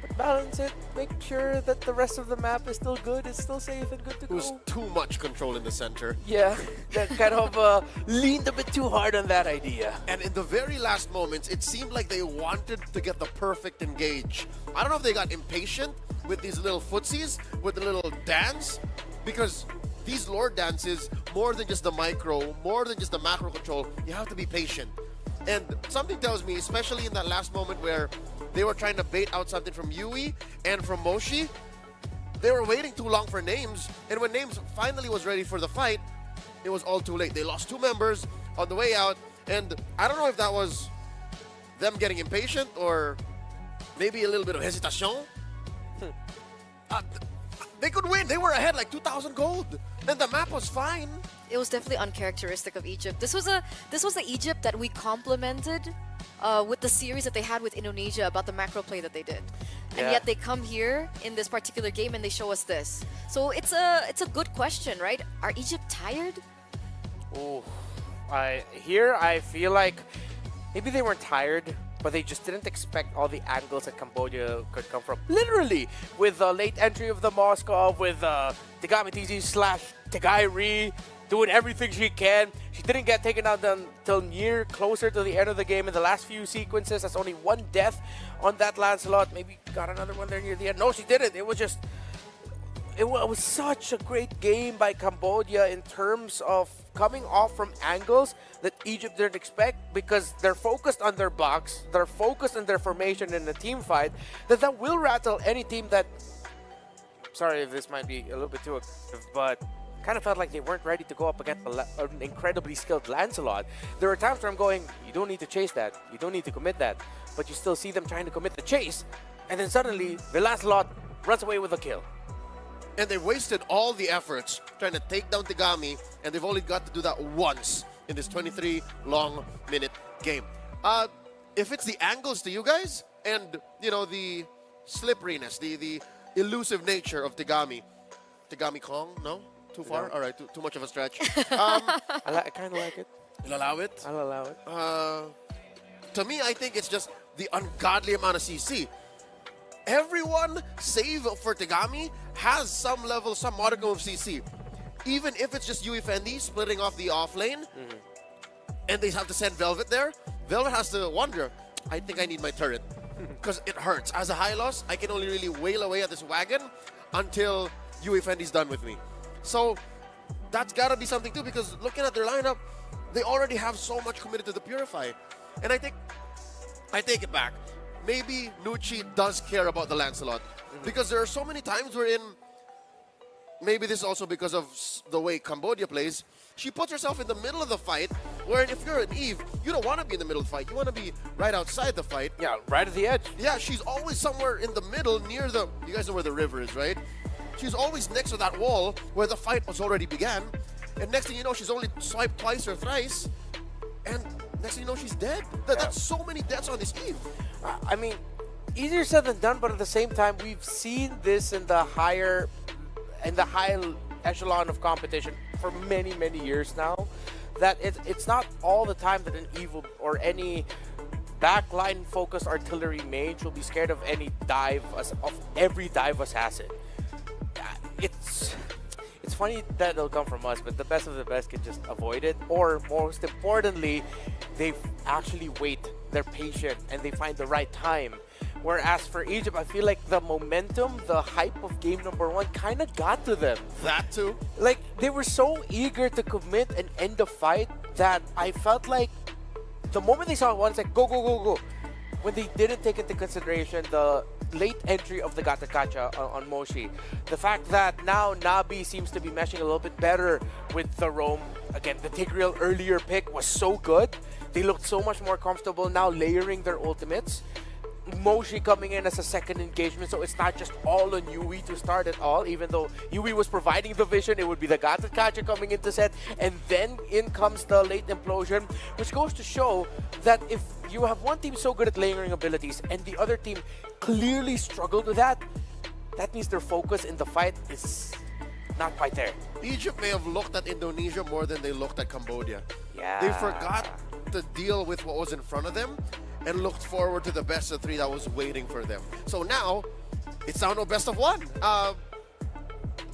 But balance it, make sure that the rest of the map is still good, it's still safe and good to go. It was too much control in the center. Yeah, that kind of leaned a bit too hard on that idea. And in the very last moments, it seemed like they wanted to get the perfect engage. I don't know if they got impatient with these little footsies, with the little dance, because these Lord dances, more than just the micro, more than just the macro control, you have to be patient. And something tells me, especially in that last moment where they were trying to bait out something from Yui and from Moshi, they were waiting too long for Names, and when Names finally was ready for the fight, it was all too late. They lost 2 members on the way out, and I don't know if that was them getting impatient or maybe a little bit of hesitation. They could win. They were ahead like 2,000 gold, and the map was fine. It was definitely uncharacteristic of Egypt. This was the Egypt that we complimented with the series that they had with Indonesia about the macro play that they did. And yet they come here in this particular game and they show us this. So it's a good question, right? Are Egypt tired? Oh, I feel like maybe they weren't tired, but they just didn't expect all the angles that Cambodia could come from. Literally, with the late entry of the Moskov, with Tagami TZ / Tagai Ri doing everything she can. She didn't get taken out until closer to the end of the game in the last few sequences. That's only 1 death on that Lancelot. Maybe got another one there near the end. No, she didn't. It was such a great game by Cambodia in terms of coming off from angles that Egypt didn't expect, because they're focused on their box, they're focused on their formation in the team fight, that will rattle any team that, sorry if this might be a little bit too aggressive, but kind of felt like they weren't ready to go up against an incredibly skilled Lancelot. There are times where I'm going, you don't need to chase that, you don't need to commit that, but you still see them trying to commit the chase, and then suddenly the Lancelot runs away with a kill. And they wasted all the efforts trying to take down Tegami, and they've only got to do that once in this 23 long minute game. If it's the angles to you guys and, the slipperiness, the elusive nature of Tegami Kong, no? Too far? No. All right, too much of a stretch. I kind of like it. You'll allow it? I'll allow it. To me, I think it's just the ungodly amount of CC. Everyone, save for Tegami, has some level, some modicum of CC. Even if it's just Yui Fendi splitting off the off lane, and they have to send Velvet there, Velvet has to wonder, I think I need my turret. Because it hurts. As a high loss, I can only really wail away at this wagon until Yui Fendi's done with me. So that's got to be something too, because looking at their lineup, they already have so much committed to the Purify. And I take it back. Maybe Nucci does care about the Lancelot, because there are so many times wherein, maybe this is also because of the way Cambodia plays, she puts herself in the middle of the fight, wherein if you're an Eve, you don't want to be in the middle of the fight. You want to be right outside the fight. Yeah, right at the edge. Yeah, she's always somewhere in the middle near the... You guys know where the river is, right? She's always next to that wall where the fight was already began. And next thing you know, she's only swiped twice or thrice. And next thing you know, she's dead. That's so many deaths on this Eve. I mean, easier said than done, but at the same time, we've seen this in the high echelon of competition for many, many years now. That it's not all the time that an evil or any backline focused artillery mage will be scared of any every dive assassin. It's funny that it'll come from us, but the best of the best can just avoid it. Or most importantly, they actually wait, they're patient, and they find the right time. Whereas for Egypt, I feel like the momentum, the hype of game number one kind of got to them. That too. Like, they were so eager to commit and end the fight that I felt like the moment they saw it once, like, go, go, go, go. When they didn't take into consideration the late entry of the Gatakacha on Moshi, the fact that now Nabi seems to be meshing a little bit better with the Roam. Again, the Tigreal earlier pick was so good. They looked so much more comfortable now layering their ultimates. Moshi coming in as a second engagement, so it's not just all on Yui to start it all. Even though Yui was providing the vision, it would be the Gatakacha coming into set, and then in comes the late implosion, which goes to show that if you have one team so good at layering abilities and the other team clearly struggled with that, that means their focus in the fight is not quite there. Egypt may have looked at Indonesia more than they looked at Cambodia. Yeah. They forgot to deal with what was in front of them and looked forward to the best of three that was waiting for them. So now, it's now no best of one.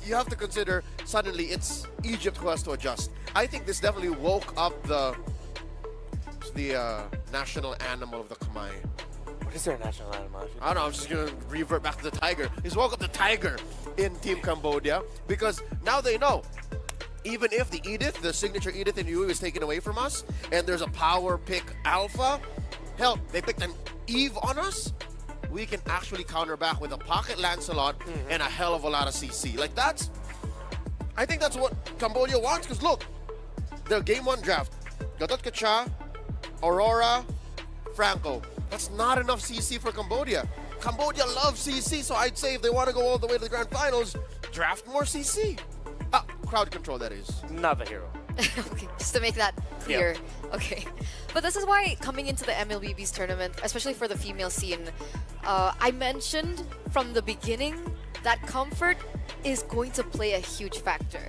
You have to consider, suddenly, it's Egypt who has to adjust. I think this definitely woke up the national animal of the Khmer. What is their national animal? I don't know, I'm just going to revert back to the tiger. He's woke up the tiger in Team Cambodia, because now they know, even if the Edith, the signature Edith in Yui is taken away from us, and there's a power pick alpha, hell, they picked an Eve on us, we can actually counter back with a pocket Lancelot and a hell of a lot of CC. Like, I think that's what Cambodia wants, because look, their game one draft, Gatot Kacha, Aurora, Franco. That's not enough CC for Cambodia. Cambodia loves CC, so I'd say if they want to go all the way to the grand finals, draft more CC. Crowd control, that is. Not the hero. Okay, just to make that clear. Yeah. Okay. But this is why coming into the MLBB's tournament, especially for the female scene, I mentioned from the beginning that comfort is going to play a huge factor.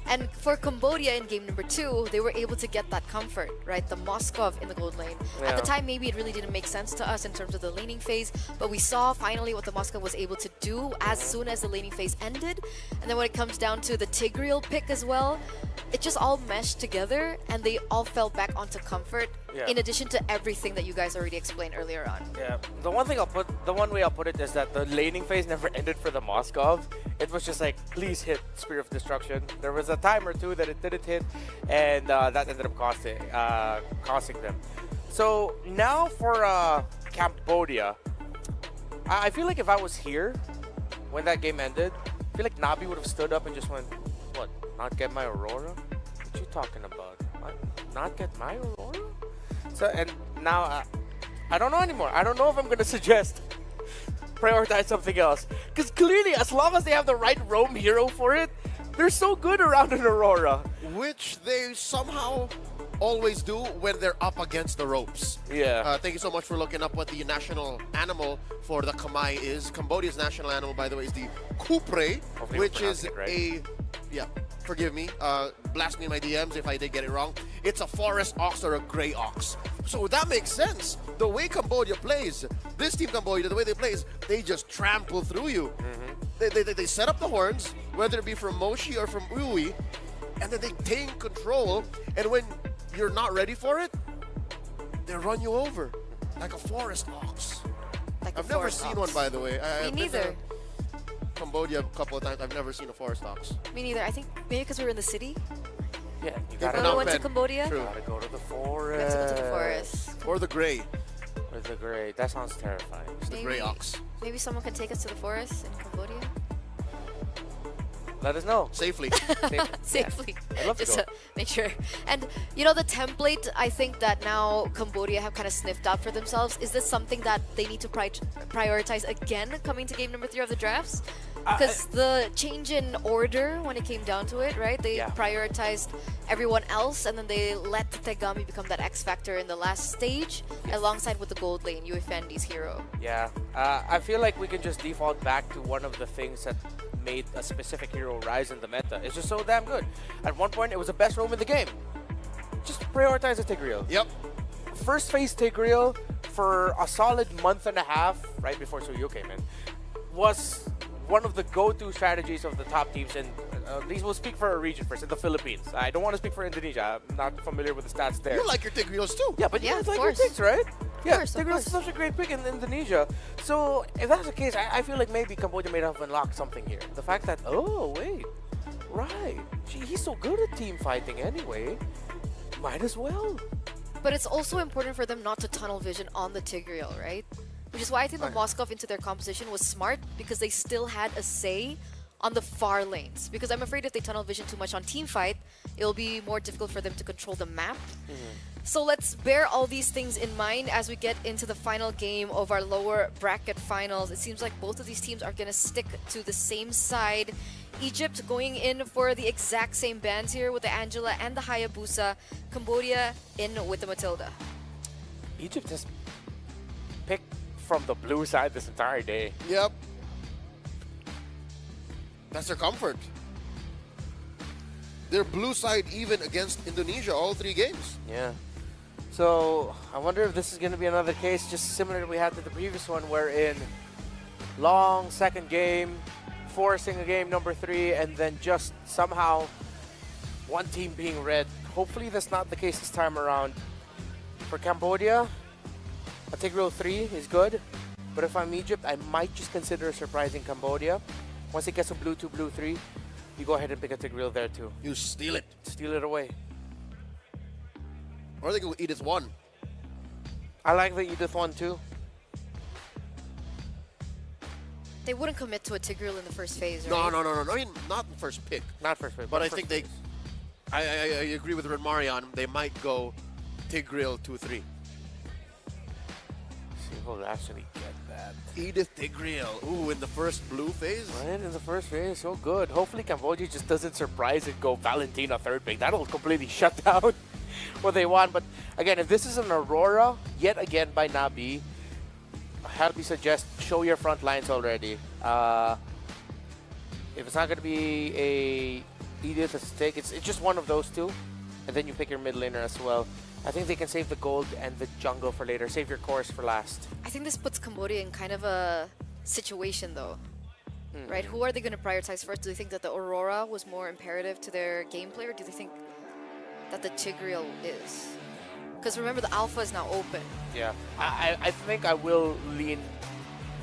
And for Cambodia in game number 2, they were able to get that comfort, right? The Moskov in the gold lane. Yeah. At the time, maybe it really didn't make sense to us in terms of the laning phase, but we saw finally what the Moskov was able to do as soon as the laning phase ended. And then when it comes down to the Tigreal pick as well, it just all meshed together and they all fell back onto comfort, in addition to everything that you guys already explained earlier on. Yeah, the one way I'll put it is that the laning phase never ended for the Moskov. It was just like, please hit Spear of Destruction. There was a time or two that it didn't hit, and that ended up costing them. So now for Cambodia, I feel like if I was here when that game ended, I feel like Nabi would have stood up and just went, what, not get my Aurora? What you talking about? Not get my Aurora? So, and now I don't know anymore. I don't know if I'm going to suggest prioritize something else. Because clearly, as long as they have the right roam hero for it, they're so good around an Aurora. Which they somehow always do when they're up against the ropes. Yeah. Thank you so much for looking up what the national animal for the Kamai is. Cambodia's national animal, by the way, is the kupre, Hopefully which we is pronounced it right. yeah, forgive me, blast me in my DMs if I did get it wrong. It's a forest ox or a gray ox. So that makes sense. The way Cambodia plays, this team Cambodia, the way they play is they just trample through you. They set up the horns, whether it be from Moshi or from Ui, and then they take control. And when you're not ready for it, they run you over like a forest ox. I've never seen one, by the way. I've Me been to neither. Cambodia a couple of times. I've never seen a forest ox. Me neither. I think maybe because we were in the city. Yeah, you If gotta not, went to then- Cambodia. True. Gotta go to the We forest. have to go to the forest. Or the gray. Or the gray. That sounds terrifying. It's the gray ox. Maybe someone can take us to the forest in Cambodia. Let us know. Safely. Safely. I'd love to Just go. to make sure. And you know the template I think that now Cambodia have kind of sniffed out for themselves. Is this something that they need to prioritize again coming to game number 3 of the drafts? Because the change in order when it came down to it, right? They Yeah. prioritized everyone else and then they let Tegami become that X factor in the last stage alongside with the gold lane, Uefendi's hero. Yeah, I feel like we can just default back to one of the things that made a specific hero rise in the meta. It's just so damn good. At one point, it was the best roam in the game. Just prioritize the Tigreal. Yep. First phase Tigreal for a solid month and a half, right before Suyo came in, was one of the go-to strategies of the top teams, and these will speak for a region first, in the Philippines. I don't want to speak for Indonesia. I'm not familiar with the stats there. You like your Tigreals too. Yeah, but you Yeah, guys of like your course. picks, right? Yeah, course, of Tigreals is course. such a great pick in Indonesia. So if that's the case, I feel like maybe Cambodia may have unlocked something here. The fact that, oh, wait, right. Gee, he's so good at team fighting anyway. Might as well. But it's also important for them not to tunnel vision on the Tigreal, right? Which is why I think the Moskov into their composition was smart because they still had a say on the far lanes. Because I'm afraid if they tunnel vision too much on team fight, it'll be more difficult for them to control the map. So let's bear all these things in mind as we get into the final game of our lower bracket finals. It seems like both of these teams are going to stick to the same side. Egypt going in for the exact same bands here with the Angela and the Hayabusa. Cambodia in with the Matilda. Egypt has picked from the blue side this entire day. Yep. That's their comfort. Their blue side even against Indonesia all 3 games. Yeah. So I wonder if this is going to be another case just similar to we had to the previous one, wherein long second game, forcing a game number 3, and then just somehow one team being red. Hopefully that's not the case this time around. For Cambodia, a Tigreal 3 is good, but if I'm Egypt, I might just consider surprising Cambodia. Once it gets a blue 2, blue 3, you go ahead and pick a Tigreal there too. You steal it. Steal it away. Or they go Edith 1. I like the Edith one too. They wouldn't commit to a Tigreal in the first phase, right? No. I mean, not the first pick. Not first pick. But I first think they... phase. I agree with Red Marion. They might go Tigreal 2-3. See who'll actually get that. Edith Tigreal. Ooh, in the first blue phase? Right, in the first phase, so good. Hopefully Cambodia just doesn't surprise and go Valentina third pick. That'll completely shut down what they want. But again, if this is an Aurora, yet again by Nabi, I highly suggest show your front lines already. If it's not going to be a Edith a stick, it's just one of those two. And then you pick your mid laner as well. I think they can save the gold and the jungle for later. Save your cores for last. I think this puts Cambodia in kind of a situation though. Right? Who are they going to prioritize first? Do they think that the Aurora was more imperative to their gameplay, or do they think that the Tigreal is? Because remember, the Alpha is now open. Yeah, I think I will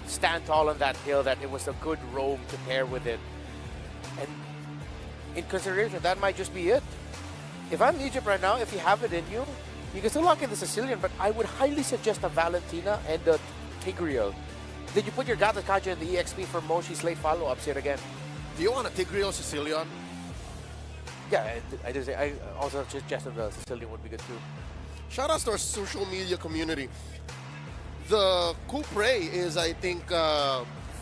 stand tall on that hill that it was a good roam to pair with it. And in consideration, that might just be it. If I'm Egypt right now, if you have it in you, you can still lock in the Sicilian, but I would highly suggest a Valentina and a Tigreal. Then you put your Gata Kaja in the EXP for Moshi's late follow-ups here again. Do you want a Tigreal Sicilian? Yeah, I also suggested the Sicilian would be good too. Shout out to our social media community. The Kupre is, I think,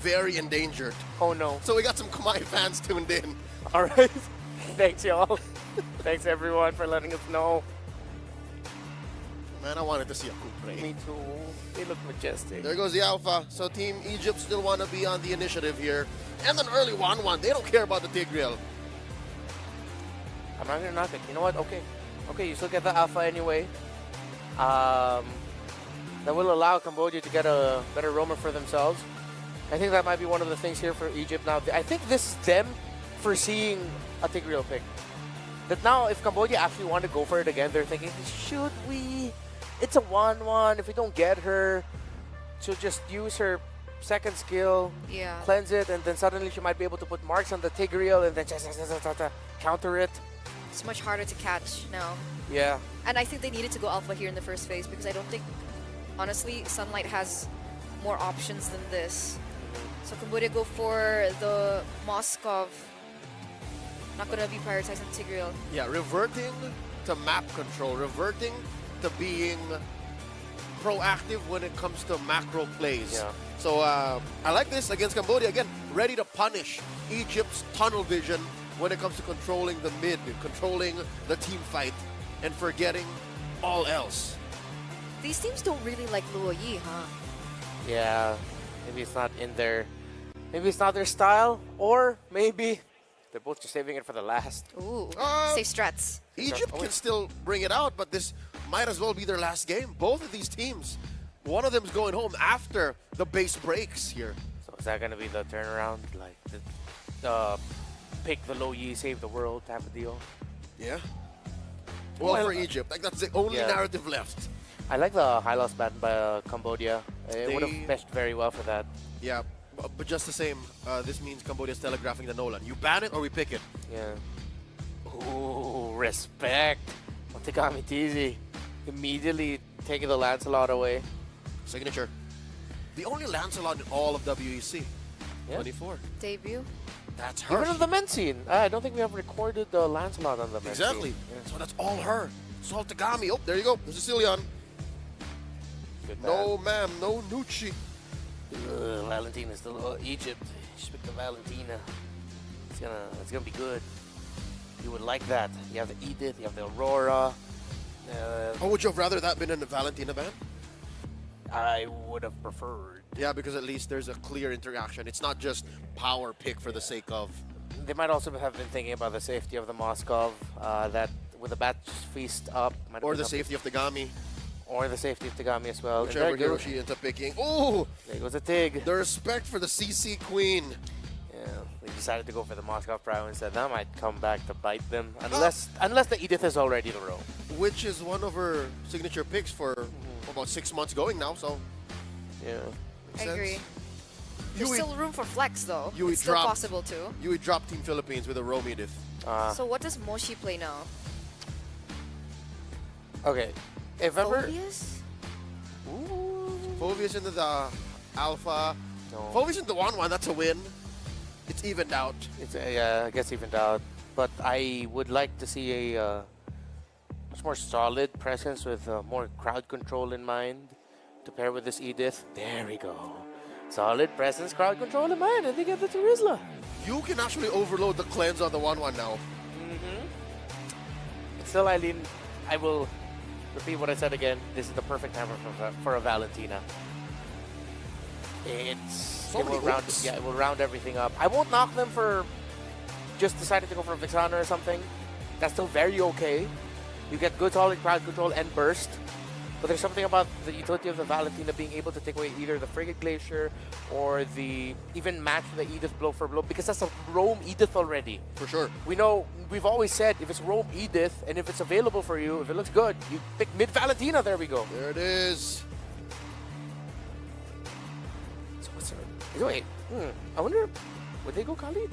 very endangered. Oh no. So we got some Kamai fans tuned in. All right. Thanks, y'all. Thanks, everyone, for letting us know. Man, I wanted to see a Kupre. Me too. They look majestic. There goes the Alpha. So Team Egypt still want to be on the initiative here. And an early 1-1. They don't care about the Tigreal. I'm not going to knock it. You know what? Okay. Okay, you still get the Alpha anyway. That will allow Cambodia to get a better roamer for themselves. I think that might be one of the things here for Egypt now. I think this is them foreseeing a Tigreal pick. That now, if Cambodia actually want to go for it again, they're thinking, should we? It's a 1-1. If we don't get her, she'll just use her second skill, cleanse it, and then suddenly she might be able to put marks on the Tigreal and then just counter it. It's much harder to catch now. Yeah. And I think they needed to go Alpha here in the first phase because I don't think, honestly, Sunlight has more options than this. So Cambodia go for the Moskov. Not going to be prioritizing Tigreal. Yeah, reverting to map control, reverting to being proactive when it comes to macro plays. Yeah. So I like this against Cambodia. Again, ready to punish Egypt's tunnel vision when it comes to controlling the mid, controlling the team fight, and forgetting all else. These teams don't really like Luo Yi, huh? Yeah. Maybe it's not in their... Maybe it's not their style, or maybe they're both just saving it for the last. Ooh, safe strats. Egypt can still bring it out, but this might as well be their last game. Both of these teams, one of them's going home after the base breaks here. So is that going to be the turnaround? Like, pick the low Yi, save the world type of deal? Yeah. Well, for Egypt, like that's the only narrative left. I like the high loss ban by Cambodia. It would have meshed very well for that. Yeah, but just the same, this means Cambodia's telegraphing the Nolan. You ban it or we pick it. Yeah. Ooh, respect. Otakami Tizi immediately taking the Lancelot away. Signature. The only Lancelot in all of WEC. Yeah. 24. Debut. That's her. Even on the men's scene. I don't think we have recorded the Lancelot on the men's scene. Exactly. So that's all her. It's all Tagami. Oh, there you go. There's Sicilian. No, ma'am. No Nucci. Valentina still Egypt. Speak to Valentina. It's gonna be good. You would like that. You have the Edith. You have the Aurora. Or would you have rather that been in the Valentina ban? I would have preferred. Yeah, because at least there's a clear interaction. It's not just power pick for the sake of. They might also have been thinking about the safety of the Moskov. That with the Bat Feast up. Or the safety of Tagami. Or the safety of Tagami as well. Whichever hero she ends up picking. Oh! There goes a Tig. The respect for the CC Queen. Yeah, they decided to go for the Moskov Prowess instead. That might come back to bite them. Unless the Edith is already the row. Which is one of her signature picks for about 6 months going now, so. Yeah. I agree. There's still room for flex, though. Yui It's still possible, too. Yui dropped Team Philippines with a Rome Edith. So what does Moshi play now? Okay. If ever... Phobius? Ooh. Phobius into the Alpha. No. Phobius into 1-1, that's a win. It's evened out. Yeah, it gets evened out. But I would like to see a much more solid presence with more crowd control in mind to pair with this Edith. There we go. Solid presence, crowd control in mind. I think I get the Rizla. You can actually overload the cleanse on the 1-1 now. But still, Eileen, I will repeat what I said again. This is the perfect time for a Valentina. It will round everything up. I won't knock them for just deciding to go for a Vixana or something. That's still very okay. You get good solid crowd control and burst. But there's something about the utility of the Valentina being able to take away either the Frigate Glacier or the even match the Edith blow for blow, because that's a Rome Edith already. For sure. We've always said if it's Rome Edith and if it's available for you, if it looks good, you pick mid Valentina. There we go. There it is. So what's her? Wait, I wonder, would they go Khalid?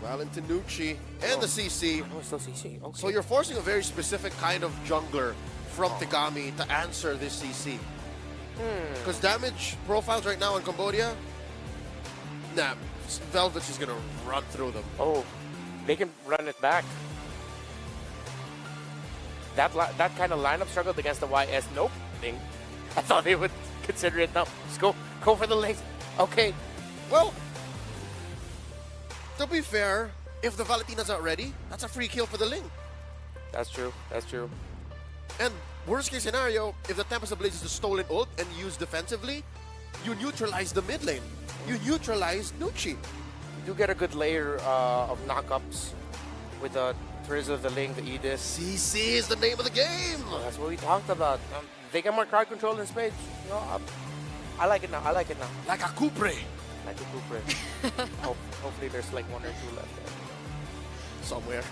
Valentinucci and the CC. Oh, it's still CC. Okay. So you're forcing a very specific kind of jungler from Tagami to answer this CC. Because damage profiles right now in Cambodia, nah, Velvet's just gonna run through them. Oh, they can run it back. That kind of lineup struggled against the YS nope thing. I thought they would consider it now. Just go for the Ling. Okay. Well, to be fair, if the Valentina's not ready, that's a free kill for the Ling. That's true. That's true. And worst case scenario, if the Tempest Ablaze is the stolen ult and used defensively, you neutralize the mid lane. You neutralize Nucci. You do get a good layer of knockups with the Trizzle, the Ling, the Aegis. CC is the name of the game. That's what we talked about. They get more card control than Spades. You know, I like it now. I like it now. Like a Cupre. Like a Cupre. Hopefully there's like 1 or 2 left there. Somewhere.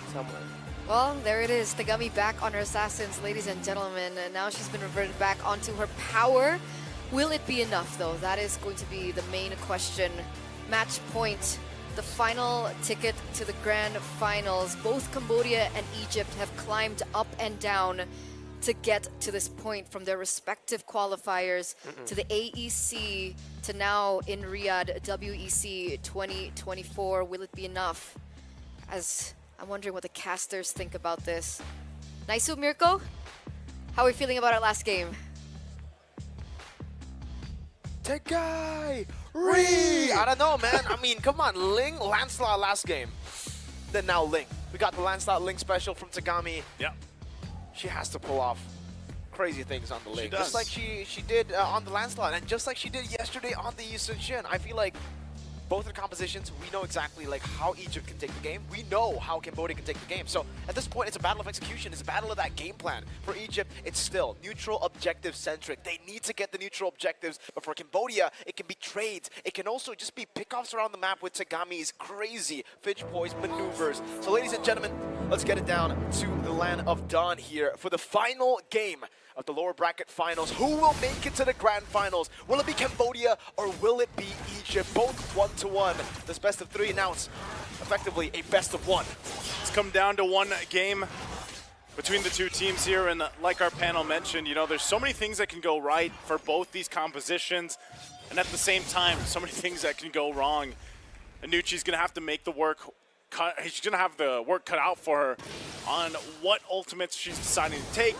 Well, there it is. Tagami back on her Assassins, ladies and gentlemen. And now she's been reverted back onto her power. Will it be enough, though? That is going to be the main question. Match point. The final ticket to the grand finals. Both Cambodia and Egypt have climbed up and down to get to this point from their respective qualifiers to the AEC to now in Riyadh WEC 2024. Will it be enough? As I'm wondering what the casters think about this. Naisu, Mirko, how are we feeling about our last game? Tegai! Ree! I don't know, man. I mean, come on. Ling, Lancelot last game. Then now Ling. We got the Lancelot Ling special from Tagami. Yeah. She has to pull off crazy things on the Ling. She does. Just like she did on the Lancelot, and just like she did yesterday on the Yi Sun-shin. I feel like both of the compositions, we know exactly like how Egypt can take the game. We know how Cambodia can take the game. So at this point, it's a battle of execution. It's a battle of that game plan. For Egypt, it's still neutral objective centric. They need to get the neutral objectives. But for Cambodia, it can be trades. It can also just be pickoffs around the map with Tagami's crazy Fidge Poise maneuvers. So ladies and gentlemen, let's get it down to the land of Dawn here for the final game of the lower bracket finals. Who will make it to the grand finals? Will it be Cambodia or will it be Egypt? Both 1-1. This best of 3 announced effectively a best of 1. It's come down to one game between the two teams here, and like our panel mentioned, you know, there's so many things that can go right for both these compositions, and at the same time, so many things that can go wrong. Anucci's gonna have to make the work she's gonna have the work cut out for her on what ultimates she's deciding to take,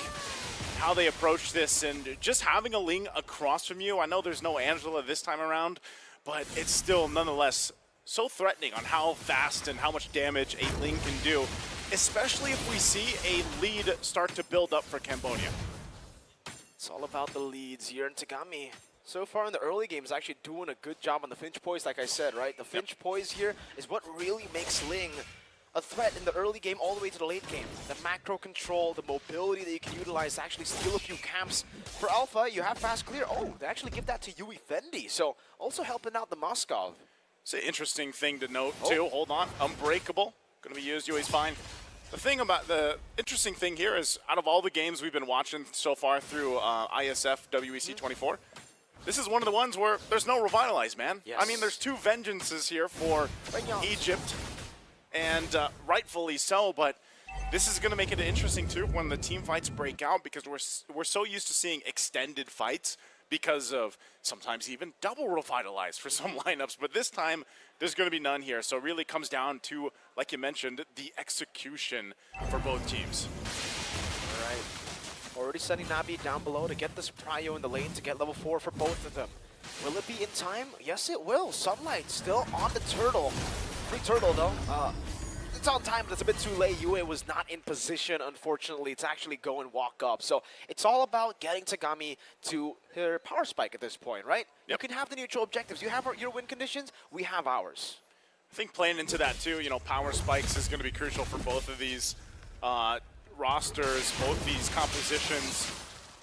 how they approach this, and just having a Ling across from you. I know there's no Angela this time around, but it's still nonetheless so threatening on how fast and how much damage a Ling can do, especially if we see a lead start to build up for Cambodia. It's all about the leads here in Tagami. So far in the early games, actually doing a good job on the Finch Poise, like I said, right? The Finch Poise here is what really makes Ling a threat in the early game all the way to the late game. The macro control, the mobility that you can utilize to actually steal a few camps. For Alpha, you have fast clear. Oh, they actually give that to Yui Fendi, so also helping out the Moskov. It's an interesting thing to note, too. Hold on. Unbreakable. Going to be used. Yui's fine. The interesting thing here is, out of all the games we've been watching so far through IESF WEC 24, this is one of the ones where there's no Revitalize, man. Yes. I mean, there's 2 Vengeances here for Egypt, and rightfully so, but this is going to make it interesting, too, when the team fights break out, because we're so used to seeing extended fights because of sometimes even double Revitalize for some lineups, but this time there's going to be none here, so it really comes down to, like you mentioned, the execution for both teams. All right. Already sending Nabi down below to get this prio in the lane to get level 4 for both of them. Will it be in time? Yes, it will. Sunlight still on the turtle. Free turtle, though. It's on time, but it's a bit too late. Yue was not in position, unfortunately, to actually go and walk up. So it's all about getting Tagami to her power spike at this point, right? Yep. You can have the neutral objectives. You have your win conditions. We have ours. I think playing into that, too, you know, power spikes is going to be crucial for both of these rosters, both these compositions.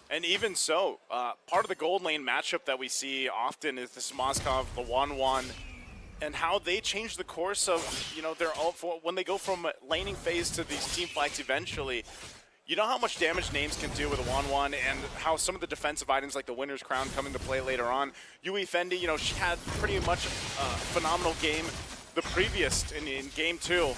And even so, part of the gold lane matchup that we see often is this Moskov, the 1-1, and how they change the course of, you know, when they go from laning phase to these team fights eventually. You know how much damage Names can do with a 1-1, and how some of the defensive items like the Winner's Crown come into play later on. Yui Fendi, you know, she had pretty much a phenomenal game the previous in game 2.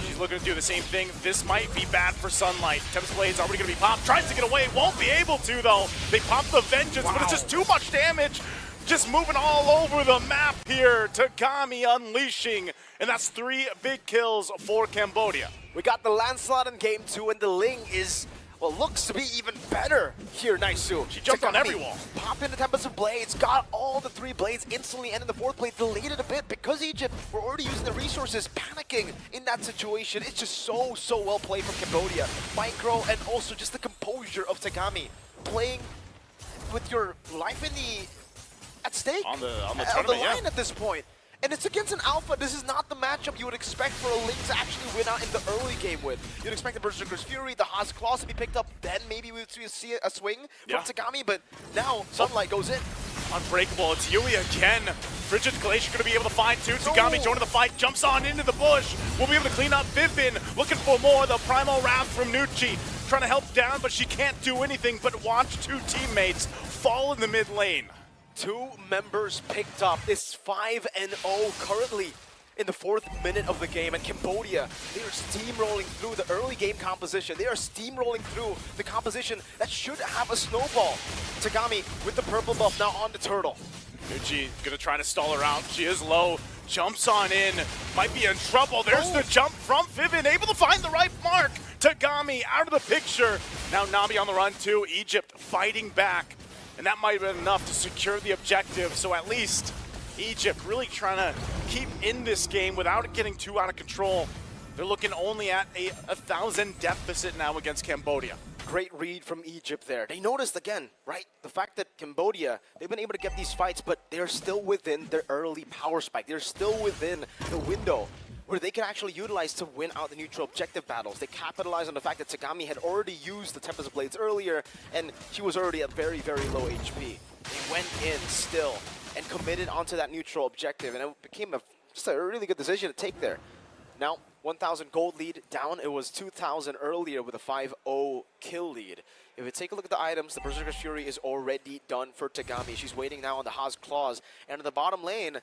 She's looking to do the same thing. This might be bad for Sunlight. Tempest Blade's already going to be popped. Tries to get away. Won't be able to, though. They pop the Vengeance, but it's just too much damage. Just moving all over the map here. Tagami unleashing. And that's 3 big kills for Cambodia. We got the Lancelot in game 2, and the Ling is what looks to be even better here, Naisu. She jumped on every wall. Pop in the Tempest of Blades, got all the 3 blades instantly, and in the 4th blade delayed it a bit because Egypt were already using the resources, panicking in that situation. It's just so well played from Cambodia. Micro, and also just the composure of Tagami, playing with your life at stake. On the on tournament, the line yeah. at this point. And it's against an alpha. This is not the matchup you would expect for a Link to actually win out in the early game with. You'd expect the Berserker's Fury, the Haas Claws to be picked up, then maybe we would see a swing from Tagami, but now Sunlight goes in. Unbreakable, it's Yui again. Frigid Glacier gonna be able to find two. Tagami joining the fight, jumps on into the bush. We'll be able to clean up Vivin, looking for more. The Primal Wrath from Nucci, trying to help down, but she can't do anything but watch 2 teammates fall in the mid lane. 2 members picked up. It's 5-0 currently in the 4th minute of the game. And Cambodia, they are steamrolling through the early game composition. They are steamrolling through the composition that should have a snowball. Tagami with the purple buff now on the turtle. Nucci gonna try to stall her out. She is low, jumps on in, might be in trouble. There's the jump from Vivin, able to find the right mark. Tagami out of the picture. Now Nabi on the run too. Egypt fighting back. And that might have been enough to secure the objective. So at least Egypt really trying to keep in this game without it getting too out of control. They're looking only at a 1,000 deficit now against Cambodia. Great read from Egypt there. They noticed again, right? The fact that Cambodia, they've been able to get these fights, but they're still within their early power spike. They're still within the window where they can actually utilize to win out the neutral objective battles. They capitalize on the fact that Tagami had already used the Tempest of Blades earlier, and she was already at very low HP. They went in still and committed onto that neutral objective, and it became just a really good decision to take there. Now, 1,000 gold lead down. It was 2,000 earlier with a 5-0 kill lead. If we take a look at the items, the Berserker's Fury is already done for Tagami. She's waiting now on the Haas Claws, and in the bottom lane,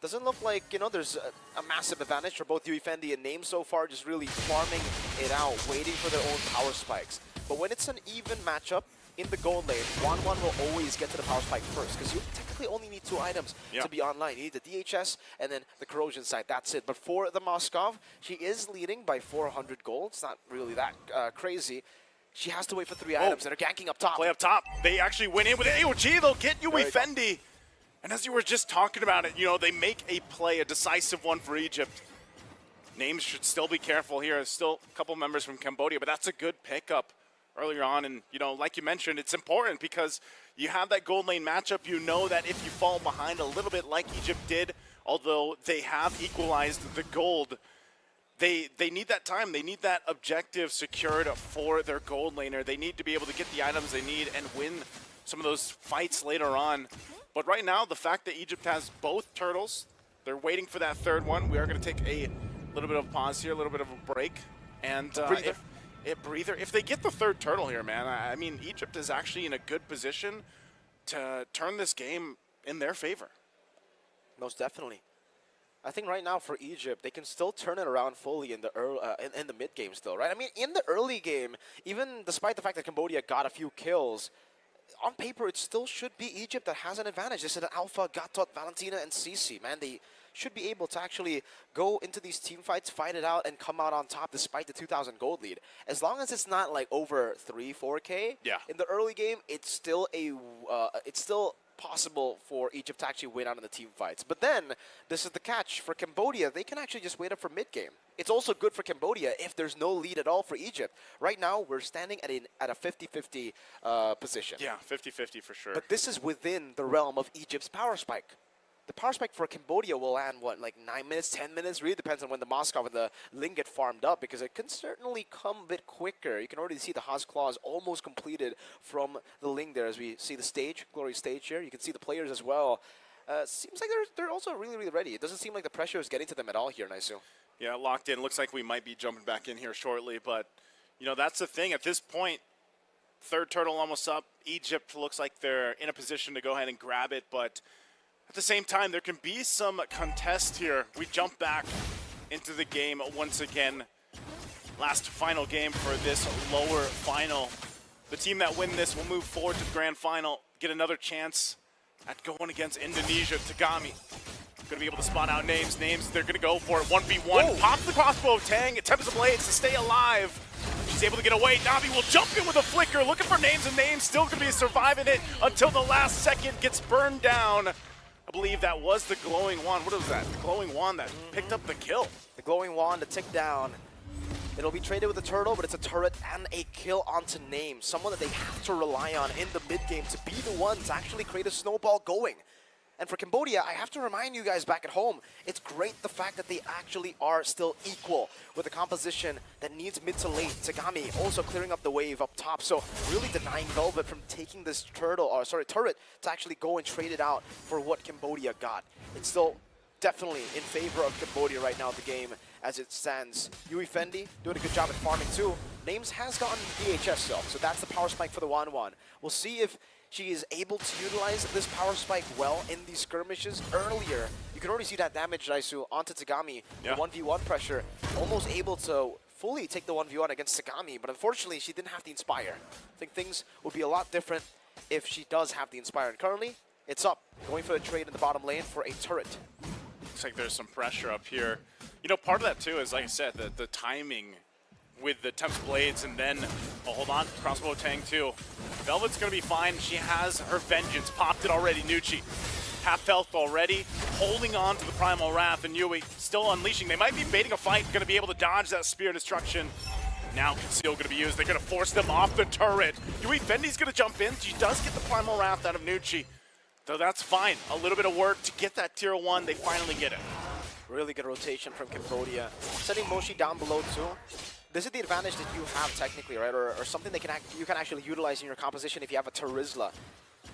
doesn't look like, there's a massive advantage for both Yui Fendi and Name so far, just really farming it out, waiting for their own power spikes. But when it's an even matchup in the gold lane, 1-1 will always get to the power spike first, because you technically only need 2 items to be online. You need the DHS and then the corrosion side, that's it. But for the Moskov, she is leading by 400 gold. It's not really that crazy. She has to wait for 3 items, and they're ganking up top. Play up top. They actually went in with AOG. They'll get Yui Fendi. And as you were just talking about it, they make a play, a decisive one for Egypt. Names should still be careful here. There's still a couple members from Cambodia, but that's a good pickup earlier on. And, like you mentioned, it's important because you have that gold lane matchup. You know that if you fall behind a little bit like Egypt did, although they have equalized the gold, they need that time. They need that objective secured for their gold laner. They need to be able to get the items they need and win some of those fights later on. But right now, the fact that Egypt has both turtles, they're waiting for that 3rd one. We are going to take a little bit of a pause here, a little bit of a break. And breather. If they get the 3rd turtle here, man, I mean, Egypt is actually in a good position to turn this game in their favor. Most definitely. I think right now for Egypt, they can still turn it around fully in the in the mid game still, right? I mean, in the early game, even despite the fact that Cambodia got a few kills, on paper, it still should be Egypt that has an advantage. This is an Alpha, Gatot, Valentina, and Cici. Man, they should be able to actually go into these team fights, fight it out, and come out on top despite the 2,000 gold lead. As long as it's not like over 3-4K in the early game, it's still possible for Egypt to actually win out in the team fights. But then, this is the catch. For Cambodia, they can actually just wait up for mid-game. It's also good for Cambodia if there's no lead at all for Egypt. Right now, we're standing at a 50-50 position. Yeah, 50-50 for sure. But this is within the realm of Egypt's power spike. The power spike for Cambodia will land, like 9 minutes, 10 minutes? Really depends on when the Moskov and the Ling get farmed up, because it can certainly come a bit quicker. You can already see the Haas Claws almost completed from the Ling there as we see the stage, Glory stage here. You can see the players as well. Seems like they're also really ready. It doesn't seem like the pressure is getting to them at all here, Naisu. Yeah, locked in. Looks like we might be jumping back in here shortly, but, that's the thing. At this point, 3rd turtle almost up. Egypt looks like they're in a position to go ahead and grab it, but at the same time, there can be some contest here. We jump back into the game once again. Last final game for this lower final. The team that win this will move forward to the grand final, get another chance at going against Indonesia. Tagami going to be able to spot out Names. They're going to go for it. 1v1. Pop the crossbow of Tang. Tempest of Blades to stay alive. She's He's able to get away. Navi will jump in with a flicker, looking for names, and names still going to be surviving it until the last second, gets burned down. I believe that was the glowing wand. What was that? The glowing wand that picked up the kill. The glowing wand to tick down. It'll be traded with a turtle, but it's a turret and a kill onto Name. Someone that they have to rely on in the mid-game to be the one to actually create a snowball going. And for Cambodia, I have to remind you guys back at home, it's great the fact that they actually are still equal with a composition that needs mid to late. Tagami also clearing up the wave up top, so really denying Velvet from taking this turret to actually go and trade it out for what Cambodia got. It's still definitely in favor of Cambodia right now, the game as it stands. Yui Fendi doing a good job at farming too. Names has gotten DHS though, so that's the power spike for the 1-1. We'll see if she is able to utilize this power spike well in these skirmishes earlier. You can already see that damage, Raisu, onto Tagami. The 1v1 pressure, almost able to fully take the 1v1 against Tagami, but unfortunately she didn't have the Inspire. I think things would be a lot different if she does have the Inspire. And currently, it's up, going for a trade in the bottom lane for a turret. Looks like there's some pressure up here. You know, part of that too is, like I said, the timing with the Temps Blades, and then, oh, hold on, Crossbow Tang too. Velvet's gonna be fine. She has her Vengeance, popped it already. Nucci, half health already, holding on to the Primal Wrath, and Yui still unleashing. They might be baiting a fight, gonna be able to dodge that Spear Destruction. Now Conceal gonna be used. They're gonna force them off the turret. Yui Fendi's gonna jump in. She does get the Primal Wrath out of Nucci. So that's fine. A little bit of work to get that tier 1. They finally get it. Really good rotation from Cambodia. Setting Moshi down below too. This is the advantage that you have technically, right? Or something that you can actually utilize in your composition if you have a Terizla.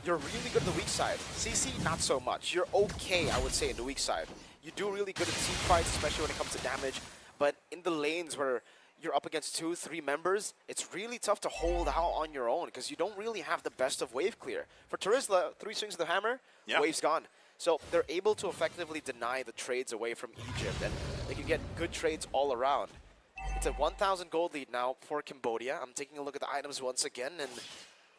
You're really good at the weak side. CC, not so much. You're okay, I would say, in the weak side. You do really good at team fights, especially when it comes to damage. But in the lanes where you're up against 2-3 members, it's really tough to hold out on your own because you don't really have the best of wave clear. For Terizla, 3 swings of the hammer, wave's gone. So they're able to effectively deny the trades away from Egypt, and they can get good trades all around. It's a 1,000 gold lead now for Cambodia. I'm taking a look at the items once again, and it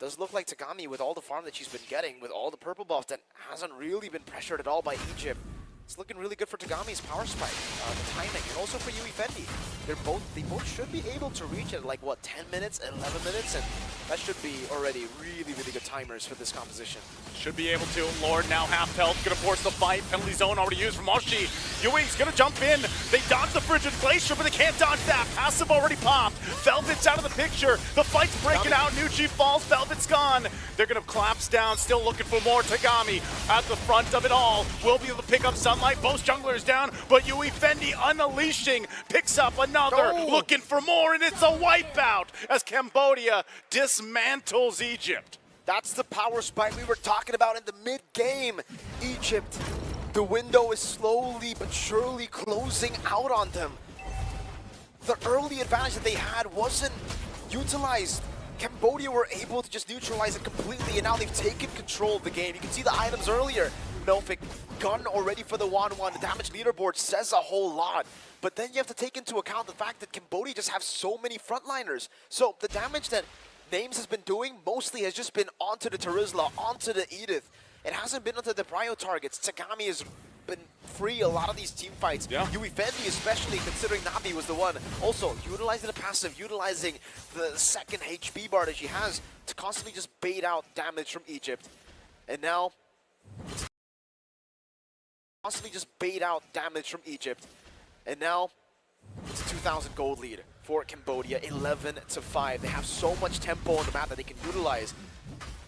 does look like Tagami, with all the farm that she's been getting, with all the purple buff that hasn't really been pressured at all by Egypt. It's looking really good for Tagami's power spike, the timing, and also for Yui Fendi. They both should be able to reach it like, what, 10 minutes, 11 minutes? And that should be already really, really good timers for this composition. Should be able to. Lord now half health, gonna force the fight. Penalty zone already used from Moshi. Yui's gonna jump in. They dodge the Frigid Glacier, but they can't dodge that. Passive already popped. Velvet's out of the picture. The fight's breaking out. Nucci falls. Velvet's gone. They're gonna collapse down, still looking for more. Tagami at the front of it all. Will be able to pick up Sunlight. Both junglers down, but Yui Fendi unleashing. Picks up another. Looking for more, and it's a wipeout as Cambodia dismantles Egypt. That's the power spike we were talking about in the mid-game. Egypt, the window is slowly but surely closing out on them. The early advantage that they had wasn't utilized. Cambodia were able to just neutralize it completely, and now they've taken control of the game. You can see the items earlier. Melfic, gun already for the 1-1. The damage leaderboard says a whole lot. But then you have to take into account the fact that Cambodia just have so many frontliners. So the damage that Names has been doing mostly has just been onto the Terizla, onto the Edith. It hasn't been onto the prio targets. Tagami has been free a lot of these team fights. Yui Fendi especially, considering Navi was the one. Also, utilizing the passive, utilizing the second HP bar that she has to constantly just bait out damage from Egypt. And now, constantly just bait out damage from Egypt. And now, it's a 2,000 gold lead for Cambodia, 11-5. They have so much tempo on the map that they can utilize.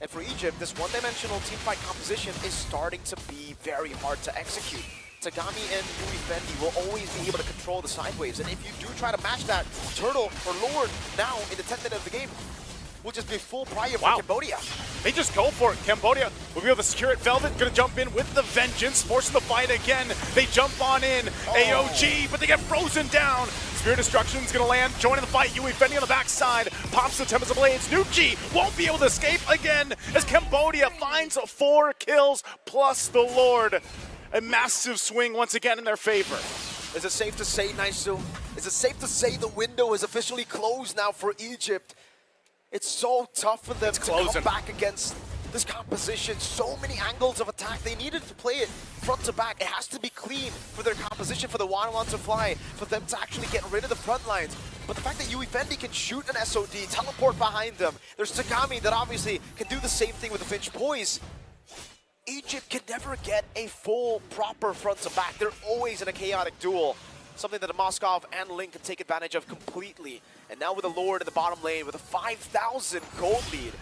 And for Egypt, this one-dimensional teamfight composition is starting to be very hard to execute. Tagami and Yui Fendi will always be able to control the sideways, and if you do try to match that, Turtle or Lord now in the 10th minute of the game will just be full prior for Cambodia. They just go for it. Cambodia will be able to secure it. Velvet gonna jump in with the Vengeance, forcing the fight again. They jump on in. AOG, but they get frozen down. Spear Destruction's gonna land, joining the fight. Yui Fendi on the backside, pops the Tempest of Blades. Nucci won't be able to escape again as Cambodia finds 4 kills plus the Lord. A massive swing once again in their favor. Is it safe to say, Naisu? Is it safe to say the window is officially closed now for Egypt? It's so tough for them to come back against this composition. So many angles of attack. They needed to play it front to back. It has to be clean for their composition, for the 1-1 to fly, for them to actually get rid of the front lines. But the fact that Yui Fendi can shoot an SOD, teleport behind them, there's Tagami that obviously can do the same thing with the Finch Poise. Egypt can never get a full, proper front to back. They're always in a chaotic duel. Something that the Moskov and Link can take advantage of completely. And now with the Lord in the bottom lane with a 5,000 gold lead.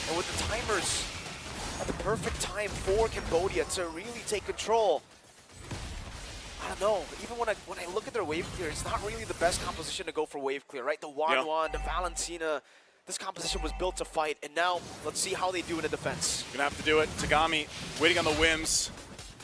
And with the timers at the perfect time for Cambodia to really take control. I don't know, even when I look at their wave clear, it's not really the best composition to go for wave clear, right? The Wanwan, the Valentina, this composition was built to fight, and now let's see how they do in the defense. Gonna have to do it. Tagami waiting on the whims.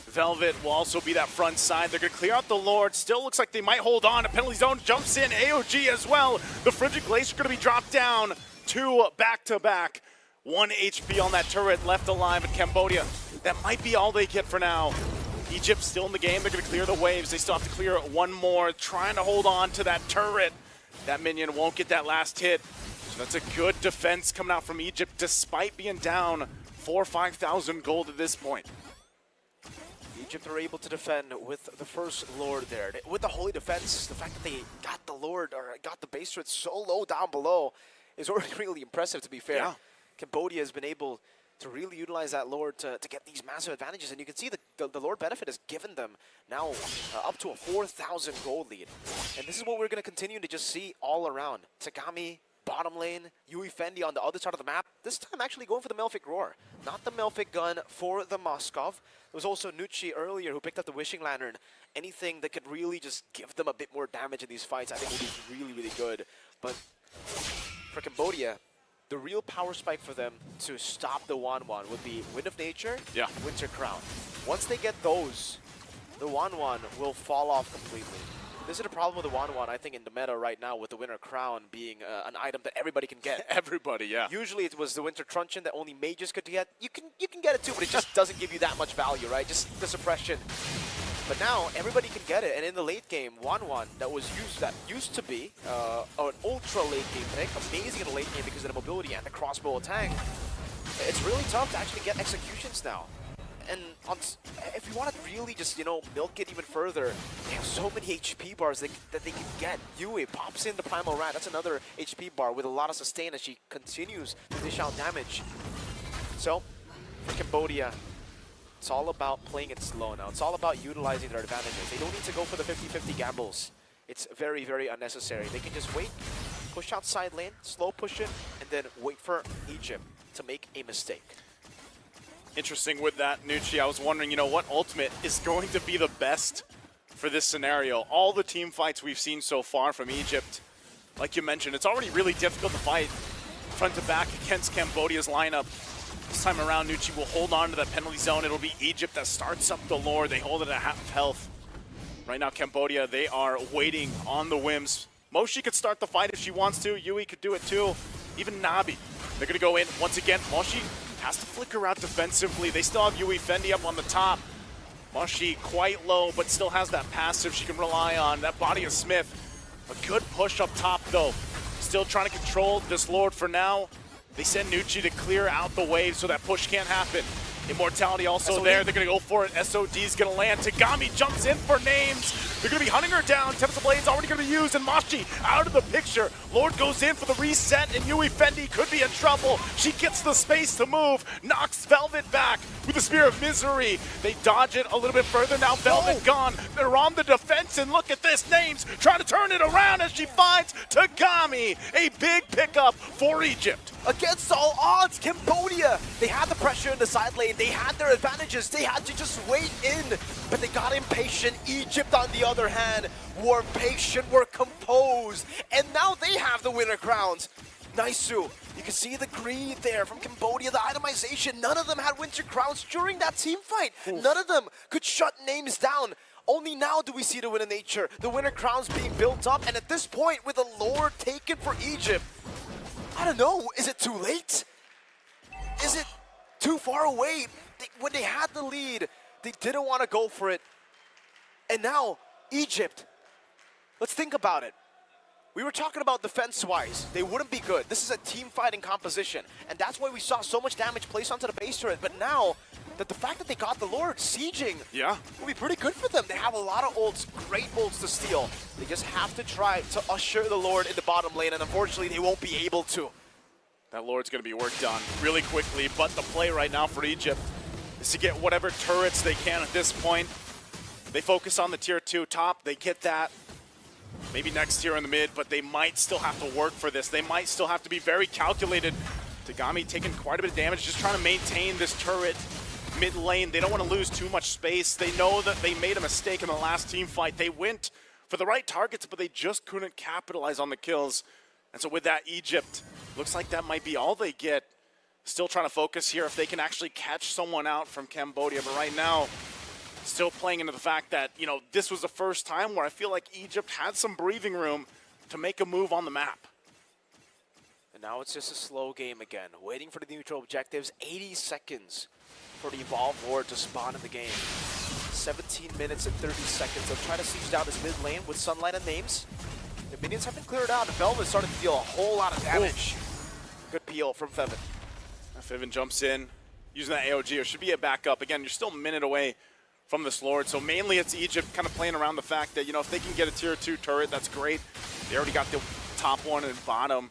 Velvet will also be that front side. They're gonna clear out the Lord. Still looks like they might hold on. A penalty zone jumps in. AOG as well. The Frigid Glacier gonna be dropped down. 2 back-to-back. 1 HP on that turret left alive in Cambodia. That might be all they get for now. Egypt still in the game. They're going to clear the waves. They still have to clear one more, trying to hold on to that turret. That minion won't get that last hit. So that's a good defense coming out from Egypt, despite being down 4,000 or 5,000 gold at this point. Egypt are able to defend with the first Lord there. With the Holy Defense, the fact that they got the Lord, or got the base turret so low down below is already really impressive, to be fair. Yeah. Cambodia has been able to really utilize that Lord to get these massive advantages. And you can see the Lord benefit has given them now up to a 4,000 gold lead. And this is what we're going to continue to just see all around. Tagami, bottom lane, Yui Fendi on the other side of the map. This time actually going for the Melfic Roar. Not the Melfic gun for the Moskov. There was also Nucci earlier who picked up the Wishing Lantern. Anything that could really just give them a bit more damage in these fights, I think will be really, really good. But for Cambodia, the real power spike for them to stop the Wanwan would be Wind of Nature, Winter Crown. Once they get those, the Wanwan will fall off completely. This is the problem with the Wanwan, I think, in the meta right now, with the Winter Crown being an item that everybody can get. Everybody, yeah. Usually it was the Winter Truncheon that only mages could get. You can get it too, but it just doesn't give you that much value, right? Just the suppression. But now everybody can get it, and in the late game, Wanwan that used to be an ultra late game pick, amazing in the late game because of the mobility and the crossbow attack. It's really tough to actually get executions now. And if you want to really just, milk it even further, they have so many HP bars that they can get. Yui pops in the Primal Rat. That's another HP bar with a lot of sustain as she continues to dish out damage. So, for Cambodia, it's all about playing it slow now. It's all about utilizing their advantages. They don't need to go for the 50-50 gambles. It's very, very unnecessary. They can just wait, push out side lane, slow push it, and then wait for Egypt to make a mistake. Interesting with that, Nucci. I was wondering, what ultimate is going to be the best for this scenario? All the team fights we've seen so far from Egypt, like you mentioned, it's already really difficult to fight front to back against Cambodia's lineup. This time around, Nucci will hold on to that penalty zone. It'll be Egypt that starts up the Lord. They hold it at half health. Right now, Cambodia, they are waiting on the whims. Moshi could start the fight if she wants to. Yui could do it too. Even Nabi. They're going to go in once again. Moshi has to flicker out defensively. They still have Yui Fendi up on the top. Moshi quite low, but still has that passive she can rely on. That body of Smith. A good push up top, though. Still trying to control this Lord for now. They send Nucci to clear out the wave so that push can't happen. Immortality also SOD. there. They're going to go for it. SOD's going to land. Tagami jumps in for names. They're going to be hunting her down. Tempest Blade's already going to be used, and Moshi out of the picture. Lord goes in for the reset, and Yui Fendi could be in trouble. She gets the space to move. Knocks Velvet back with the Spear of Misery. They dodge it a little bit further. Now Velvet gone. They're on the defense, and look at this. Names trying to turn it around as she finds Tagami. A big pickup for Egypt. Against all odds, Cambodia, they had the pressure in the side lane. They had their advantages. They had to just wait in, but they got impatient. Egypt, on the other hand, were patient, were composed, and now they have the winner crowns. Naisu, you can see the greed there from Cambodia, the itemization. None of them had winter crowns during that team fight. None of them could shut names down. Only now do we see the winner nature, the winner crowns being built up, and at this point, with the Lord taken for Egypt, I don't know, is it too late? Is it too far away? When they had the lead, they didn't want to go for it. And now, Egypt, let's think about it. We were talking about defense-wise, they wouldn't be good. This is a team fighting composition, and that's why we saw so much damage placed onto the base turret. But now, that the fact that they got the Lord sieging Yeah. will be pretty good for them. They have a lot of ults, great ults to steal. They just have to try to usher the Lord in the bottom lane, and unfortunately, they won't be able to. That Lord's going to be worked on really quickly, but the play right now for Egypt is to get whatever turrets they can at this point. They focus on the tier 2 top, they get that. Maybe next tier in the mid, but they might still have to work for this. They might still have to be very calculated. Tagami taking quite a bit of damage, just trying to maintain this turret mid lane. They don't want to lose too much space. They know that they made a mistake in the last team fight. They went for the right targets, but they just couldn't capitalize on the kills. And so with that, Egypt, looks like that might be all they get. Still trying to focus here if they can actually catch someone out from Cambodia, but right now, still playing into the fact that, you know, this was the first time where I feel like Egypt had some breathing room to make a move on the map. And now it's just a slow game again, waiting for the neutral objectives. 80 seconds for the Evolved Lord to spawn in the game. 17 minutes and 30 seconds of trying to siege down this mid lane with Sunlight and Names. The minions have been cleared out, and Velvet started to deal a whole lot of damage. Good peel from Fevin. Fevin jumps in, using that AOG. It should be a backup. Again, you're still a minute away from this Lord, so mainly it's Egypt kind of playing around the fact that, you know, if they can get a tier 2 turret, that's great. They already got the top one and bottom.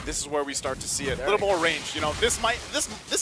This is where we start to see it. A little more range. You know, this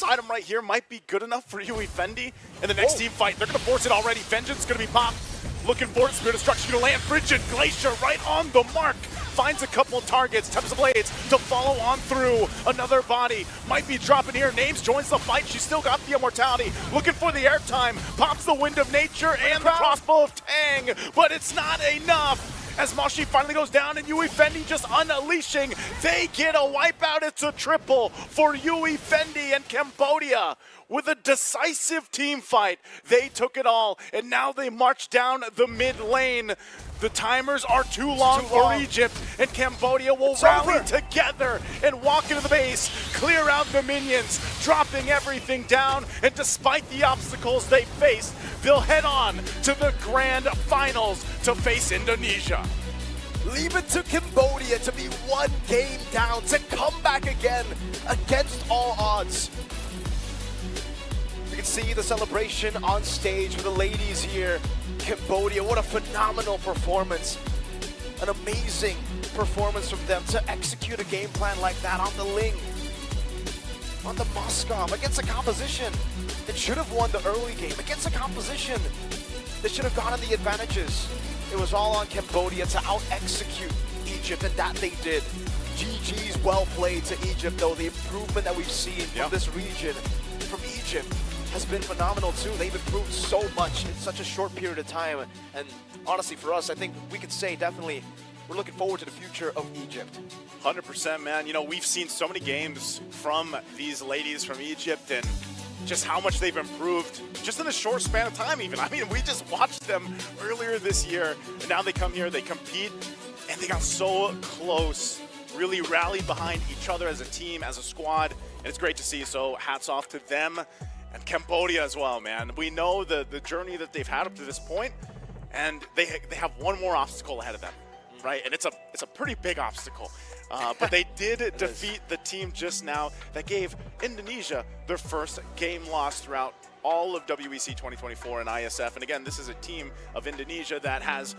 item right here might be good enough for Yui Fendi in the next team fight. They're going to force it already. Vengeance going to be popped. Looking for it. Spirit Destruction going to land. Frigid Glacier right on the mark. Finds a couple of targets. Tempest of Blades to follow on through. Another body might be dropping here. Names joins the fight. She's still got the immortality. Looking for the airtime. Pops the Wind of Nature and the crossbow of Tang. But it's not enough. As Mashi finally goes down and Yui Fendi just unleashing. They get a wipeout. It's a triple for Yui Fendi and Cambodia. With a decisive team fight, they took it all, and now they march down the mid lane. The timers are too long for Egypt, and Cambodia will rally together and walk into the base, clear out the minions, dropping everything down, and despite the obstacles they face, they'll head on to the grand finals to face Indonesia. Leave it to Cambodia to be one game down, to come back again against all odds. You can see the celebration on stage for the ladies here. Cambodia, what a phenomenal performance. An amazing performance from them to execute a game plan like that on the Ling, on the Moskov, against a composition that should have won the early game, against a composition that should have gotten the advantages. It was all on Cambodia to out-execute Egypt, and that they did. GG's well played to Egypt, though. The improvement that we've seen from this region, from Egypt, has been phenomenal too. They've improved so much in such a short period of time. And honestly, for us, I think we could say definitely we're looking forward to the future of Egypt. 100%, man. You know, we've seen so many games from these ladies from Egypt and just how much they've improved just in a short span of time even. I mean, we just watched them earlier this year, and now they come here, they compete, and they got so close, really rallied behind each other as a team, as a squad, and it's great to see. So hats off to them. And Cambodia as well, man. We know the journey that they've had up to this point, and they have one more obstacle ahead of them, right? And it's a pretty big obstacle. But they did defeat the team just now that gave Indonesia their first game loss throughout all of WEC 2024 and ISF. And again, this is a team of Indonesia that has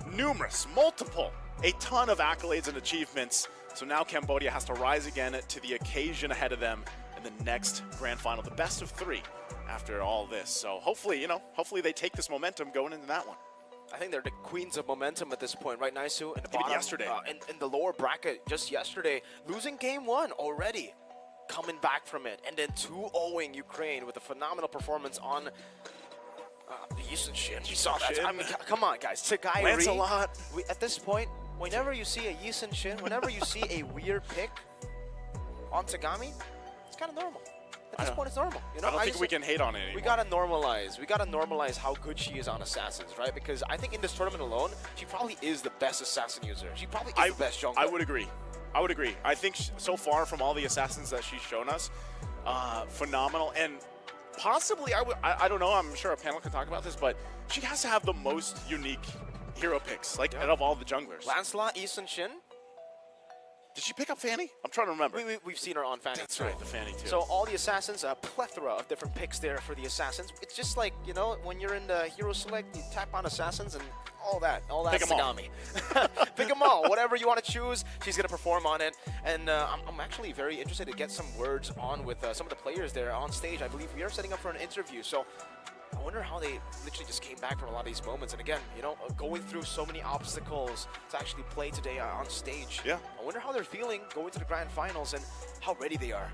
a ton of accolades and achievements. So now Cambodia has to rise again to the occasion ahead of them in the next grand final, the best of 3 after all this. So hopefully, hopefully they take this momentum going into that one. I think they're the queens of momentum at this point, right, Naisu? In the bottom, yesterday. In the lower bracket, just yesterday, losing game 1 already, coming back from it, and then 2-0ing Ukraine with a phenomenal performance on the Eastern Shin. You saw that. I mean, come on, guys. Tagai Lancelot. At this point, whenever you see a Yisun Shin, whenever you see a weird pick on Tagami, it's kind of normal. At this point, it's normal. You know, I don't think we can hate on it anymore. We gotta normalize how good she is on assassins, right? Because I think in this tournament alone, she probably is the best assassin user. She probably is the best jungler. I would agree. I think so far from all the assassins that she's shown us, phenomenal. And possibly, I don't know, I'm sure a panel can talk about this, but she has to have the most unique hero picks, out of all the junglers. Lancelot, Yisun Shin. Did she pick up Fanny? I'm trying to remember. We've seen her on Fanny That's too. right, the Fanny too. So all the assassins, a plethora of different picks there for the assassins. It's just like, you know, when you're in the Hero Select, you tap on assassins and all that Pick 'em all. Sagami. Pick them all. Whatever you want to choose, she's going to perform on it. And I'm actually very interested to get some words on with some of the players there on stage. I believe we are setting up for an interview. So I wonder how they literally just came back from a lot of these moments. And again, you know, going through so many obstacles to actually play today on stage. Yeah. I wonder how they're feeling going to the grand finals and how ready they are,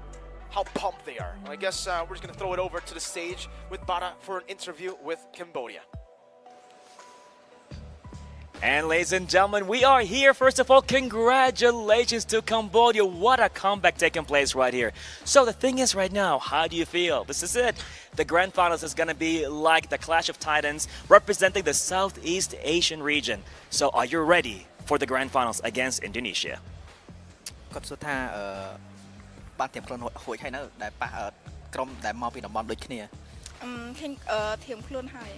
how pumped they are. I guess we're just going to throw it over to the stage with Bara for an interview with Cambodia. And ladies and gentlemen, we are here. First of all, congratulations to Cambodia. What a comeback taking place right here. So the thing is right now, how do you feel? This is it. The grand finals is going to be like the Clash of Titans representing the Southeast Asian region. So are you ready for the grand finals against Indonesia? គាត់សួរថាបានត្រៀមខ្លួនរួចហើយនៅដែលប៉ះក្រុមដែលមកពីតំបន់ដូចគ្នា ធៀមខ្លួនហើយ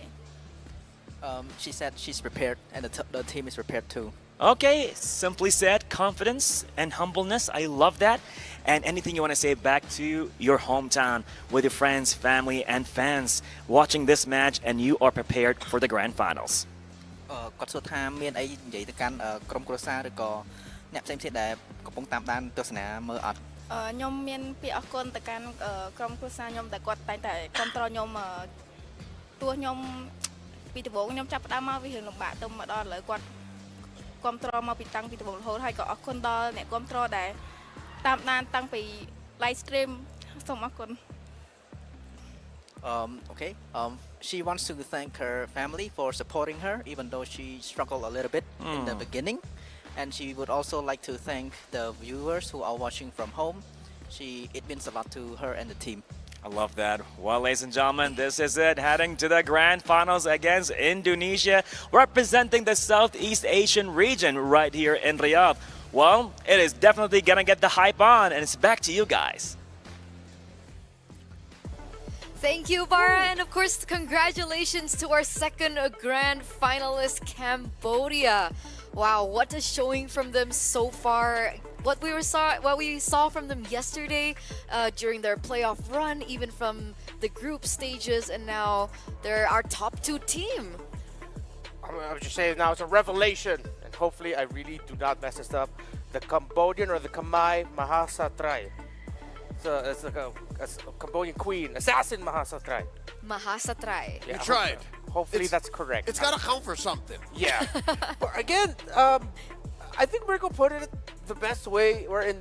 She said she's prepared and the team is prepared too. Okay, simply said, confidence and humbleness. I love that. And anything you want to say back to your hometown with your friends, family, and fans watching this match, and you are prepared for the grand finals. គាត់សួរថាមានអីនិយាយទៅកាន់ក្រុមគ្រួសារឬក៏អ្នកផ្សេងៗដែលកំពុងតាមដានទស្សនាមើលអត់ ខ្ញុំមានពាក្យអរគុណទៅកាន់ក្រុមគ្រួសារខ្ញុំដែលគាត់តែងតែគ្រប់គ្រងខ្ញុំទោះខ្ញុំពីដំបូងខ្ញុំចាប់ផ្ដើមមកវារឿងលំបាកទៅមកដល់ឥឡូវគាត់គ្រប់គ្រងមកពីតាំងពីដំបូងរហូតហើយក៏អរគុណដល់អ្នកគ្រប់គ្រងដែលតាមដានតាំងពី live stream សូមអរគុណ Okay. She wants to thank her family for supporting her even though she struggled a little bit in the beginning, and she would also like to thank the viewers who are watching from home. It means a lot to her and the team. I love that. Well, ladies and gentlemen, this is it. Heading to the grand finals against Indonesia, representing the Southeast Asian region right here in Riyadh. Well, it is definitely going to get the hype on, and it's back to you guys. Thank you, Bara, and of course, congratulations to our second grand finalist, Cambodia. Wow, what a showing from them so far. What we saw from them yesterday during their playoff run, even from the group stages, and now they're our top 2 team. I would just say now it's a revelation, and hopefully I really do not mess this up. The Cambodian or the Khmer Mahasatrai. It's like a Cambodian queen, assassin Mahasatrai. Mahasatrai. You tried. Hopefully that's correct. It's got to count for something. Yeah. But again, I think Mirko put it the best way, where in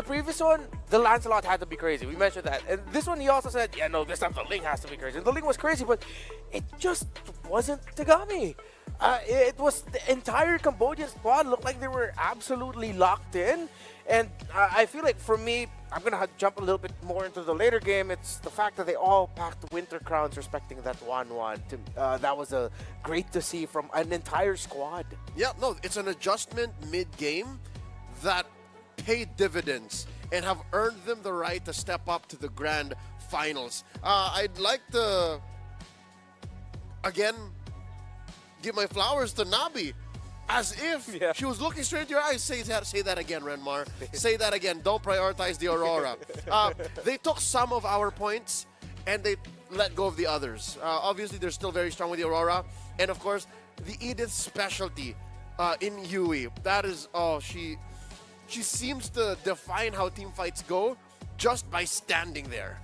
the previous one, the Lancelot had to be crazy. We mentioned that. And this one, he also said, yeah, no, this time the Ling has to be crazy. And the Ling was crazy, but it just wasn't Tagami. It was the entire Cambodian squad looked like they were absolutely locked in. And I feel like for me, I'm going to jump a little bit more into the later game. It's the fact that they all packed winter crowns respecting that 1-1. That was great to see from an entire squad. Yeah, no, it's an adjustment mid-game that paid dividends and have earned them the right to step up to the grand finals. I'd like to, again, give my flowers to Nabi. As if she was looking straight into your eyes. Say that again, Renmar. Say that again. Don't prioritize the Aurora. They took some of our points and they let go of the others. Obviously, they're still very strong with the Aurora. And of course, the Edith specialty in Yui. That is, she seems to define how team fights go just by standing there.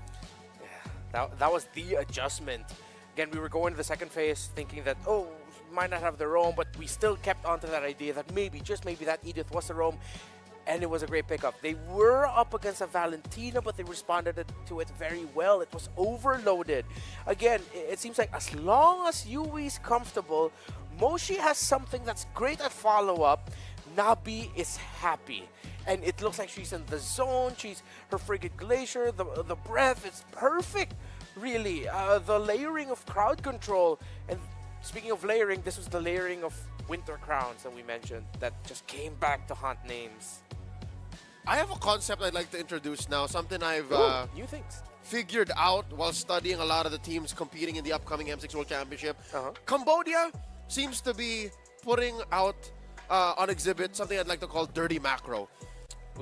Yeah, that was the adjustment. Again, we were going to the second phase thinking that, might not have the roam, but we still kept on to that idea that maybe, just maybe, that Edith was the roam, and it was a great pickup. They were up against a Valentina, but they responded to it very well. It was overloaded. Again, it seems like as long as Yui's comfortable, Moshi has something that's great at follow-up. Nabi is happy. And it looks like she's in the zone. Her frigate glacier, the breath, it's perfect, really. The layering of crowd control, and speaking of layering, this was the layering of winter crowns that we mentioned that just came back to haunt names. I have a concept I'd like to introduce now, something I've new things figured out while studying a lot of the teams competing in the upcoming M6 World Championship. Cambodia seems to be putting out on exhibit something I'd like to call dirty macro.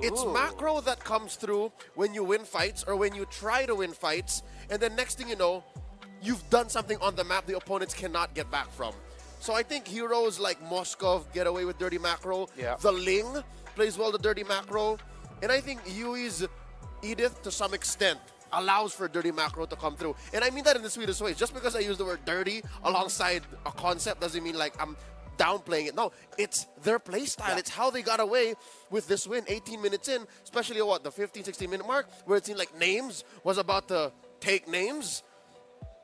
It's macro that comes through when you win fights or when you try to win fights, and then next thing you know, you've done something on the map the opponents cannot get back from. So I think heroes like Moskov get away with dirty macro. Yeah. The Ling plays well the dirty macro. And I think Yui's Edith, to some extent, allows for dirty macro to come through. And I mean that in the sweetest ways. Just because I use the word dirty alongside a concept doesn't mean like I'm downplaying it. No, it's their play style. It's how they got away with this win 18 minutes in, especially at the 15, 16 minute mark, where it seemed like Names was about to take Names.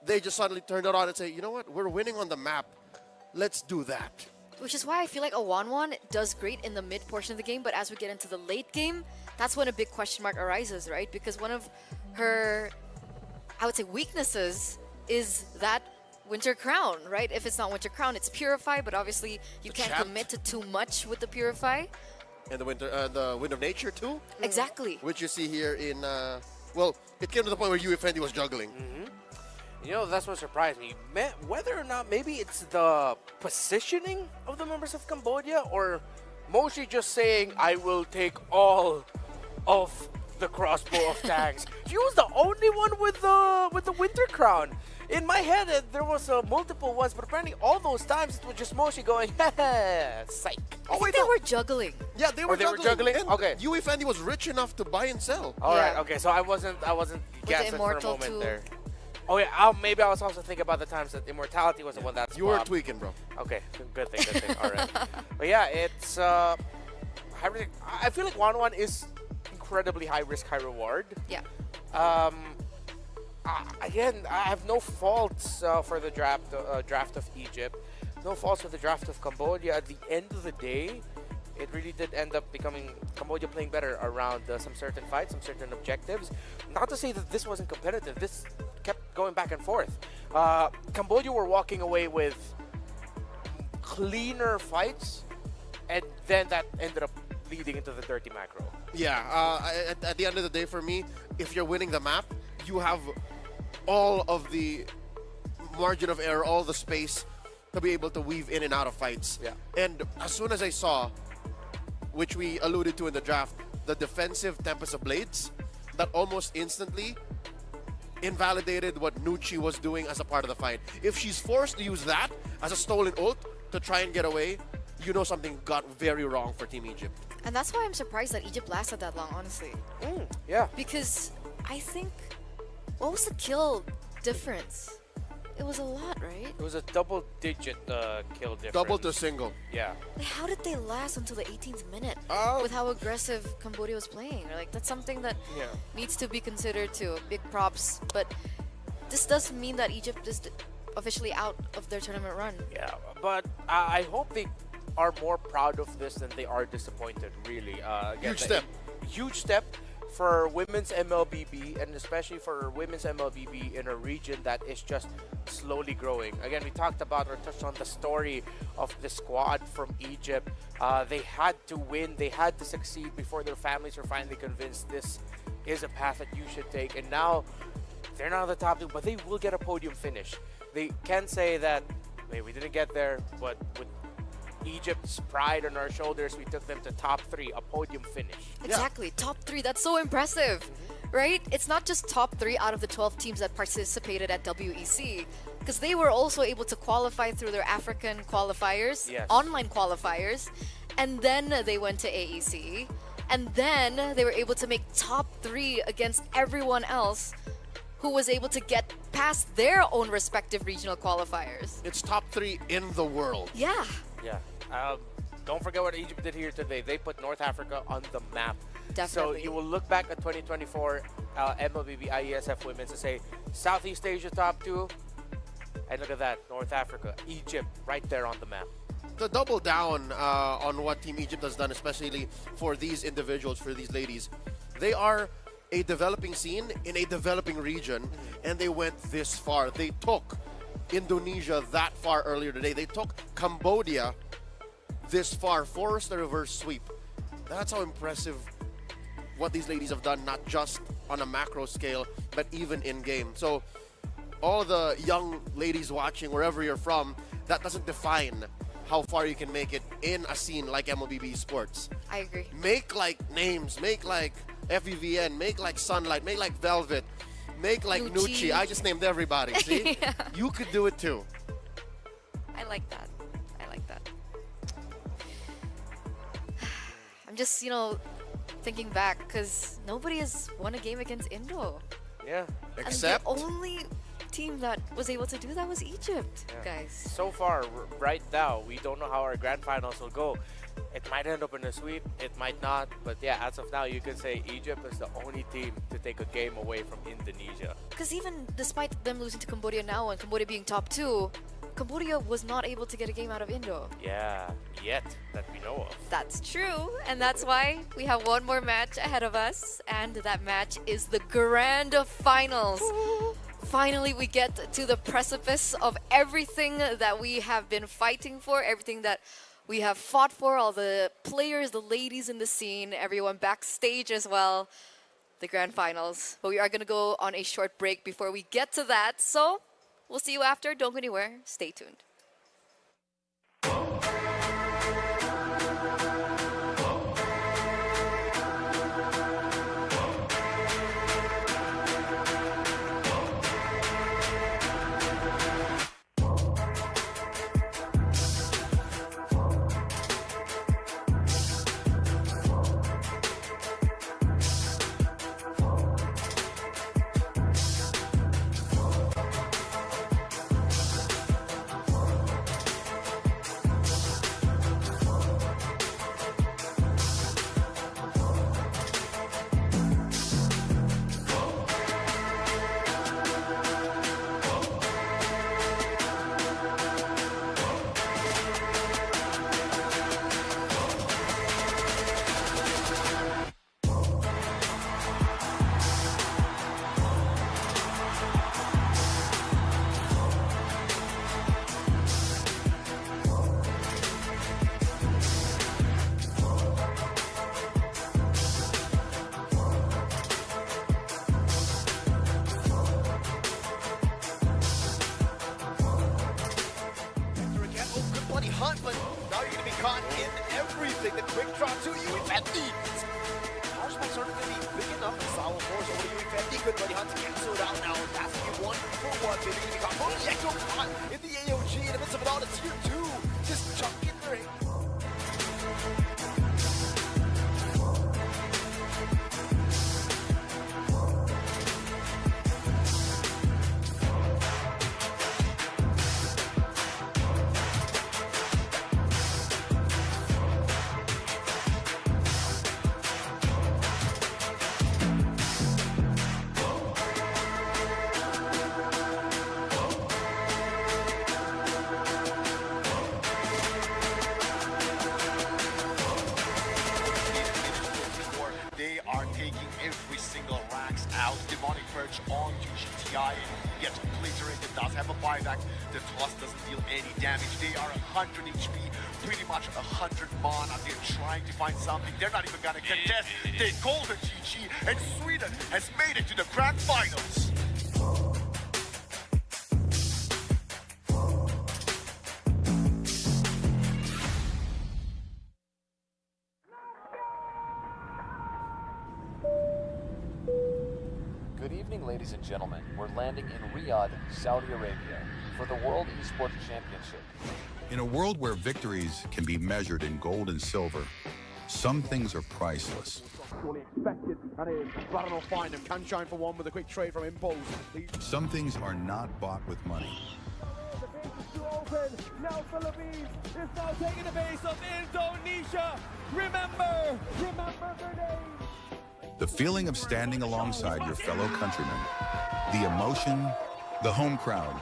They just suddenly turned it on and say, you know what, we're winning on the map. Let's do that. Which is why I feel like Awanwan does great in the mid portion of the game, but as we get into the late game, that's when a big question mark arises, right? Because one of her, I would say, weaknesses is that Winter Crown, right? If it's not Winter Crown, it's Purify, but obviously you can't commit to too much with the Purify. And the Wind of Nature too? Exactly. Which you see here in, well, it came to the point where Yui Fendi was juggling. You know, that's what surprised me. Whether or not maybe it's the positioning of the members of Cambodia, or Moshi just saying, I will take all of the crossbow of tanks. She was the only one with the Winter Crown. In my head, there was multiple ones, but apparently all those times it was just Moshi going, psych. I think they were juggling. Yeah, they were juggling. And okay. Yui Fendi was rich enough to buy and sell. All right. Okay. So I wasn't guessing for a moment there. Oh yeah, maybe I was also thinking about the times that Immortality was the one that You were tweaking, bro. Okay, good thing. All right. But yeah, it's I feel like 1-1 is incredibly high risk, high reward. Yeah. Again, I have no faults for the draft of Egypt. No faults for the draft of Cambodia. At the end of the day, it really did end up becoming Cambodia playing better around some certain fights, some certain objectives. Not to say that this wasn't competitive. This kept going back and forth. Cambodia were walking away with cleaner fights, and then that ended up leading into the dirty macro. Yeah, at the end of the day for me, if you're winning the map, you have all of the margin of error, all the space to be able to weave in and out of fights. Yeah. And as soon as I saw, which we alluded to in the draft, the defensive Tempest of Blades, that almost instantly invalidated what Nucci was doing as a part of the fight. If she's forced to use that as a stolen ult to try and get away, you know something got very wrong for Team Egypt. And that's why I'm surprised that Egypt lasted that long, honestly. Yeah. Because I think, what was the kill difference? It was a lot, right? It was a double-digit kill difference. Double to single. Yeah. Like, how did they last until the 18th minute with how aggressive Cambodia was playing? Like, that's something that needs to be considered too. Big props. But this doesn't mean that Egypt is officially out of their tournament run. Yeah, but I hope they are more proud of this than they are disappointed, really. Again, huge step for women's MLBB, and especially for women's MLBB in a region that is just slowly growing. Again, we talked about or touched on the story of the squad from Egypt. They had to win, they had to succeed before their families were finally convinced this is a path that you should take. And now they're not the top two, but they will get a podium finish. They can say that, maybe we didn't get there, but with Egypt's pride on our shoulders, we took them to top 3, a podium finish. Exactly, top 3. That's so impressive, right? It's not just top 3 out of the 12 teams that participated at WEC, because they were also able to qualify through their African qualifiers, online qualifiers, and then they went to AEC, and then they were able to make top 3 against everyone else who was able to get past their own respective regional qualifiers. It's top 3 in the world. Yeah. Yeah. Don't forget what Egypt did here today. They put North Africa on the map. Definitely. So you will look back at 2024 MLBB IESF Women's and say Southeast Asia top 2, and look at that, North Africa, Egypt, right there on the map. To double down on what Team Egypt has done, especially for these individuals, for these ladies, they are a developing scene in a developing region, and they went this far. They took Indonesia that far earlier today. They took Cambodia this far, forced a reverse sweep. That's how impressive what these ladies have done, not just on a macro scale, but even in game. So all the young ladies watching, wherever you're from, that doesn't define how far you can make it in a scene like MLBB Sports. I agree. Make like names, make like FEVN, make like Sunlight, make like Velvet, make like Nucci. I just named everybody. See, Yeah. you could do it too. I like that. I like that. I'm just, thinking back because nobody has won a game against Indo. Yeah. Except And the only team that was able to do that was Egypt, guys. So far, right now, we don't know how our grand finals will go. It might end up in a sweep, it might not, but yeah, as of now, you can say Egypt is the only team to take a game away from Indonesia. Because even despite them losing to Cambodia now and Cambodia being top 2, Cambodia was not able to get a game out of Indo. Yeah, yet that we know of. That's true, and that's why we have one more match ahead of us, and that match is the grand finals. Finally, we get to the precipice of everything that we have been fighting for, everything that we have fought for, all the players, the ladies in the scene, everyone backstage as well, the grand finals. But we are going to go on a short break before we get to that, so we'll see you after. Don't go anywhere. Stay tuned. Hunt, but now you're going to be caught in everything. The quick draw to UEFD. Power spikes aren't going to be big enough. And solid force over to UEFD. Good buddy Hunt to cancel it out now. That's going to be 1-for-1. They're going to be caught. Oh, the Echo caught in the AOG. In the midst of it all, it's tier 2. Just chucking their every single racks out. Demonic Purge on GTI and gets obliterated, does have a buyback. The toss doesn't deal any damage. They are 100 HP, pretty much 100 mana. They're trying to find something. They're not even gonna contest. They called the GG, and Sweden has made it to the grand finals. Good evening, ladies and gentlemen. We're landing in Riyadh, Saudi Arabia, for the World Esports Championship. In a world where victories can be measured in gold and silver, some things are priceless. Surely expected, and it is Baron find him. Can shine for one with a quick trade from Impulse. Some things are not bought with money. The base is too open. Now Philippines is now taking the base of Indonesia. Remember their name. The feeling of standing alongside your fellow countrymen, the emotion, the home crowd,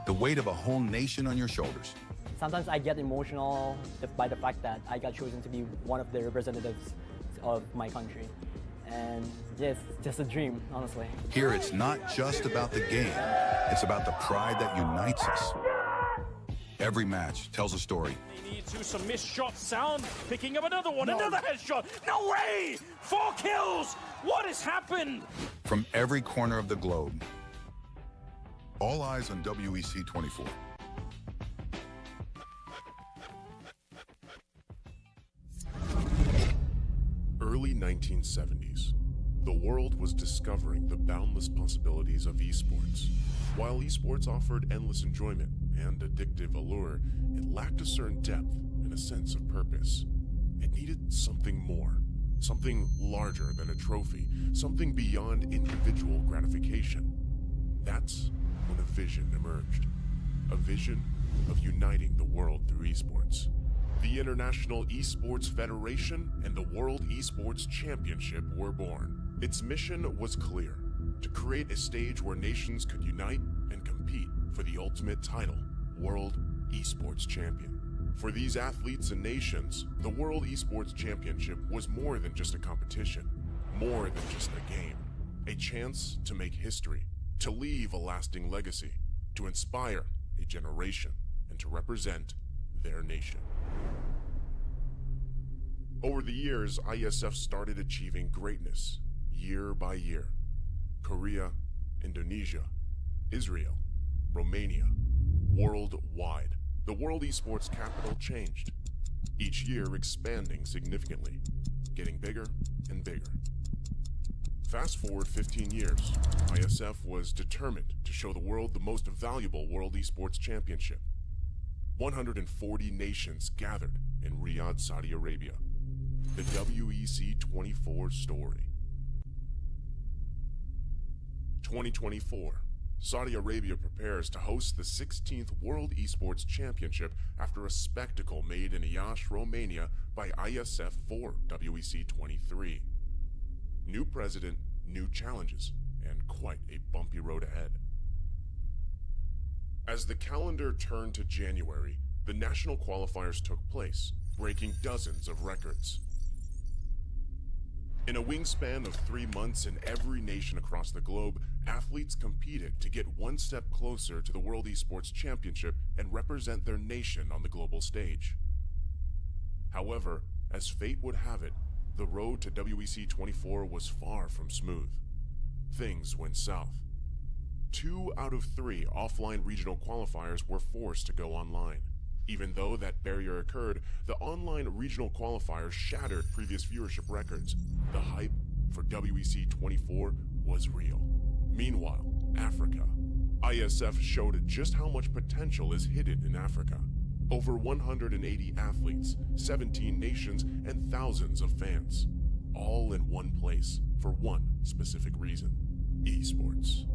the weight of a whole nation on your shoulders. Sometimes I get emotional by the fact that I got chosen to be one of the representatives of my country. And yeah, it's just a dream, honestly. Here it's not just about the game, it's about the pride that unites us. Every match tells a story. They need to some missed shot sound, picking up another one, another headshot. No way! 4 kills! What has happened? From every corner of the globe. All eyes on WEC 24. 1970s, the world was discovering the boundless possibilities of esports. While esports offered endless enjoyment and addictive allure, it lacked a certain depth and a sense of purpose. It needed something more, something larger than a trophy, something beyond individual gratification. That's when a vision emerged. A vision of uniting the world through esports. The International Esports Federation and the World Esports Championship were born. Its mission was clear: to create a stage where nations could unite and compete for the ultimate title, World Esports Champion. For these athletes and nations, the World Esports Championship was more than just a competition, more than just a game. A chance to make history, to leave a lasting legacy, to inspire a generation, and to represent their nation. Over the years, IESF started achieving greatness year by year. Korea, Indonesia, Israel, Romania, worldwide. The World Esports capital changed, each year expanding significantly, getting bigger and bigger. Fast forward 15 years, IESF was determined to show the world the most valuable World Esports Championship. 140 nations gathered in Riyadh, Saudi Arabia. The WEC 24 story. 2024. Saudi Arabia prepares to host the 16th World Esports Championship after a spectacle made in Iași, Romania by IESF for WEC 23. New president, new challenges, and quite a bumpy road ahead. As the calendar turned to January, the national qualifiers took place, breaking dozens of records. In a wingspan of 3 months in every nation across the globe, athletes competed to get one step closer to the World Esports Championship and represent their nation on the global stage. However, as fate would have it, the road to WEC 24 was far from smooth. Things went south. 2 out of 3 offline regional qualifiers were forced to go online. Even though that barrier occurred, the online regional qualifiers shattered previous viewership records. The hype for WEC 24 was real. Meanwhile, Africa. IESF showed just how much potential is hidden in Africa. Over 180 athletes, 17 nations, and thousands of fans. All in one place for one specific reason: esports.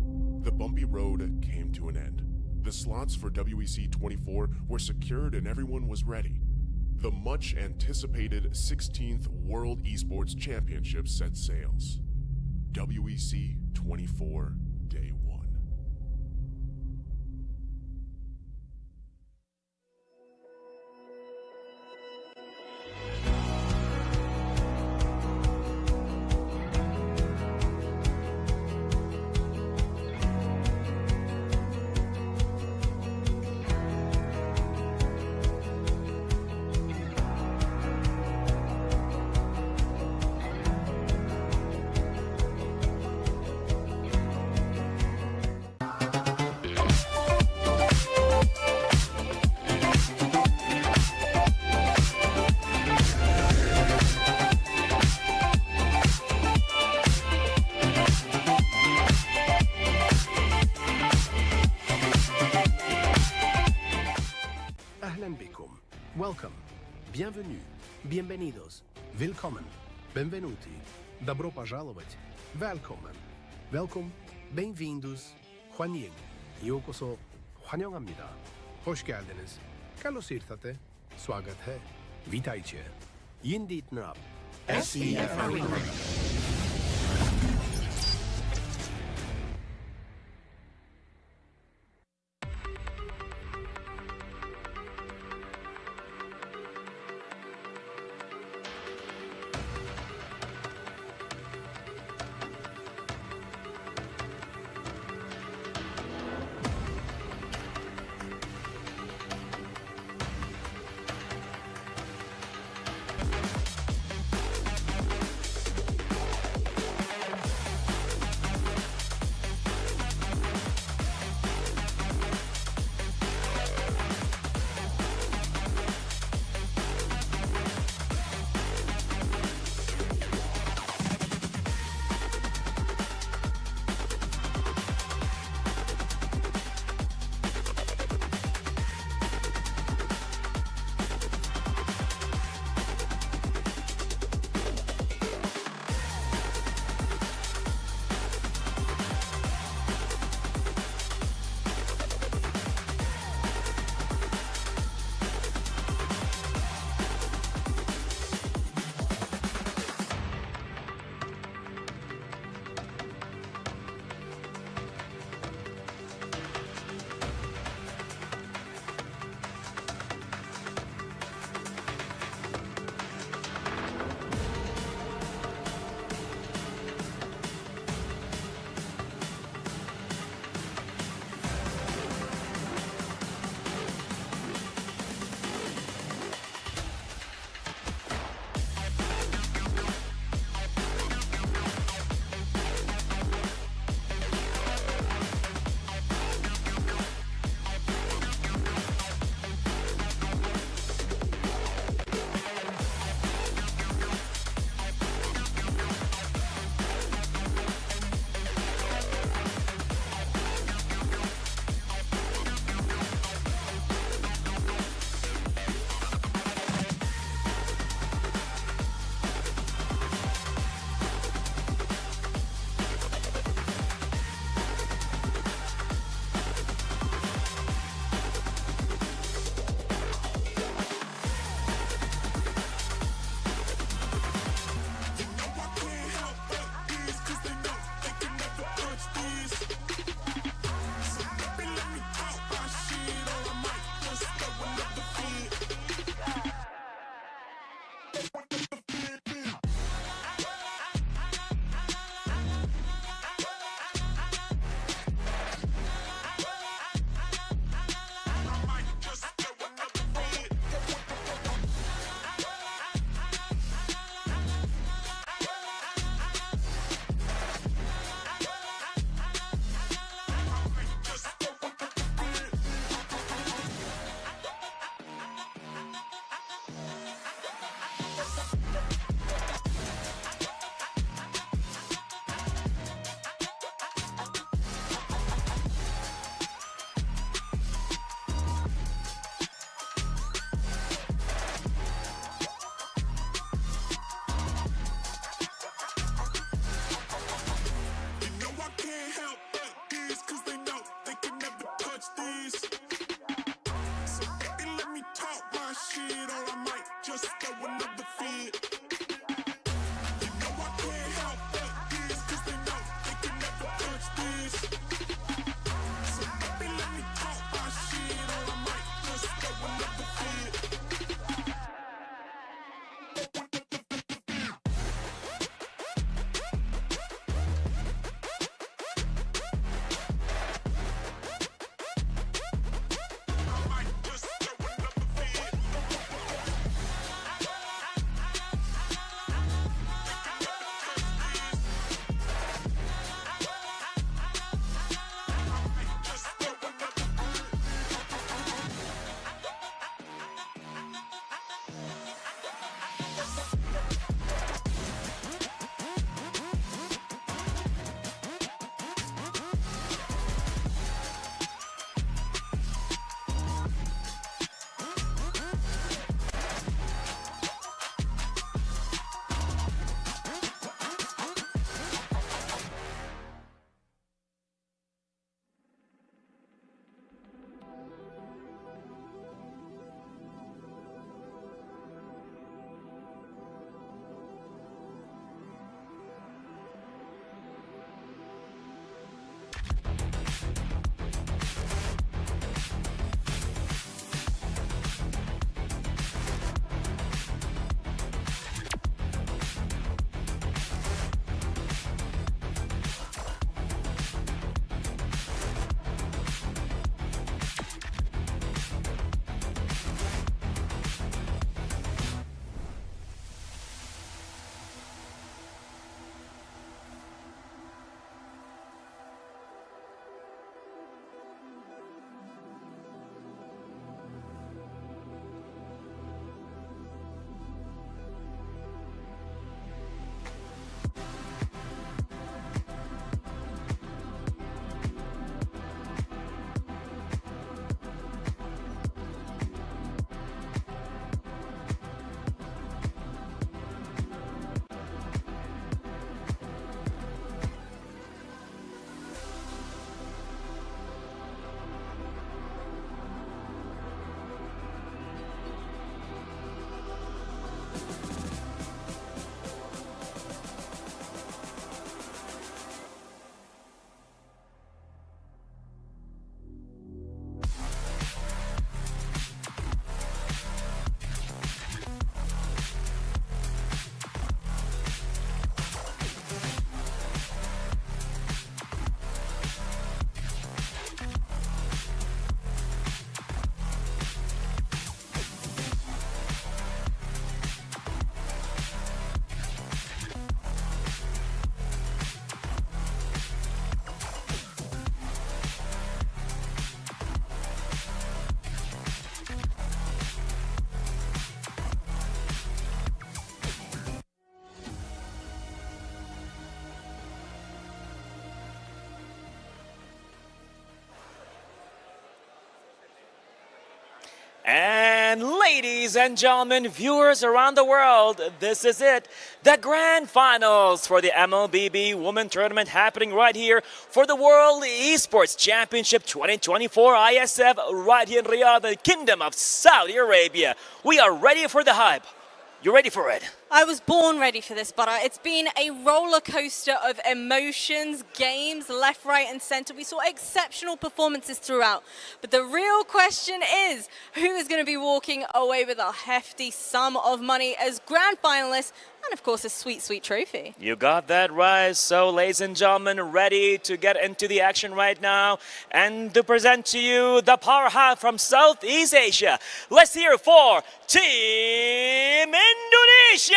The bumpy road came to an end. The slots for WEC 24 were secured and everyone was ready. The much anticipated 16th World Esports Championship set sails. WEC 24 Day 1. Welcome, bienvenue, bienvenidos, willkommen, benvenuti, добро пожаловать, välkommen, welkom, bem-vindos, 환영, 요koso, 환영합니다, hoş geldiniz, καλώς ήρθατε, swagat hai, witajcie, yindit nap, SEF Arena. So they let me talk my shit, or I might just throw another fit. You know I can't help but this, 'cause they know they can never touch this. So they let me talk my shit, or I might just throw another fit. And ladies and gentlemen, viewers around the world, this is it. The grand finals for the MLBB Women Tournament happening right here for the World Esports Championship 2024 ISF right here in Riyadh, the Kingdom of Saudi Arabia. We are ready for the hype. You ready for it? I was born ready for this, Butter. It's been a roller coaster of emotions, games, left, right, and center. We saw exceptional performances throughout. But the real question is, who is going to be walking away with a hefty sum of money as grand finalists and, of course, a sweet, sweet trophy? You got that right. So, ladies and gentlemen, ready to get into the action right now and to present to you the powerhouse from Southeast Asia. Let's hear it for Team Indonesia!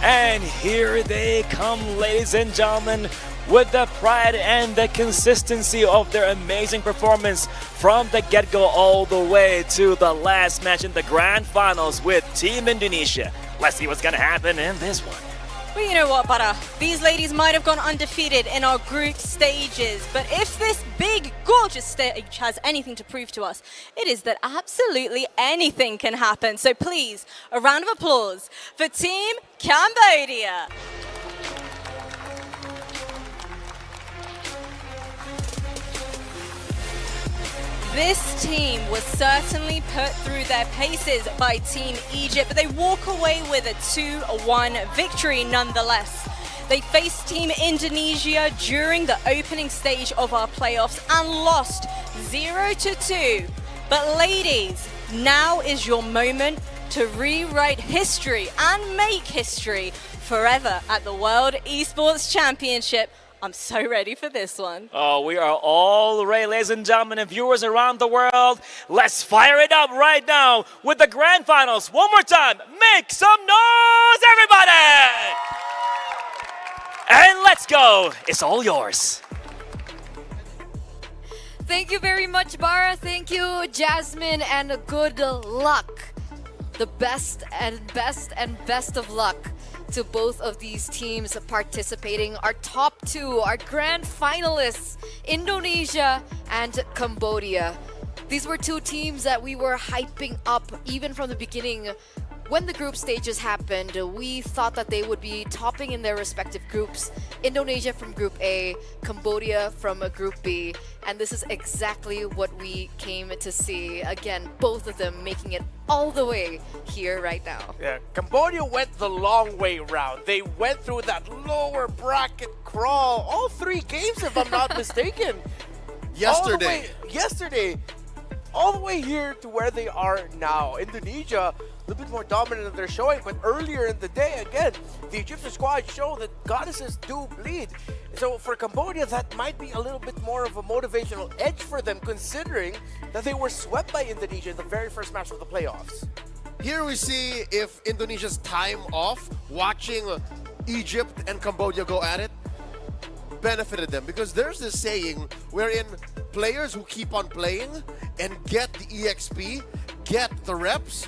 And here they come, ladies and gentlemen, with the pride and the consistency of their amazing performance from the get-go all the way to the last match in the grand finals with Team Indonesia. Let's see what's gonna happen in this one. Well, you know what, Bara? These ladies might have gone undefeated in our group stages, but if this big, gorgeous stage has anything to prove to us, it is that absolutely anything can happen. So please, a round of applause for Team Cambodia. This team was certainly put through their paces by Team Egypt, but they walk away with a 2-1 victory nonetheless. They faced Team Indonesia during the opening stage of our playoffs and lost 0-2. But ladies, now is your moment to rewrite history and make history forever at the World Esports Championship. I'm so ready for this one. Oh, we are all ready, ladies and gentlemen, and viewers around the world. Let's fire it up right now with the grand finals. One more time, make some noise, everybody! And let's go. It's all yours. Thank you very much, Bara. Thank you, Jasmine, and good luck. The best and best of luck to both of these teams participating. Our top two, our grand finalists, Indonesia and Cambodia. These were two teams that we were hyping up even from the beginning. When the group stages happened, we thought that they would be topping in their respective groups. Indonesia from Group A, Cambodia from Group B. And this is exactly what we came to see. Again, both of them making it all the way here right now. Yeah, Cambodia went the long way round. They went through that lower bracket crawl. All 3 games, if I'm not mistaken. Yesterday. All the way here to where they are now. Indonesia, a little bit more dominant in their showing, but earlier in the day, again, the Egyptian squad showed that goddesses do bleed. So for Cambodia, that might be a little bit more of a motivational edge for them, considering that they were swept by Indonesia in the very first match of the playoffs. Here we see if Indonesia's time off watching Egypt and Cambodia go at it benefited them, because there's this saying wherein players who keep on playing and get the EXP, get the reps,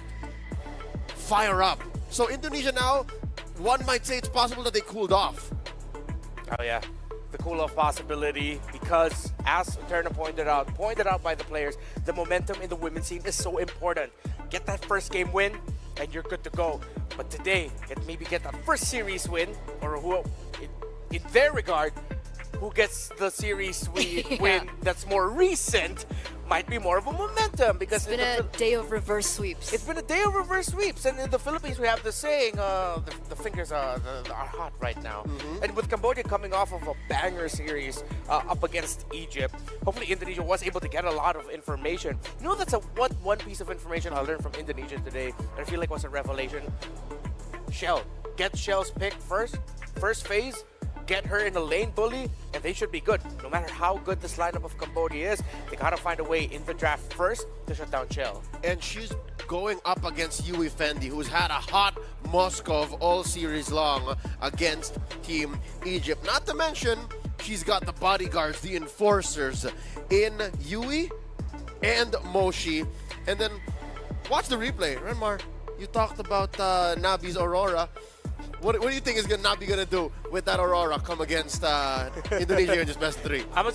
fire up. So Indonesia now, one might say it's possible that they cooled off. Oh yeah, the cool-off possibility, because as Turner pointed out by the players, the momentum in the women's scene is so important. Get that first game win and you're good to go. But today, maybe get that first series win, or who, in their regard, who gets the series win that's more recent might be more of a momentum, because it's been a day of reverse sweeps. It's been a day of reverse sweeps, and in the Philippines we have the saying, the fingers are hot right now. And with Cambodia coming off of a banger series up against Egypt, hopefully Indonesia was able to get a lot of information. You know, that's one piece of information I learned from Indonesia today, and I feel like was a revelation. Shell, get Shell's pick first phase. Get her in the lane bully, and they should be good. No matter how good this lineup of Cambodia is, they gotta find a way in the draft first to shut down Shell. And she's going up against Yui Fendi, who's had a hot Moskov all series long against Team Egypt. Not to mention, she's got the bodyguards, the enforcers in Yui and Moshi. And then, watch the replay. Renmar, you talked about Nabi's Aurora. What do you think is Nabi gonna do with that Aurora come against Indonesia in just best of 3? I'm gonna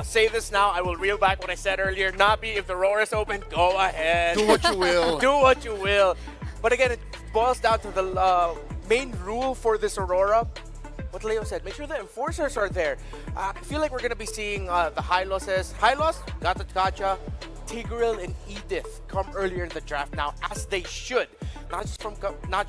say this now. I will reel back what I said earlier. Nabi, if the Aurora's open, go ahead. Do what you will. Do what you will. But again, it boils down to the main rule for this Aurora. What Leo said, make sure the enforcers are there. I feel like we're gonna be seeing the high losses. High loss, Gatot Kacha, Tigreal, and Edith come earlier in the draft now, as they should. Not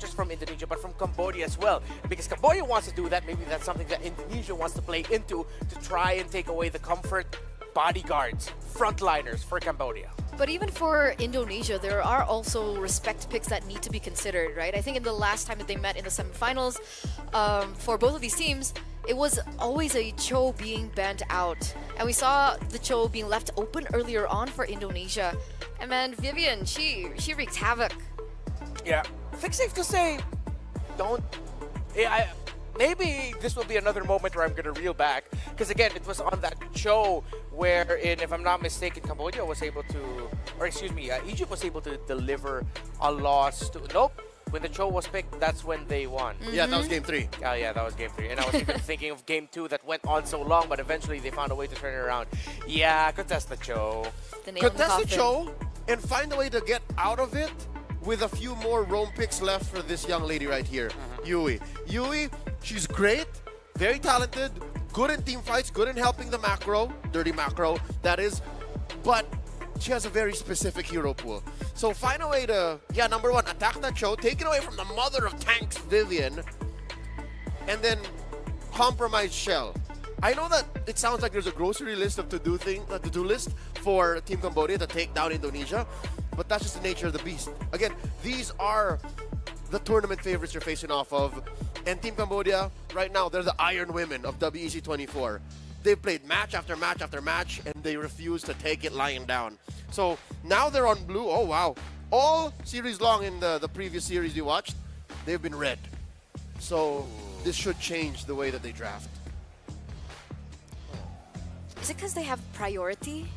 just from Indonesia, but from Cambodia as well. And because Cambodia wants to do that, maybe that's something that Indonesia wants to play into to try and take away the comfort bodyguards, frontliners for Cambodia. But even for Indonesia, there are also respect picks that need to be considered, right? I think in the last time that they met in the semifinals, for both of these teams, it was always a Cho being banned out. And we saw the Cho being left open earlier on for Indonesia. And then Vivian, she wreaked havoc. Yeah, I think safe to say, maybe this will be another moment where I'm going to reel back. Because again, it was on that Cho wherein, if I'm not mistaken, Cambodia was able to, or excuse me, Egypt was able to deliver a loss to, nope, when the Cho was picked, that's when they won. Yeah, that was game 3. Oh yeah, that was game 3. And I was even thinking of game 2 that went on so long, but eventually they found a way to turn it around. Yeah, contest the Cho. Contest the Cho and find a way to get out of it with a few more roam picks left for this young lady right here, Yui. Yui, she's great, very talented, good in team fights, good in helping the macro, dirty macro, that is, but she has a very specific hero pool. So find a way to, number one, attack that Cho, take it away from the mother of tanks, Vivian, and then compromise Shell. I know that it sounds like there's a grocery list of to-do list for Team Cambodia to take down Indonesia, but that's just the nature of the beast. Again, these are the tournament favorites you're facing off of, and Team Cambodia, right now, they're the Iron Women of WEC 24. They've played match after match after match, and they refuse to take it lying down. So now they're on blue. Oh, wow. All series long in the previous series we watched, they've been red. So this should change the way that they draft. Is it because they have priority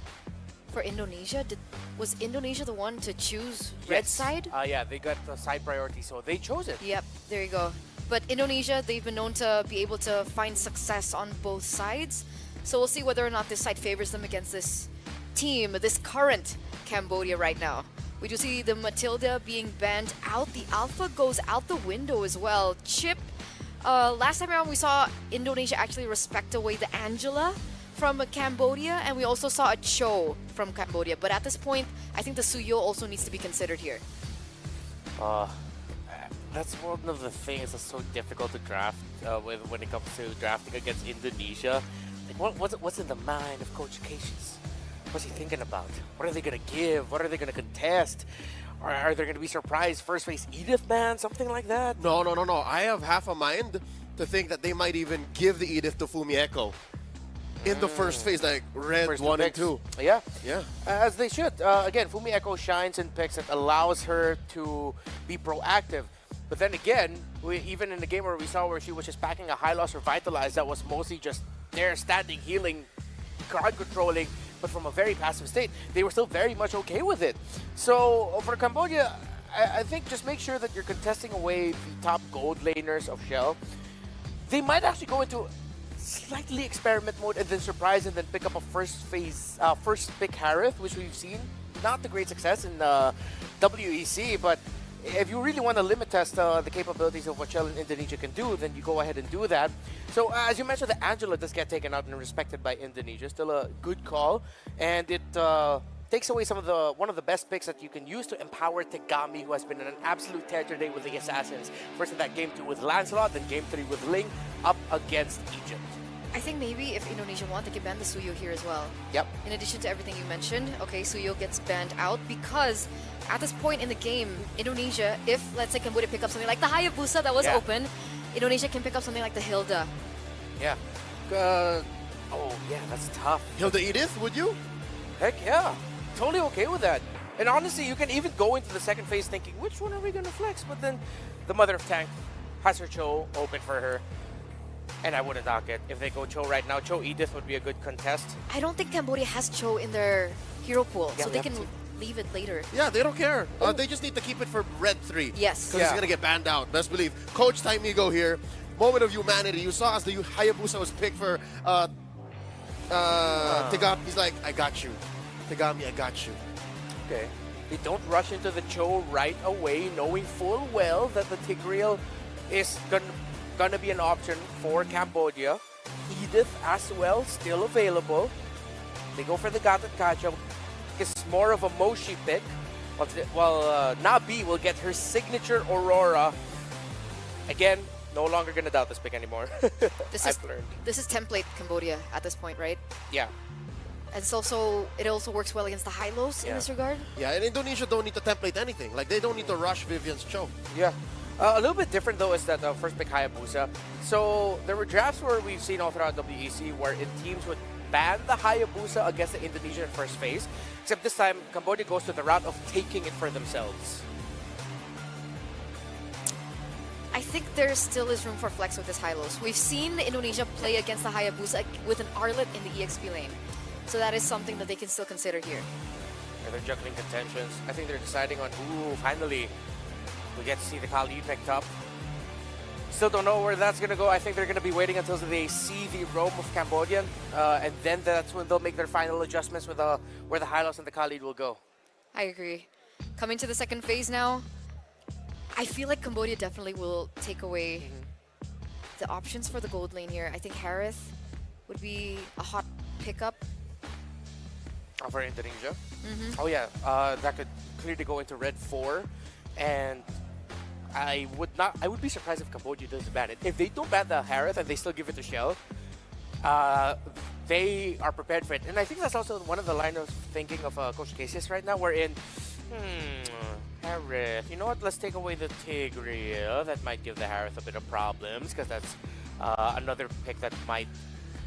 for Indonesia? Was Indonesia the one to choose red side? Yeah, they got the side priority, so they chose it. Yep, there you go. But Indonesia, they've been known to be able to find success on both sides. So we'll see whether or not this side favors them against this team, this current Cambodia right now. We do see the Matilda being banned out. The Alpha goes out the window as well. Chip, last time around we saw Indonesia actually respect away the Angela from Cambodia, and we also saw a Cho from Cambodia. But at this point, I think the Suyo also needs to be considered here. That's one of the things that's so difficult to draft when it comes to drafting against Indonesia. Like, what's in the mind of Coach Cassius? What's he thinking about? What are they going to give? What are they going to contest? Or are they going to be surprised first face Edith ban? Something like that? No. I have half a mind to think that they might even give the Edith to Fumi Echo in the first phase, like red First 1 and picks. 2. Yeah. Yeah. As they should. Again, Fumi Echo shines in picks that allows her to be proactive. But then again, even in the game where we saw where she was just packing a high loss Revitalize that was mostly just there standing, healing, card controlling, but from a very passive state, they were still very much okay with it. So for Cambodia, I think just make sure that you're contesting away the top gold laners of Shell. They might actually go into slightly experiment mode and then surprise and then pick up a first pick Harith, which we've seen. Not the great success in WEC, but if you really want to limit test the capabilities of what Shell in Indonesia can do, then you go ahead and do that. So as you mentioned, the Angela does get taken out and respected by Indonesia. Still a good call, and it takes away one of the best picks that you can use to empower Tegami, who has been in an absolute tear today with the Assassins. First in that game 2 with Lancelot, then game 3 with Ling, up against Egypt. I think maybe if Indonesia want, they can ban the Suyo here as well. Yep. In addition to everything you mentioned, okay, Suyo gets banned out because at this point in the game, Indonesia, if let's say Cambodia pick up something like the Hayabusa that was open, Indonesia can pick up something like the Hilda. Yeah. Oh, yeah, that's tough. Hilda Edith, would you? Heck yeah. Totally okay with that. And honestly, you can even go into the second phase thinking, which one are we going to flex? But then the Mother of Tank has her Cho open for her. And I wouldn't knock it. If they go Cho right now, Cho Edith would be a good contest. I don't think Cambodia has Cho in their hero pool, Yeah, so we they have can leave it later. Yeah, they don't care. They just need to keep it for red 3. Yes. Because it's going to get banned out. Best believe. Coach Taimigo here. Moment of humanity. You saw as the Hayabusa was picked for Tegami. He's like, I got you. Tegami, I got you. Okay. They don't rush into the Cho right away, knowing full well that the Tigreal is gonna be an option for Cambodia. Edith as well, still available. They go for the Gatot Kacha. It's more of a Moshi pick. While Nabi will get her signature Aurora. Again, no longer gonna doubt this pick anymore. I've learned. This is template Cambodia at this point, right? Yeah. And it also works well against the high-lows in this regard. Yeah, and Indonesia don't need to template anything. Like, they don't need to rush Vivian's Cho. Yeah. A little bit different, though, is that first pick Hayabusa. So there were drafts where we've seen all throughout WEC where teams would ban the Hayabusa against the Indonesian first phase. Except this time, Cambodia goes to the route of taking it for themselves. I think there still is room for flex with this high-lows. We've seen Indonesia play against the Hayabusa with an Arlet in the EXP lane. So that is something that they can still consider here. Yeah, they're juggling contentions. I think they're deciding on, ooh, finally, We get to see the Khalid picked up. Still don't know where that's going to go. I think they're going to be waiting until they see the roam of Cambodian, and then that's when they'll make their final adjustments with where the Hylos and the Khalid will go. I agree. Coming to the second phase now, I feel like Cambodia definitely will take away the options for the gold lane here. I think Harith would be a hot pickup. For Indonesia? Oh yeah, that could clearly go into red 4, and I would be surprised if Cambodia doesn't ban it. If they don't ban the Harith and they still give it to Shell, they are prepared for it. And I think that's also one of the line of thinking of Coach Cases right now. We're in, Harith, you know what, let's take away the Tigreal. That might give the Harith a bit of problems, because that's another pick that might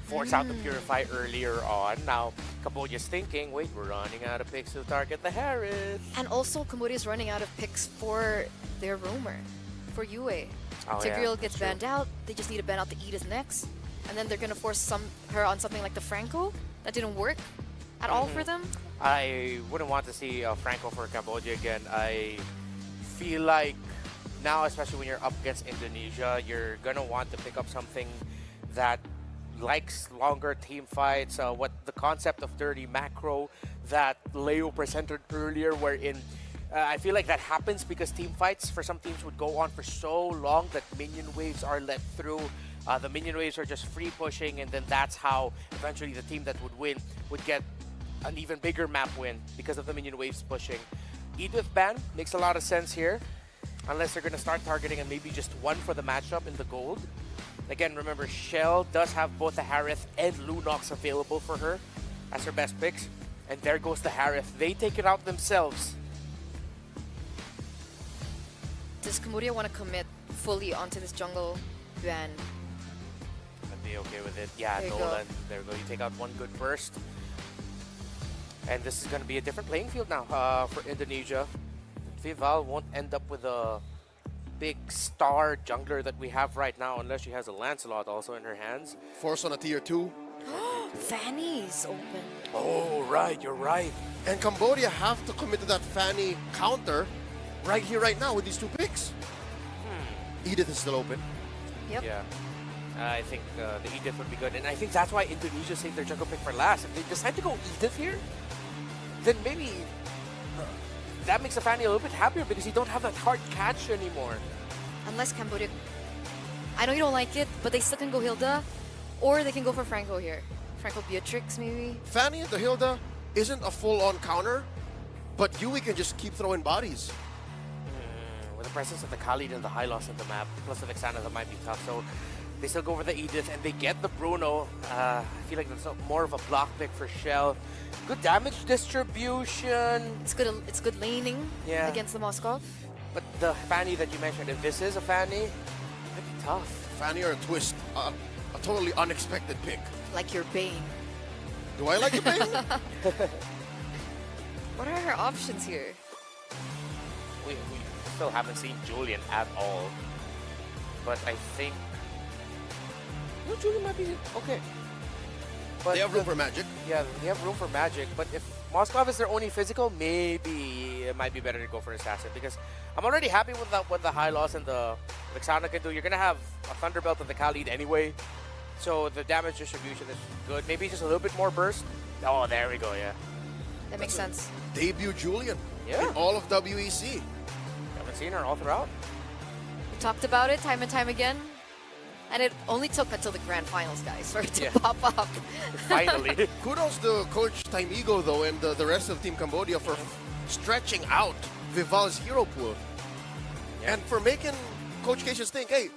force out the Purify earlier on. Now, Cambodia's thinking, wait, we're running out of picks to target the Harith. And also, Cambodia's running out of picks for their roamer, for Yue. Oh, Tigreal yeah, gets that's banned true. out. They just need to ban out the Edith next. And then they're going to force her on something like the Franco. That didn't work at all for them. I wouldn't want to see Franco for Cambodia again. I feel like now, especially when you're up against Indonesia, you're going to want to pick up something that likes longer team fights. What the concept of dirty macro that Leo presented earlier, wherein I feel like that happens because team fights for some teams would go on for so long that minion waves are let through. The minion waves are just free pushing, and then that's how eventually the team that would win would get an even bigger map win because of the minion waves pushing. Edith ban makes a lot of sense here, unless they're going to start targeting and maybe just one for the matchup in the gold. Again, remember, Shell does have both the Harith and Lunox available for her as her best picks. And there goes the Harith. They take it out themselves. Does Cambodia want to commit fully onto this jungle ban? I'd be okay with it. Yeah, There you Nolan. There we go. You take out one good burst. And this is going to be a different playing field now for Indonesia. Vival won't end up with a big star jungler that we have right now, unless she has a Lancelot also in her hands. Force on a tier 2. Fanny's open. Oh, right, you're right. And Cambodia have to commit to that Fanny counter right here, right now with these 2 picks. Edith is still open. Yep. Yeah. I think the Edith would be good. And I think that's why Indonesia saved their jungle pick for last. If they decide to go Edith here, then maybe that makes the Fanny a little bit happier because you don't have that hard catch anymore. Unless Cambodia... I know you don't like it, but they still can go Hilda, or they can go for Franco here. Franco Beatrix, maybe? Fanny into Hilda isn't a full-on counter, but Yui can just keep throwing bodies. With the presence of the Khalid and the Hylos in the map, plus the Vexana, that might be tough. So they still go for the Edith, and they get the Bruno. I feel like that's more of a block pick for Shell. Good damage distribution. It's good laning against the Moskov. But the Fanny that you mentioned, if this is a Fanny, it'd be tough. Fanny or a Twist, a totally unexpected pick. Like your Bane. Do I like the Bane? What are her options here? We still haven't seen Julian at all. But I think... No, Julian might be okay. But they have room for magic. Yeah, they have room for magic. But if Moskov is their only physical, maybe it might be better to go for Assassin. Because I'm already happy with what the Hylos and the Vexana can do. You're going to have a Thunderbelt of the Khalid anyway. So the damage distribution is good. Maybe just a little bit more burst. Oh, there we go, yeah. That makes sense. Debut Julian in all of WEC. Haven't seen her all throughout. We talked about it time and time again. And it only took until the grand finals, guys, for it to pop up. Finally. Kudos to Coach Taimigo, though, and the rest of Team Cambodia for stretching out Vival's hero pool. And for making Coach Cassius think, hey,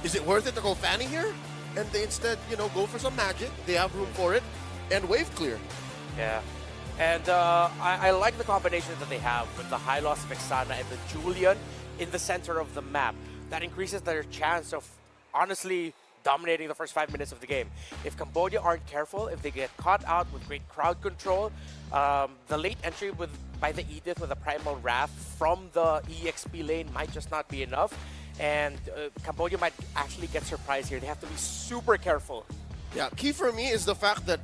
is it worth it to go Fanny here? And they instead, go for some magic. They have room for it. And wave clear. Yeah. And I like the combination that they have with the Hylos, Vexana, and the Julian in the center of the map. That increases their chance of honestly dominating the first 5 minutes of the game. If Cambodia aren't careful, if they get caught out with great crowd control, the late entry by the Edith with a Primal Wrath from the EXP lane might just not be enough. And Cambodia might actually get surprised here. They have to be super careful. Yeah, key for me is the fact that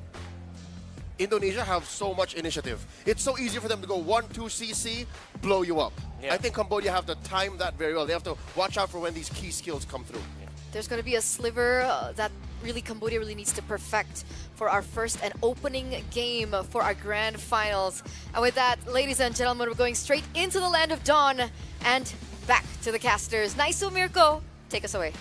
Indonesia have so much initiative. It's so easy for them to go 1-2 CC, blow you up. Yeah. I think Cambodia have to time that very well. They have to watch out for when these key skills come through. There's going to be a sliver that really Cambodia really needs to perfect for our first and opening game for our grand finals. And with that, ladies and gentlemen, we're going straight into the land of dawn and back to the casters. Naisu, Mirko, take us away.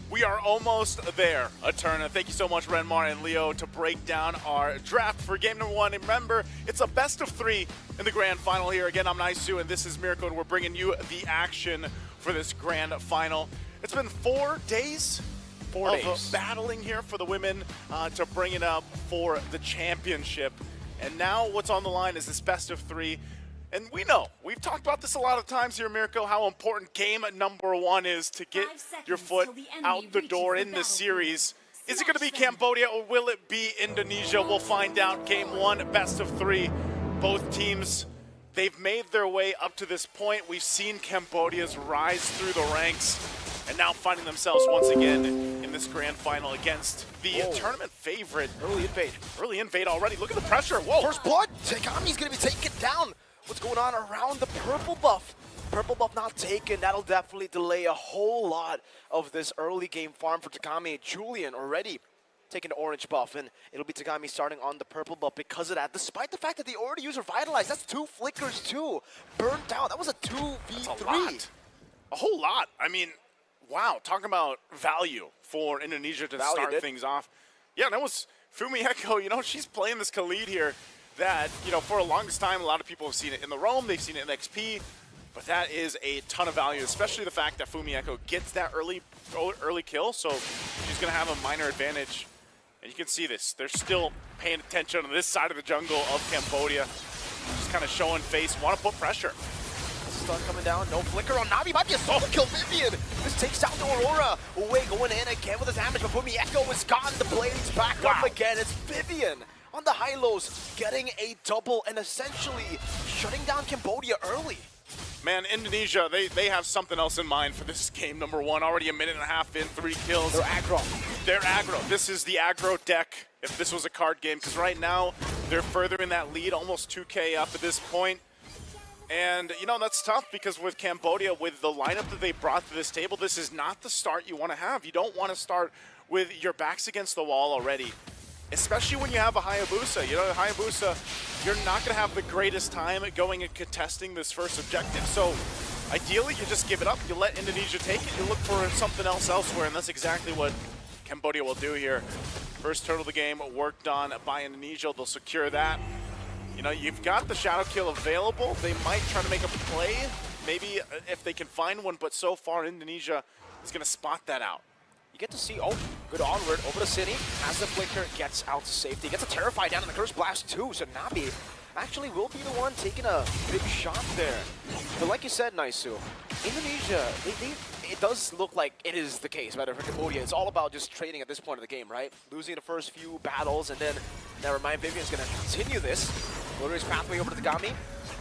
We are almost there, Eterna. Thank you so much, Renmar and Leo, to break down our draft for game number 1. And remember, it's a best of 3 in the grand final here. Again, I'm Naisu, and this is Mirko, and we're bringing you the action for this grand final. It's been 4 days of battling here for the women to bring it up for the championship. And now what's on the line is this best of 3. And we know, we've talked about this a lot of times here, Mirko, how important game number 1 is to get your foot out the door in this series. Is it going to be Cambodia or will it be Indonesia? We'll find out. Game 1, best of 3. Both teams, they've made their way up to this point. We've seen Cambodia's rise through the ranks and now finding themselves once again in this grand final against the tournament favorite. Early invade already. Look at the pressure. Whoa. First blood. Tegami's going to be taken down. What's going on around the purple buff? Purple buff not taken. That'll definitely delay a whole lot of this early game farm for Tegami. Julian already taking the orange buff, and it'll be Tegami starting on the purple buff because of that. Despite the fact that they already used Revitalize, that's 2 flickers too. Burnt out. That was a 2v3. A whole lot. I mean, wow. Talking about value for Indonesia to start things off. Yeah, that was Fumi Echo. You know, she's playing this Khalid here. That, you know, for a longest time, a lot of people have seen it in the Roam, they've seen it in XP, but that is a ton of value, especially the fact that Fumi Echo gets that early kill, so she's going to have a minor advantage. And you can see this. They're still paying attention on this side of the jungle of Cambodia. Just kind of showing face, want to put pressure. Stun coming down, no flicker on Navi, might be a solo kill. Vivian, this takes out the Aurora. Away going in again with the damage, but Fumi Echo is gone. The Blades back up again. It's Vivian on the high-lows, getting a double and essentially shutting down Cambodia early. Man, Indonesia, they have something else in mind for this game number 1. Already a minute and a half in, 3 kills. They're aggro. They're aggro. This is the aggro deck if this was a card game, because right now they're further in that lead, almost 2K up at this point. And, you know, that's tough because with Cambodia, with the lineup that they brought to this table, this is not the start you want to have. You don't want to start with your backs against the wall already. Especially when you have a Hayabusa. You know, Hayabusa, you're not going to have the greatest time going and contesting this first objective. So, ideally, you just give it up. You let Indonesia take it. You look for something else elsewhere, and that's exactly what Cambodia will do here. First turtle of the game worked on by Indonesia. They'll secure that. You know, you've got the shadow kill available. They might try to make a play, maybe if they can find one, but so far, Indonesia is going to spot that out. You get to see, good onward over the city as the flicker gets out to safety. Gets a Terrify down in the Curse Blast too, so Nabi actually will be the one taking a big shot there. But like you said, Naisu, Indonesia, it does look like it is the case, right? For Cambodia, it's all about just trading at this point of the game, right? Losing the first few battles, and then, never mind, Vivian's going to continue this. Loading his pathway over to Tegami.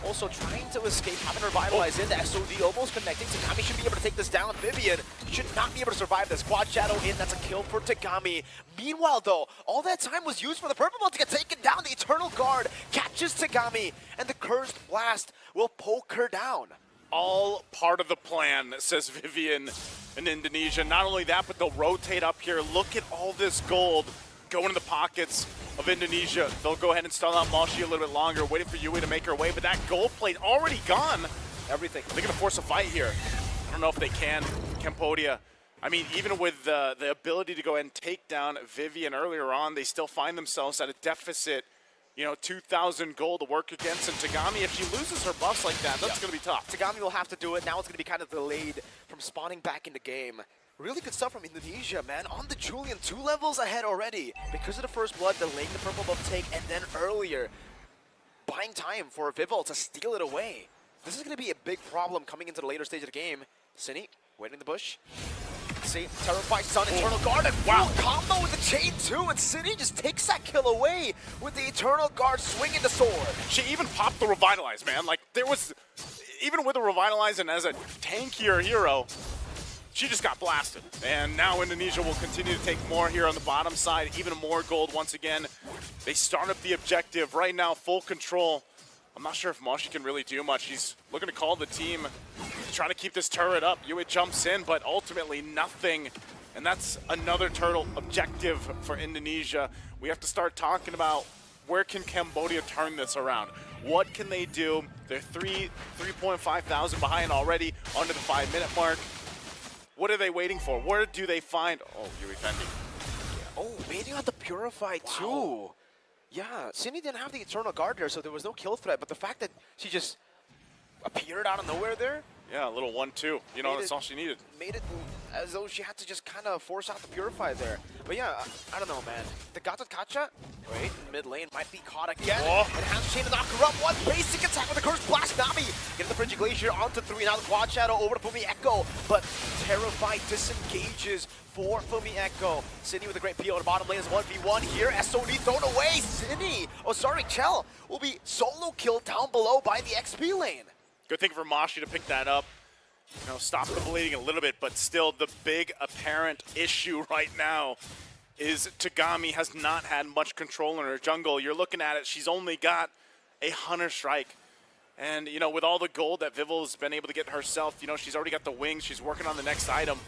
Also trying to escape, having her Revitalize in. The SOD almost connecting. Tegami should be able to take this down. Vivian should not be able to survive this. Quad Shadow in, that's a kill for Tegami. Meanwhile though, all that time was used for the Purple Ball to get taken down. The Eternal Guard catches Tegami, and the Cursed Blast will poke her down. All part of the plan, says Vivian in Indonesia. Not only that, but they'll rotate up here. Look at all this gold going in the pockets of Indonesia. They'll go ahead and stall out Moshi a little bit longer, waiting for Yui to make her way, but that gold plate already gone. Everything. They're going to force a fight here. I don't know if they can. Cambodia, I mean, even with the ability to go ahead and take down Vivian earlier on, they still find themselves at a deficit, you know, 2,000 gold to work against. And Tegami, if she loses her buffs like that, that's going to be tough. Tegami will have to do it. Now it's going to be kind of delayed from spawning back in the game. Really good stuff from Indonesia, man. On the Julian, 2 levels ahead already. Because of the first blood, delaying the purple buff take, and then earlier, buying time for Vivol to steal it away. This is going to be a big problem coming into the later stage of the game. Cine, waiting in the bush. See, Terrify Sun, Eternal Guard, and wow, combo with the chain too, and Cine just takes that kill away with the Eternal Guard swinging the sword. She even popped the Revitalize, man. Like, there was, even with the Revitalize and as a tankier hero, she just got blasted. And now Indonesia will continue to take more here on the bottom side, even more gold once again. They start up the objective right now, full control. I'm not sure if Moshi can really do much. He's looking to call the team to try to keep this turret up. Yue jumps in, but ultimately nothing. And that's another turtle objective for Indonesia. We have to start talking about where can Cambodia turn this around? What can they do? They're 3.5 thousand behind already, under the 5-minute mark. What are they waiting for? Where do they find? Oh, Yue Fendi. Oh, baiting out the Purify too. Yeah, Cindy didn't have the Eternal Guard there, so there was no kill threat. But the fact that she just appeared out of nowhere there. Yeah, a little 1-2. You know, that's all she needed. Made it as though she had to just kind of force out the Purify there. But yeah, I don't know, man. The Gatot Kacha, wait, mid lane might be caught again. Oh. And has Chain to knock her up. One basic attack with the Curse Blast. Nami getting the Frigid Glacier onto 3. Now the Quad Shadow over to Fumi Echo. But Terrified disengages for Fumi Echo. Cindy with a great PO on the bottom lane is 1v1 here. SOD thrown away. Cindy, oh sorry, Chell will be solo killed down below by the XP lane. Good thing for Moshi to pick that up. You know, stop the bleeding a little bit, but still the big apparent issue right now is Tagami has not had much control in her jungle. You're looking at it, she's only got a Hunter Strike. And, you know, with all the gold that Vivil's been able to get herself, you know, she's already got the wings, she's working on the next item.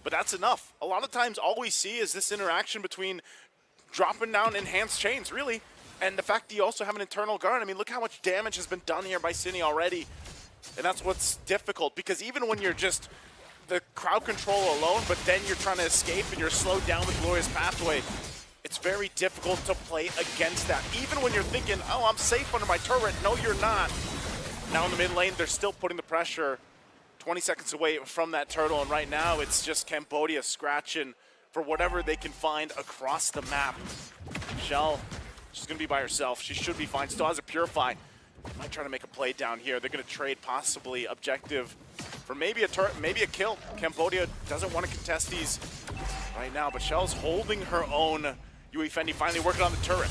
But that's enough. A lot of times all we see is this interaction between dropping down enhanced chains, really. And the fact that you also have an Eternal Guard. I mean, look how much damage has been done here by Cine already. And that's what's difficult, because even when you're just the crowd control alone, but then you're trying to escape and you're slowed down with Glorious Pathway, it's very difficult to play against that. Even when you're thinking, oh, I'm safe under my turret. No, you're not. Now in the mid lane, they're still putting the pressure 20 seconds away from that turtle, and right now it's just Cambodia scratching for whatever they can find across the map. Shell, she's going to be by herself. She should be fine. Still has a Purify. Might try to make a play down here. They're going to trade possibly objective for maybe a turret, maybe a kill. Cambodia doesn't want to contest these right now, but Shell's holding her own. Yue Fendi finally working on the turret.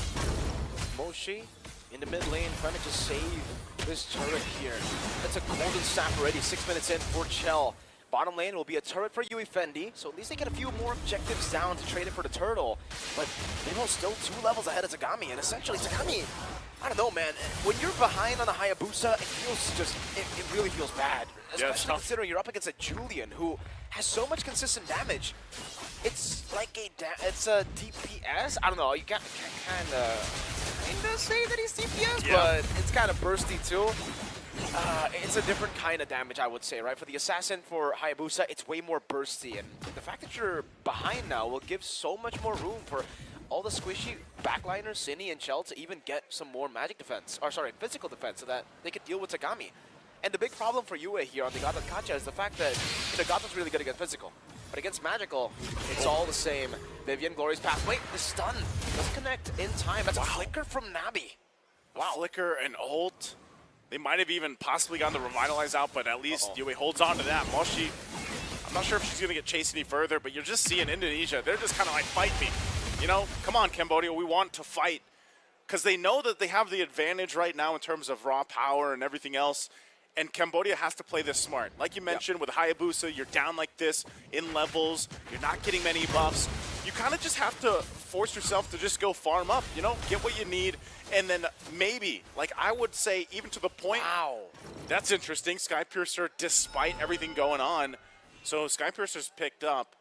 Moshi in the mid lane trying to just save this turret here. That's a golden staff already, 6 minutes in for Chell. Bottom lane will be a turret for Yue Fendi, so at least they get a few more objectives down to trade it for the turtle. But Vivo's still 2 levels ahead of Tagami, and essentially Tagami, I don't know, man. When you're behind on the Hayabusa, it feels just, it really feels bad. Especially considering you're up against a Julian who has so much consistent damage. It's like it's a DPS. I don't know. You can kind of say that he's DPS, but it's kind of bursty too. It's a different kind of damage, I would say, right? For the assassin, for Hayabusa, it's way more bursty, and the fact that you're behind now will give so much more room for all the squishy backliners, Cine and Chell, to even get some more magic defense, or sorry, physical defense, so that they could deal with Tagami. And the big problem for Yue here on the Gatot Kacha is the fact that Gato's really good against physical. But against magical, it's all the same. Vivian, Glorious Path. Wait, the stun doesn't connect in time. That's a flicker from Nabi. Wow. Flicker and ult. They might have even possibly gotten the Revitalize out, but at least Yue holds on to that. Moshi, I'm not sure if she's going to get chased any further, but you're just seeing Indonesia. They're just kind of like, fight me. You know, come on, Cambodia, we want to fight. Because they know that they have the advantage right now in terms of raw power and everything else. And Cambodia has to play this smart. Like you mentioned, with Hayabusa, you're down like this in levels. You're not getting many buffs. You kind of just have to force yourself to just go farm up, you know, get what you need. And then maybe, like I would say, even to the point. Wow. That's interesting. Skypiercer, despite everything going on. So Skypiercer's picked up.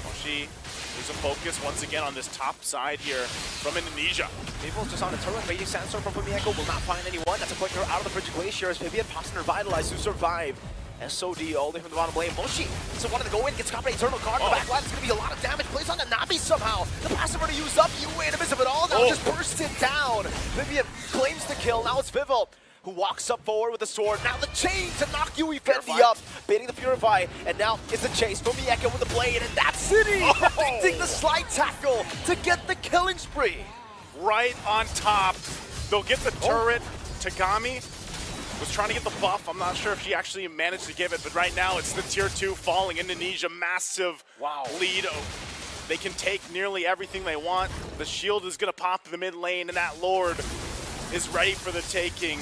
Moshi losing focus once again on this top side here from Indonesia. Vivil's just on the turret. Raging Sandstorm from Fumi Echo will not find anyone. That's a flicker out of the Frigid Glacier as Vivian pops and Revitalize to survive. SOD all the way from the bottom lane. Moshi doesn't want to go in, gets caught by Eternal Guard. The back line is going to be a lot of damage. Plays on the Nabi somehow. The passive already used up. Yue in the midst of it all. Now just burst it down. Vivian claims the kill. Now it's Vivil who walks up forward with the sword. Now the chain to knock Yue Fendi up, baiting the Purify, and now it's a chase from the Echo with the blade, and that's City perfecting the slide tackle to get the killing spree. Right on top. They'll get the turret. Tagami was trying to get the buff. I'm not sure if she actually managed to give it, but right now it's the tier 2 falling. Indonesia, massive lead. They can take nearly everything they want. The shield is going to pop in the mid lane, and that Lord is ready for the taking.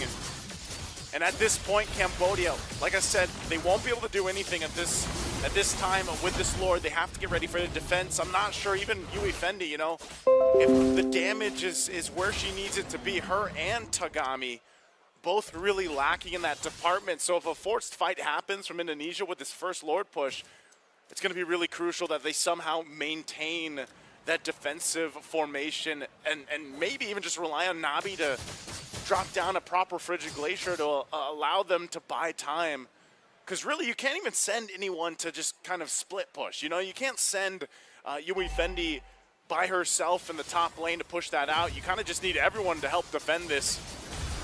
And at this point, Cambodia, like I said, they won't be able to do anything at this At this time, with this Lord, they have to get ready for the defense. I'm not sure even Yui Fendi, if the damage is where she needs it to be. Her and Tagami both really lacking in that department. So if a forced fight happens from Indonesia with this first Lord push, it's going to be really crucial that they somehow maintain that defensive formation and maybe even just rely on Nabi to drop down a proper Frigid Glacier to allow them to buy time. Because really, you can't even send anyone to just kind of split push. You can't send Yui Fendi by herself in the top lane to push that out. You kind of just need everyone to help defend this.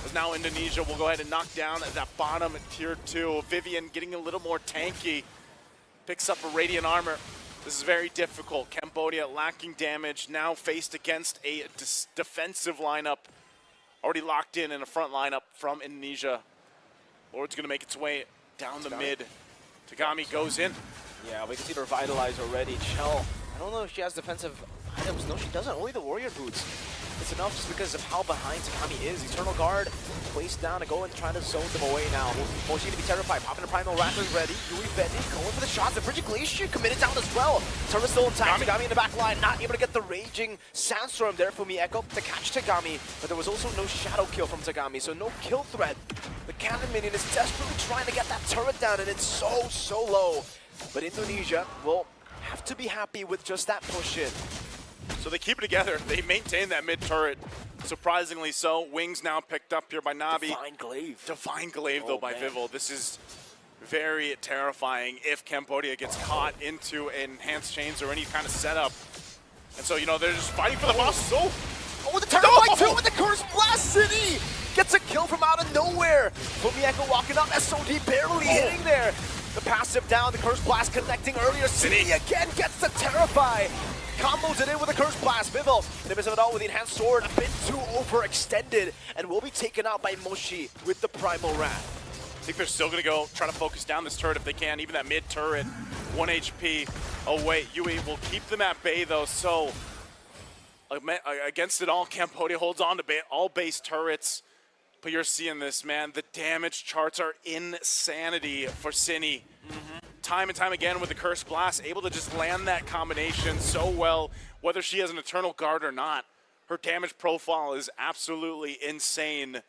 As now Indonesia will go ahead and knock down that bottom tier 2. Vivian getting a little more tanky. Picks up a Radiant Armor. This is very difficult. Cambodia lacking damage, now faced against a defensive lineup. Already locked in a front lineup from Indonesia. Lord's going to make its way down the mid. Tagami goes in. Yeah, we can see the Revitalize already. Chell, I don't know if she has defensive items. No, she doesn't. Only the Warrior Boots. It's enough just because of how behind Tagami is. Eternal Guard placed down to go and try to zone them away now. Mochi to be terrified. Popping the Primal Wrath is ready. Yui Fendi going for the shots. The Frigid Glacier committed down as well. Turret still intact. Tagami in the back line. Not able to get the Raging Sandstorm there for Mieko to catch Tagami. But there was also no shadow kill from Tagami, so no kill threat. The Cannon Minion is desperately trying to get that turret down, and it's so low. But Indonesia will have to be happy with just that push in. So they keep it together. They maintain that mid turret. Surprisingly so. Wings now picked up here by Nabi. Divine Glaive. Divine Glaive, though, by Vivel. This is very terrifying if Cambodia gets caught into enhanced chains or any kind of setup. And so, they're just fighting for the boss. Oh, the turret fight too with the Curse Blast City! Gets a kill from out of nowhere. Fumieko walking up, SOD barely hitting there. The passive down, the Curse Blast connecting earlier. City again gets the Terrify. Combos it in with a Curse Blast. Vivel, in the midst of it all with the Enhanced Sword, a bit too overextended, and will be taken out by Moshi with the Primal Wrath. I think they're still going to go try to focus down this turret if they can. Even that mid turret, 1 HP away. Yui will keep them at bay, though, so against it all, Cambodia holds on to all base turrets. But you're seeing this, man. The damage charts are insanity for Cini. Time and time again with the Curse Blast, able to just land that combination so well, whether she has an Eternal Guard or not. Her damage profile is absolutely insane.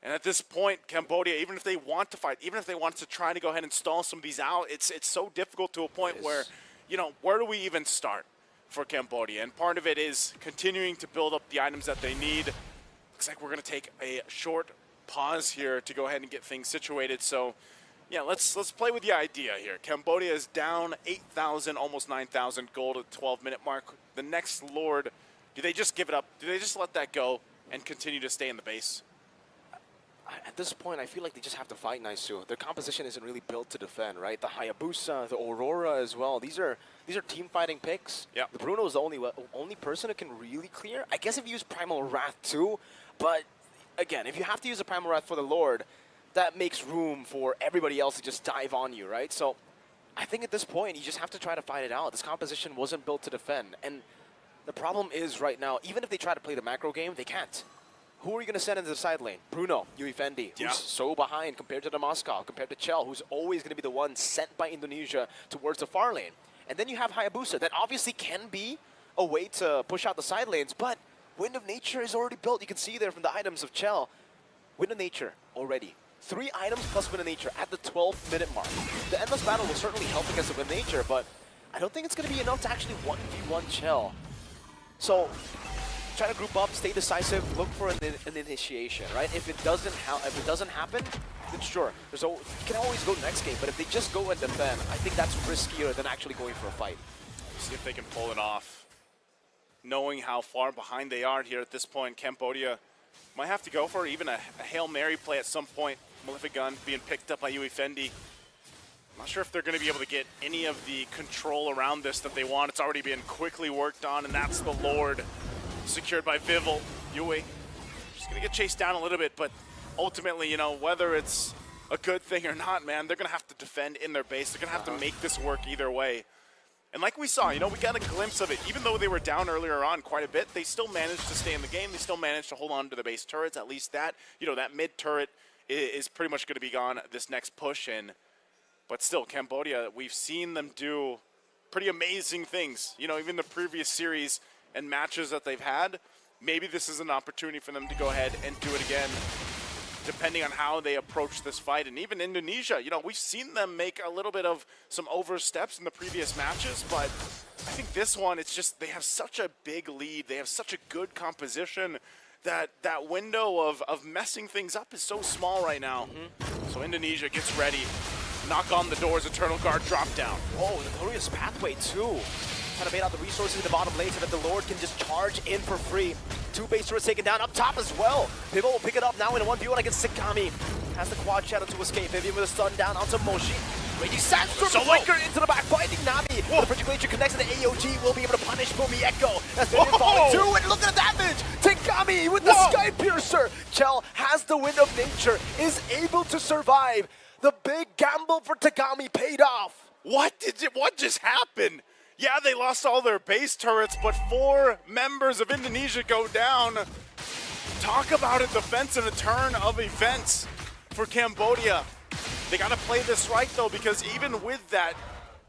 And at this point, Cambodia, even if they want to fight, even if they want to try to go ahead and stall some of these out, it's so difficult to a point where, where do we even start for Cambodia? And part of it is continuing to build up the items that they need. Looks like we're going to take a short pause here to go ahead and get things situated. So, yeah, let's play with the idea here. Cambodia is down 8,000, almost 9,000 gold at the 12-minute mark. The next Lord, do they just give it up? Do they just let that go and continue to stay in the base? At this point, I feel like they just have to fight Naisu. Their composition isn't really built to defend, right? The Hayabusa, the Aurora as well. These are team fighting picks. Yeah. The Bruno is the only person who can really clear. I guess if you use Primal Wrath too, but again, if you have to use a Primal Wrath for the Lord, that makes room for everybody else to just dive on you, right? So I think at this point, you just have to try to fight it out. This composition wasn't built to defend. And the problem is right now, even if they try to play the macro game, they can't. Who are you going to send into the side lane? Bruno, Yui Fendi, who's so behind compared to the Moscow, compared to Chell, who's always going to be the one sent by Indonesia towards the far lane. And then you have Hayabusa, that obviously can be a way to push out the side lanes, but Wind of Nature is already built. You can see there from the items of Chell. Wind of Nature already. 3 items plus Wind of Nature at the 12-minute mark. The Endless Battle will certainly help against the Wind of Nature, but I don't think it's going to be enough to actually 1v1 Chell. So, try to group up, stay decisive, look for an initiation, right? If it doesn't happen, then sure, you can always go next game. But if they just go and defend, I think that's riskier than actually going for a fight. See if they can pull it off. Knowing how far behind they are here at this point, Cambodia might have to go for even a Hail Mary play at some point. Malefic Gun being picked up by Yui Fendi. I'm not sure if they're going to be able to get any of the control around this that they want. It's already been quickly worked on, and that's the Lord. Secured by Vivel. Yui just going to get chased down a little bit, but ultimately, whether it's a good thing or not, man, they're going to have to defend in their base. They're going to have to make this work either way. And like we saw, we got a glimpse of it. Even though they were down earlier on quite a bit, they still managed to stay in the game. They still managed to hold on to the base turrets. At least that, that mid turret is pretty much going to be gone this next push. And But still, Cambodia, we've seen them do pretty amazing things. You know, even the previous series and matches that they've had, maybe this is an opportunity for them to go ahead and do it again, depending on how they approach this fight. And even Indonesia, you know, we've seen them make a little bit of some oversteps in the previous matches, but I think this one, it's just they have such a big lead. They have such a good composition that that window of messing things up is so small right now. So Indonesia gets ready. Knock on the doors, Eternal Guard drop down. Oh, the glorious pathway too. Trying to bait out the resources in the bottom lane so that the Lord can just charge in for free. 2 base turrets taken down up top as well. Pivot will pick it up now in a 1v1 against Sakami. Has the quad shadow to escape. Vivian with a stun down onto Moshi. Raging Sandstorm Flicker into the back, finding Navi. The Frigid Glacier connects to the AOG, will be able to punish Fumi Echo. That's Vivian falling too, and look at the damage! Takami with the Sky Piercer. Chell has the Wind of Nature, is able to survive. The big gamble for Takami paid off. What just happened? Yeah, they lost all their base turrets, but 4 members of Indonesia go down. Talk about a defense and a turn of events for Cambodia. They got to play this right, though, because even with that,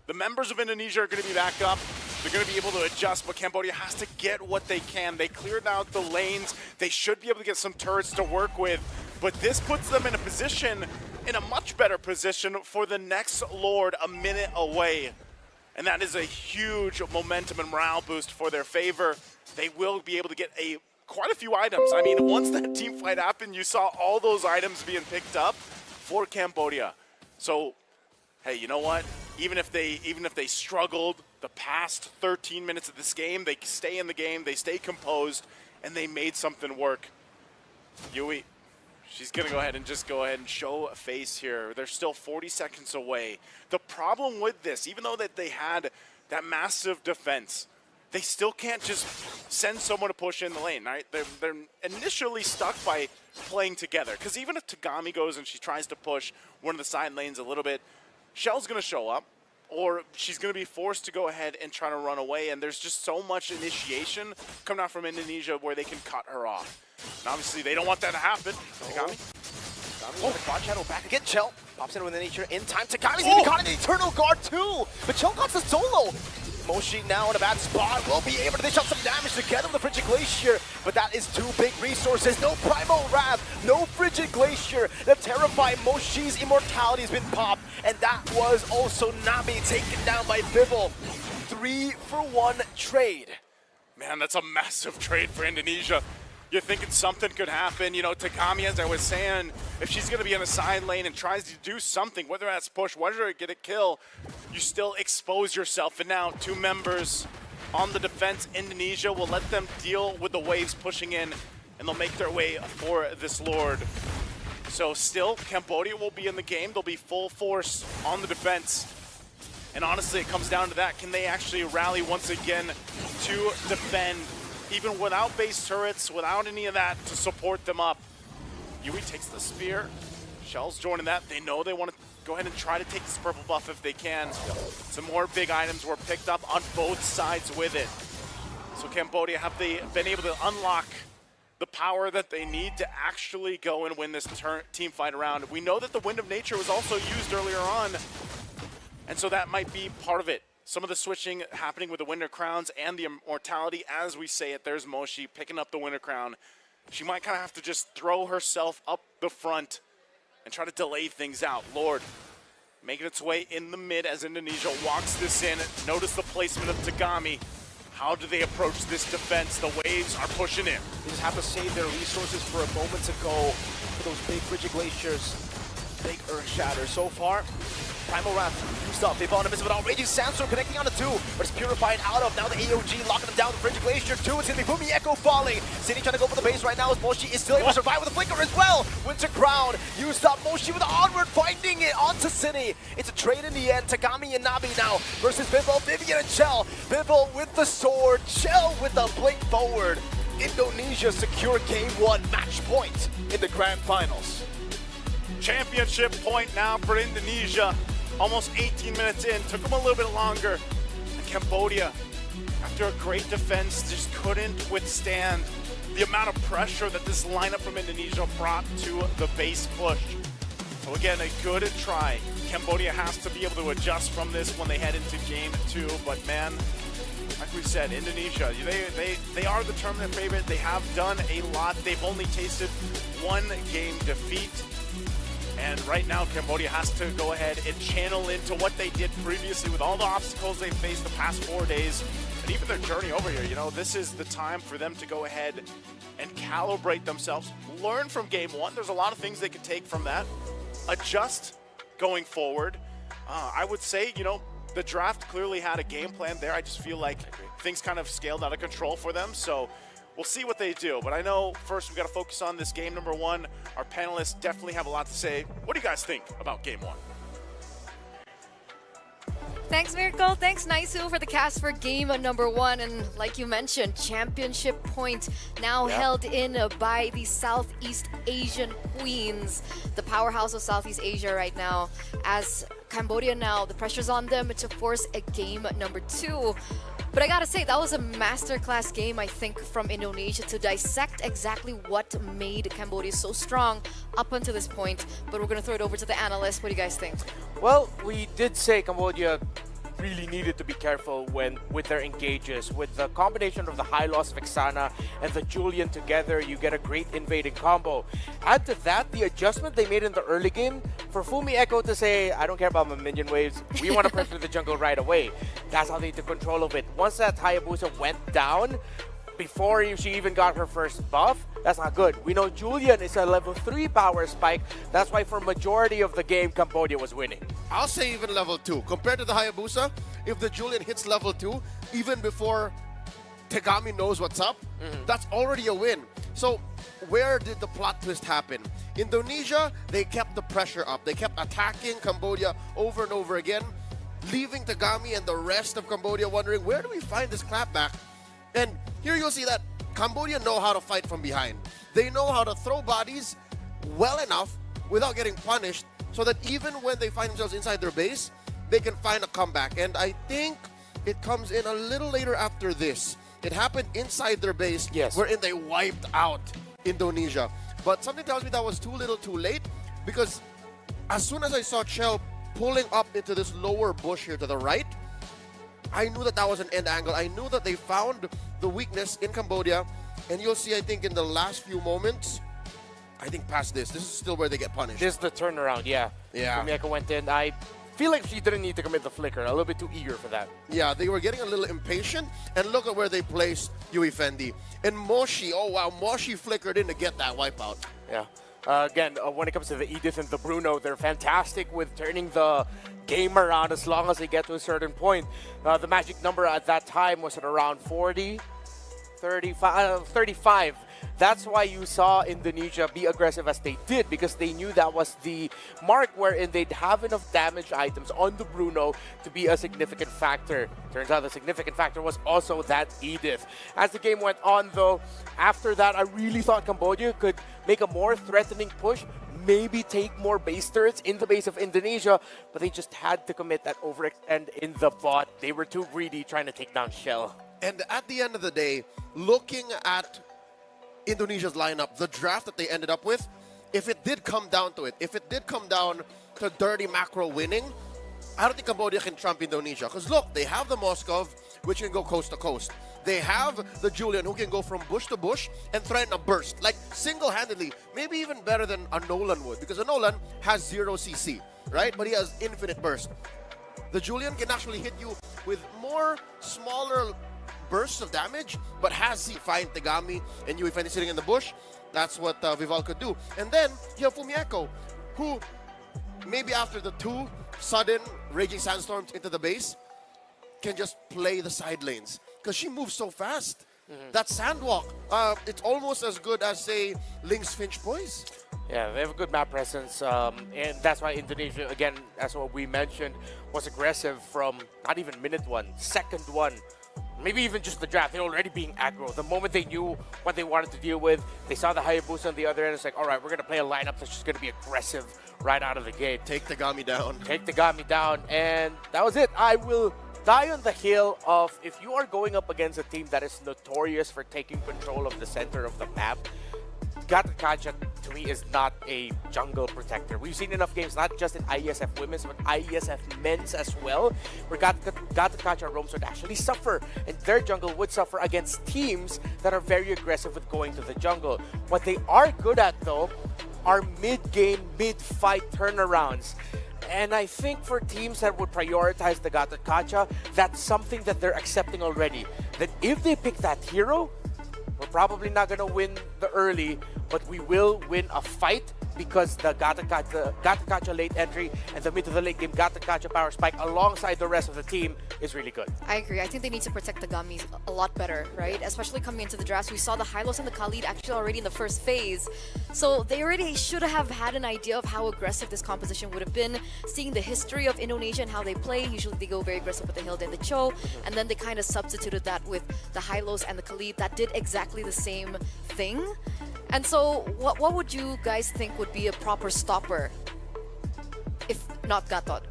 the members of Indonesia are going to be back up. They're going to be able to adjust, but Cambodia has to get what they can. They cleared out the lanes. They should be able to get some turrets to work with, but this puts them in a position, in a much better position for the next Lord a minute away. And that is a huge momentum and morale boost for their favor. They will be able to get quite a few items. I mean, once that team fight happened, you saw all those items being picked up for Cambodia. So, hey, you know what? Even if they struggled the past 13 minutes of this game, they stay in the game, they stay composed, and they made something work. Yui, she's going to go ahead and show a face here. They're still 40 seconds away. The problem with this, even though that they had that massive defense, they still can't just send someone to push in the lane, right? They're initially stuck by playing together. Because even if Tagami goes and she tries to push one of the side lanes a little bit, Shell's going to show up, or she's going to be forced to go ahead and try to run away. And there's just so much initiation coming out from Indonesia where they can cut her off. And obviously, they don't want that to happen. Tagami? Tagami with the quad shadow back again. Chell pops in with the nature in time. Tagami's even caught in the Eternal Guard too. But Chell got the solo. Moshi now in a bad spot. Will be able to dish out some damage together with the Frigid Glacier. But that is 2 big resources. No Primal Wrath. No Frigid Glacier. The terrifying Moshi's immortality has been popped. And that was also Nabi taken down by Bibble. 3-for-1 trade. Man, that's a massive trade for Indonesia. You're thinking something could happen. You know, Takami, as I was saying, if she's going to be in a side lane and tries to do something, whether that's push, whether it get a kill, you still expose yourself. And now 2 members on the defense. Indonesia will let them deal with the waves pushing in, and they'll make their way for this Lord. So still, Cambodia will be in the game. They'll be full force on the defense. And honestly, it comes down to that. Can they actually rally once again to defend? Even without base turrets, without any of that to support them up. Yui takes the spear. Shell's joining that. They know they want to go ahead and try to take this purple buff if they can. Some more big items were picked up on both sides with it. So Cambodia, have they been able to unlock the power that they need to actually go and win this team fight around? We know that the Wind of Nature was also used earlier on, and so that might be part of it. Some of the switching happening with the Winter Crowns and the Immortality. As we say it, there's Moshi picking up the Winter Crown. She might kind of have to just throw herself up the front and try to delay things out. Lord, making its way in the mid as Indonesia walks this in. Notice the placement of Tagami. How do they approach this defense? The waves are pushing in. They just have to save their resources for a moment to go for those big Frigid Glaciers, big Earth Shatters. So far, Primal Wrath used up. They found a miss with Raging Sandstorm connecting on the 2, but it's purified out of. Now the AOG locking them down. The Frigid Glacier 2. It's going to be Fumi Echo falling. City trying to go for the base right now as Moshi is still able to survive with the flicker as well. Winter Crown used up. Moshi with the onward, finding it onto City. It's a trade in the end. Tagami and Nabi now versus Bibble, Vivian and Chell. Bibble with the sword, Chell with the blink forward. Indonesia secure game 1 match point in the grand finals. Championship point now for Indonesia. Almost 18 minutes in, took them a little bit longer. And Cambodia, after a great defense, just couldn't withstand the amount of pressure that this lineup from Indonesia brought to the base push. So again, a good try. Cambodia has to be able to adjust from this when they head into game 2. But man, like we said, Indonesia, they are the tournament favorite. They have done a lot. They've only tasted one game defeat. And right now, Cambodia has to go ahead and channel into what they did previously with all the obstacles they faced the past 4 days. And even their journey over here, this is the time for them to go ahead and calibrate themselves, learn from game 1. There's a lot of things they could take from that, adjust going forward. I would say, the draft clearly had a game plan there. I just feel like things kind of scaled out of control for them. So we'll see what they do. But I know first we've got to focus on this game number 1. Our panelists definitely have a lot to say. What do you guys think about game 1? Thanks, Miracle. Thanks, Naisu, for the cast for game number 1. And like you mentioned, championship point now held in by the Southeast Asian Queens, the powerhouse of Southeast Asia right now. As Cambodia now, the pressure's on them to force a game number 2. But I gotta say, that was a masterclass game, I think, from Indonesia to dissect exactly what made Cambodia so strong up until this point. But we're gonna throw it over to the analysts. What do you guys think? Well, we did say Cambodia really needed to be careful with their engages. With the combination of the high loss of Vexana and the Julian together, you get a great invading combo. Add to that the adjustment they made in the early game for Fumi Echo to say, I don't care about my minion waves, we want to pressure the jungle right away. That's how they took control of it. Once that Hayabusa went down, before she even got her first buff, that's not good. We know Julian is a level 3 power spike. That's why for majority of the game, Cambodia was winning. I'll say even level 2. Compared to the Hayabusa, if the Julian hits level 2, even before Tegami knows what's up, that's already a win. So where did the plot twist happen? Indonesia, they kept the pressure up. They kept attacking Cambodia over and over again, leaving Tegami and the rest of Cambodia wondering, where do we find this clapback? And here you'll see that Cambodia know how to fight from behind. They know how to throw bodies well enough without getting punished so that even when they find themselves inside their base, they can find a comeback. And I think it comes in a little later after this. It happened inside their base, wherein they wiped out Indonesia. But something tells me that was too little too late, because as soon as I saw Chell pulling up into this lower bush here to the right, I knew that was an end angle. I knew that they found the weakness in Cambodia. And you'll see, I think, in the last few moments, I think past this is still where they get punished. This is the turnaround, yeah. Fumieko went in. I feel like she didn't need to commit the flicker. A little bit too eager for that. Yeah, they were getting a little impatient. And look at where they placed Yui Fendi. And Moshi, oh wow, Moshi flickered in to get that wipeout. Yeah. Again, when it comes to the Edith and the Bruno, they're fantastic with turning the game around as long as they get to a certain point. The magic number at that time was at around 40, 35. That's why you saw Indonesia be aggressive as they did, because they knew that was the mark wherein they'd have enough damage items on the Bruno to be a significant factor. Turns out the significant factor was also that Edith. As the game went on, though, after that, I really thought Cambodia could make a more threatening push, maybe take more base turrets in the base of Indonesia, but they just had to commit that overextend in the bot. They were too greedy trying to take down Shell. And at the end of the day, looking at Indonesia's lineup, the draft that they ended up with, if it did come down to it, if it did come down to dirty macro winning, I don't think Cambodia can trump Indonesia. Because look, they have the Moskov, which can go coast to coast. They have the Julian, who can go from bush to bush and threaten a burst, like single-handedly, maybe even better than a Nolan would, because a Nolan has 0 CC, right? But he has infinite burst. The Julian can actually hit you with more smaller bursts of damage, but has he find Tegami and Yui Fendi sitting in the bush. That's what Vival could do. And then you have Fumieko, who maybe after the 2 sudden Raging Sandstorms into the base, can just play the side lanes. Because she moves so fast. That Sandwalk, it's almost as good as, say, Link's Finch Poise. Yeah, they have a good map presence, and that's why Indonesia, again, as what we mentioned, was aggressive from not even minute 1, second 1. Maybe even just the draft, they're already being aggro. The moment they knew what they wanted to deal with, they saw the Hayabusa on the other end. It's like, all right, we're going to play a lineup that's just going to be aggressive right out of the gate. Take Tegami down. Take Tegami down, and that was it. I will die on the hill of, if you are going up against a team that is notorious for taking control of the center of the map, got to catch it Sui is not a jungle protector. We've seen enough games, not just in IESF Women's, but IESF Men's as well, where Gatakacha and Roams would actually suffer, and their jungle would suffer against teams that are very aggressive with going to the jungle. What they are good at, though, are mid-game, mid-fight turnarounds. And I think for teams that would prioritize the Gatakacha, that's something that they're accepting already. That if they pick that hero, we're probably not going to win the early, but we will win a fight because the Gatakacha late entry and the mid to the late game Gatakacha power spike alongside the rest of the team is really good. I agree. I think they need to protect the Gummies a lot better, right? Especially coming into the drafts. We saw the Hylos and the Khalid actually already in the first phase. So they already should have had an idea of how aggressive this composition would have been. Seeing the history of Indonesia and how they play, usually they go very aggressive with the Hilda and the Cho, and then they kind of substituted that with the Hylos and the Khalid that did exactly the same thing. And so what would you guys think would be a proper stopper if not Gatot?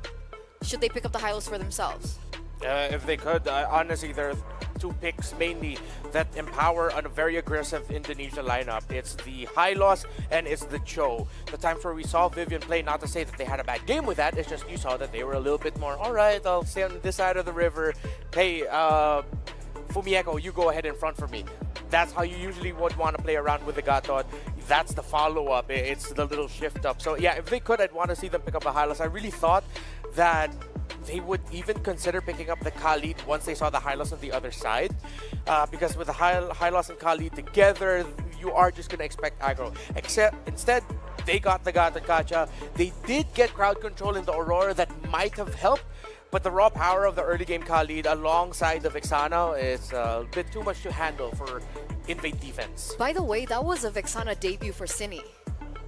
Should they pick up the Hylos for themselves? If they could, honestly, there are two picks mainly that empower a very aggressive Indonesia lineup. It's the Hylos and it's the Cho. The times where we saw Vivian play, not to say that they had a bad game with that, it's just you saw that they were a little bit more, all right, I'll stay on this side of the river. Hey, Fumieko, you go ahead in front for me. That's how you usually would want to play around with the Gatot. That's the follow-up. It's the little shift up. So yeah, if they could, I'd want to see them pick up a Hylos. I really thought that they would even consider picking up the Khalid once they saw the Hylos on the other side. Because with the Hylos and Khalid together, you are just going to expect aggro. Except instead, they got the Gatakacha. They did get crowd control in the Aurora that might have helped. But the raw power of the early game Khalid alongside the Vexana is a bit too much to handle for invade defense. By the way, that was a Vexana debut for Cine.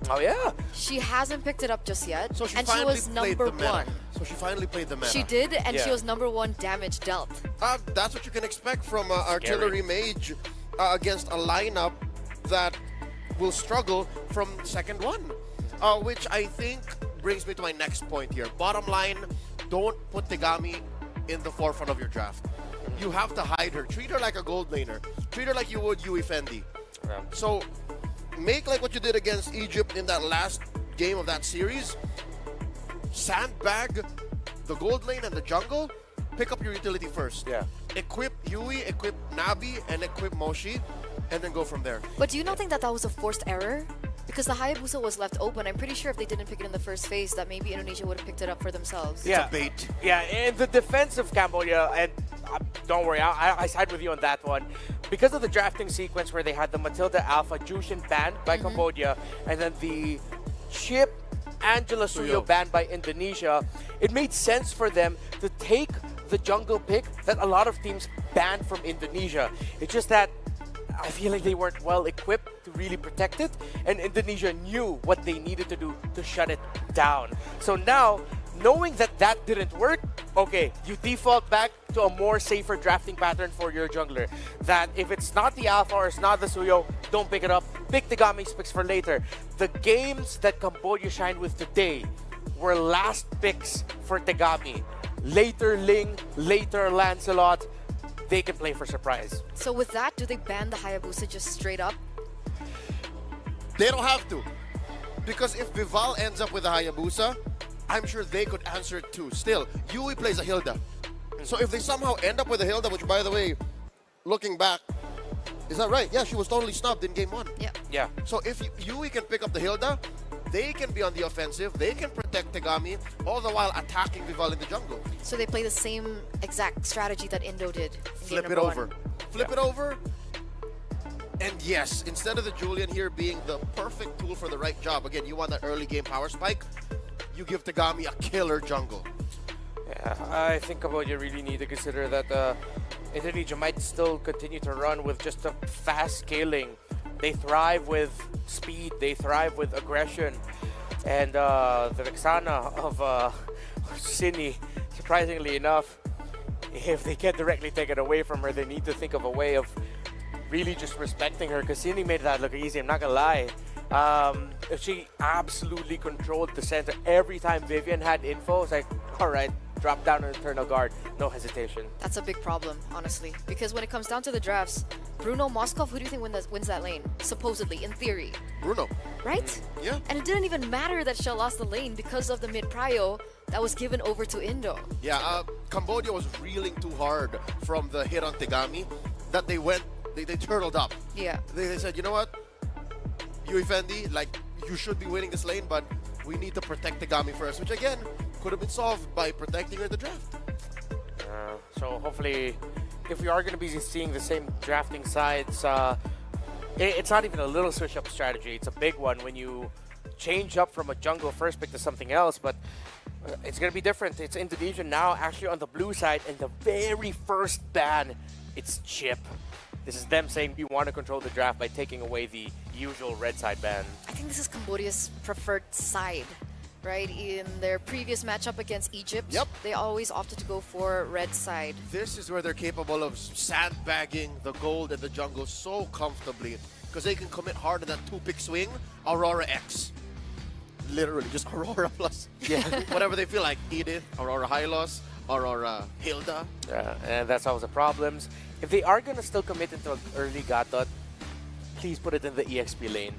Oh yeah? She hasn't picked it up just yet. So she and finally she was played number the meta. one. So she finally played the meta. She did, and she was number one damage dealt. That's what you can expect from Artillery Mage against a lineup that will struggle from second one. Which I think brings me to my next point here. Bottom line, don't put Tegami in the forefront of your draft. You have to hide her. Treat her like a gold laner. Treat her like you would Yui Fendi. Yeah. So make like what you did against Egypt in that last game of that series. Sandbag the gold lane and the jungle. Pick up your utility first. Yeah. Equip Yui, equip Nabi, and equip Moshi, and then go from there. But do you not think that that was a forced error? Because the Hayabusa was left open. I'm pretty sure if they didn't pick it in the first phase, that maybe Indonesia would have picked it up for themselves. Yeah. It's a bait. Yeah, and the defense of Cambodia, and don't worry, I side with you on that one. Because of the drafting sequence where they had the Matilda Alpha Jushin banned by Cambodia, and then the Chip Angela Suyo banned by Indonesia, it made sense for them to take the jungle pick that a lot of teams banned from Indonesia. It's just that I feel like they weren't well equipped to really protect it, and Indonesia knew what they needed to do to shut it down. So now, knowing that that didn't work, okay, you default back to a more safer drafting pattern for your jungler. That if it's not the Alpha or it's not the Suyo, don't pick it up. Pick the Gami's picks for later. The games that Cambodia shined with today were last picks for Tegami. Later Ling, later Lancelot. They can play for surprise. So with that, do they ban the Hayabusa just straight up? They don't have to. Because if Vival ends up with a Hayabusa, I'm sure they could answer it too. Still, Yui plays a Hilda. So if they somehow end up with a Hilda, which by the way, looking back, is that right? Yeah, she was totally snubbed in game one. Yeah. Yeah. So if Yui can pick up the Hilda, they can be on the offensive, they can protect Tegami, all the while attacking Vival in the jungle. So they play the same exact strategy that Indo did in Flip game it number over. one. Flip it over. And yes, instead of the Julian here being the perfect tool for the right job, again, you want that early game power spike, you give Tegami a killer jungle. Yeah, I think Cambodia really need to consider that Indonesia might still continue to run with just a fast scaling. They thrive with speed, they thrive with aggression. And the Vexana of Cine, surprisingly enough, if they can't directly take it away from her, they need to think of a way of really just respecting her, because Cine made that look easy, I'm not gonna lie. She absolutely controlled the center. Every time Vivian had info, it's like, all right, drop down an Eternal Guard, no hesitation. That's a big problem, honestly. Because when it comes down to the drafts, Bruno Moskov, who do you think wins that lane? Supposedly, in theory. Bruno. Right? Yeah. And it didn't even matter that Shell lost the lane because of the mid-prio that was given over to Indo. Yeah, Cambodia was reeling too hard from the hit on Tegami that they turtled up. Yeah. They said, you know what? You Effendi, like, you should be winning this lane, but we need to protect Tegami first, which again, could have been solved by protecting her in the draft. So hopefully, if we are going to be seeing the same drafting sides, it's not even a little switch-up strategy. It's a big one when you change up from a jungle first pick to something else, but it's going to be different. It's Indonesia now actually on the blue side, and the very first ban, it's Chip. This is them saying we want to control the draft by taking away the usual red side ban. I think this is Cambodia's preferred side, right? In their previous matchup against Egypt, they always opted to go for red side. This is where they're capable of sandbagging the gold and the jungle so comfortably because they can commit hard in that two-pick swing, Aurora X. Literally, just Aurora plus whatever they feel like. Edith, Aurora Hylos, Aurora Hilda. Yeah, and that's always the problems. If they are going to still commit into an early Gatot, please put it in the EXP lane.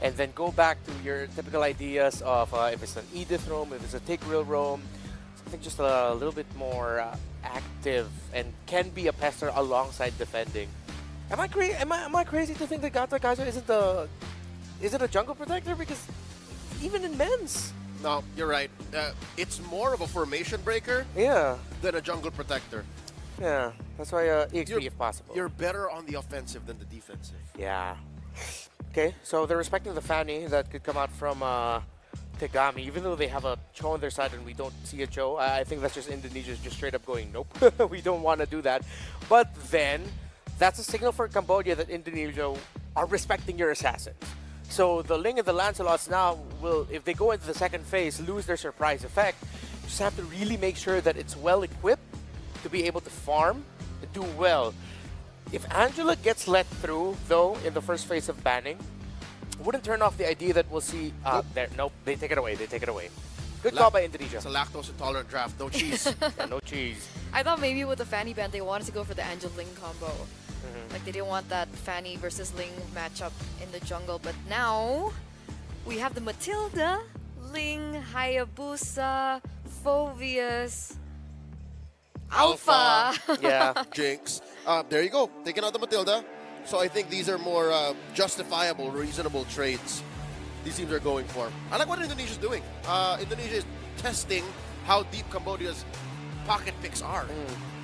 And then go back to your typical ideas of if it's an Edith roam, if it's a Tigreal roam, something just a little bit more active and can be a pester alongside defending. Am I crazy to think that Gatot Kaja isn't a jungle protector? Because even in men's. No, you're right. It's more of a formation breaker than a jungle protector. Yeah, that's why EXP if possible. You're better on the offensive than the defensive. Yeah. Okay, so they're respecting the Fanny that could come out from Tegami, even though they have a Cho on their side and we don't see a Cho. I think that's just Indonesia's just straight up going, nope, we don't want to do that. But then, that's a signal for Cambodia that Indonesia are respecting your assassins. So the Ling and the Lancelots now will, if they go into the second phase, lose their surprise effect. You just have to really make sure that it's well equipped to be able to farm and do well. If Angela gets let through, though, in the first phase of banning, wouldn't turn off the idea that we'll see... Nope, they take it away, Good call by Indonesia. It's a lactose-intolerant draft, no cheese. No cheese. I thought maybe with the Fanny ban, they wanted to go for the Angel Ling combo. Like, they didn't want that Fanny versus Ling matchup in the jungle. But now, we have the Matilda, Ling, Hayabusa, Phoveus, Alpha. Yeah, Jinx. There you go. Taking out the Matilda. So I think these are more justifiable, reasonable trades these teams are going for. I like what Indonesia's doing. Indonesia is testing how deep Cambodia's pocket picks are.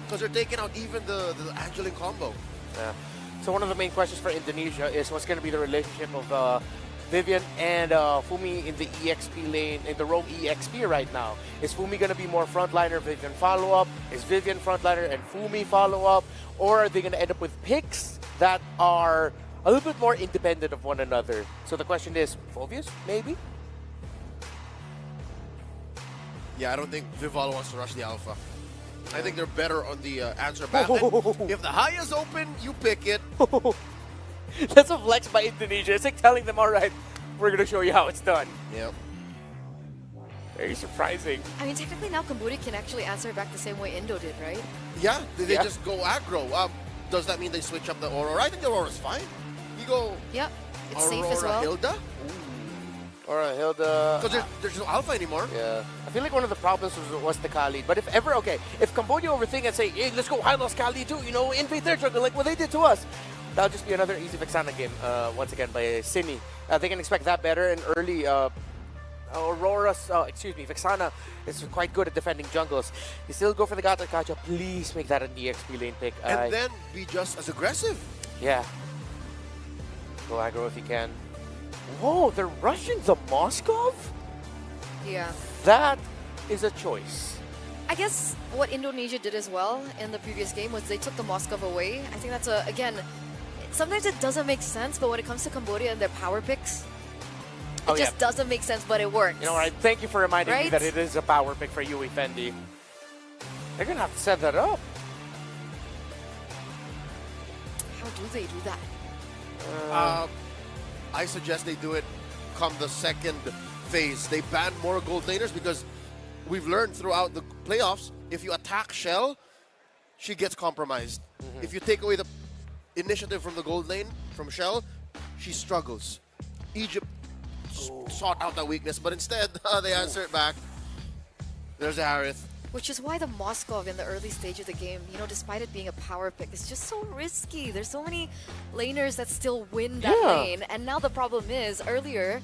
Because they're taking out even the Angeline combo. Yeah. So one of the main questions for Indonesia is what's going to be the relationship of Vivian and Fumi in the EXP lane, in the rogue EXP right now. Is Fumi going to be more frontliner, Vivian follow-up? Is Vivian frontliner and Fumi follow-up? Or are they going to end up with picks that are a little bit more independent of one another? So the question is, Phoveus, maybe? Yeah, I don't think Vival wants to rush the Alpha. I think they're better on the answer back. If the high is open, you pick it. That's a flex by Indonesia. It's like telling them, all right, we're going to show you how it's done. Yep. Very surprising. I mean, technically now Cambodia can actually answer back the same way Indo did, right? Yeah, they just go aggro. Does that mean they switch up the Aurora? I think the Aurora's fine. You go Yep, it's Aurora safe as well. Hilda? Or Hilda. Because there's no Alpha anymore. Yeah. I feel like one of the problems was the Khalid. But if ever, if Cambodia overthink and say, hey, let's go Hylos Khalid too, invade their jungle like what they did to us. That'll just be another easy Vexana game, once again, by Simi. They can expect that better and early. Vexana is quite good at defending jungles. You still go for the Gatot Kacha. Please make that an EXP lane pick. And then be just as aggressive. Yeah. Go aggro if you can. Whoa, they're rushing the Moskov? Yeah. That is a choice. I guess what Indonesia did as well in the previous game was they took the Moskov away. I think that's again, sometimes it doesn't make sense, but when it comes to Cambodia and their power picks, it just doesn't make sense, but it works. You know, right? Thank you for reminding me that it is a power pick for you, Effendi. They're going to have to set that up. How do they do that? I suggest they do it come the second phase. They ban more gold laners because we've learned throughout the playoffs, if you attack Shell, she gets compromised. If you take away the initiative from the gold lane, from Shell, she struggles. Egypt sought out that weakness, but instead, they answer it back. There's a Harith. Which is why the Moskov in the early stage of the game, you know, despite it being a power pick, is just so risky. There's so many laners that still win that lane. And now the problem is, earlier,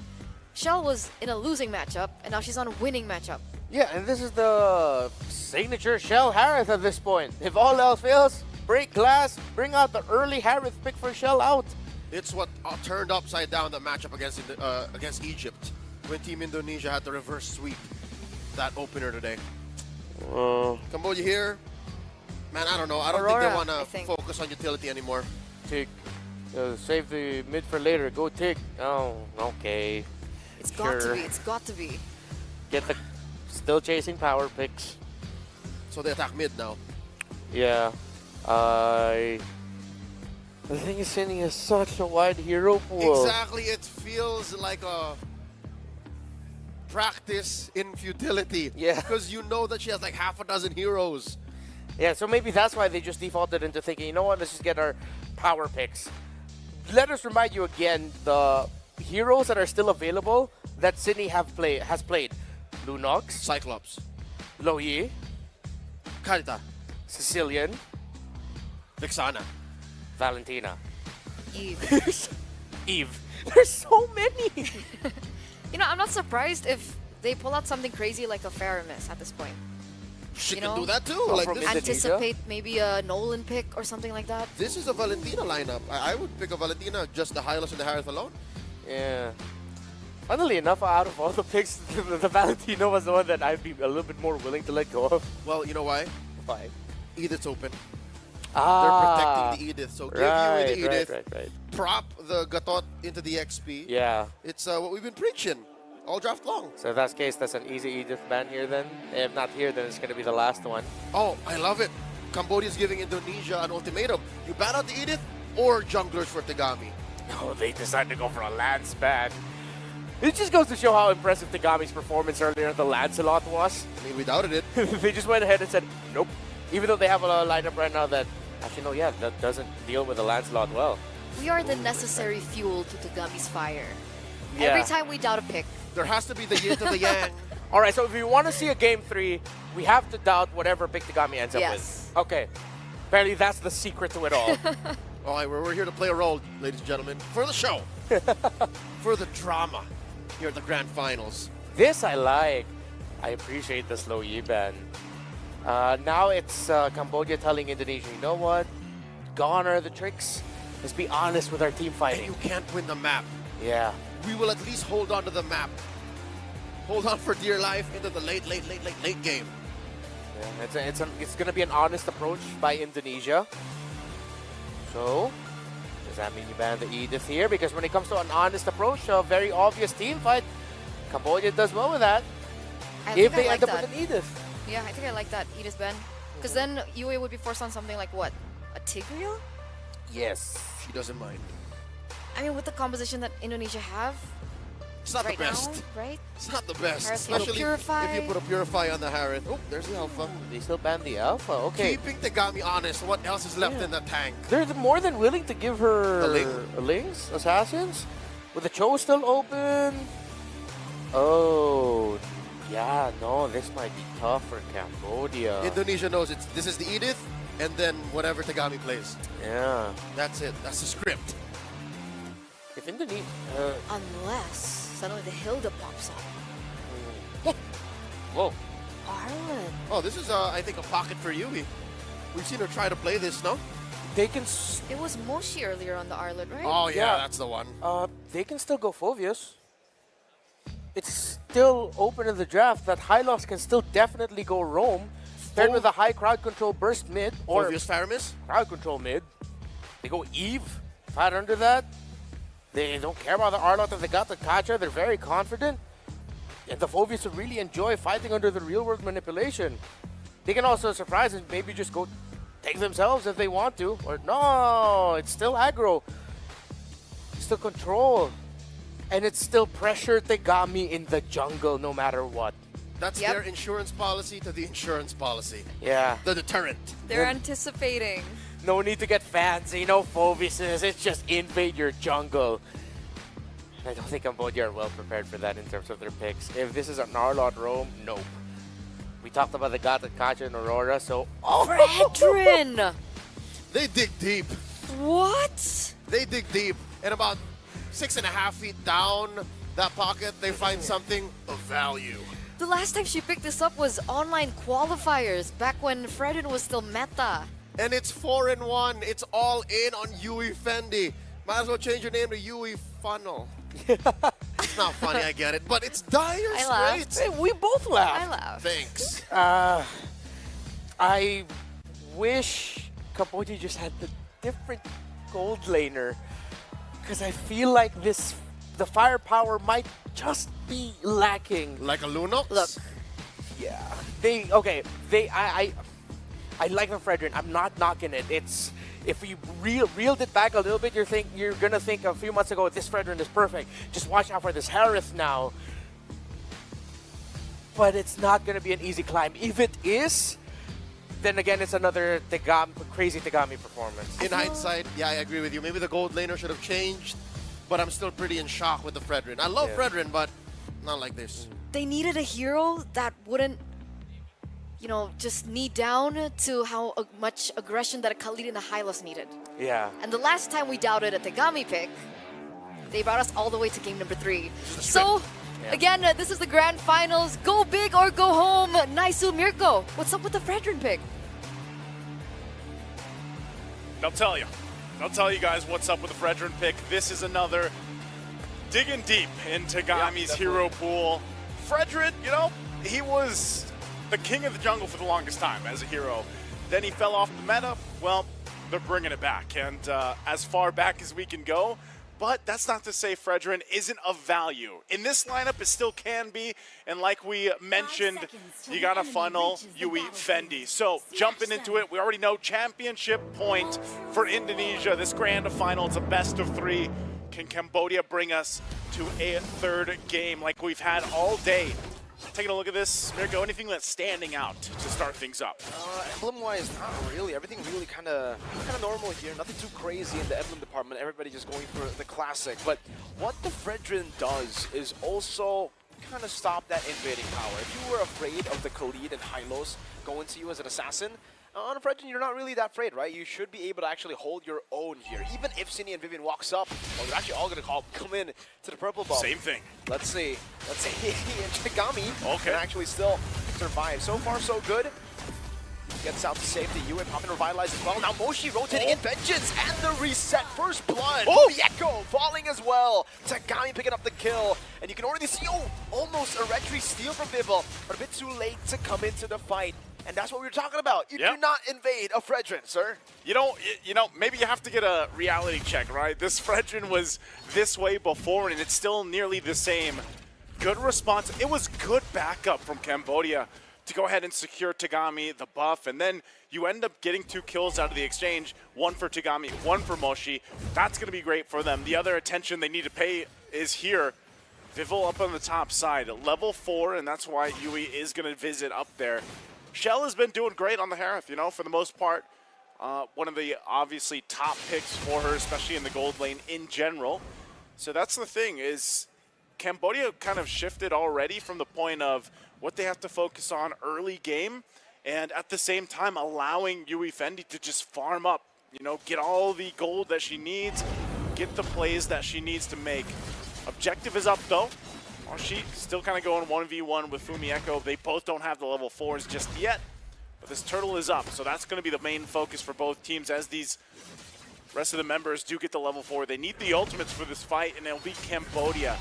Shell was in a losing matchup, and now she's on a winning matchup. Yeah, and this is the signature Shell Harith at this point. If all else fails, break glass, bring out the early Harith pick for Shell out. It's what turned upside down the matchup against Egypt when Team Indonesia had to reverse sweep that opener today. Cambodia here. Man, I don't know. I don't think they want to focus on utility anymore. Tick. Save the mid for later. Go Tick. Oh, okay. It's got to be. It's got to be. Get the still chasing power picks. So they attack mid now. Yeah. The thing is, Cine has such a wide hero pool. Exactly. It feels like a practice in futility. Yeah. Because you know that she has like half a dozen heroes. Yeah, so maybe that's why they just defaulted into thinking, you know what, let's just get our power picks. Let us remind you again, the heroes that are still available that Cine has played. Lunox. Cyclops. Loyi. Karita. Sicilian. Vixana. Valentina. Eve. Eve. There's so many! You know, I'm not surprised if they pull out something crazy like a Faramis at this point. She can do that too. Oh, like this anticipate maybe a Nolan pick or something like that. This is a Valentina lineup. I would pick a Valentina, just the Hylos and the Harith alone. Yeah. Funnily enough, out of all the picks, the Valentino was the one that I'd be a little bit more willing to let go of. Well, you know why? Why? Edith's open. Ah. They're protecting the Edith. So give you the Edith. Right. Prop the Gatot into the XP. Yeah. It's what we've been preaching all draft long. So if that's the case, that's an easy Edith ban here then. If not here, then it's going to be the last one. Oh, I love it. Cambodia's giving Indonesia an ultimatum. You ban out the Edith or junglers for Tegami. No, they decided to go for a Lance ban. It just goes to show how impressive Tegami's performance earlier in the Lancelot was. I mean, we doubted it. They just went ahead and said, nope. Even though they have a lineup right now that, actually, no, yeah, that doesn't deal with the Lancelot well. We are the necessary fuel to Tegami's fire. Yeah. Every time we doubt a pick. There has to be the yin to the yang. All right, so if we want to see a Game 3, we have to doubt whatever pick Tegami ends up Yes. with. Okay. Apparently, that's the secret to it all. All right, we're here to play a role, ladies and gentlemen, for the show. For the drama here at the Grand Finals. This I like. I appreciate the slow Yi ban. Now it's Cambodia telling Indonesia, you know what? Gone are the tricks. Let's be honest with our team fighting. And you can't win the map. Yeah. We will at least hold on to the map. Hold on for dear life into the late game. Yeah, it's going to be an honest approach by Indonesia. So, does that mean you ban the Edith here? Because when it comes to an honest approach, a very obvious team fight, Cambodia does well with that. If they end up with an Edith. Yeah, I think I like that Edith ban. Because then UA would be forced on something like what? A Tigreal? Yes. She doesn't mind. I mean, with the composition that Indonesia have, it's not right the best. Now, right? It's not the best. Harith, Especially Purify. if you put a Purify on the Harith. Oh, there's the Alpha. They still ban the Alpha. Okay. Keeping Tegami honest. What else is left in the tank? They're more than willing to give her the Lings, Assassins. With the Cho still open. Oh, yeah, no, this might be tough for Cambodia. Indonesia knows this is the Edith, and then whatever Tegami plays. Yeah. That's it. That's the script. If Indonesia... Unless suddenly the Hilda pops up. Whoa. Arlen. Oh, this is, I think, a pocket for Yui. We've seen her try to play this, no? They can... It was Moshi earlier on the Arlen, right? Oh, yeah, that's the one. They can still go Phoveus. It's still open in the draft that Hylos can still definitely go Roam. Paired with a high crowd control burst mid. Or Phoveus Faramis? Crowd control mid. They go Eve. Fight under that. They don't care about the Arlot that they got the Kacha. They're very confident. And the Phoveus would really enjoy fighting under the real world manipulation. They can also surprise and maybe just go take themselves if they want to. Or no, it's still aggro. It's still control. And it's still pressure Tegami in the jungle no matter what. That's Yep. their insurance policy to the insurance policy. Yeah. The deterrent. They're anticipating. No need to get fancy, no phobias. It's just invade your jungle. I don't think Cambodia are well prepared for that in terms of their picks. If this is a Narlot roam, nope. We talked about the Gata, Kacha, and Aurora, so... Fredrin! They dig deep. What? They dig deep. And about 6.5 feet down that pocket, they find something of value. The last time she picked this up was online qualifiers, back when Fredrin was still meta. And it's 4-1. It's all in on Yui Fendi. Might as well change your name to Yui Funnel. It's not funny, I get it, but it's dire I laughed. straits. Hey, we both laughed. I laughed. Thanks. I wish Cambodia just had the different gold laner, because I feel like the firepower might just be lacking. Like a Lunox? Look. Yeah. I like the Fredrin. I'm not knocking it. It's if you reeled it back a little bit, you're gonna think a few months ago this Fredrin is perfect. Just watch out for this Harith now. But it's not gonna be an easy climb. If it is, then again it's another crazy Tegami performance. In hindsight, yeah, I agree with you. Maybe the gold laner should have changed, but I'm still pretty in shock with the Fredrin. I love Fredrin, but not like this. They needed a hero that wouldn't, you know, just knee down to how much aggression that a Khalid and a Hylos needed. Yeah. And the last time we doubted a Tegami pick, they brought us all the way to game number 3. So, again, this is the grand finals. Go big or go home. Naisu Mirko, what's up with the Fredrin pick? I'll tell you. I'll tell you guys what's up with the Fredrin pick. This is another digging deep in Tegami's hero pool. Fredrin, you know, he was the king of the jungle for the longest time as a hero. Then he fell off the meta. Well, they're bringing it back, and as far back as we can go. But that's not to say Fredrin isn't of value. In this lineup, it still can be, and like we mentioned, you gotta funnel Yui Fendi. So jumping into it, we already know championship point for Indonesia. This grand final, it's a best of 3. Can Cambodia bring us to a third game like we've had all day? Taking a look at this, Mirko, anything that's standing out to start things up? Emblem-wise, not really. Everything really kind of normal here. Nothing too crazy in the emblem department. Everybody just going for the classic. But what the Fredrin does is also kind of stop that invading power. If you were afraid of the Khalid and Hylos going to you as an assassin, on a Fredrin, you're not really that afraid, right? You should be able to actually hold your own here. Even if Cindy and Vivian walks up, well, they're actually all going to come in to the purple buff. Same thing. Let's see. Let's see. And Tegami can actually still survive. So far, so good. Gets out to safety. Yue popping Revitalize as well. Now Moshi rotating in Vengeance and the reset. First blood. Oh, the Echo falling as well. Tegami picking up the kill. And you can already see, almost a retry steal from Bibble, but a bit too late to come into the fight. And that's what we were talking about. You do not invade a Fredrin, sir. You know, maybe you have to get a reality check, right? This Fredrin was this way before, and it's still nearly the same. Good response. It was good backup from Cambodia to go ahead and secure Tegami the buff, and then you end up getting 2 kills out of the exchange, 1 for Tegami, 1 for Moshi. That's going to be great for them. The other attention they need to pay is here. Vivel up on the top side, level 4, and that's why Yui is going to visit up there. Shell has been doing great on the Harith, you know, for the most part. One of the obviously top picks for her, especially in the gold lane in general. So that's the thing, is Cambodia kind of shifted already from the point of what they have to focus on early game, and at the same time allowing Yui Fendi to just farm up, you know, get all the gold that she needs, get the plays that she needs to make. Objective is up though. She still kind of going 1v1 with Fumi Echo. They both don't have the level 4s just yet, but this turtle is up, so that's going to be the main focus for both teams as these rest of the members do get the level 4. They need the ultimates for this fight, and it'll be Cambodia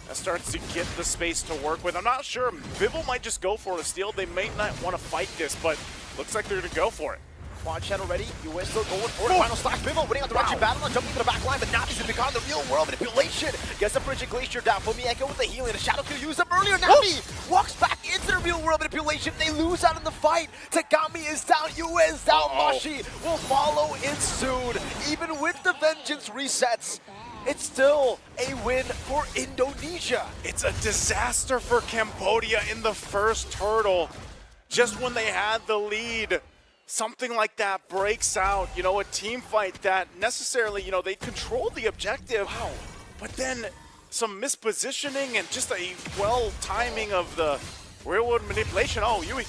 that starts to get the space to work with. I'm not sure. Bibble might just go for a steal. They may not want to fight this, but looks like they're going to go for it. Quad channel ready. US still going for it. Final stock. Bibble winning out the Reggie battle and jumping to the back line, but now this has become the real world manipulation. Gets the Frigid Glacier down. Fumi Echo with the healing. The Shadow Q used up earlier. Nami walks back into the real world manipulation. They lose out in the fight. Tegami is down. US is down. Moshi will follow in soon. Even with the Vengeance resets, it's still a win for Indonesia. It's a disaster for Cambodia in the first turtle. Just when they had the lead, something like that breaks out. You know, a team fight that necessarily, you know, they controlled the objective. Wow. But then some mispositioning and just a timing of the railroad manipulation. Oh, Yui.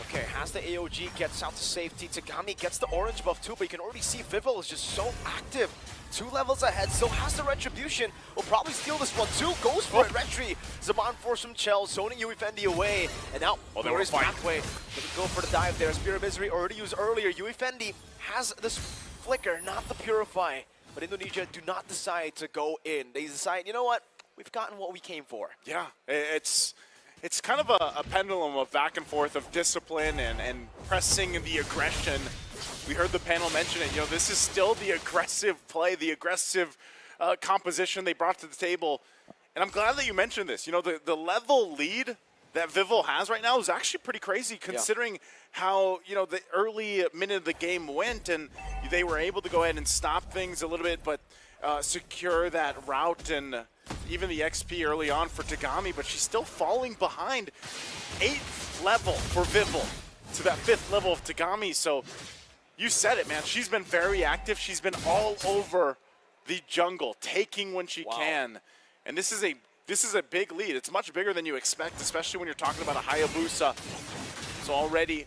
Okay, has the AOG, gets out to safety. Tagami gets the orange buff too, but you can already see Vivel is just so active. 2 levels ahead, still has the retribution. Will probably steal this one too. Goes for it, Retri. Zaman force from Chell, zoning Yui Fendi away. And now, glorious pathway. Didn't go for the dive there. Spear of Misery already used earlier. Yui Fendi has this flicker, not the Purify. But Indonesia do not decide to go in. They decide, you know what? We've gotten what we came for. Yeah, it's kind of a pendulum of back and forth of discipline and pressing the aggression. We heard the panel mention it. You know, this is still the aggressive play, the aggressive composition they brought to the table. And I'm glad that you mentioned this. You know, the level lead that Vivel has right now is actually pretty crazy considering how, you know, the early minute of the game went and they were able to go ahead and stop things a little bit, but secure that route and even the XP early on for Tagami, but she's still falling behind 8th level for Vivel to that 5th level of Tagami. So you said it, man. She's been very active. She's been all over the jungle, taking when she can. And this is a big lead. It's much bigger than you expect, especially when you're talking about a Hayabusa. So already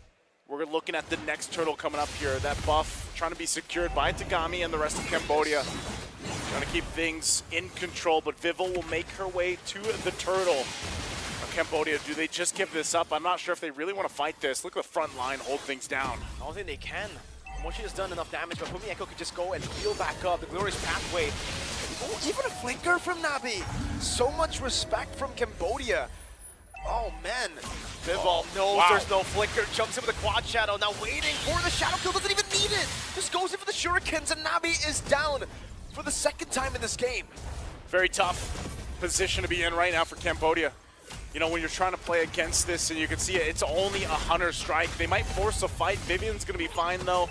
we're looking at the next turtle coming up here. That buff trying to be secured by Tagami and the rest of Cambodia. Trying to keep things in control, but Vivel will make her way to the turtle. Cambodia, do they just give this up? I'm not sure if they really want to fight this. Look at the front line, hold things down. I don't think they can. Mochi has done enough damage, but Fumieko could just go and heal back up. The glorious pathway. Oh, even a flicker from Nabi. So much respect from Cambodia. Oh, man. Vivel knows there's no flicker. Jumps in with a quad shadow. Now waiting for the shadow kill. Doesn't even need it. Just goes in for the shurikens, and Nabi is down for the 2nd time in this game. Very tough position to be in right now for Cambodia. You know, when you're trying to play against this, and you can see it, it's only a Hunter strike. They might force a fight. Vivian's going to be fine, though.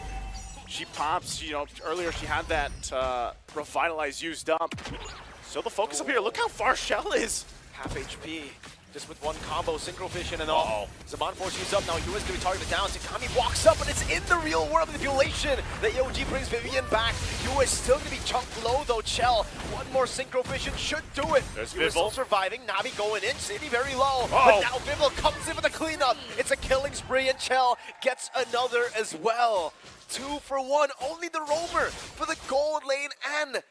She pops. You know, earlier she had that Revitalize used up. So the focus up here, look how far Shell is. Half HP. Just with one combo, Synchro Vision and all. Zaman Force used up, now Yui is going to be targeted down. Tagami walks up, and it's in the real world manipulation. The EOG brings Vivian back. Yui is still going to be chunked low, though. Chell, one more Synchro Vision should do it. There's Yui is still Vivel. surviving. Navi going in, City very low. But now Vivel comes in for the cleanup. It's a killing spree, and Chell gets another as well. 2 for 1, only the roamer for the gold lane and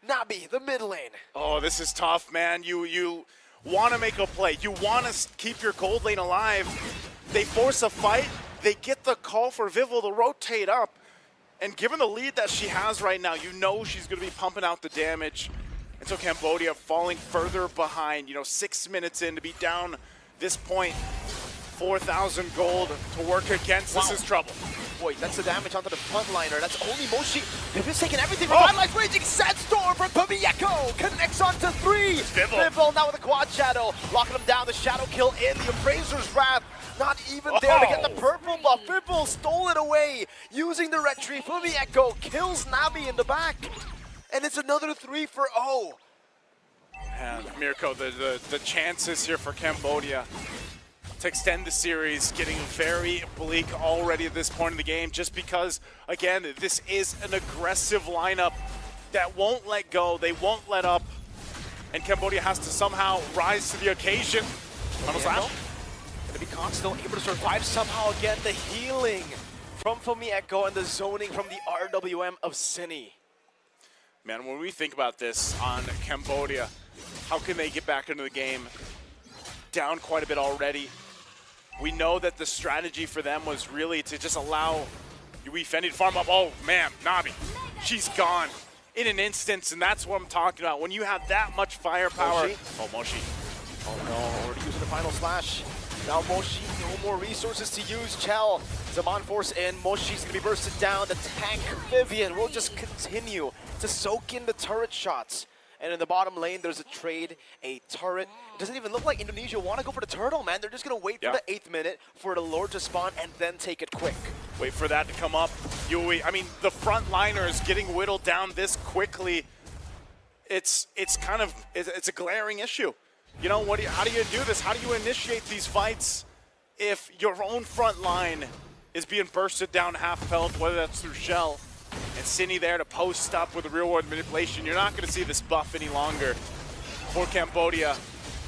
Nabi, the mid lane. Oh, this is tough, man. You want to make a play. You want to keep your gold lane alive. They force a fight. They get the call for Vivel to rotate up. And given the lead that she has right now, you know she's going to be pumping out the damage. And so Cambodia falling further behind, you know, 6 minutes in to be down this point. 4,000 gold to work against. This is trouble. Boy, that's the damage onto the frontliner. That's only Moshi. They've taking everything. Revitalize Raging Sandstorm from Pumieko. Connects onto 3. Vivel now with a quad shadow. Locking him down. The shadow kill in. The Appraiser's Wrath. Not even there to get the purple buff. Vivel stole it away. Using the retry. Pumieko kills Nabi in the back. And it's another 3 for 0. And Mirko, the chances here for Cambodia to extend the series getting very bleak already at this point in the game, just because, again, this is an aggressive lineup that won't let go, they won't let up, and Cambodia has to somehow rise to the occasion. Final slash. Gonna be caught, still able to survive somehow again. The healing from Fumieko and the zoning from the RWM of Cine. Man, when we think about this on Cambodia, how can they get back into the game? Down quite a bit already. We know that the strategy for them was really to just allow Yui Fendi to farm up. Oh man, Nabi, she's gone in an instance, and that's what I'm talking about. When you have that much firepower. Moshi? Oh, Moshi. Oh no, already using the final slash. Now Moshi, no more resources to use. Chell, Zaman Force in. Moshi's gonna be bursted down. The tank Vivian will just continue to soak in the turret shots. And in the bottom lane, there's a trade, a turret. It doesn't even look like Indonesia want to go for the turtle, man. They're just going to wait for the 8th minute for the Lord to spawn and then take it quick. Wait for that to come up. Yui, I mean, the front liner is getting whittled down this quickly. it's a glaring issue. You know, how do you do this? How do you initiate these fights if your own front line is being bursted down half health, whether that's through Shell and Cine there to post up with the real world manipulation? You're not going to see this buff any longer for Cambodia.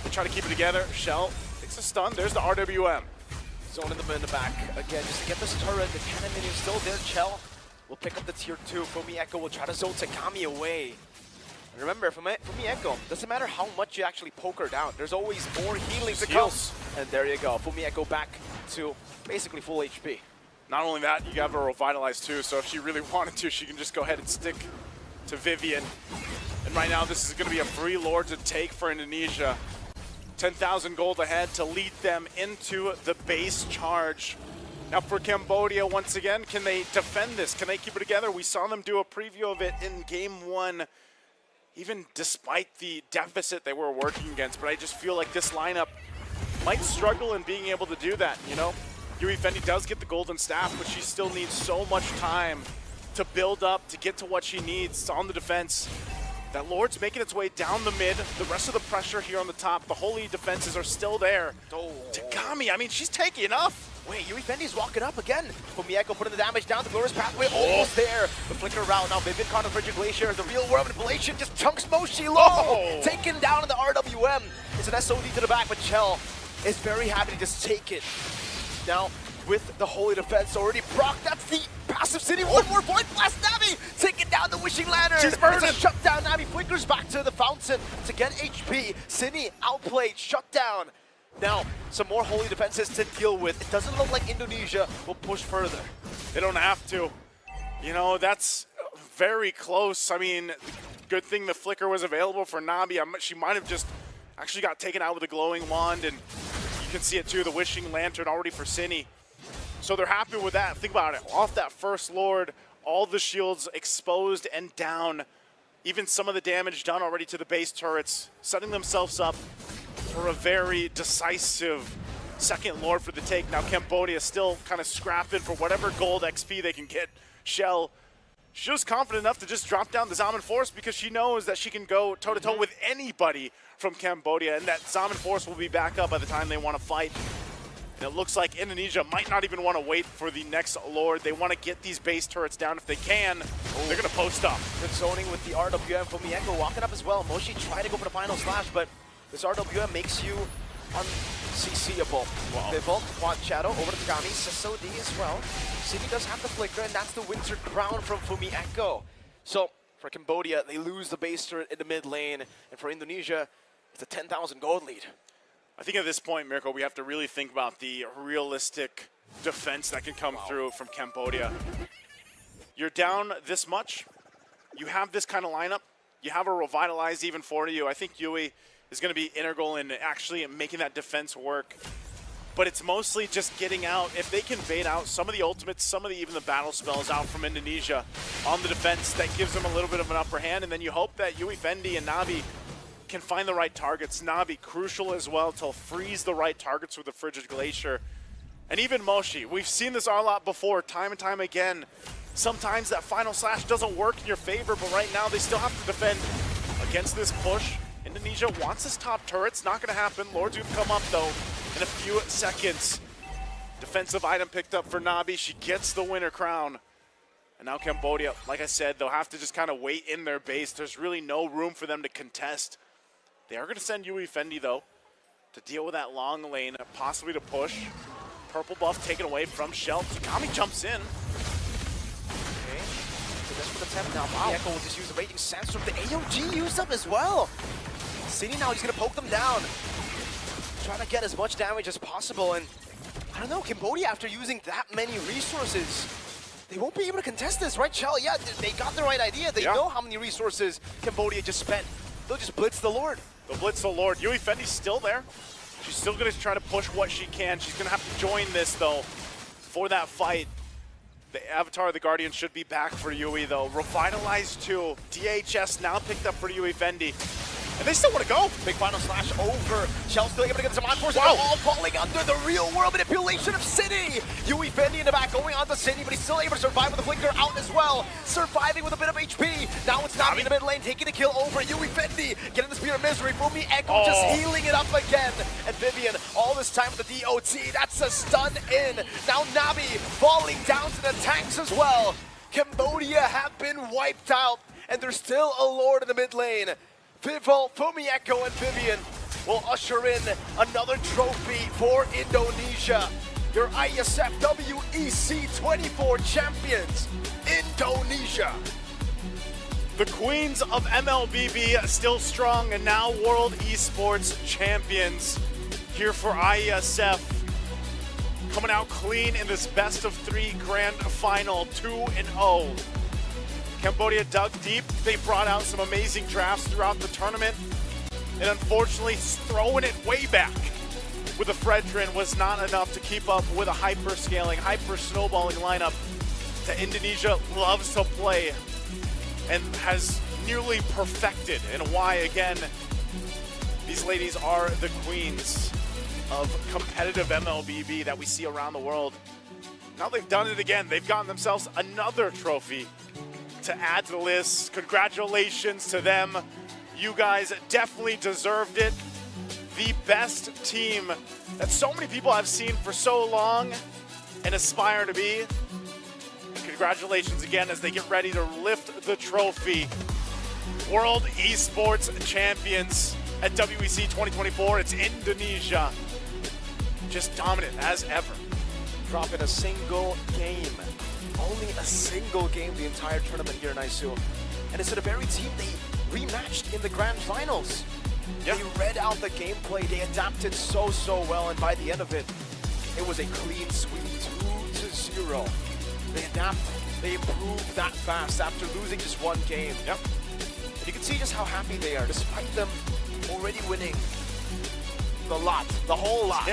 They try to keep it together. Shell takes a stun. There's the RWM. Zone in the back. Again, just to get this turret, the cannon minion still there. Chell will pick up the tier 2. Fumi Echo will try to zone Takami away. And remember, Fumi Echo, doesn't matter how much you actually poke her down, there's always more healing to come. And there you go. Fumi Echo back to basically full HP. Not only that, you have her revitalized too, so if she really wanted to, she can just go ahead and stick to Vivian. And right now, this is going to be a free Lord to take for Indonesia. 10,000 gold ahead to lead them into the base charge. Now for Cambodia, once again, can they defend this? Can they keep it together? We saw them do a preview of it in game 1, even despite the deficit they were working against. But I just feel like this lineup might struggle in being able to do that, you know? Yui Fendi does get the golden staff, but she still needs so much time to build up, to get to what she needs on the defense. That Lord's making its way down the mid. The rest of the pressure here on the top, the holy defenses are still there. Oh. Takami, I mean, she's taking enough. Wait, Yui Fendi's walking up again. Fumi Echo putting the damage down. The glorious pathway almost there. The flicker route now. Vivian caught on Frigid Glacier. The real world manipulation just chunks Moshi low. Taken down in the RWM. It's an SOD to the back, but Chell is very happy to just take it. Now, with the holy defense already proc, that's the passive City. One more point blast Navi, taking down the Wishing Lantern. She's burning. It's a shutdown. Navi flickers back to the fountain to get HP. City outplayed, shut down. Now, some more holy defenses to deal with. It doesn't look like Indonesia will push further. They don't have to. You know, that's very close. I mean, good thing the flicker was available for Nabi. She might have just actually got taken out with a glowing wand, and you can see it too, the Wishing Lantern already for Cine. So they're happy with that. Think about it. Off that first Lord, all the shields exposed and down. Even some of the damage done already to the base turrets, setting themselves up for a very decisive second Lord for the take. Now Cambodia still kind of scrapping for whatever gold XP they can get. Shell, she was confident enough to just drop down the Zaman Force because she knows that she can go toe-to-toe with anybody from Cambodia, and that Zaman Force will be back up by the time they want to fight. And it looks like Indonesia might not even want to wait for the next Lord. They want to get these base turrets down if they can. They're going to post up. Good zoning with the RWM. Fumi Echo walking up as well. Moshi tried to go for the final slash, but this RWM makes you unCCable. Wow. Pivot, Quad Shadow, over to Takami, SOD as well. City does have the flicker, and that's the Winter Crown from Fumi Echo. So, for Cambodia, they lose the base turret in the mid lane, and for Indonesia, it's a 10,000 gold lead. I think at this point, Mirko, we have to really think about the realistic defense that can come through from Cambodia. You're down this much. You have this kind of lineup. You have a revitalized even for you. I think Yui is going to be integral in actually making that defense work. But it's mostly just getting out. If they can bait out some of the ultimates, some of even the battle spells out from Indonesia on the defense, that gives them a little bit of an upper hand. And then you hope that Yui Fendi and Navi can find the right targets. Navi, crucial as well to freeze the right targets with the Frigid Glacier. And even Moshi, we've seen this a lot before, time and time again. Sometimes that final slash doesn't work in your favor, but right now they still have to defend against this push. Indonesia wants this top turret. It's not going to happen. Lord's going to come up, though, in a few seconds. Defensive item picked up for Nabi. She gets the winner crown. And now Cambodia, like I said, they'll have to just kind of wait in their base. There's really no room for them to contest. They are going to send Yui Fendi, though, to deal with that long lane, possibly to push. Purple buff taken away from Shell. Takami jumps in. Okay, so that's for the attempt now. Wow. Echo will just use the Raging Sandstorm. The AOG used up as well. City now, he's going to poke them down. Trying to get as much damage as possible. And I don't know, Cambodia, after using that many resources, they won't be able to contest this, right, Chell? Yeah, they got the right idea. They know how many resources Cambodia just spent. They'll just blitz the Lord. They'll blitz the Lord. Yui Fendi's still there. She's still going to try to push what she can. She's going to have to join this, though, for that fight. The Avatar of the Guardian should be back for Yui, though. Revitalized too. DHS now picked up for Yui Fendi. And they still want to go. Big final slash over. Shell still able to get some encores. Wow. All falling under the real world manipulation of City. Yui Fendi in the back going on the City, but he's still able to survive with the flicker out as well. Surviving with a bit of HP. Now it's Navi in the mid lane, taking the kill over. Yui Fendi getting the Spear of Misery. Fumi Echo just healing it up again. And Vivian, all this time with the DOT. That's a stun in. Now Navi falling down to the tanks as well. Cambodia have been wiped out, and there's still a Lord in the mid lane. Vivo, Fumi Echo, and Vivian will usher in another trophy for Indonesia. Your IESF WEC 24 champions, Indonesia. The queens of MLBB still strong and now World Esports champions here for IESF. Coming out clean in this best of 3 grand final, 2-0. Cambodia dug deep. They brought out some amazing drafts throughout the tournament. And unfortunately, throwing it way back with the Fredrin was not enough to keep up with a hyper-scaling, hyper-snowballing lineup that Indonesia loves to play and has nearly perfected, and why, again, these ladies are the queens of competitive MLBB that we see around the world. Now they've done it again. They've gotten themselves another trophy to add to the list. Congratulations to them. You guys definitely deserved it. The best team that so many people have seen for so long and aspire to be. Congratulations again as they get ready to lift the trophy. World Esports champions at WEC 2024. It's Indonesia. Just dominant as ever. Dropping a single game. Only a single game the entire tournament here in ISU. And it's the very team they rematched in the grand finals. Yep. They read out the gameplay, they adapted so well, and by the end of it, it was a clean sweep, 2-0. They adapt, they improve that fast after losing just one game. Yep. And you can see just how happy they are, despite them already winning the whole lot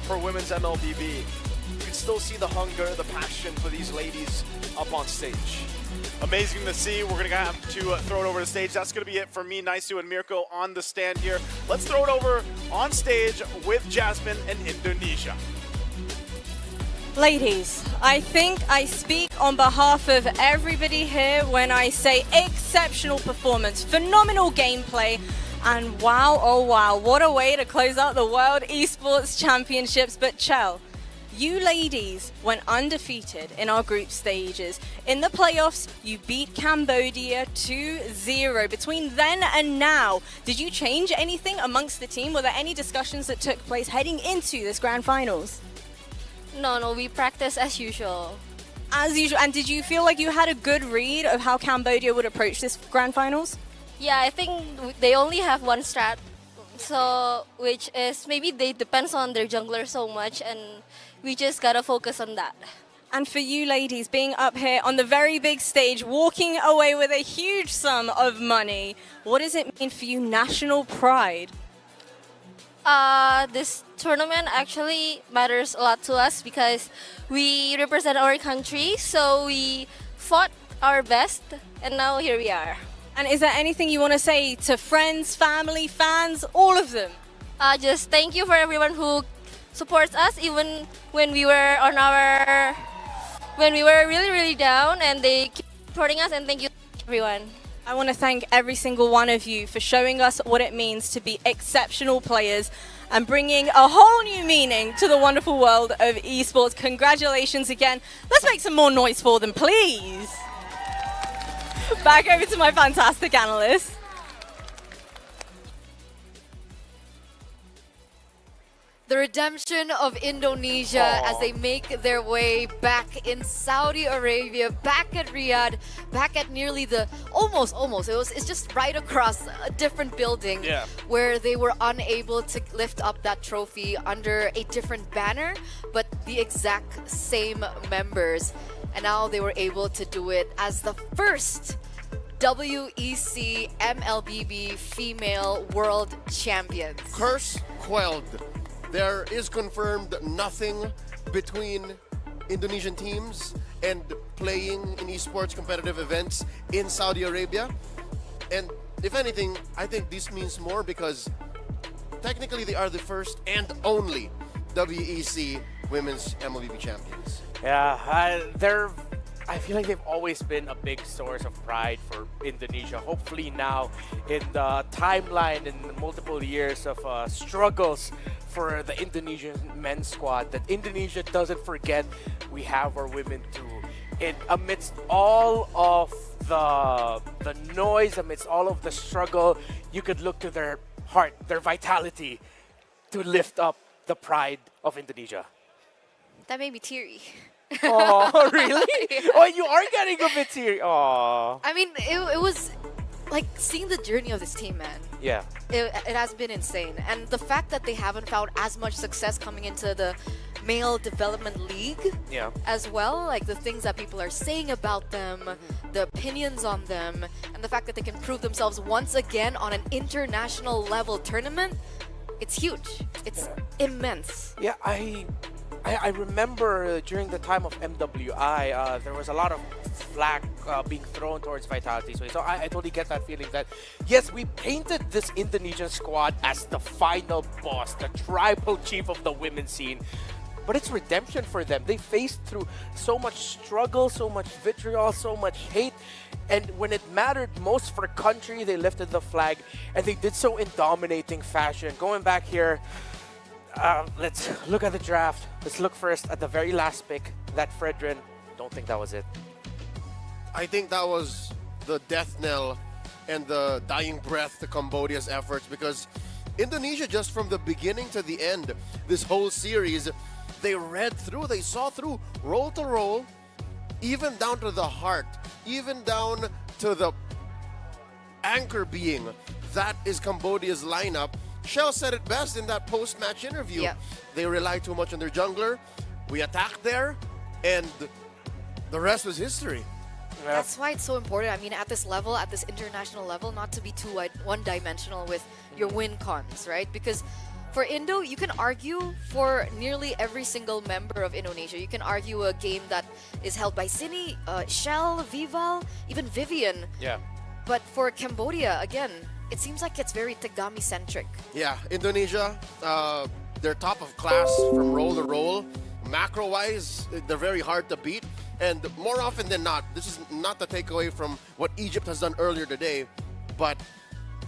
for women's MLBB. You can still see the hunger, the passion for these ladies up on stage. Amazing to see. We're going to have to throw it over to stage. That's going to be it for me, Naisu, and Mirko on the stand here. Let's throw it over on stage with Jasmine and Indonesia. Ladies, I think I speak on behalf of everybody here when I say exceptional performance, phenomenal gameplay, and wow, oh wow, what a way to close out the World Esports Championships. But Chell, you ladies went undefeated in our group stages. In the playoffs, you beat Cambodia 2-0. Between then and now, did you change anything amongst the team? Were there any discussions that took place heading into this grand finals? No, we practice as usual. As usual. And did you feel like you had a good read of how Cambodia would approach this grand finals? Yeah, I think they only have one strat. So, which is maybe they depends on their jungler so much, and we just gotta focus on that. And for you ladies, being up here on the very big stage, walking away with a huge sum of money, what does it mean for you, national pride? This tournament actually matters a lot to us because we represent our country, so we fought our best, and now here we are. And is there anything you want to say to friends, family, fans, all of them? Just thank you for everyone who supports us, even when we were on our, when we were really down, and they keep supporting us. And thank you, everyone. I want to thank every single one of you for showing us what it means to be exceptional players and bringing a whole new meaning to the wonderful world of esports. Congratulations again. Let's make some more noise for them, please. Back over to my fantastic analysts. The redemption of Indonesia as they make their way back in Saudi Arabia, back at Riyadh, back at nearly the almost it's just right across a different building where they were unable to lift up that trophy under a different banner, but the exact same members. And now they were able to do it as the first WEC MLBB female world champions. Curse quelled. There is confirmed nothing between Indonesian teams and playing in esports competitive events in Saudi Arabia. And if anything, I think this means more because technically they are the first and only WEC Women's MLBB champions. Yeah, I feel like they've always been a big source of pride for Indonesia. Hopefully now, in the timeline in multiple years of struggles for the Indonesian men's squad, that Indonesia doesn't forget we have our women too. Amidst all of the noise, amidst all of the struggle, you could look to their heart, their vitality, to lift up the pride of Indonesia. That made me teary. Oh, really? Yeah. Oh, you are getting a bit teary. Oh. I mean, it was like seeing the journey of this team, man. Yeah. It has been insane. And the fact that they haven't found as much success coming into the male development league Yeah. as well, like the things that people are saying about them, the opinions on them, and the fact that they can prove themselves once again on an international level tournament, it's huge. It's immense. Yeah, I remember during the time of MWI, there was a lot of flack being thrown towards Vitality's way. So I totally get that feeling that, yes, we painted this Indonesian squad as the final boss, the tribal chief of the women's scene. But it's redemption for them. They faced through so much struggle, so much vitriol, so much hate. And when it mattered most for country, they lifted the flag. And they did so in dominating fashion. Going back here, let's look at the draft. Let's look first at the very last pick, that Fredrin. Don't think that was it. I think that was the death knell and the dying breath to Cambodia's efforts, because Indonesia, just from the beginning to the end, this whole series, they read through, they saw through, roll to roll, even down to the heart, even down to the anchor being. That is Cambodia's lineup. Shell said it best in that post-match interview. Yeah. They rely too much on their jungler. We attacked there, and the rest was history. That's why it's so important. I mean, at this level, at this international level, not to be too one-dimensional with your win cons, right? Because for Indo, you can argue for nearly every single member of Indonesia. You can argue a game that is held by Cine, Shell, Vival, even Vivian. Yeah. But for Cambodia, again, it seems like it's very Tagami-centric. Yeah, Indonesia, they're top of class from roll to roll. Macro-wise, they're very hard to beat. And more often than not, this is not the takeaway from what Egypt has done earlier today, but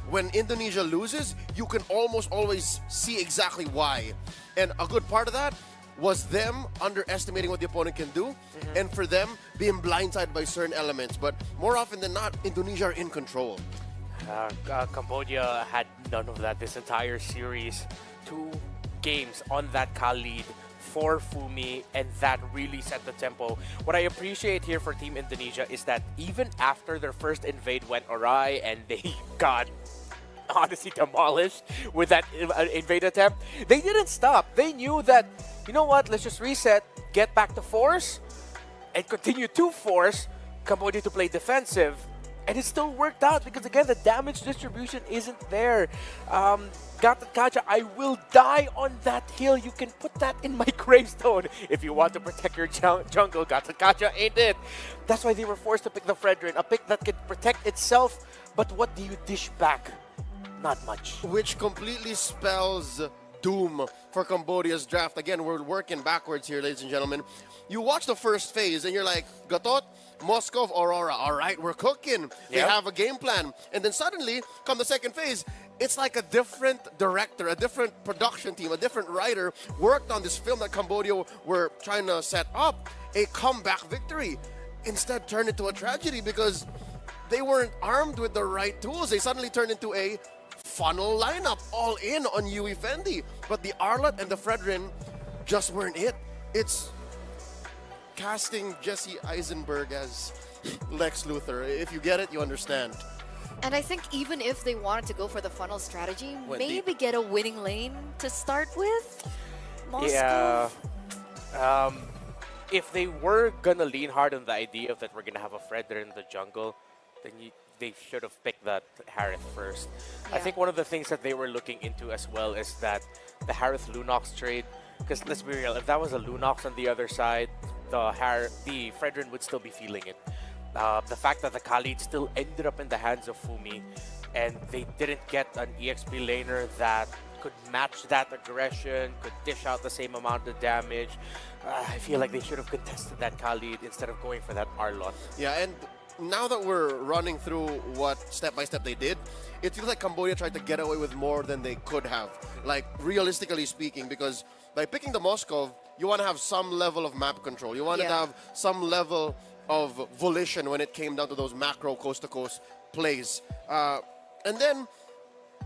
when Indonesia loses, you can almost always see exactly why. And a good part of that was them underestimating what the opponent can do, and for them being blindsided by certain elements. But more often than not, Indonesia are in control. Cambodia had none of that this entire series. 2 games on that Khalid for Fumi, and that really set the tempo. What I appreciate here for Team Indonesia is that even after their first invade went awry and they got honestly demolished with that invade attempt, they didn't stop. They knew that, you know what, let's just reset, get back to force, and continue to force Cambodia to play defensive. And it still worked out because, again, the damage distribution isn't there. Gatot Kacha, I will die on that hill. You can put that in my gravestone. If you want to protect your jungle, Gatot Kacha ain't it. That's why they were forced to pick the Fredrin, a pick that could protect itself. But what do you dish back? Not much. Which completely spells doom for Cambodia's draft. Again, we're working backwards here, ladies and gentlemen. You watch the first phase and you're like, Gatot, Moscow, Aurora, all right, we're cooking. They have a game plan. And then suddenly, come the second phase, it's like a different director, a different production team, a different writer worked on this film that Cambodia were trying to set up, a comeback victory. Instead, turned into a tragedy because they weren't armed with the right tools. They suddenly turned into a funnel lineup, all in on Yui Fendi. But the Arlott and the Fredrin just weren't it. It's casting Jesse Eisenberg as Lex Luthor. If you get it, you understand. And I think even if they wanted to go for the funnel strategy, maybe get a winning lane to start with. Moscow. Yeah. If they were gonna lean hard on the idea that we're gonna have a Fredder in the jungle, then they should have picked that Harith first. I think one of the things that they were looking into as well is that the Harith Lunox trade, because let's be real, if that was a Lunox on the other side, the Fredrin would still be feeling it. The fact that the Khalid still ended up in the hands of Fumi, and they didn't get an EXP laner that could match that aggression, could dish out the same amount of damage. I feel like they should have contested that Khalid instead of going for that Arlot. Yeah, and now that we're running through what step by step they did, it feels like Cambodia tried to get away with more than they could have. Like, realistically speaking, because by picking the Moscow, you want to have some level of map control. You want to have some level of volition when it came down to those macro coast-to-coast plays. And then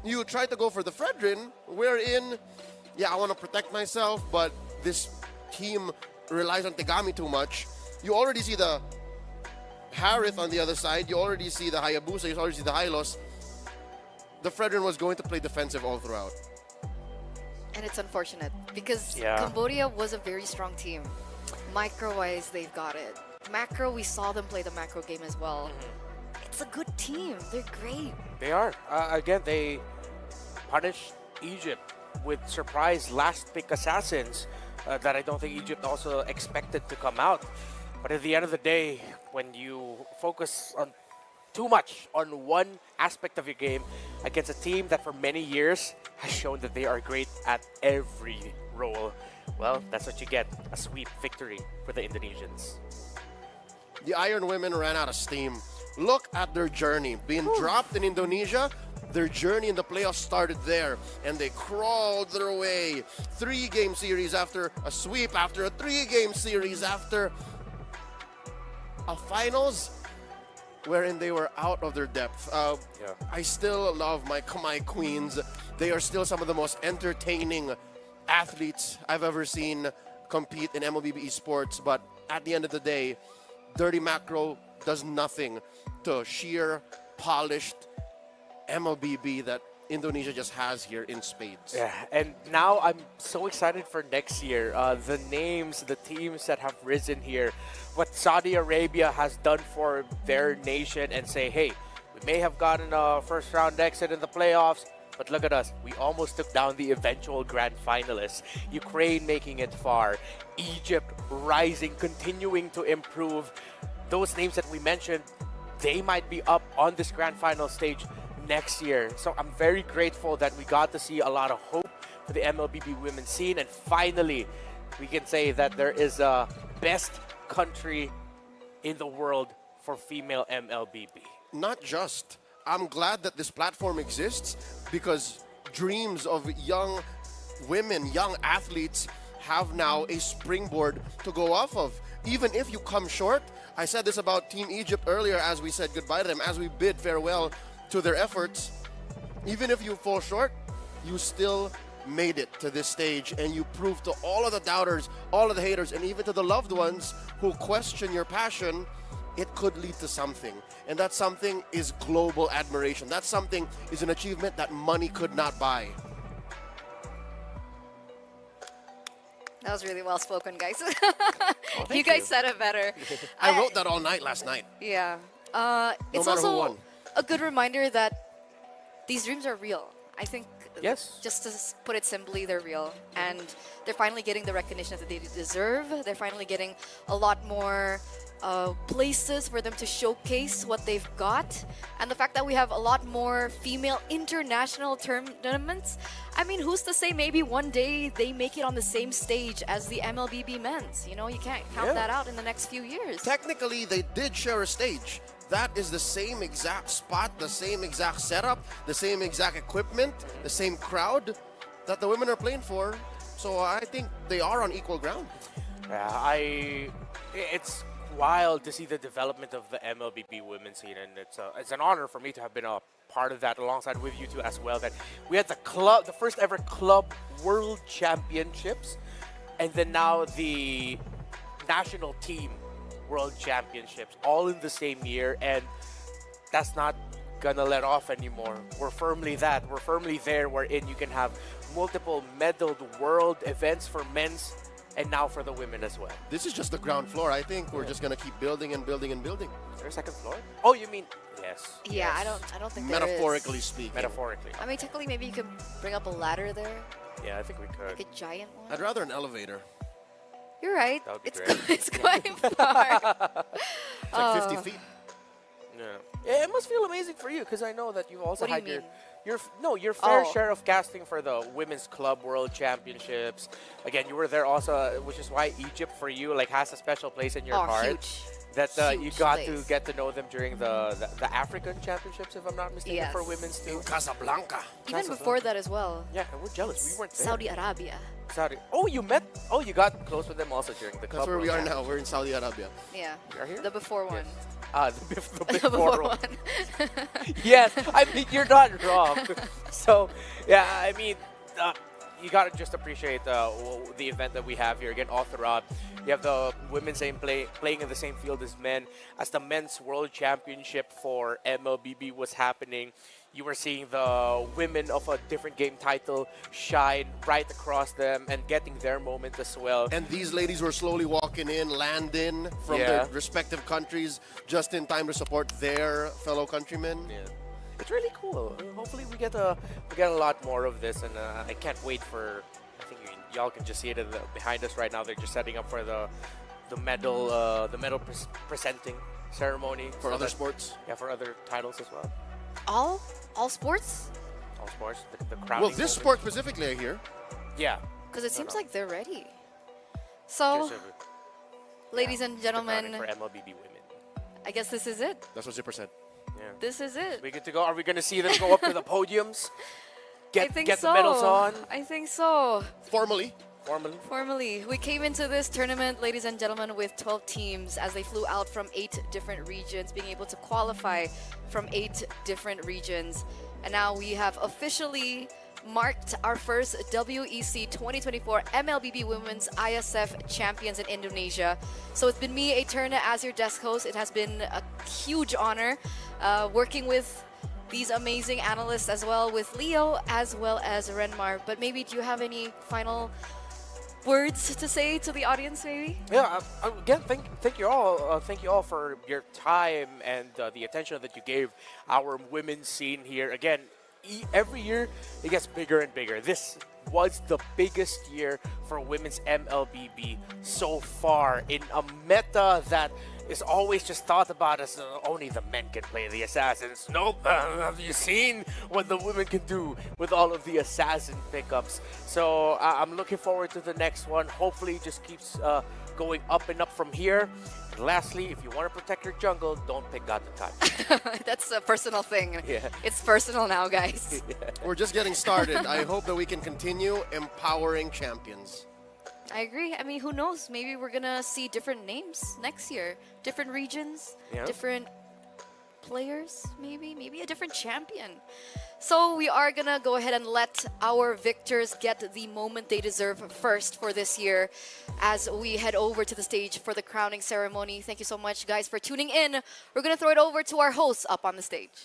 you try to go for the Fredrin, wherein, yeah, I want to protect myself, but this team relies on Tegami too much. You already see the Harith on the other side. You already see the Hayabusa. You already see the Hylos. The Fredrin was going to play defensive all throughout. And it's unfortunate because Cambodia was a very strong team. Micro-wise, they've got it. Macro, we saw them play the macro game as well. It's a good team. They're great. They are. Again, they punished Egypt with surprise last pick assassins that I don't think Egypt also expected to come out. But at the end of the day, when you focus on too much on one aspect of your game against a team that for many years has shown that they are great at every role, well, that's what you get, a sweep victory for the Indonesians. The Iron Women ran out of steam. Look at their journey. Being dropped in Indonesia, their journey in the playoffs started there, and they crawled their way. 3-game series after a sweep, after a 3-game series, after a finals wherein they were out of their depth. I still love my Khmer Queens. They are still some of the most entertaining athletes I've ever seen compete in MLBB esports, but at the end of the day, Dirty Macro does nothing to sheer, polished MLBB that Indonesia just has here in spades. Yeah, and now I'm so excited for next year. The names, the teams that have risen here, what Saudi Arabia has done for their nation, and say, hey, we may have gotten a first round exit in the playoffs, but look at us. We almost took down the eventual grand finalists. Ukraine making it far. Egypt rising, continuing to improve. Those names that we mentioned, they might be up on this grand final stage next year. So I'm very grateful that we got to see a lot of hope for the MLBB women's scene, and finally we can say that there is a best country in the world for female MLBB. Not just. I'm glad that this platform exists because dreams of young women, young athletes have now a springboard to go off of. Even if you come short, I said this about Team Egypt earlier as we said goodbye to them, as we bid farewell to their efforts. Even if you fall short, you still made it to this stage, and you proved to all of the doubters, all of the haters, and even to the loved ones who question your passion, it could lead to something. And that something is global admiration. That something is an achievement that money could not buy. That was really well spoken, guys. You guys said it better. I wrote that all night last night. Yeah. It's matter who also won. a good reminder that these dreams are real. I think, just to put it simply, they're real. And they're finally getting the recognition that they deserve. They're finally getting a lot more places for them to showcase what they've got. And the fact that we have a lot more female international tournaments, I mean, who's to say maybe one day they make it on the same stage as the MLBB men's? You know, you can't count that out in the next few years. Technically, they did share a stage. That is the same exact spot, the same exact setup, the same exact equipment, the same crowd that the women are playing for. So I think they are on equal ground. Yeah, it's wild to see the development of the MLBB women's scene, and it's an honor for me to have been a part of that alongside with you two as well. That we had the first ever club world championships, and then now the national team world championships all in the same year, and that's not gonna let off anymore. We're firmly there, wherein you can have multiple medaled world events for men's and now for the women as well. This is just the ground floor. I think we're just gonna keep building and building and building. Is there a second floor? Oh, you mean yes? Yeah, I don't think there Metaphorically is. speaking. Metaphorically. I mean, technically, maybe you could bring up a ladder there, Yeah, I think we could. like a giant one. I'd rather an elevator. You're right. That would be It's great. it's quite far. It's like 50 feet. Yeah, it must feel amazing for you because I know that you've also What do you had mean? your fair Oh. share of casting for the Women's Club World Championships. Again, you were there also, which is why Egypt for you like has a special place in your Oh, heart. huge. That you Huge got place. to get to know them during the African Championships, if I'm not mistaken, for Yes. women's too. Casablanca. Even before that as well. Yeah, and we're jealous. We weren't there. Saudi Arabia. Saudi. Oh, you met. Oh, you got close with them also during the club. That's where we World are now. Championships. We're in Saudi Arabia. Yeah. You are here? The before one. The The before before one. one. Yes, I mean you're not wrong. So yeah, I mean you gotta just appreciate the event that we have here again all throughout. You have the women's team playing in the same field as men. As the men's world championship for MLBB was happening, you were seeing the women of a different game title shine right across them and getting their moment as well. And these ladies were slowly walking in, landing from Yeah. their respective countries just in time to support their fellow countrymen. Yeah. It's really cool. Hopefully we get a lot more of this, and I can't wait for. I think y'all can just see it behind us right now. They're just setting up for the medal presenting ceremony For other sports? Yeah, for other titles as well. All sports? All sports. The crowding. Well, this moment. sport specifically, I hear. Yeah. Because it seems no. like they're ready. So, Just ladies and the gentlemen, crowding for MLBB Women. I guess this is it. That's what Zipper said. Yeah. This is it. We good to go? Are we going to see them go up to the podiums? I think get so. the medals on? I think so. Formally. Formally, we came into this tournament, ladies and gentlemen, with 12 teams as they flew out from 8 different regions, being able to qualify from 8 different regions. And now we have officially marked our first WEC 2024 MLBB Women's ISF Champions in Indonesia. So it's been me, Eterna, as your desk host. It has been a huge honor working with these amazing analysts as well, with Leo as well as Renmar. But maybe do you have any final words to say to the audience, maybe? Yeah, again, thank you all. Thank you all for your time and the attention that you gave our women's scene here. Again, every year it gets bigger and bigger. This was the biggest year for women's MLBB so far in a meta that is always just thought about as only the men can play the assassins. Nope, have you seen what the women can do with all of the assassin pickups? So I'm looking forward to the next one. Hopefully it just keeps going up and up from here. And lastly, if you want to protect your jungle, don't pick God the Time. That's a personal thing. Yeah. It's personal now, guys. We're just getting started. I hope that we can continue empowering champions. I agree. I mean, who knows? Maybe we're gonna see different names next year, different regions, Yeah. different players, maybe a different champion. So we are gonna go ahead and let our victors get the moment they deserve first for this year as we head over to the stage for the crowning ceremony. Thank you so much, guys, for tuning in. We're gonna throw it over to our hosts up on the stage.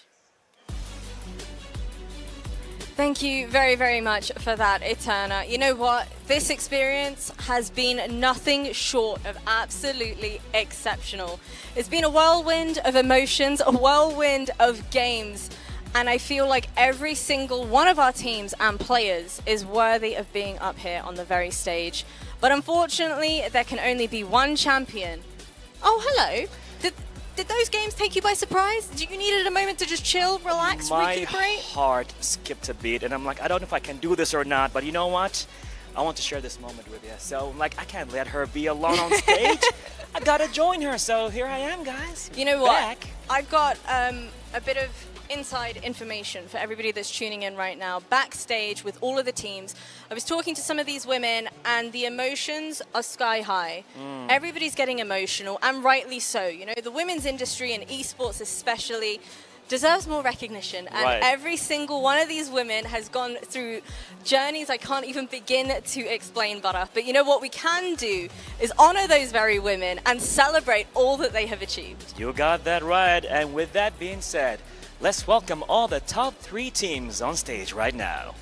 Thank you very, very much for that, Eterna. You know what? This experience has been nothing short of absolutely exceptional. It's been a whirlwind of emotions, a whirlwind of games, and I feel like every single one of our teams and players is worthy of being up here on the very stage. But unfortunately, there can only be one champion. Oh, hello. Did those games take you by surprise? Did you needed a moment to just chill, relax, My recuperate? heart skipped a beat, and I'm like, I don't know if I can do this or not, but you know what? I want to share this moment with you. So, like, I can't let her be alone on stage. I gotta join her, so here I am, guys. You know what? Back. I've got a bit of inside information for everybody that's tuning in right now. Backstage with all of the teams, I was talking to some of these women, and the emotions are sky high. Everybody's getting emotional, and rightly so. You know, the women's industry and esports especially deserves more recognition, and Right. every single one of these women has gone through journeys I can't even begin to explain, Butter. But you know what we can do is honor those very women and celebrate all that they have achieved. You got that right, and with that being said, let's welcome all the top 3 teams on stage right now.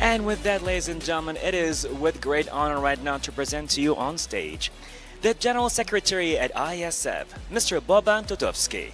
And with that, ladies and gentlemen, it is with great honor right now to present to you on stage the General Secretary at IESF, Mr. Boban Todovsky.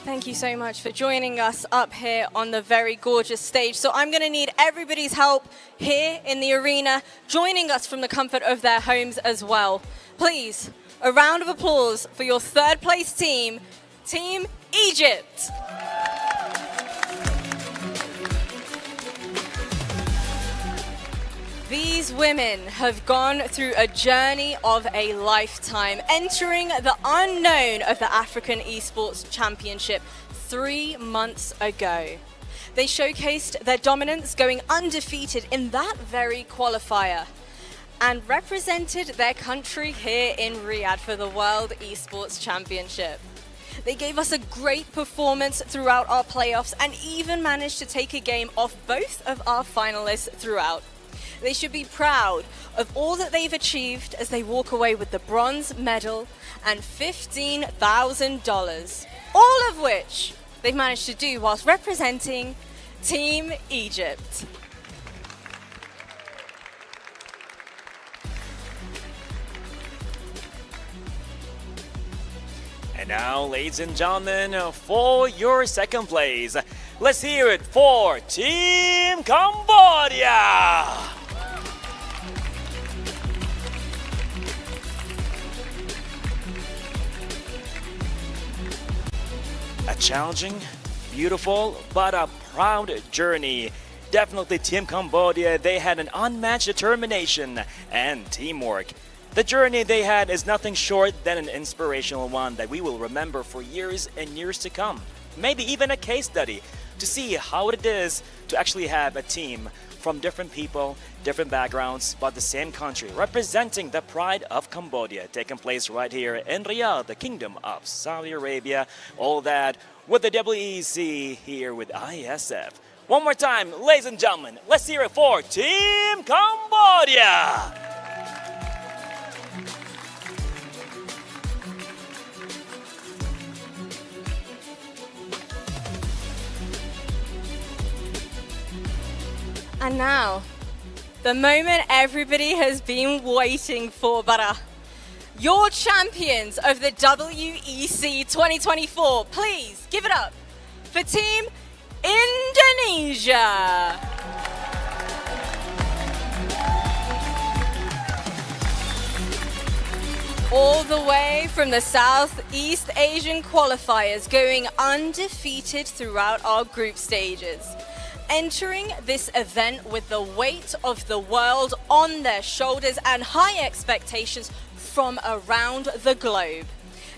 Thank you so much for joining us up here on the very gorgeous stage. So I'm going to need everybody's help here in the arena, joining us from the comfort of their homes as well. Please, a round of applause for your third place team, Team Egypt. These women have gone through a journey of a lifetime, entering the unknown of the African Esports Championship 3 months ago. They showcased their dominance, going undefeated in that very qualifier, and represented their country here in Riyadh for the World Esports Championship. They gave us a great performance throughout our playoffs and even managed to take a game off both of our finalists throughout. They should be proud of all that they've achieved as they walk away with the bronze medal and $15,000, all of which they've managed to do whilst representing Team Egypt. And now, ladies and gentlemen, for your second place, let's hear it for Team Cambodia! A challenging, beautiful, but a proud journey. Definitely Team Cambodia, they had an unmatched determination and teamwork. The journey they had is nothing short than an inspirational one that we will remember for years and years to come. Maybe even a case study to see how it is to actually have a team from different people, different backgrounds, but the same country, representing the pride of Cambodia, taking place right here in Riyadh, the Kingdom of Saudi Arabia. All that with the WEC here with IESF. One more time, ladies and gentlemen, let's hear it for Team Cambodia! And now, the moment everybody has been waiting for, Bara. Your champions of the WEC 2024, please give it up for Team Indonesia. All the way from the Southeast Asian qualifiers, going undefeated throughout our group stages. Entering this event with the weight of the world on their shoulders and high expectations from around the globe.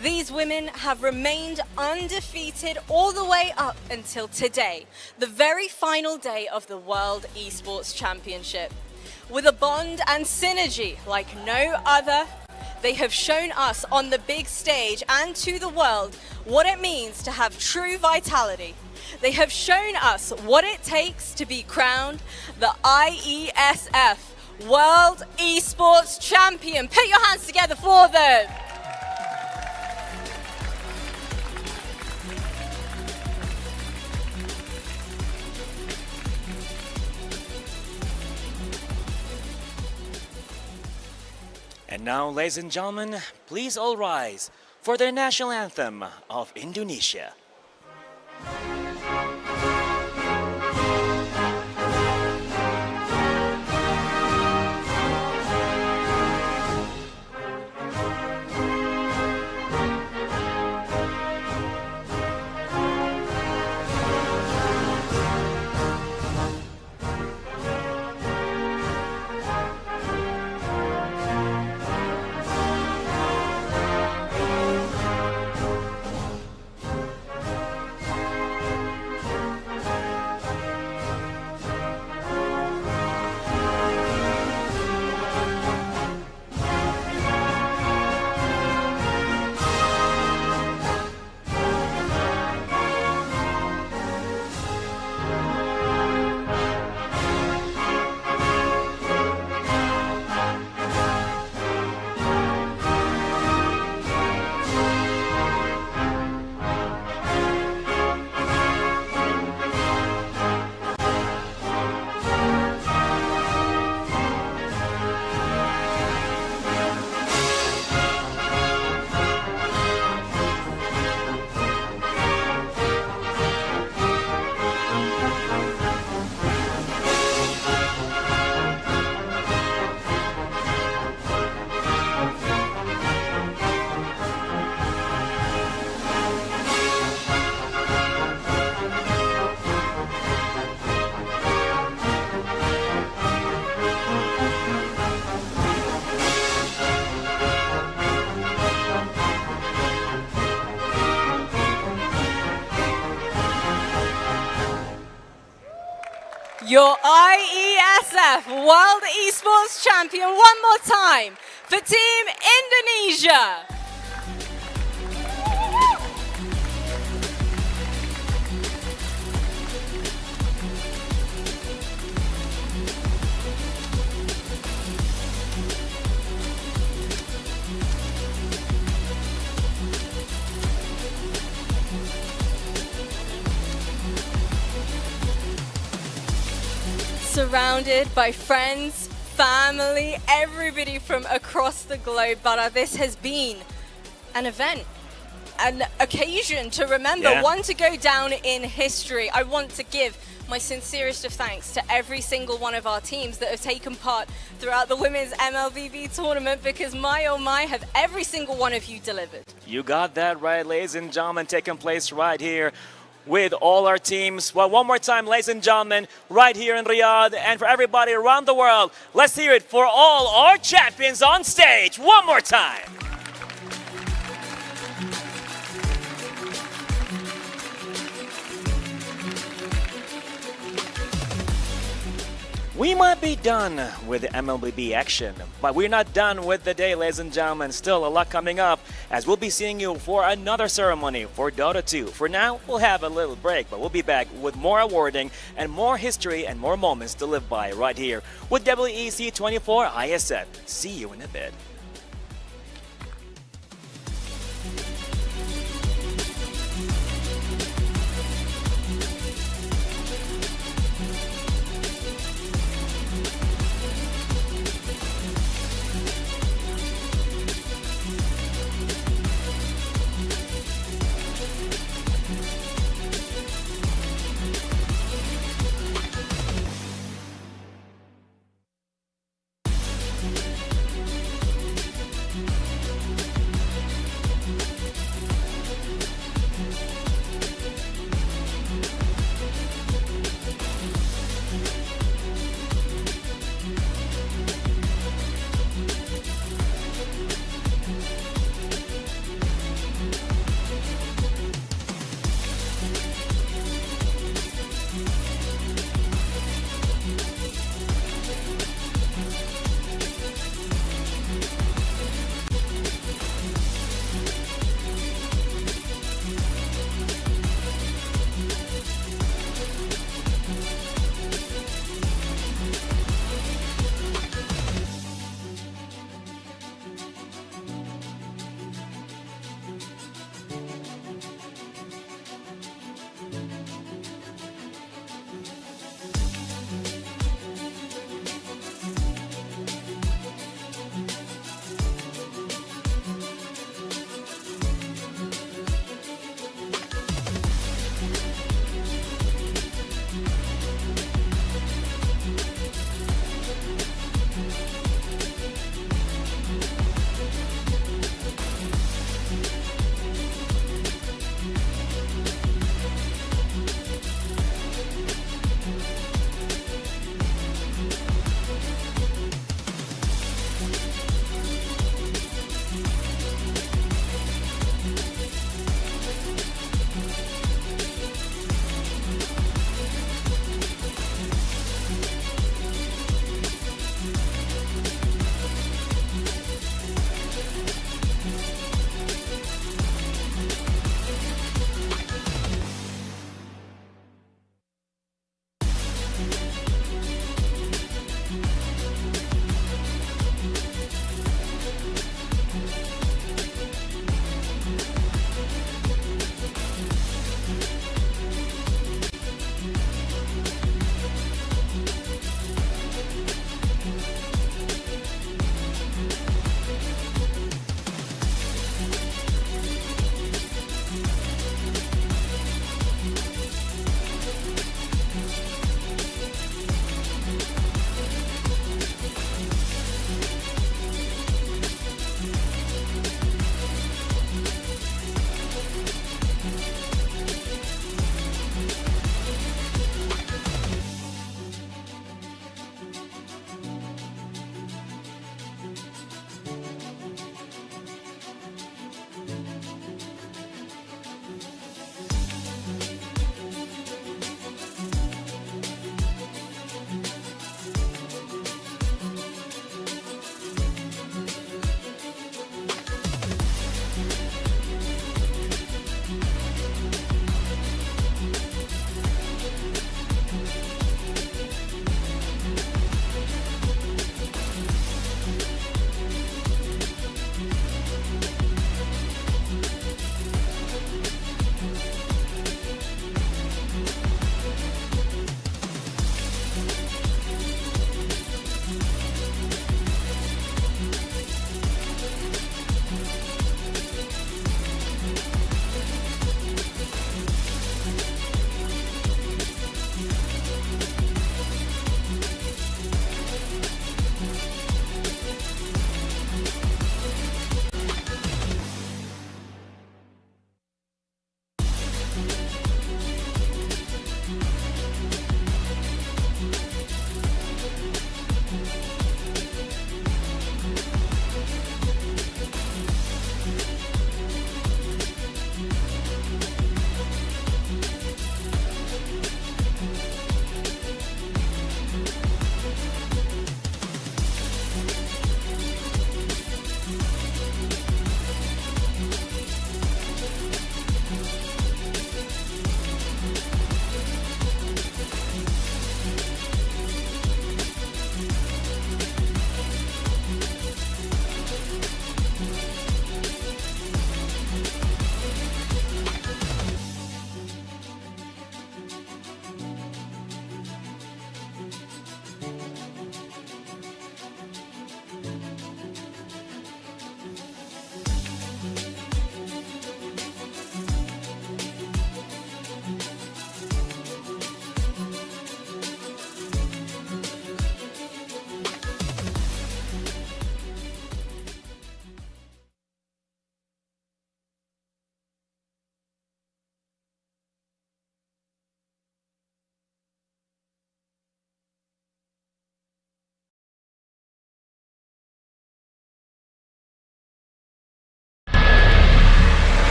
These women have remained undefeated all the way up until today, the very final day of the World Esports Championship. With a bond and synergy like no other, they have shown us on the big stage and to the world what it means to have true vitality. They have shown us what it takes to be crowned the IESF World Esports Champion. Put your hands together for them. And now, ladies and gentlemen, please all rise for the national anthem of Indonesia. your IESF World Esports Champion one more time for Team Indonesia. Surrounded by friends, family, everybody from across the globe, but this has been an event, an occasion to remember, one to go down in history. I want to give my sincerest of thanks to every single one of our teams that have taken part throughout the women's MLBB tournament, because my oh my, have every single one of you delivered. You got that right, ladies and gentlemen, taking place right here with all our teams. Well, one more time, ladies and gentlemen, right here in Riyadh, and for everybody around the world, let's hear it for all our champions on stage one more time. We might be done with the MLBB action, but we're not done with the day, ladies and gentlemen. Still a lot coming up, as we'll be seeing you for another ceremony for Dota 2. For now, we'll have a little break, but we'll be back with more awarding and more history and more moments to live by right here with WEC 24 IESF. See you in a bit.